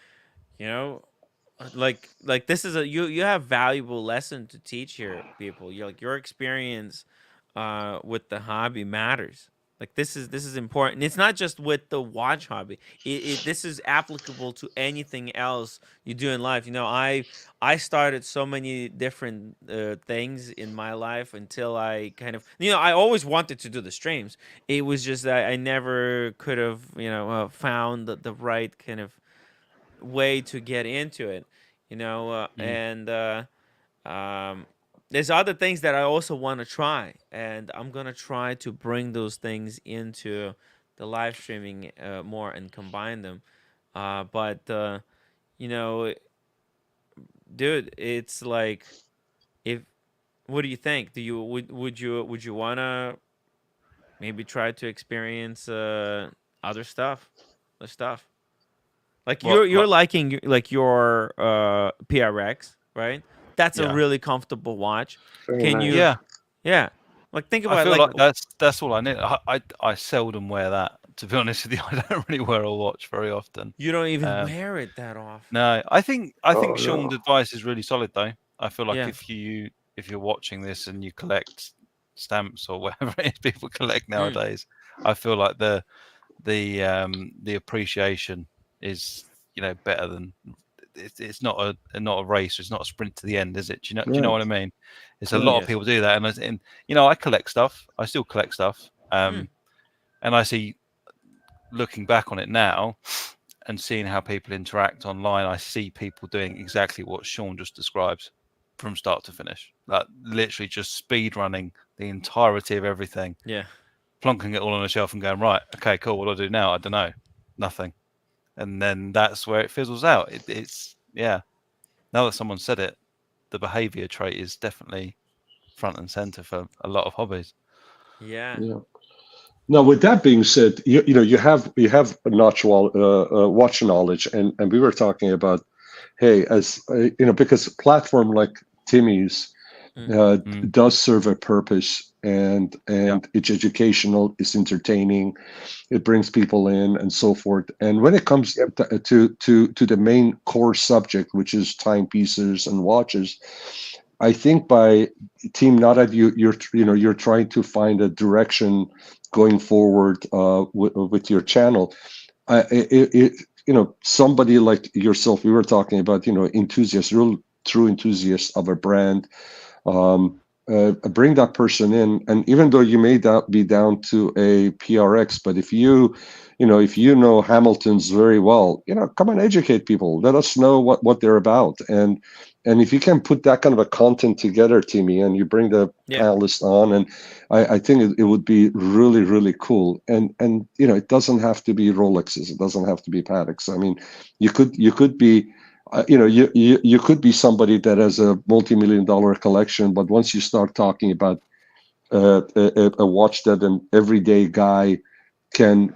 like this is you have valuable lesson to teach here, people. Your experience with the hobby matters. Like this is important. It's not just with the watch hobby. This is applicable to anything else you do in life. I started so many different things in my life until I kind of, I always wanted to do the streams. It was just that I never could have, found the right kind of way to get into it, and there's other things that I also want to try, and I'm gonna try to bring those things into the live streaming more and combine them. But dude, it's like, what do you think? Would you wanna maybe try to experience other stuff? Like you're liking like your PRX, right? That's a really comfortable watch. Can you? Yeah. Like think about I it. feel like that's all I need. I seldom wear that. To be honest with you, I don't really wear a watch very often. You don't even wear it that often. No, I think Sean's advice is really solid though. I feel like if you're watching this and you collect stamps or whatever it is people collect nowadays, I feel like the appreciation is better than it's not a race. It's not a sprint to the end, is it? Do you know what I mean? It's a lot of people do that, and I collect stuff. I still collect stuff, and I see, looking back on it now and seeing how people interact online, I see people doing exactly what Sean just describes from start to finish, like literally just speed running the entirety of everything. Yeah. Plonking it all on a shelf and going, right, okay, cool. What do I do now? I don't know. Nothing. And then that's where it fizzles out. It's now that someone said it, the behavior trait is definitely front and center for a lot of hobbies. Yeah. Now, with that being said, you have watch knowledge, and we were talking about, hey, as because platform like Timmy's does serve a purpose, and it's educational, it's entertaining, it brings people in, and so forth. And when it comes to the main core subject, which is timepieces and watches, I think by team, now that you're trying to find a direction going forward with your channel, somebody like yourself, we were talking about, enthusiast, real true enthusiast of a brand, bring that person in. And even though you may be down to a PRX, but if you know Hamilton's very well, come and educate people. Let us know what they're about. And if you can put that kind of a content together, Timmy, and you bring the panelists on, and I think it would be really, really cool. And it doesn't have to be Rolexes. It doesn't have to be Pateks. I mean, you could be, you could be somebody that has a multi-million-dollar collection, but once you start talking about a watch that an everyday guy can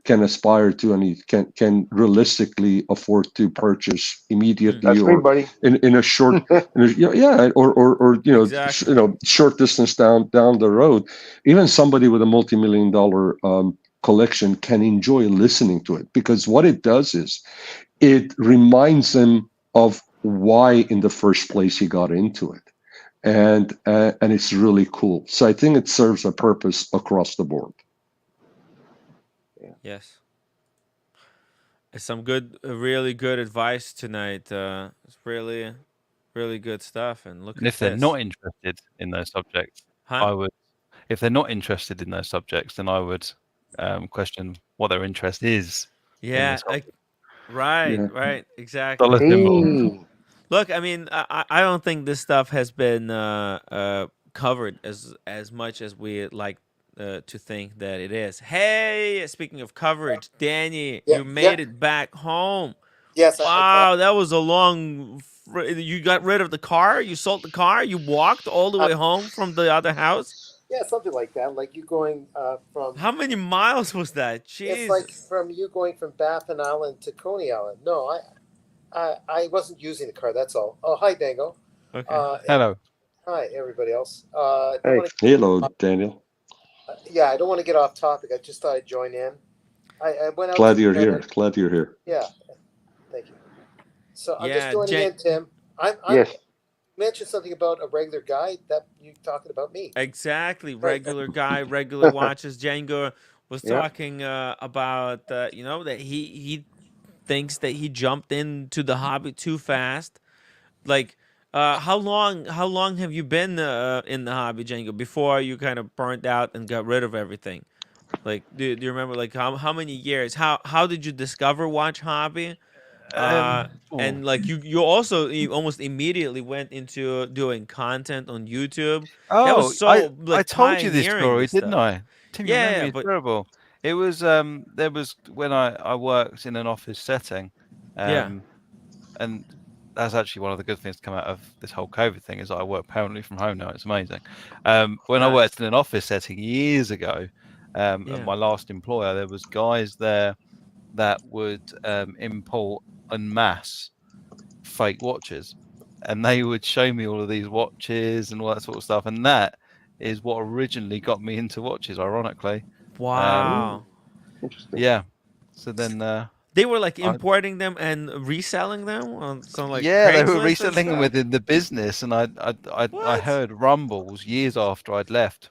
aspire to, and he can realistically afford to purchase immediately. That's me, buddy. In a short, or short distance down the road. Even somebody with a multi-million-dollar collection can enjoy listening to it, because what it does is it reminds him of why in the first place he got into it, and it's really cool. So I think it serves a purpose across the board. Yes. It's some really good advice tonight. It's really, really good stuff. And look, if they're not interested in those subjects, I would. If they're not interested in those subjects, then I would question what their interest is. Yeah. Right. Right. Exactly. Dollar symbol. Look, I mean, I don't think this stuff has been covered as much as we like to think that it is. Hey, speaking of coverage, Danny, you made it back home. Yes. Wow, that was a long. You got rid of the car. You sold the car. You walked all the way home from the other house. Yeah, something like that. Like you going from. How many miles was that? Jeez. It's like from you going from Baffin Island to Coney Island. No, I wasn't using the car. That's all. Oh, hi, Dango. Okay. Hello. Hi, everybody else. Hello, Daniel. I don't want to get off topic. I just thought I'd join in. I went out. Glad you're here. Yeah, thank you. So I'm just joining in, Tim. Yes. You mentioned something about a regular guy. That you talking about me? Exactly, regular guy, regular watches. Django was talking about that he thinks that he jumped into the hobby too fast. Like, how long have you been in the hobby, Django, before you kind of burnt out and got rid of everything? Like, do you remember, like, how many years? How did you discover watch hobby? And like you also almost immediately went into doing content on YouTube. That was so I told you this story, didn't stuff. I? Tim, you remember, it's terrible. It was there was when I worked in an office setting, and that's actually one of the good things to come out of this whole COVID thing is that I work permanently from home now. It's amazing. When I worked in an office setting years ago, at my last employer, there was guys there that would import en masse fake watches, and they would show me all of these watches and all that sort of stuff, and that is what originally got me into watches, ironically. Wow. Interesting. Yeah. So then they were like importing them and reselling them on some like they were reselling them within the business, and I heard rumbles years after I'd left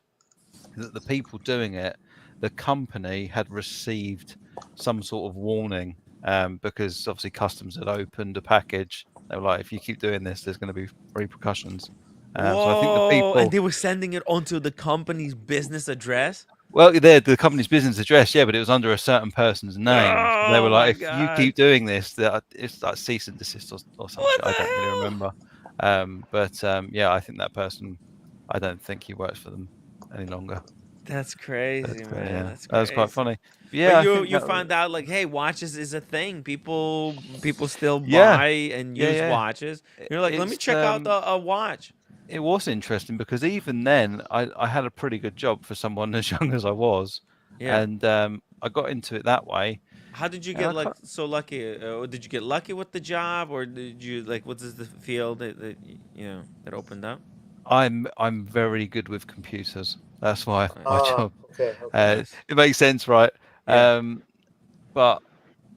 that the people doing it, the company had received some sort of warning, because obviously customs had opened a package. They were like, if you keep doing this, there's going to be repercussions. So I think the people, and they were sending it onto the company's business address. Well, the company's business address, but it was under a certain person's name. So they were like, if you keep doing this, it's like cease and desist or something. I don't really remember. I think that person, I don't think he works for them any longer. That's crazy, man. Yeah, that's crazy. That was quite funny. Yeah, but you found out like, hey, watches is a thing. People still buy and use watches. You're like, let me check out a watch. It was interesting because even then, I had a pretty good job for someone as young as I was, and I got into it that way. How did you get so lucky? Did you get lucky with the job, or did you what is the field that opened up? I'm very good with computers. That's why my job. Okay. Nice. It makes sense, right? Yeah. But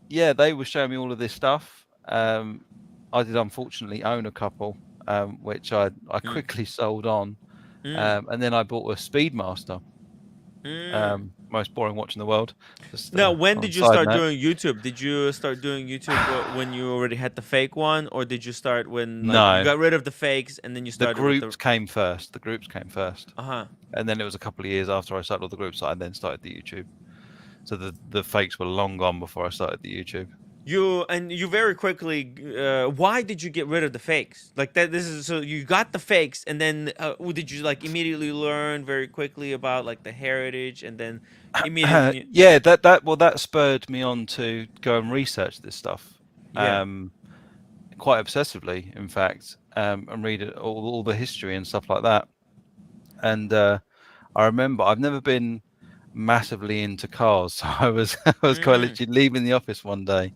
yeah, they were showing me all of this stuff. I did unfortunately own a couple, which I quickly sold on, and then I bought a Speedmaster. Most boring watch in the world. Now, when did you start doing YouTube? Did you start doing YouTube when you already had the fake one, or did you start when you got rid of the fakes and then you started? The groups came first. The groups came first. Uh-huh. And then it was a couple of years after I started all the groups that I then started the YouTube. So the fakes were long gone before I started the YouTube. You very quickly. Why did you get rid of the fakes? Like that. This is so you got the fakes, and then did you immediately learn very quickly about the heritage, and then immediately? Yeah, that spurred me on to go and research this stuff. Yeah. Quite obsessively, in fact, and read all the history and stuff like that. And I remember I've never been massively into cars, so I was quite literally leaving the office one day.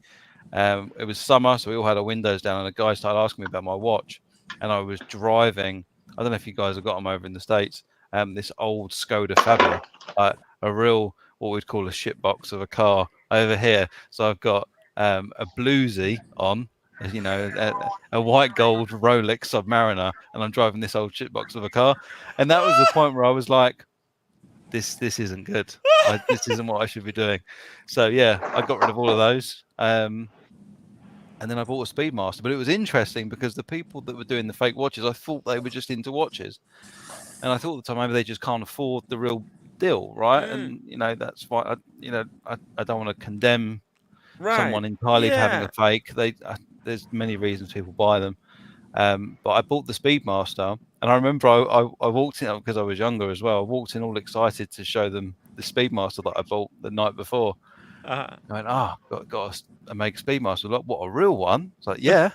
It was summer, so we all had our windows down, and a guy started asking me about my watch, and I was driving. I don't know if you guys have got them over in the States. This old Skoda Fabia, a real what we'd call a shit box of a car over here. So I've got a bluesy on, a white gold Rolex Submariner, and I'm driving this old shit box of a car, and that was the point where I was like, this isn't good. This isn't what I should be doing. So yeah, I got rid of all of those. And then I bought a Speedmaster. But it was interesting because the people that were doing the fake watches, I thought they were just into watches. And I thought at the time maybe they just can't afford the real deal, right? And that's why I don't want to condemn someone entirely for having a fake. There's many reasons people buy them. But I bought the Speedmaster, and I remember I walked in because I was younger as well. I walked in all excited to show them the Speedmaster that I bought the night before. I went, got a make Speedmaster. Like, what, a real one? It's like, yeah.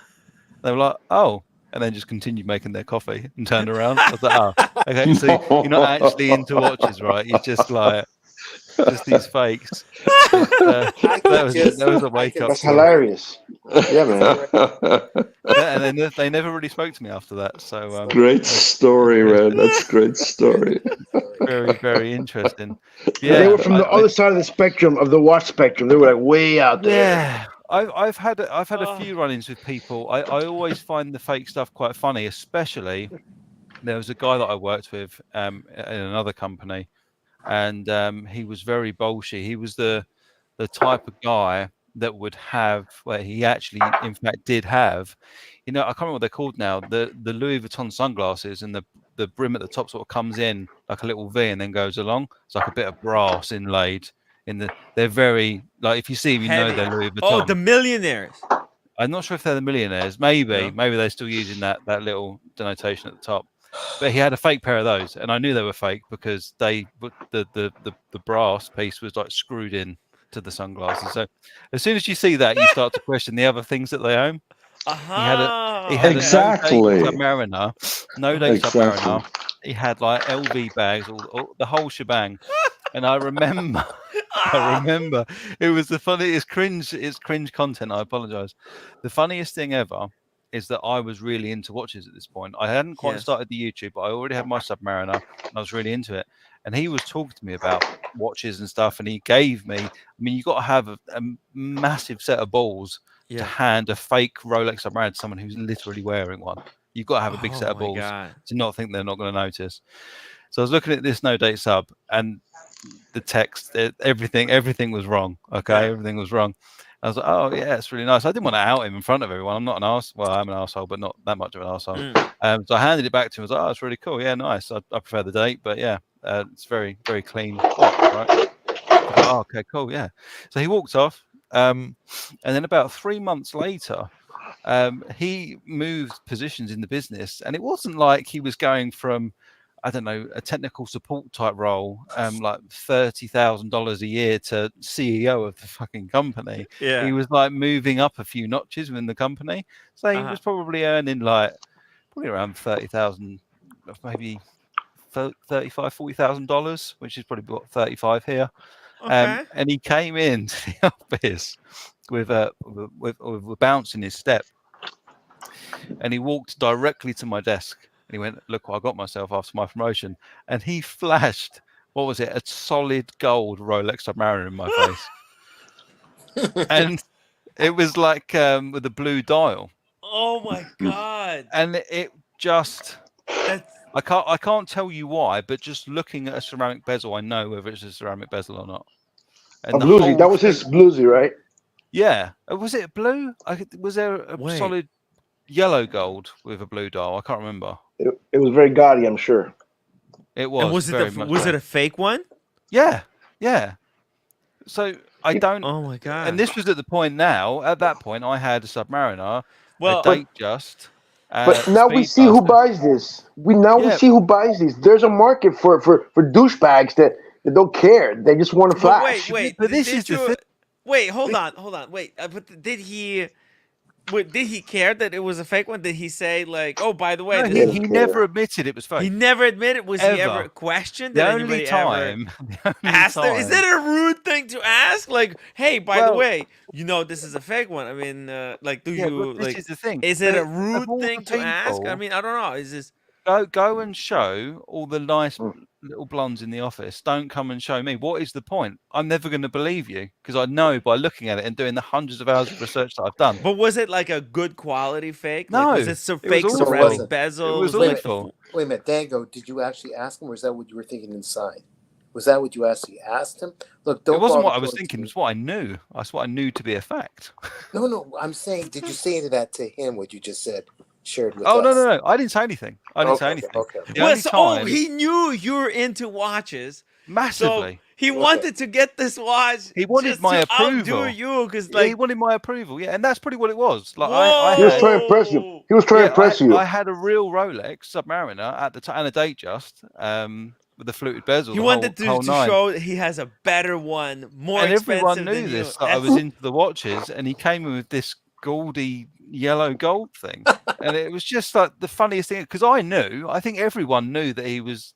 They were like, oh, and then just continued making their coffee and turned around. I was like, oh, okay. So you're not actually into watches, right? You're just just these fakes. That was a wake up. That's hilarious. Yeah, man. And then they never really spoke to me after that. So great story, man. That's a great story. Very, very interesting. Yeah, they were from the other side of the spectrum, of the watch spectrum. They were way out there. Yeah, I've had a few run-ins with people. I always find the fake stuff quite funny, especially there was a guy that I worked with in another company, and he was very bullshit. He was the type of guy that would have, he actually in fact did have, I can't remember what they're called now, the Louis Vuitton sunglasses, and the brim at the top sort of comes in like a little V and then goes along. It's like a bit of brass inlaid they're very, if you see them, heavy. They're Louis Vuitton. Oh, the millionaires. I'm not sure if they're the millionaires. Maybe they're still using that little denotation at the top. But he had a fake pair of those, and I knew they were fake because the brass piece was screwed in to the sunglasses. So as soon as you see that, you start to question the other things that they own. He had exactly. a Submariner, Submariner. He had LV bags, all the whole shebang. And I remember it was the funniest it's cringe content. I apologize. The funniest thing ever is that I was really into watches at this point. I hadn't quite started the YouTube, but I already had my Submariner and I was really into it. And he was talking to me about watches and stuff, and he gave me, you got to have a massive set of balls to hand a fake Rolex Submariner to someone who's literally wearing one. You've got to have a big set of balls to not think they're not going to notice. So I was looking at this no date sub, and the text, everything was wrong. Okay, everything was wrong. I was like, oh yeah, it's really nice. I didn't want to out him in front of everyone. I'm not an arse. Well, I'm an arsehole, but not that much of an arsehole. So I handed it back to him. I was like, oh, it's really cool. Yeah, nice. I prefer the date, but yeah, it's very, very clean. Right? Like, oh, okay, cool. Yeah. So he walked off, and then about 3 months later, he moved positions in the business, and it wasn't like he was going from, I don't know, a technical support type role, like $30,000 a year to CEO of the fucking company. Yeah. He was moving up a few notches within the company. So he was probably earning probably around 30,000, maybe $40,000, which is probably what 35 here. Okay. And he came into the office with a bounce in his step, and he walked directly to my desk and he went, "Look what I got myself after my promotion," and he flashed, what was it, a solid gold Rolex Submariner in my face. And it was like with a blue dial. Oh my god! And it just, I can't tell you why, but just looking at a ceramic bezel, I know whether it's a ceramic bezel or not. And a bluesy. That was his bluesy, right? Yeah. Was it blue? Was there a solid yellow gold with a blue dial? I can't remember. It was very gaudy, I'm sure. It was. And was it a fake one? Yeah. Yeah. So I don't. Oh my god! And this was at the point now. At that point, I had a Submariner, a Datejust. But now we see who buys this. We see who buys these. There's a market for douchebags that don't care. They just want to flash. Wait. But this is the thing. Wait, hold on. Wait, but did he care that it was a fake one? Did he say like, "Oh, by the way"? No, he never admitted it was fake. He never admitted. Was he ever questioned? The only time. Asked him, is that a rude thing to ask? Like, hey, by the way, this is a fake one. I mean, like, do you like? This is the thing. Is it a rude thing to ask? I mean, I don't know. Is this? Go and show all the nice little blondes in the office. Don't come and show me. What is the point? I'm never going to believe you because I know by looking at it and doing the hundreds of hours of research that I've done. But was it like a good quality fake? No, like, was it so fake ceramic bezel? It was awful. Wait a minute, Dango. Did you actually ask him, or is that what you were thinking inside? Was that what you actually asked him? Look, don't. It wasn't what I was thinking. It was what I knew. That's what I knew to be a fact. No. I'm saying, did you say that to him? What you just said? Shared with us. No. I didn't say anything. Okay. He knew you were into watches massively. So he wanted to get this watch. He wanted my approval. Outdo you because he wanted my approval. Yeah, and that's pretty what it was. Like he was trying to impress you. He was trying to impress you. I had a real Rolex Submariner at the time and a Datejust with the fluted bezel. He wanted to show that he has a better one, more and expensive everyone knew than this. You. That I was into the watches, and he came in with this gaudy yellow gold thing, and it was just like the funniest thing because I think everyone knew that he was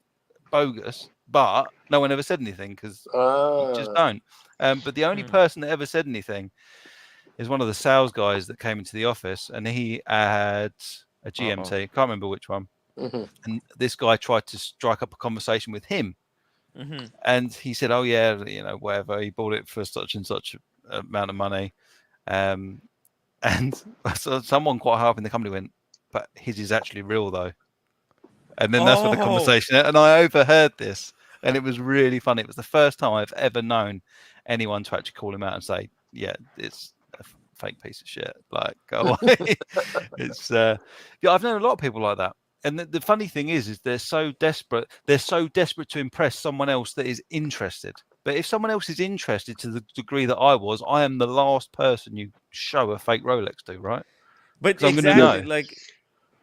bogus, but no one ever said anything because you just don't. But the only person that ever said anything is one of the sales guys that came into the office, and he had a GMT. Can't remember which one. And this guy tried to strike up a conversation with him, and he said, "Oh yeah, whatever. He bought it for such and such amount of money." And so someone quite high up in the company went, "But his is actually real, though." And then that's where the conversation. And I overheard this, and it was really funny. It was the first time I've ever known anyone to actually call him out and say, "Yeah, it's a fake piece of shit. Like, go away." It's I've known a lot of people like that. And the funny thing is they're so desperate. They're so desperate to impress someone else that is interested. But if someone else is interested to the degree that I was, I am the last person you show a fake Rolex to, right? But exactly, like,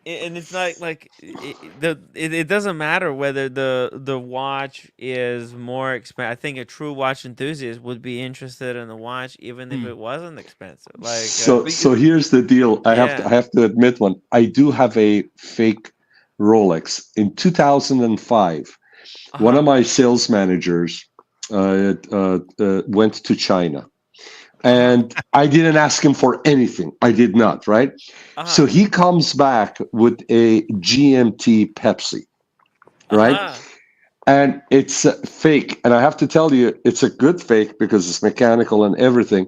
and it's like it doesn't matter whether the watch is more expensive. I think a true watch enthusiast would be interested in the watch even if it wasn't expensive. Like, so here's the deal. I have to admit one. I do have a fake Rolex. In 2005, one of my sales managers went to China, and I didn't ask him for anything. I did not, right? So he comes back with a GMT Pepsi, right? And it's fake. And I have to tell you, it's a good fake because it's mechanical and everything.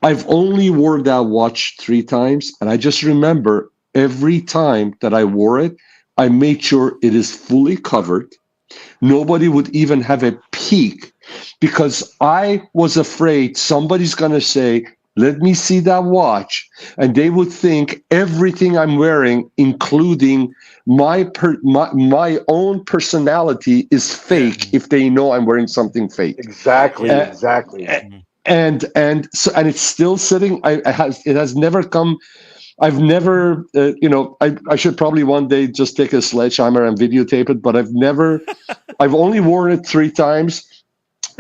I've only wore that watch 3 times, and I just remember every time that I wore it, I made sure it is fully covered. Nobody would even have a peek because I was afraid somebody's going to say, "Let me see that watch." And they would think everything I'm wearing, including my own personality, is fake if they know I'm wearing something fake. Exactly. And it's still sitting. It has never come. I've never, I should probably one day just take a sledgehammer and videotape it, but I've only worn it 3 times,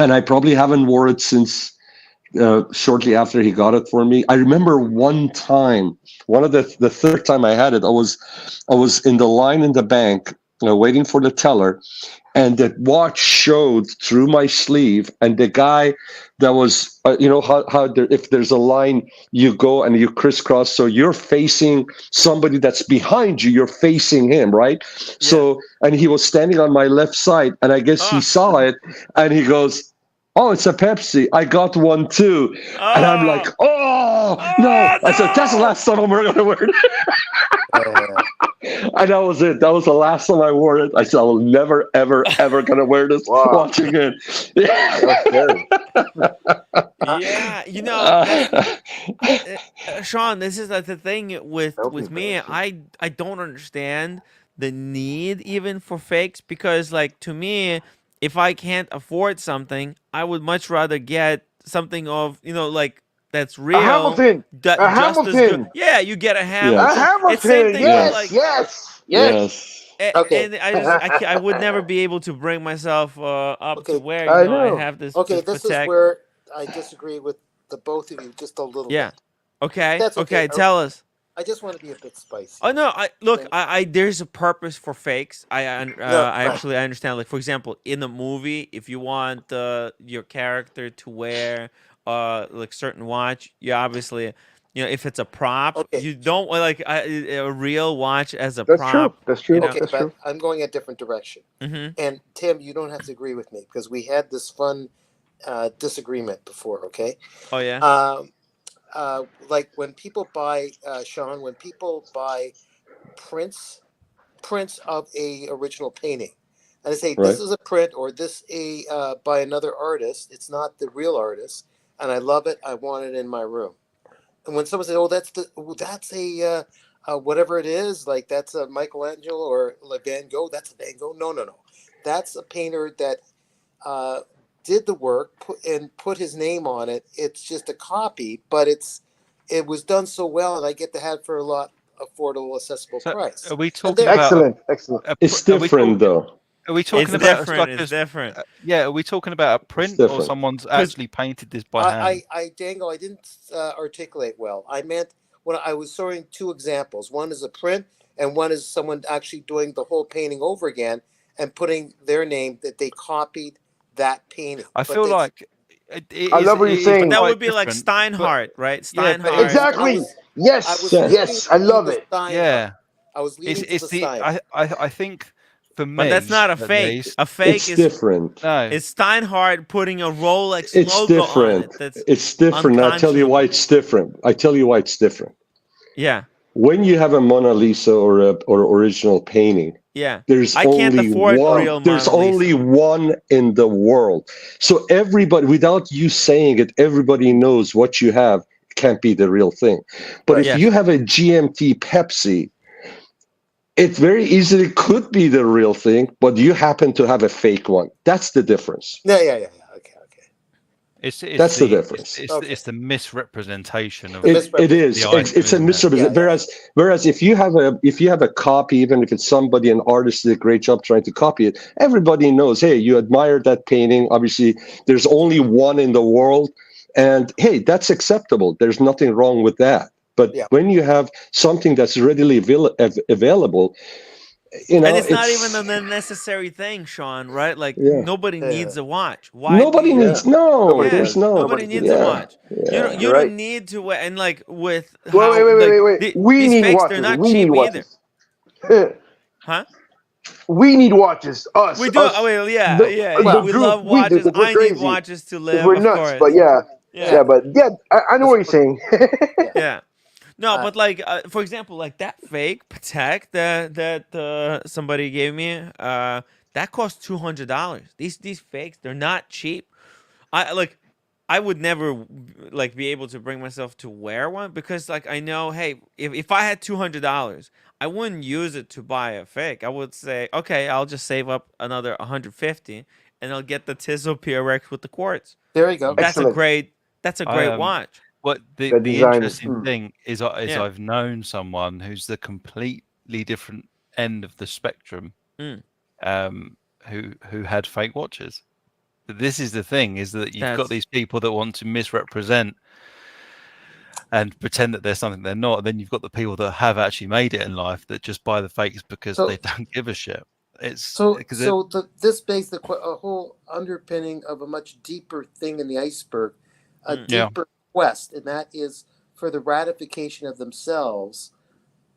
and I probably haven't worn it since shortly after he got it for me. I remember one time, the third time I had it, I was in the line in the bank, waiting for the teller, and that watch showed through my sleeve, and the guy that was, if there's a line, you go and you crisscross, so you're facing somebody that's behind you, you're facing him, right? Yeah. So, and he was standing on my left side, and I guess he saw it, and he goes, "Oh, it's a Pepsi. I got one too." And I'm like, no. I said, "That's the last time I'm going to wear it." And that was it. That was the last time I wore it. I said, I will never, ever, ever going to wear this watch again. Yeah, Sean, this is the thing with me. I don't understand the need even for fakes, because, like, to me, if I can't afford something, I would much rather get something of, like, that's real. A Hamilton. That a just Hamilton. as good. Yeah, you get a Hamilton. A Hamilton. It's same thing Yes, with, like, yes. Okay. And I would never be able to bring myself up to where I have this. Okay, this is where I disagree with the both of you just a little bit. Okay. That's okay. Tell us. I just want to be a bit spicy. Oh no! I there's a purpose for fakes. I understand. Like, for example, in the movie, if you want your character to wear like certain watch, you obviously, if it's a prop, you don't like a real watch as a prop. That's true. Okay, but I'm going a different direction. And Tim, you don't have to agree with me, because we had this fun disagreement before. Okay. Oh yeah. Like when people buy Sean, when people buy prints of a original painting, and they say this is a print, or this by another artist, it's not the real artist, and I love it, I want it in my room. And when someone says, "Oh, that's a whatever it is, like that's a Michelangelo or a Van Gogh," that's a Van Gogh. No, that's a painter that did the work, put his name on it. It's just a copy, but it was done so well, and I get to have it for a lot affordable, accessible price. Are we talking about excellent? It's different, though. Are we talking it's about different? It's different. Yeah, are we talking about a print, or someone's actually painted this by hand? Dango, I didn't articulate well. I meant when I was showing two examples. One is a print, and one is someone actually doing the whole painting over again and putting their name that they copied that painting. I feel like I love what you're saying. But that would be like Steinhardt, right? Steinhardt. Exactly. Yes. I love it. Yeah. I was leading to the Steinhardt. I think for me, but that's not a fake. A fake is different. No, it's Steinhardt putting a Rolex logo different. on it. It's different. I'll tell you why it's different. Yeah. When you have a Mona Lisa or original painting, there's only one in the world. So everybody, without you saying it, everybody knows what you have can't be the real thing. But if you have a GMT Pepsi, it very easily could be the real thing, but you happen to have a fake one. That's the difference. Yeah. Okay. That's the difference. It's the misrepresentation of it is. It's a misrepresentation. Whereas if you have a copy, even if it's somebody, an artist did a great job trying to copy it, everybody knows, hey, you admire that painting. Obviously, there's only one in the world, and hey, that's acceptable. There's nothing wrong with that. But when you have something that's readily available, and it's not even a necessary thing, Sean, right? Like nobody needs a watch. Why? Nobody needs nobody needs a watch. Yeah. You don't need to wear, and like with wait. We need watches. They're not cheap either. Huh? We need watches. Us. We do. Us. We love watches. I need watches to live. We're nuts, but I know what you're saying. Yeah. No, but like for example, like that fake Patek that somebody gave me, that cost $200. These fakes, they're not cheap. I would never like be able to bring myself to wear one, because like I know, hey, if I had $200, I wouldn't use it to buy a fake. I would say, okay, I'll just save up another $150 and I'll get the Tissot PRX with the quartz. There you go. That's a great watch. What the interesting thing is I've known someone who's the completely different end of the spectrum, who had fake watches. But this is the thing, is that you've got these people that want to misrepresent and pretend that they're something they're not. And then you've got the people that have actually made it in life that just buy the fakes because they don't give a shit. It's so this begs a whole underpinning of a much deeper thing in the iceberg, a deeper quest, and that is for the ratification of themselves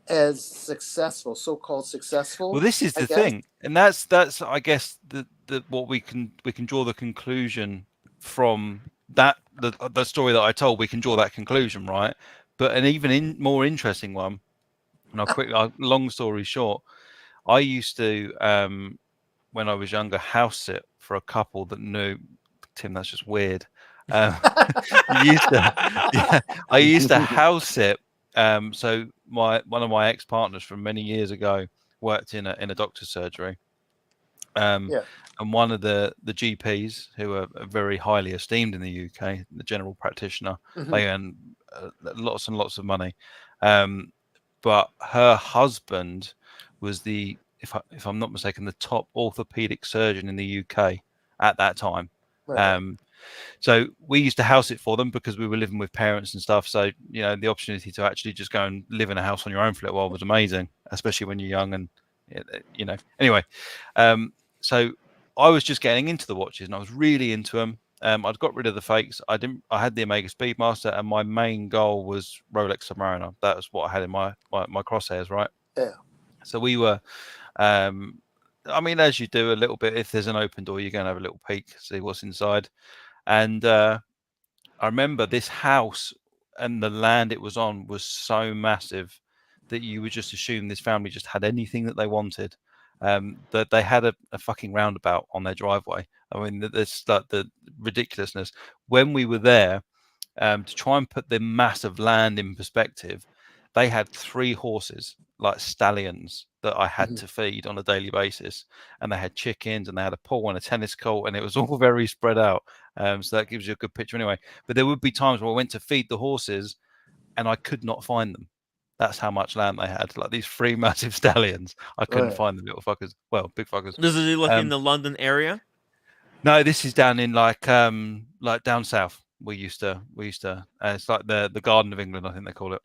as successful, so-called successful. Well, this is the thing, and that's I guess the what we can draw the conclusion from that the story that I told. We can draw that conclusion, right? But an even more interesting one, and long story short, I used to when I was younger house sit for a couple that knew Tim. That's just weird. I used to house sit. So one of my ex-partners from many years ago worked in a doctor's surgery. And one of the GPs who are very highly esteemed in the UK, the general practitioner, they earn lots and lots of money. But her husband was if I'm not mistaken, the top orthopedic surgeon in the UK at that time. So we used to house it for them because we were living with parents and stuff. So, you know, the opportunity to actually just go and live in a house on your own for a little while was amazing, especially when you're young and, you know, anyway. So I was just getting into the watches and I was really into them. I'd got rid of the fakes. I had the Omega Speedmaster and my main goal was Rolex Submariner. That was what I had in my crosshairs, right? Yeah. So we were, I mean, as you do a little bit, if there's an open door, you're going to have a little peek, see what's inside. And I remember this house and the land it was on was so massive that you would just assume this family just had anything that they wanted. That they had a fucking roundabout on their driveway. I mean, there's like the ridiculousness. When we were there, to try and put the mass of land in perspective, they had 3 horses, like stallions, that I had to feed on a daily basis. And they had chickens and they had a pool and a tennis court, and it was all very spread out. So that gives you a good picture anyway. But there would be times where I went to feed the horses and I could not find them. That's how much land they had. Like these 3 massive stallions. I couldn't find the little fuckers. Well, big fuckers. This is like in the London area? No, this is down in like down south. We used to it's like the Garden of England, I think they call it.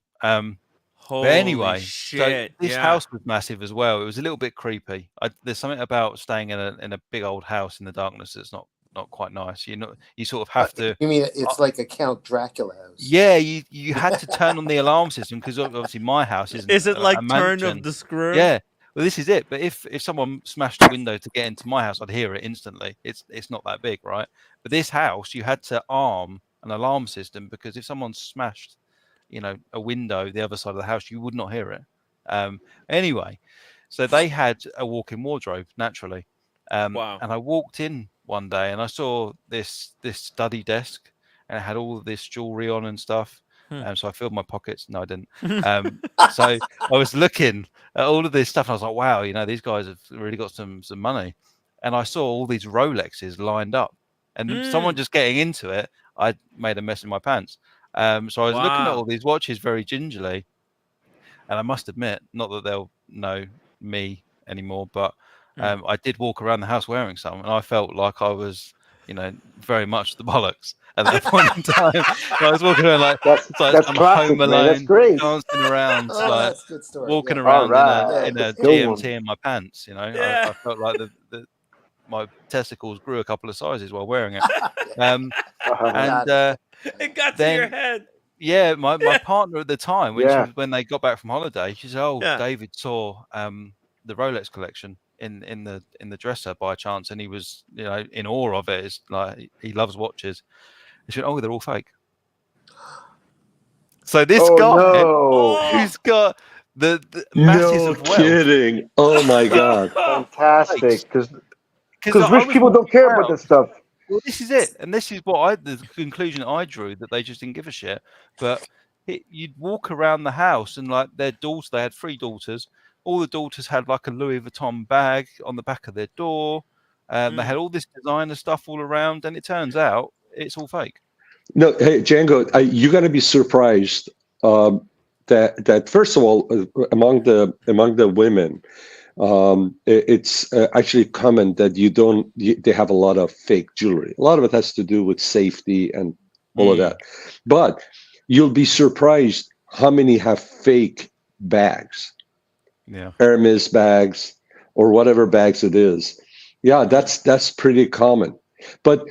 But anyway, shit, so this house was massive as well. It was a little bit creepy. There's something about staying in a big old house in the darkness that's not quite nice. You sort of have to. You mean it's like a Count Dracula house? Yeah, you had to turn on the alarm system because obviously my house isn't. Is it like a Turn mansion. of the Screw? Yeah. Well, this is it. But if someone smashed the window to get into my house, I'd hear it instantly. It's not that big, right? But this house, you had to arm an alarm system because if someone smashed, you know, a window the other side of the house, you would not hear it. Anyway, so they had a walk-in wardrobe naturally. Wow. And I walked in one day and I saw this study desk and it had all of this jewelry on and stuff. So I filled my pockets. No, I didn't. So I was looking at all of this stuff and I was like, wow, you know, these guys have really got some money. And I saw all these Rolexes lined up and someone just getting into it, I made a mess in my pants. So I was looking at all these watches very gingerly. And I must admit, not that they'll know me anymore, but I did walk around the house wearing some, and I felt like I was, you know, very much the bollocks at that point in time. I was walking around like that's I'm classic, home alone, man. That's great. dancing around, like that's a good story. walking around Right. in a Good GMT one. in my pants. You know, I felt like my testicles grew a couple of sizes while wearing it. And it got to your head. Yeah, my partner at the time, when they got back from holiday, she said, "Oh, David saw the Rolex collection in the dresser by chance, and he was, you know, in awe of it. It's like he loves watches." She went, "Oh, they're all fake." So this guy who's got the masses of wealth. Kidding! Oh my god! Fantastic, because rich people don't care about this stuff. Well, this is it, and this is the conclusion I drew, that they just didn't give a shit. But you'd walk around the house, and like their daughters, they had 3 daughters. All the daughters had like a Louis Vuitton bag on the back of their door. They had all this designer stuff all around, and it turns out it's all fake. No, hey Django, you're gonna be surprised that first of all, among the women. It's actually common that they have a lot of fake jewelry. A lot of it has to do with safety and all of that. But you'll be surprised how many have fake bags. Yeah. Hermes bags, or whatever bags it is. Yeah, that's pretty common. But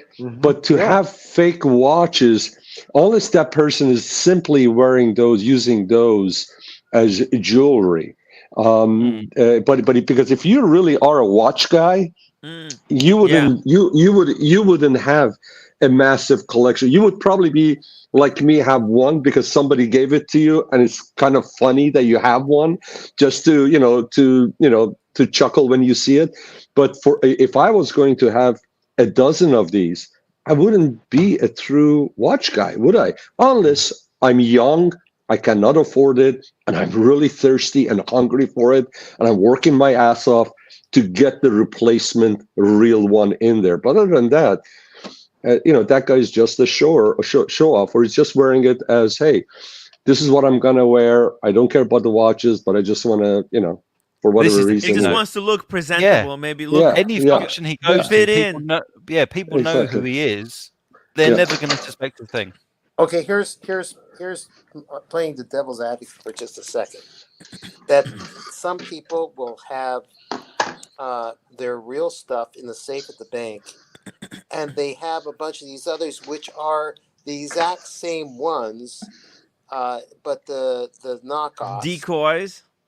to have fake watches, unless that person is simply wearing those, using those as jewelry. But because if you really are a watch guy, you wouldn't have a massive collection. You would probably be like me, have one because somebody gave it to you, and it's kind of funny that you have one, just to to chuckle when you see it. But if I was going to have a dozen of these, I wouldn't be a true watch guy, would I? Unless I'm young, I cannot afford it, and I'm really thirsty and hungry for it, and I'm working my ass off to get the replacement real one in there. But other than that, that guy's just a show off, or he's just wearing it as, hey, this is what I'm gonna wear. I don't care about the watches, but I just want to, for whatever reason. He just wants to look presentable, maybe look any function he goes to, people know. Yeah, people know who he is. They're never going to suspect a thing. Okay, here's playing the devil's advocate for just a second. That some people will have their real stuff in the safe at the bank, and they have a bunch of these others which are the exact same ones, but the knockoffs,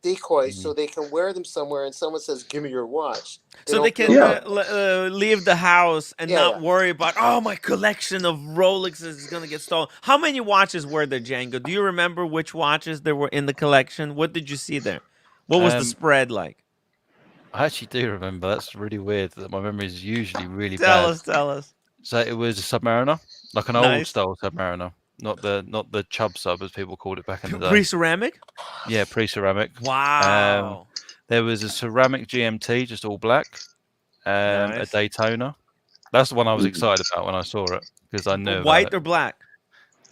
decoys, so they can wear them somewhere, and someone says, "Give me your watch." So they can leave the house and not worry about, oh, my collection of Rolexes is going to get stolen. How many watches were there, Django? Do you remember which watches there were in the collection? What did you see there? What was the spread like? I actually do remember. That's really weird that my memory is usually really bad. Tell us. So it was a Submariner, like an old style Submariner. Not the chub sub as people called it back in the day. Pre-ceramic? Yeah, pre-ceramic. Wow. There was a ceramic GMT, just all black. A Daytona. That's the one I was excited about when I saw it because I knew. White or black?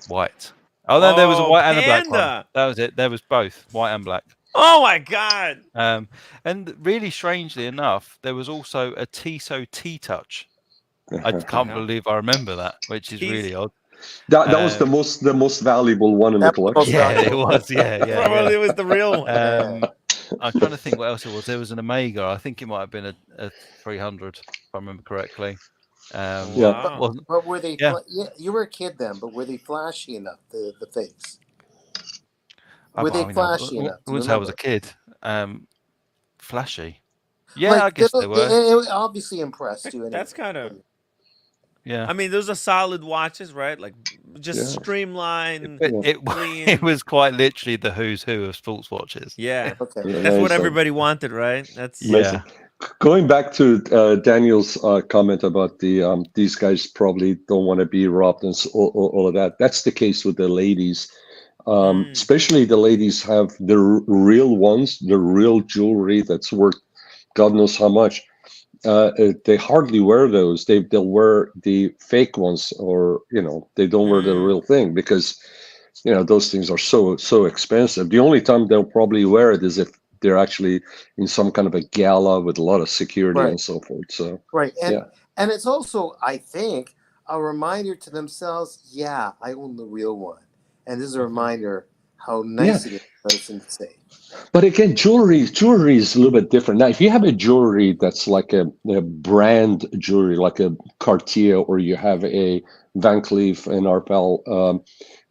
White. Oh, then there was a white and a black one. That was it. There was both white and black. Oh my God. And really strangely enough, there was also a Tissot T-Touch. I can't believe I remember that, which is really odd. That was the most valuable one in the collection. Yeah, it was. Yeah. Probably it was the real one. I'm trying to think what else it was. There was an Omega. I think it might have been a 300, if I remember correctly. But were they? You were a kid then, but were they flashy enough? The fakes. Were they flashy enough? Once I was a kid, flashy. Yeah, I guess they were. It obviously impressed you. That's kind of. Yeah. I mean, those are solid watches, right? Like just streamlined. It was quite literally the who's who of sports watches. Yeah. That's what everybody wanted, right? That's Going back to Daniel's comment about these guys probably don't want to be robbed and all of that. That's the case with the ladies. Especially the ladies have the real ones, the real jewelry that's worth God knows how much. They hardly wear those. They'll wear the fake ones, or they don't wear the real thing because those things are so expensive. The only time they'll probably wear it is if they're actually in some kind of a gala with a lot of security and so forth. So and it's also, I think, a reminder to themselves. Yeah, I own the real one, and this is a reminder how nice it is that it's in the safe. But again, jewelry is a little bit different. Now, if you have a jewelry that's like a brand jewelry, like a Cartier, or you have a Van Cleef and Arpels,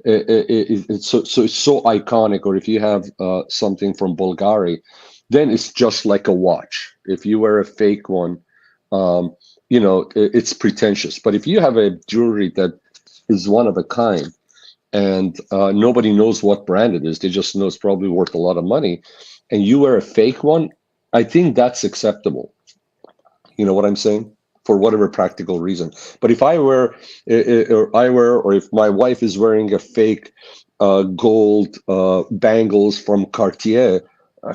it's so iconic. Or if you have something from Bulgari, then it's just like a watch. If you wear a fake one, it's pretentious. But if you have a jewelry that is one of a kind, and nobody knows what brand it is, they just know it's probably worth a lot of money, and you wear a fake one, I think that's acceptable. You know what I'm saying? For whatever practical reason. But if I wear, or if my wife is wearing a fake gold bangles from Cartier,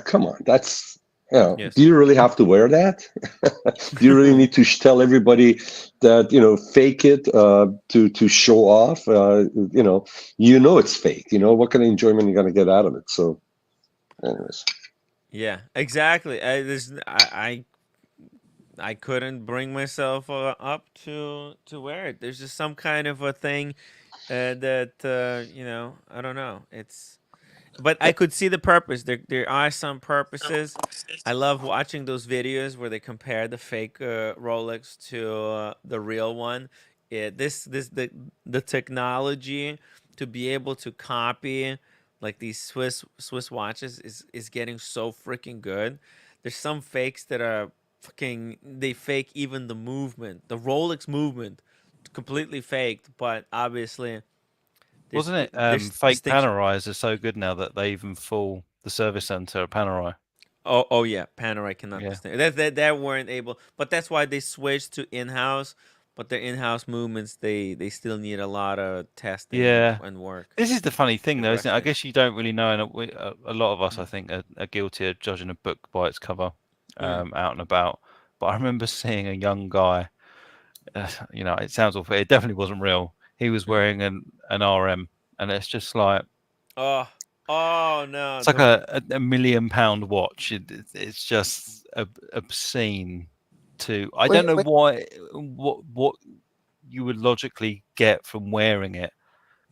come on, that's, do you really have to wear that? Do you really need to tell everybody that, fake it to show off? It's fake. What kind of enjoyment are you going to get out of it? So, anyways. Yeah, exactly. I couldn't bring myself up to wear it. There's just some kind of a thing that I don't know. but I could see the purpose. There are some purposes. I love watching those videos where they compare the fake Rolex to the real one. The technology to be able to copy like these Swiss watches is getting so freaking good. There's some fakes that are they fake even the movement, the Rolex movement, completely faked, but obviously Wasn't it fake distinction. Panerais are so good now that they even fool the service center at Panerai. Oh yeah, Panerai cannot distinguish. That weren't able, but that's why they switched to in-house. But their in-house movements, they still need a lot of testing and work. This is the funny thing, though, isn't it? I Refreshing. guess you don't really know, and a lot of us, I think, are guilty of judging a book by its cover, out and about. But I remember seeing a young guy. You know, it sounds awful. It definitely wasn't real. He was wearing an RM, and it's just like, oh no, it's like a £1 million watch. It's just obscene. I don't know what you would logically get from wearing it,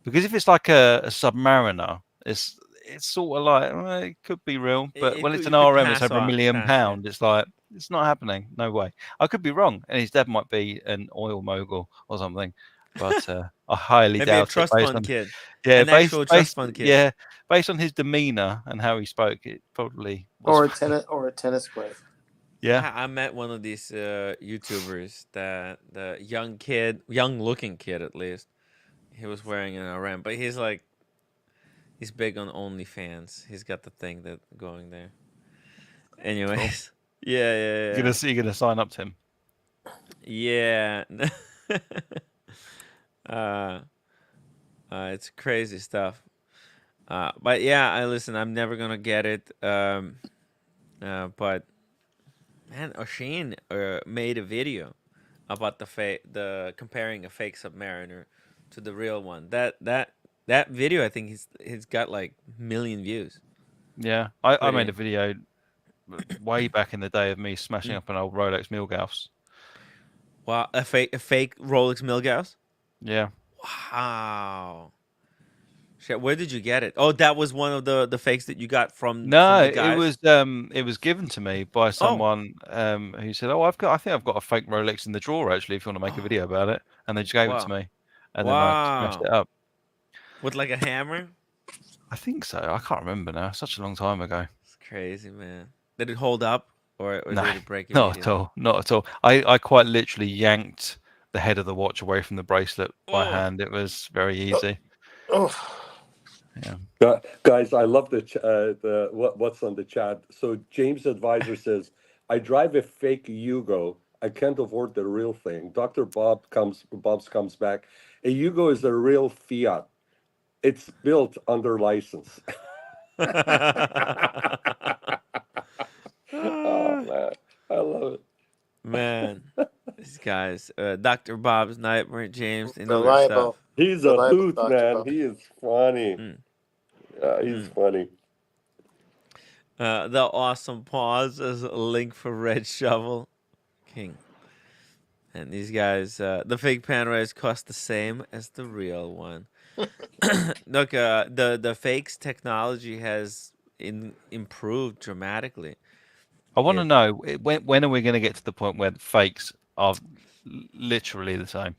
because if it's like a Submariner, it's sort of like, well, it could be real, but when it's an RM, it's over £1 million. It's like, it's not happening. No way. I could be wrong, and his dad might be an oil mogul or something, but I highly maybe doubt a trust it. fund kid. Yeah, an actual trust fund kid. Yeah, based on his demeanor and how he spoke, it probably was. Or a tennis player. Yeah, I met one of these YouTubers that the young looking kid at least. He was wearing an RM, but he's big on OnlyFans. He's got the thing that going there. Anyways, cool. Yeah. You're gonna sign up to him. Yeah. It's crazy stuff. But yeah, I'm never gonna get it. But man, O'Shane made a video about the comparing a fake Submariner to the real one. That video, I think he's got like 1 million views. Yeah, I made a video way back in the day of me smashing up an old Rolex Milgauss. Wow, a fake Rolex Milgauss? Yeah. Wow. Shit, where did you get it? Oh, that was one of the fakes that you got from. No, from the guys? it was given to me by someone who said, "Oh, I think I've got a fake Rolex in the drawer actually. If you want to make a video about it," and they just gave it to me, and then I smashed it up with like a hammer. I think so. I can't remember now. Such a long time ago. It's crazy, man. Did it hold up, or no, did it break? Not at all. Not at all. I quite literally yanked the head of the watch away from the bracelet by hand. It was very easy. Yeah. Guys, I love what's on the chat. So James Advisor says, I drive a fake Yugo. I can't afford the real thing. Dr. Bob's comes back. A Yugo is a real Fiat. It's built under license. Oh, man. I love it. Man, these guys, Dr. Bob's Nightmare, James, they know their stuff. He's a hoot, man. He is funny. Yeah, he's funny. The awesome pause is a link for Red Shovel King. And these guys, the fake Panerais cost the same as the real one. Look, the fakes technology has improved dramatically. I want to know when are we going to get to the point where fakes are literally the same?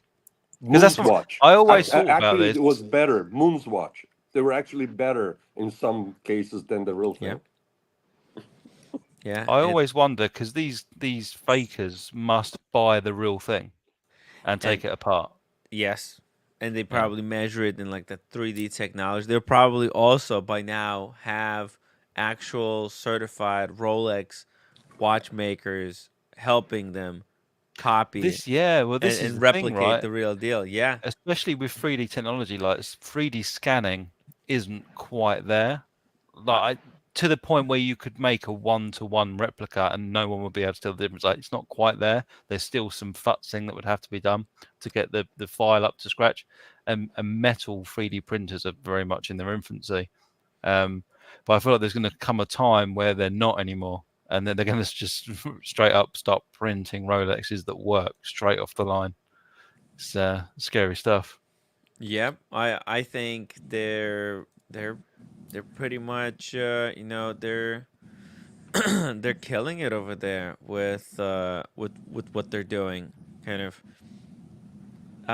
Because that's what I always thought about actually this. It was better. Moon's watch. They were actually better in some cases than the real thing. Yeah. I always wonder because these fakers must buy the real thing and take it apart. Yes. And they probably measure it in like the 3D technology. They'll probably also by now have actual certified Rolex watchmakers helping them copy and replicate the real deal. Yeah. Especially with 3D technology, like 3D scanning isn't quite there. Like to the point where you could make a 1-to-1 replica and no one would be able to tell the difference. Like it's not quite there. There's still some futzing that would have to be done to get the file up to scratch. And metal 3D printers are very much in their infancy. But I feel like there's going to come a time where they're not anymore. And then they're going to just straight up start printing Rolexes that work straight off the line. It's scary stuff. Yep, I think they're they're pretty much they're they're killing it over there with what they're doing, kind of.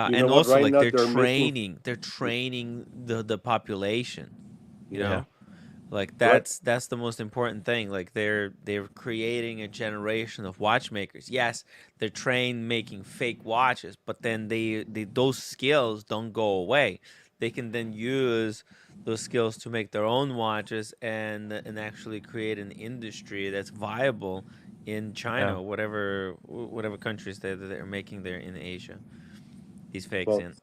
You know And what? also, Right like, now they're they're making training the population, you yeah. know? Like, Right. that's the most important thing. Like, they're creating a generation of watchmakers. Yes, they're trained making fake watches, but then they those skills don't go away. They can then use those skills to make their own watches and actually create an industry that's viable in Yeah. China, whatever countries they're making there in Asia. These fakes Well, in.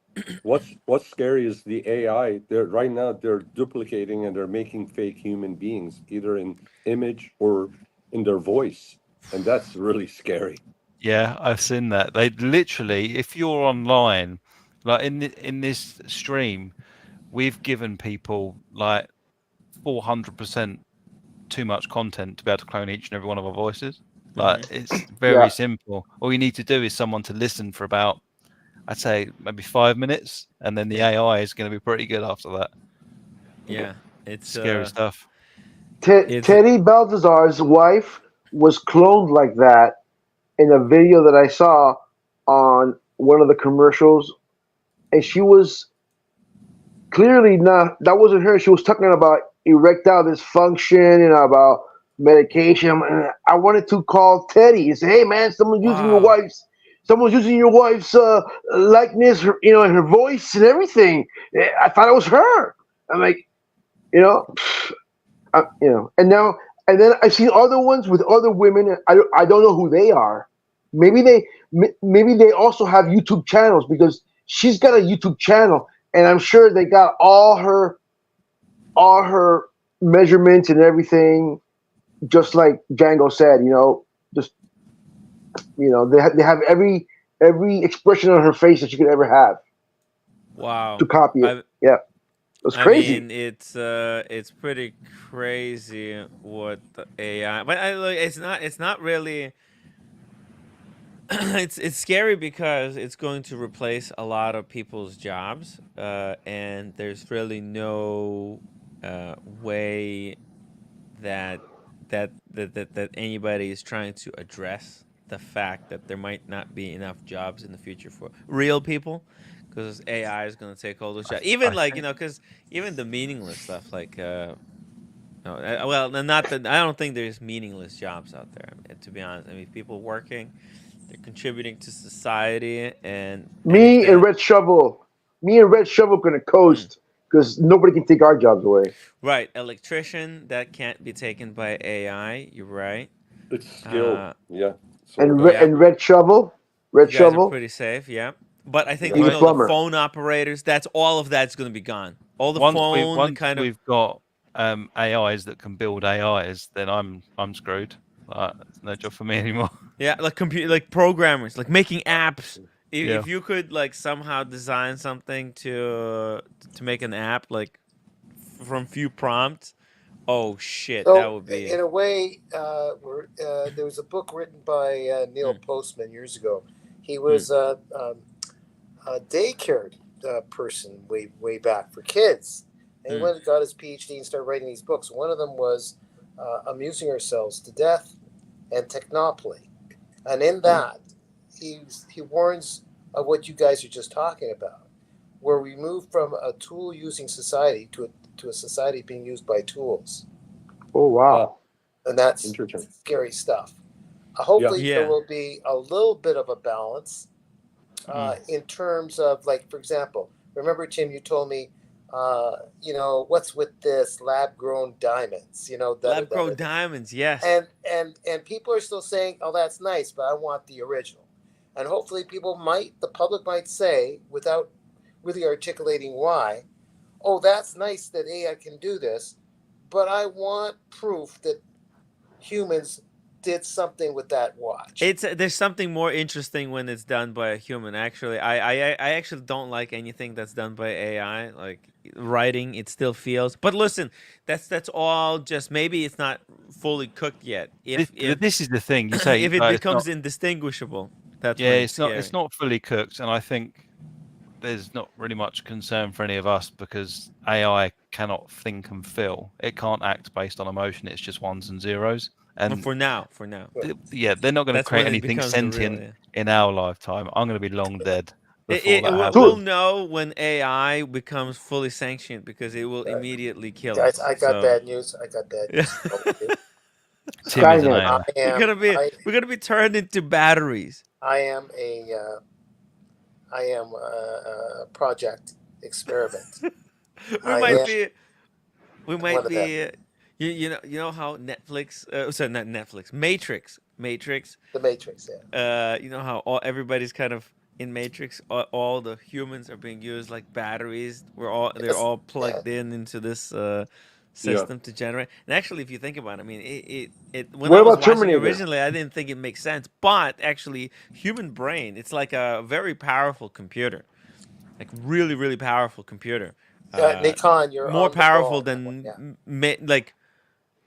what's scary is the AI. They're right now they're duplicating and they're making fake human beings, either in image or in their voice, and that's really scary. Yeah, I've seen that. They literally, if you're online, like in this stream, we've given people like 400% too much content to be able to clone each and every one of our voices. Like, it's very Yeah. simple. All you need to do is someone to listen for about, I'd say, maybe 5 minutes, and then the AI is going to be pretty good after that. Yeah, it's Scary stuff. it's Teddy Balthazar's wife was cloned like that in a video that I saw on one of the commercials, and she was clearly not. That wasn't her. She was talking about erectile dysfunction and about medication. And I wanted to call Teddy and say, "Hey, man, wow. someone's using your wife's likeness, and her voice and everything." I thought it was her. I'm like, you know, and now and then I see other ones with other women. And I don't know who they are. Maybe they also have YouTube channels, because she's got a YouTube channel, and I'm sure they got all her measurements and everything, just like Django said. Just they have every expression on her face that you could ever have Wow. to copy it. I Yeah, it was I crazy. mean, it's pretty crazy what the AI. But it's not really. It's scary because it's going to replace a lot of people's jobs, and there's really no way that that anybody is trying to address the fact that there might not be enough jobs in the future for real people, because AI is going to take all those jobs. Even, I like, think, because even the meaningless stuff, like no, well, not that I don't think there's meaningless jobs out there. I mean, to be honest, I mean, people working, they're contributing to society, and if Me and that. Red Shovel, gonna Mm. coast because nobody can take our jobs away. Right, electrician that can't be taken by AI. You're right. It's skill. Uh, Yeah, sort And of. Red, yeah, and Red Shovel, you guys are pretty safe. Yeah, but I think Yeah. he's a the plumber. phone operators. That's all of that's going to be gone. All the once phone kind of. we've got AIs that can build AIs, then I'm screwed. It's no job for me anymore. Yeah, like like programmers, like making apps. Yeah. If you could, like, somehow design something to make an app, like, from few prompts, oh shit, that So, would be. in a way, there was a book written by Neil Mm, Postman years ago. He mm, was a daycare person way back for kids, and he mm, went and got his PhD and started writing these books. One of them was Amusing Ourselves to Death and Technopoly, and in that he warns of what you guys are just talking about, where we move from a tool using society to a society being used by tools, Oh Ah, wow. and that's interesting. scary stuff. Yeah. Hopefully, there yeah. will be a little bit of a balance Mm. in terms of, like, for example, remember, Tim, you told me, what's with this lab grown diamonds, Lab grown diamonds, yes. and people are still saying, oh, that's nice, but I want the original. And hopefully the public might say, without really articulating why, oh, that's nice that AI can do this, but I want proof that humans did something with that watch. There's something more interesting when it's done by a human. Actually, I actually don't like anything that's done by AI. Like, writing, it still feels. But listen, that's all. Just maybe it's not fully cooked yet. This is the thing you If say. it It's not. becomes indistinguishable, that's Yeah, when it's it's scary. not fully cooked, and I think there's not really much concern for any of us because AI cannot think and feel. It can't act based on emotion. It's just ones and zeros. And for now, they're not going to create anything sentient in our lifetime. I'm going to be long dead before that happens. We'll know when AI becomes fully sanctioned because it will immediately kill Guys, us. I got bad news. Skynet. We're gonna be turned into batteries. I am a project experiment. We might be. You know how Netflix? Sorry, not Netflix. Matrix. The Matrix. Yeah. You know how everybody's kind of in Matrix. All the humans are being used like batteries. They're all plugged into this system to generate. And actually, if you think about it, I mean, when I was watching it originally, I didn't think it makes sense. But actually, human brain, it's like a very powerful computer, like really, really powerful computer. Nikon, you're more powerful than like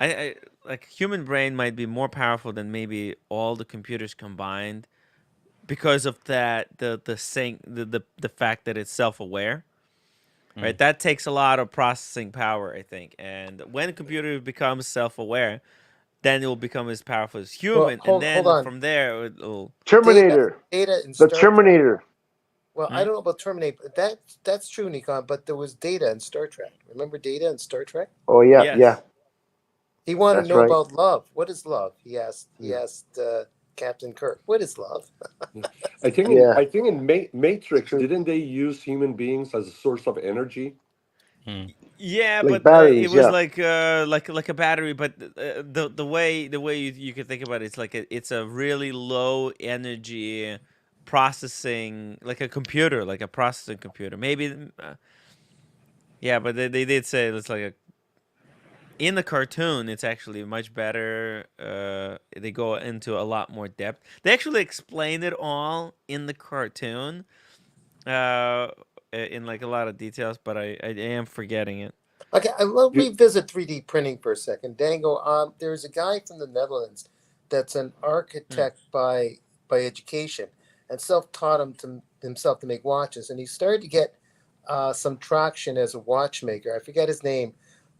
I like human brain might be more powerful than maybe all the computers combined because of that the fact that it's self-aware. Right, that takes a lot of processing power, I think. And when a computer becomes self-aware, then it will become as powerful as human. Well, and then from there, it'll Terminator. Data in the Terminator. Well, I don't know about Terminator. That's true, Nikon. But there was Data in Star Trek. Remember Data in Star Trek? Oh yeah, yeah. He wanted to know about love. What is love? He asked Captain Kirk. What is love? I think in Matrix, didn't they use human beings as a source of energy? Yeah, like but batteries, it was like a battery. But the way you could think about it, it's like it's a really low energy processing, like a computer, like a processing computer. Maybe, yeah, but they did say it's like in the cartoon, it's actually much better. They go into a lot more depth. They actually explain it all in the cartoon, in like a lot of details, but I am forgetting it. Okay, I will revisit 3D printing for a second. Dango, there's a guy from the Netherlands that's an architect by education and self-taught himself to make watches, and he started to get some traction as a watchmaker. I forget his name.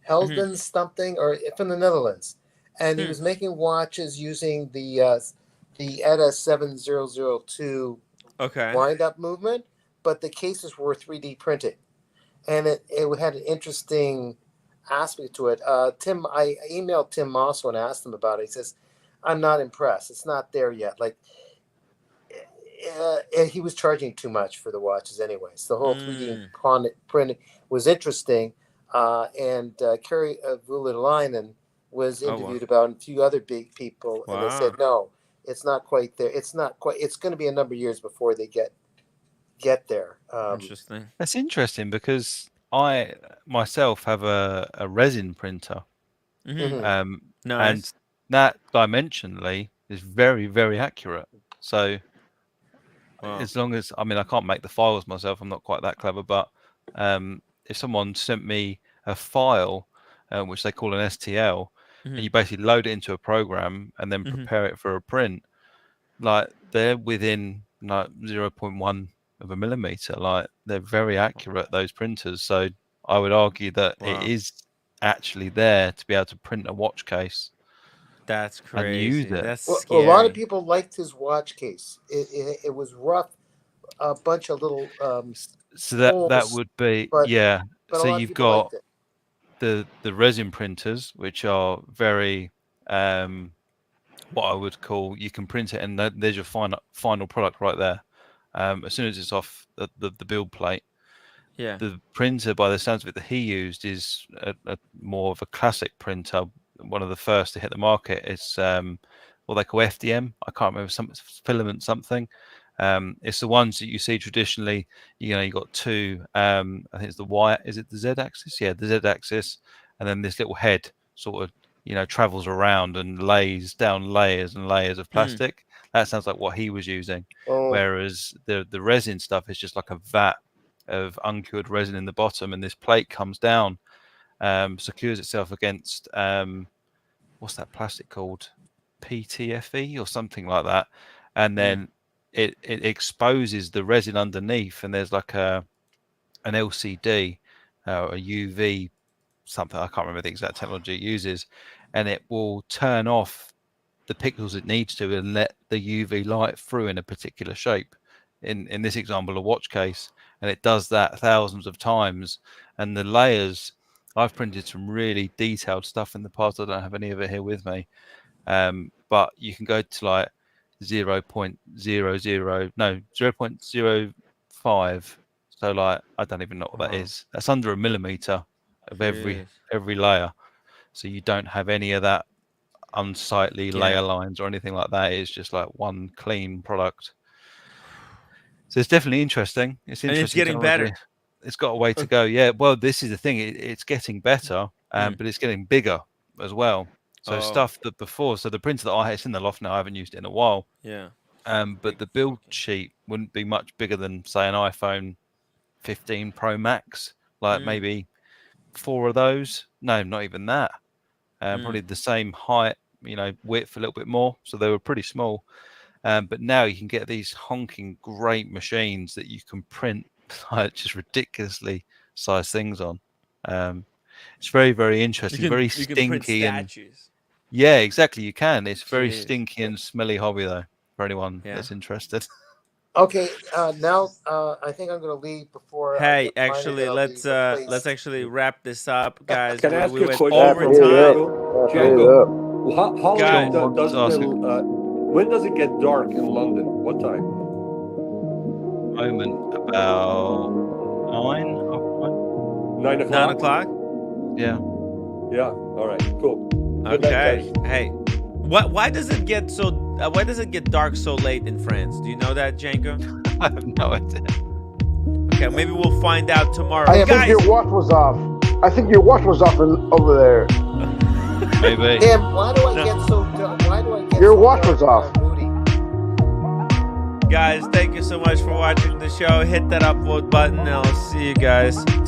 Helden something, or from the Netherlands, and he was making watches using the ETA 7002 wind-up movement, but the cases were 3D printed, and it had an interesting aspect to it. I emailed Tim Mosso and asked him about it. He says, "I'm not impressed. It's not there yet." Like, he was charging too much for the watches, anyways. The whole 3D printing was interesting. And Carrie Vullalainen was interviewed about, and a few other big people, and they said no, it's not quite there. It's not quite. It's going to be a number of years before they get there. Interesting. That's interesting because I myself have a resin printer, nice. And that dimensionally is very, very accurate. So as long as I can't make the files myself. I'm not quite that clever, but if someone sent me a file, which they call an STL, and you basically load it into a program and then prepare it for a print, like they're within like 0.1 of a millimeter. Like they're very accurate, those printers. So I would argue that it is actually there to be able to print a watch case. That's crazy. And use it. That's scary. A lot of people liked his watch case. It was rough, a bunch of little. So that would be but so you've got the resin printers, which are very what I would call, you can print it and there's your final product right there. As soon as it's off the build plate. Yeah. The printer, by the sounds of it, that he used is a more of a classic printer. One of the first to hit the market. It's what they call FDM. I can't remember, some filament something. It's the ones that you see traditionally. You got two. I think it's the Y. Is it the Z axis? Yeah, the Z axis, and then this little head sort of travels around and lays down layers and layers of plastic. That sounds like what he was using. Whereas the resin stuff is just like a vat of uncured resin in the bottom, and this plate comes down, secures itself against what's that plastic called, PTFE or something like that, and then it exposes the resin underneath, and there's like an LCD, a UV something, I can't remember the exact technology it uses, and it will turn off the pixels it needs to and let the UV light through in a particular shape. In this example, a watch case, and it does that thousands of times. And the layers, I've printed some really detailed stuff in the past. I don't have any of it here with me, but you can go to like 0.05. So like, I don't even know what that is. That's under a millimeter of every layer. So you don't have any of that unsightly layer lines or anything like that. It's just like one clean product. So it's definitely interesting. It's interesting. And it's getting better. It's got a way to go. Yeah. Well, this is the thing. It's getting better, but it's getting bigger as well. So stuff that before, so the printer that I had, it's in the loft now. I haven't used it in a while. Yeah. But the build sheet wouldn't be much bigger than, say, an iPhone 15 Pro Max. Like maybe 4 of those. No, not even that. Probably the same height, width a little bit more. So they were pretty small. But now you can get these honking great machines that you can print like just ridiculously sized things on. It's very, very interesting. Very stinky and yeah, exactly. You can. It's very stinky and smelly hobby though for anyone that's interested. Okay, now I think I'm going to leave before. Hey, actually, let's actually wrap this up, guys. Can I ask you a question? Overtime. Django, how Guys, when does it get dark in London? What time? Moment about 9 o'clock. 9 o'clock. Yeah. Yeah. All right. Cool. Good Okay. night, guys. Hey, why does it get so? Why does it get dark so late in France? Do you know that, Django? I have no idea. Okay, maybe we'll find out tomorrow. I think your watch was off. I think your watch was off over there. Maybe. Damn, why do I get so dark? Why do I get your so watch dark, was off. Guys, thank you so much for watching the show. Hit that upvote button and I'll see you guys tomorrow.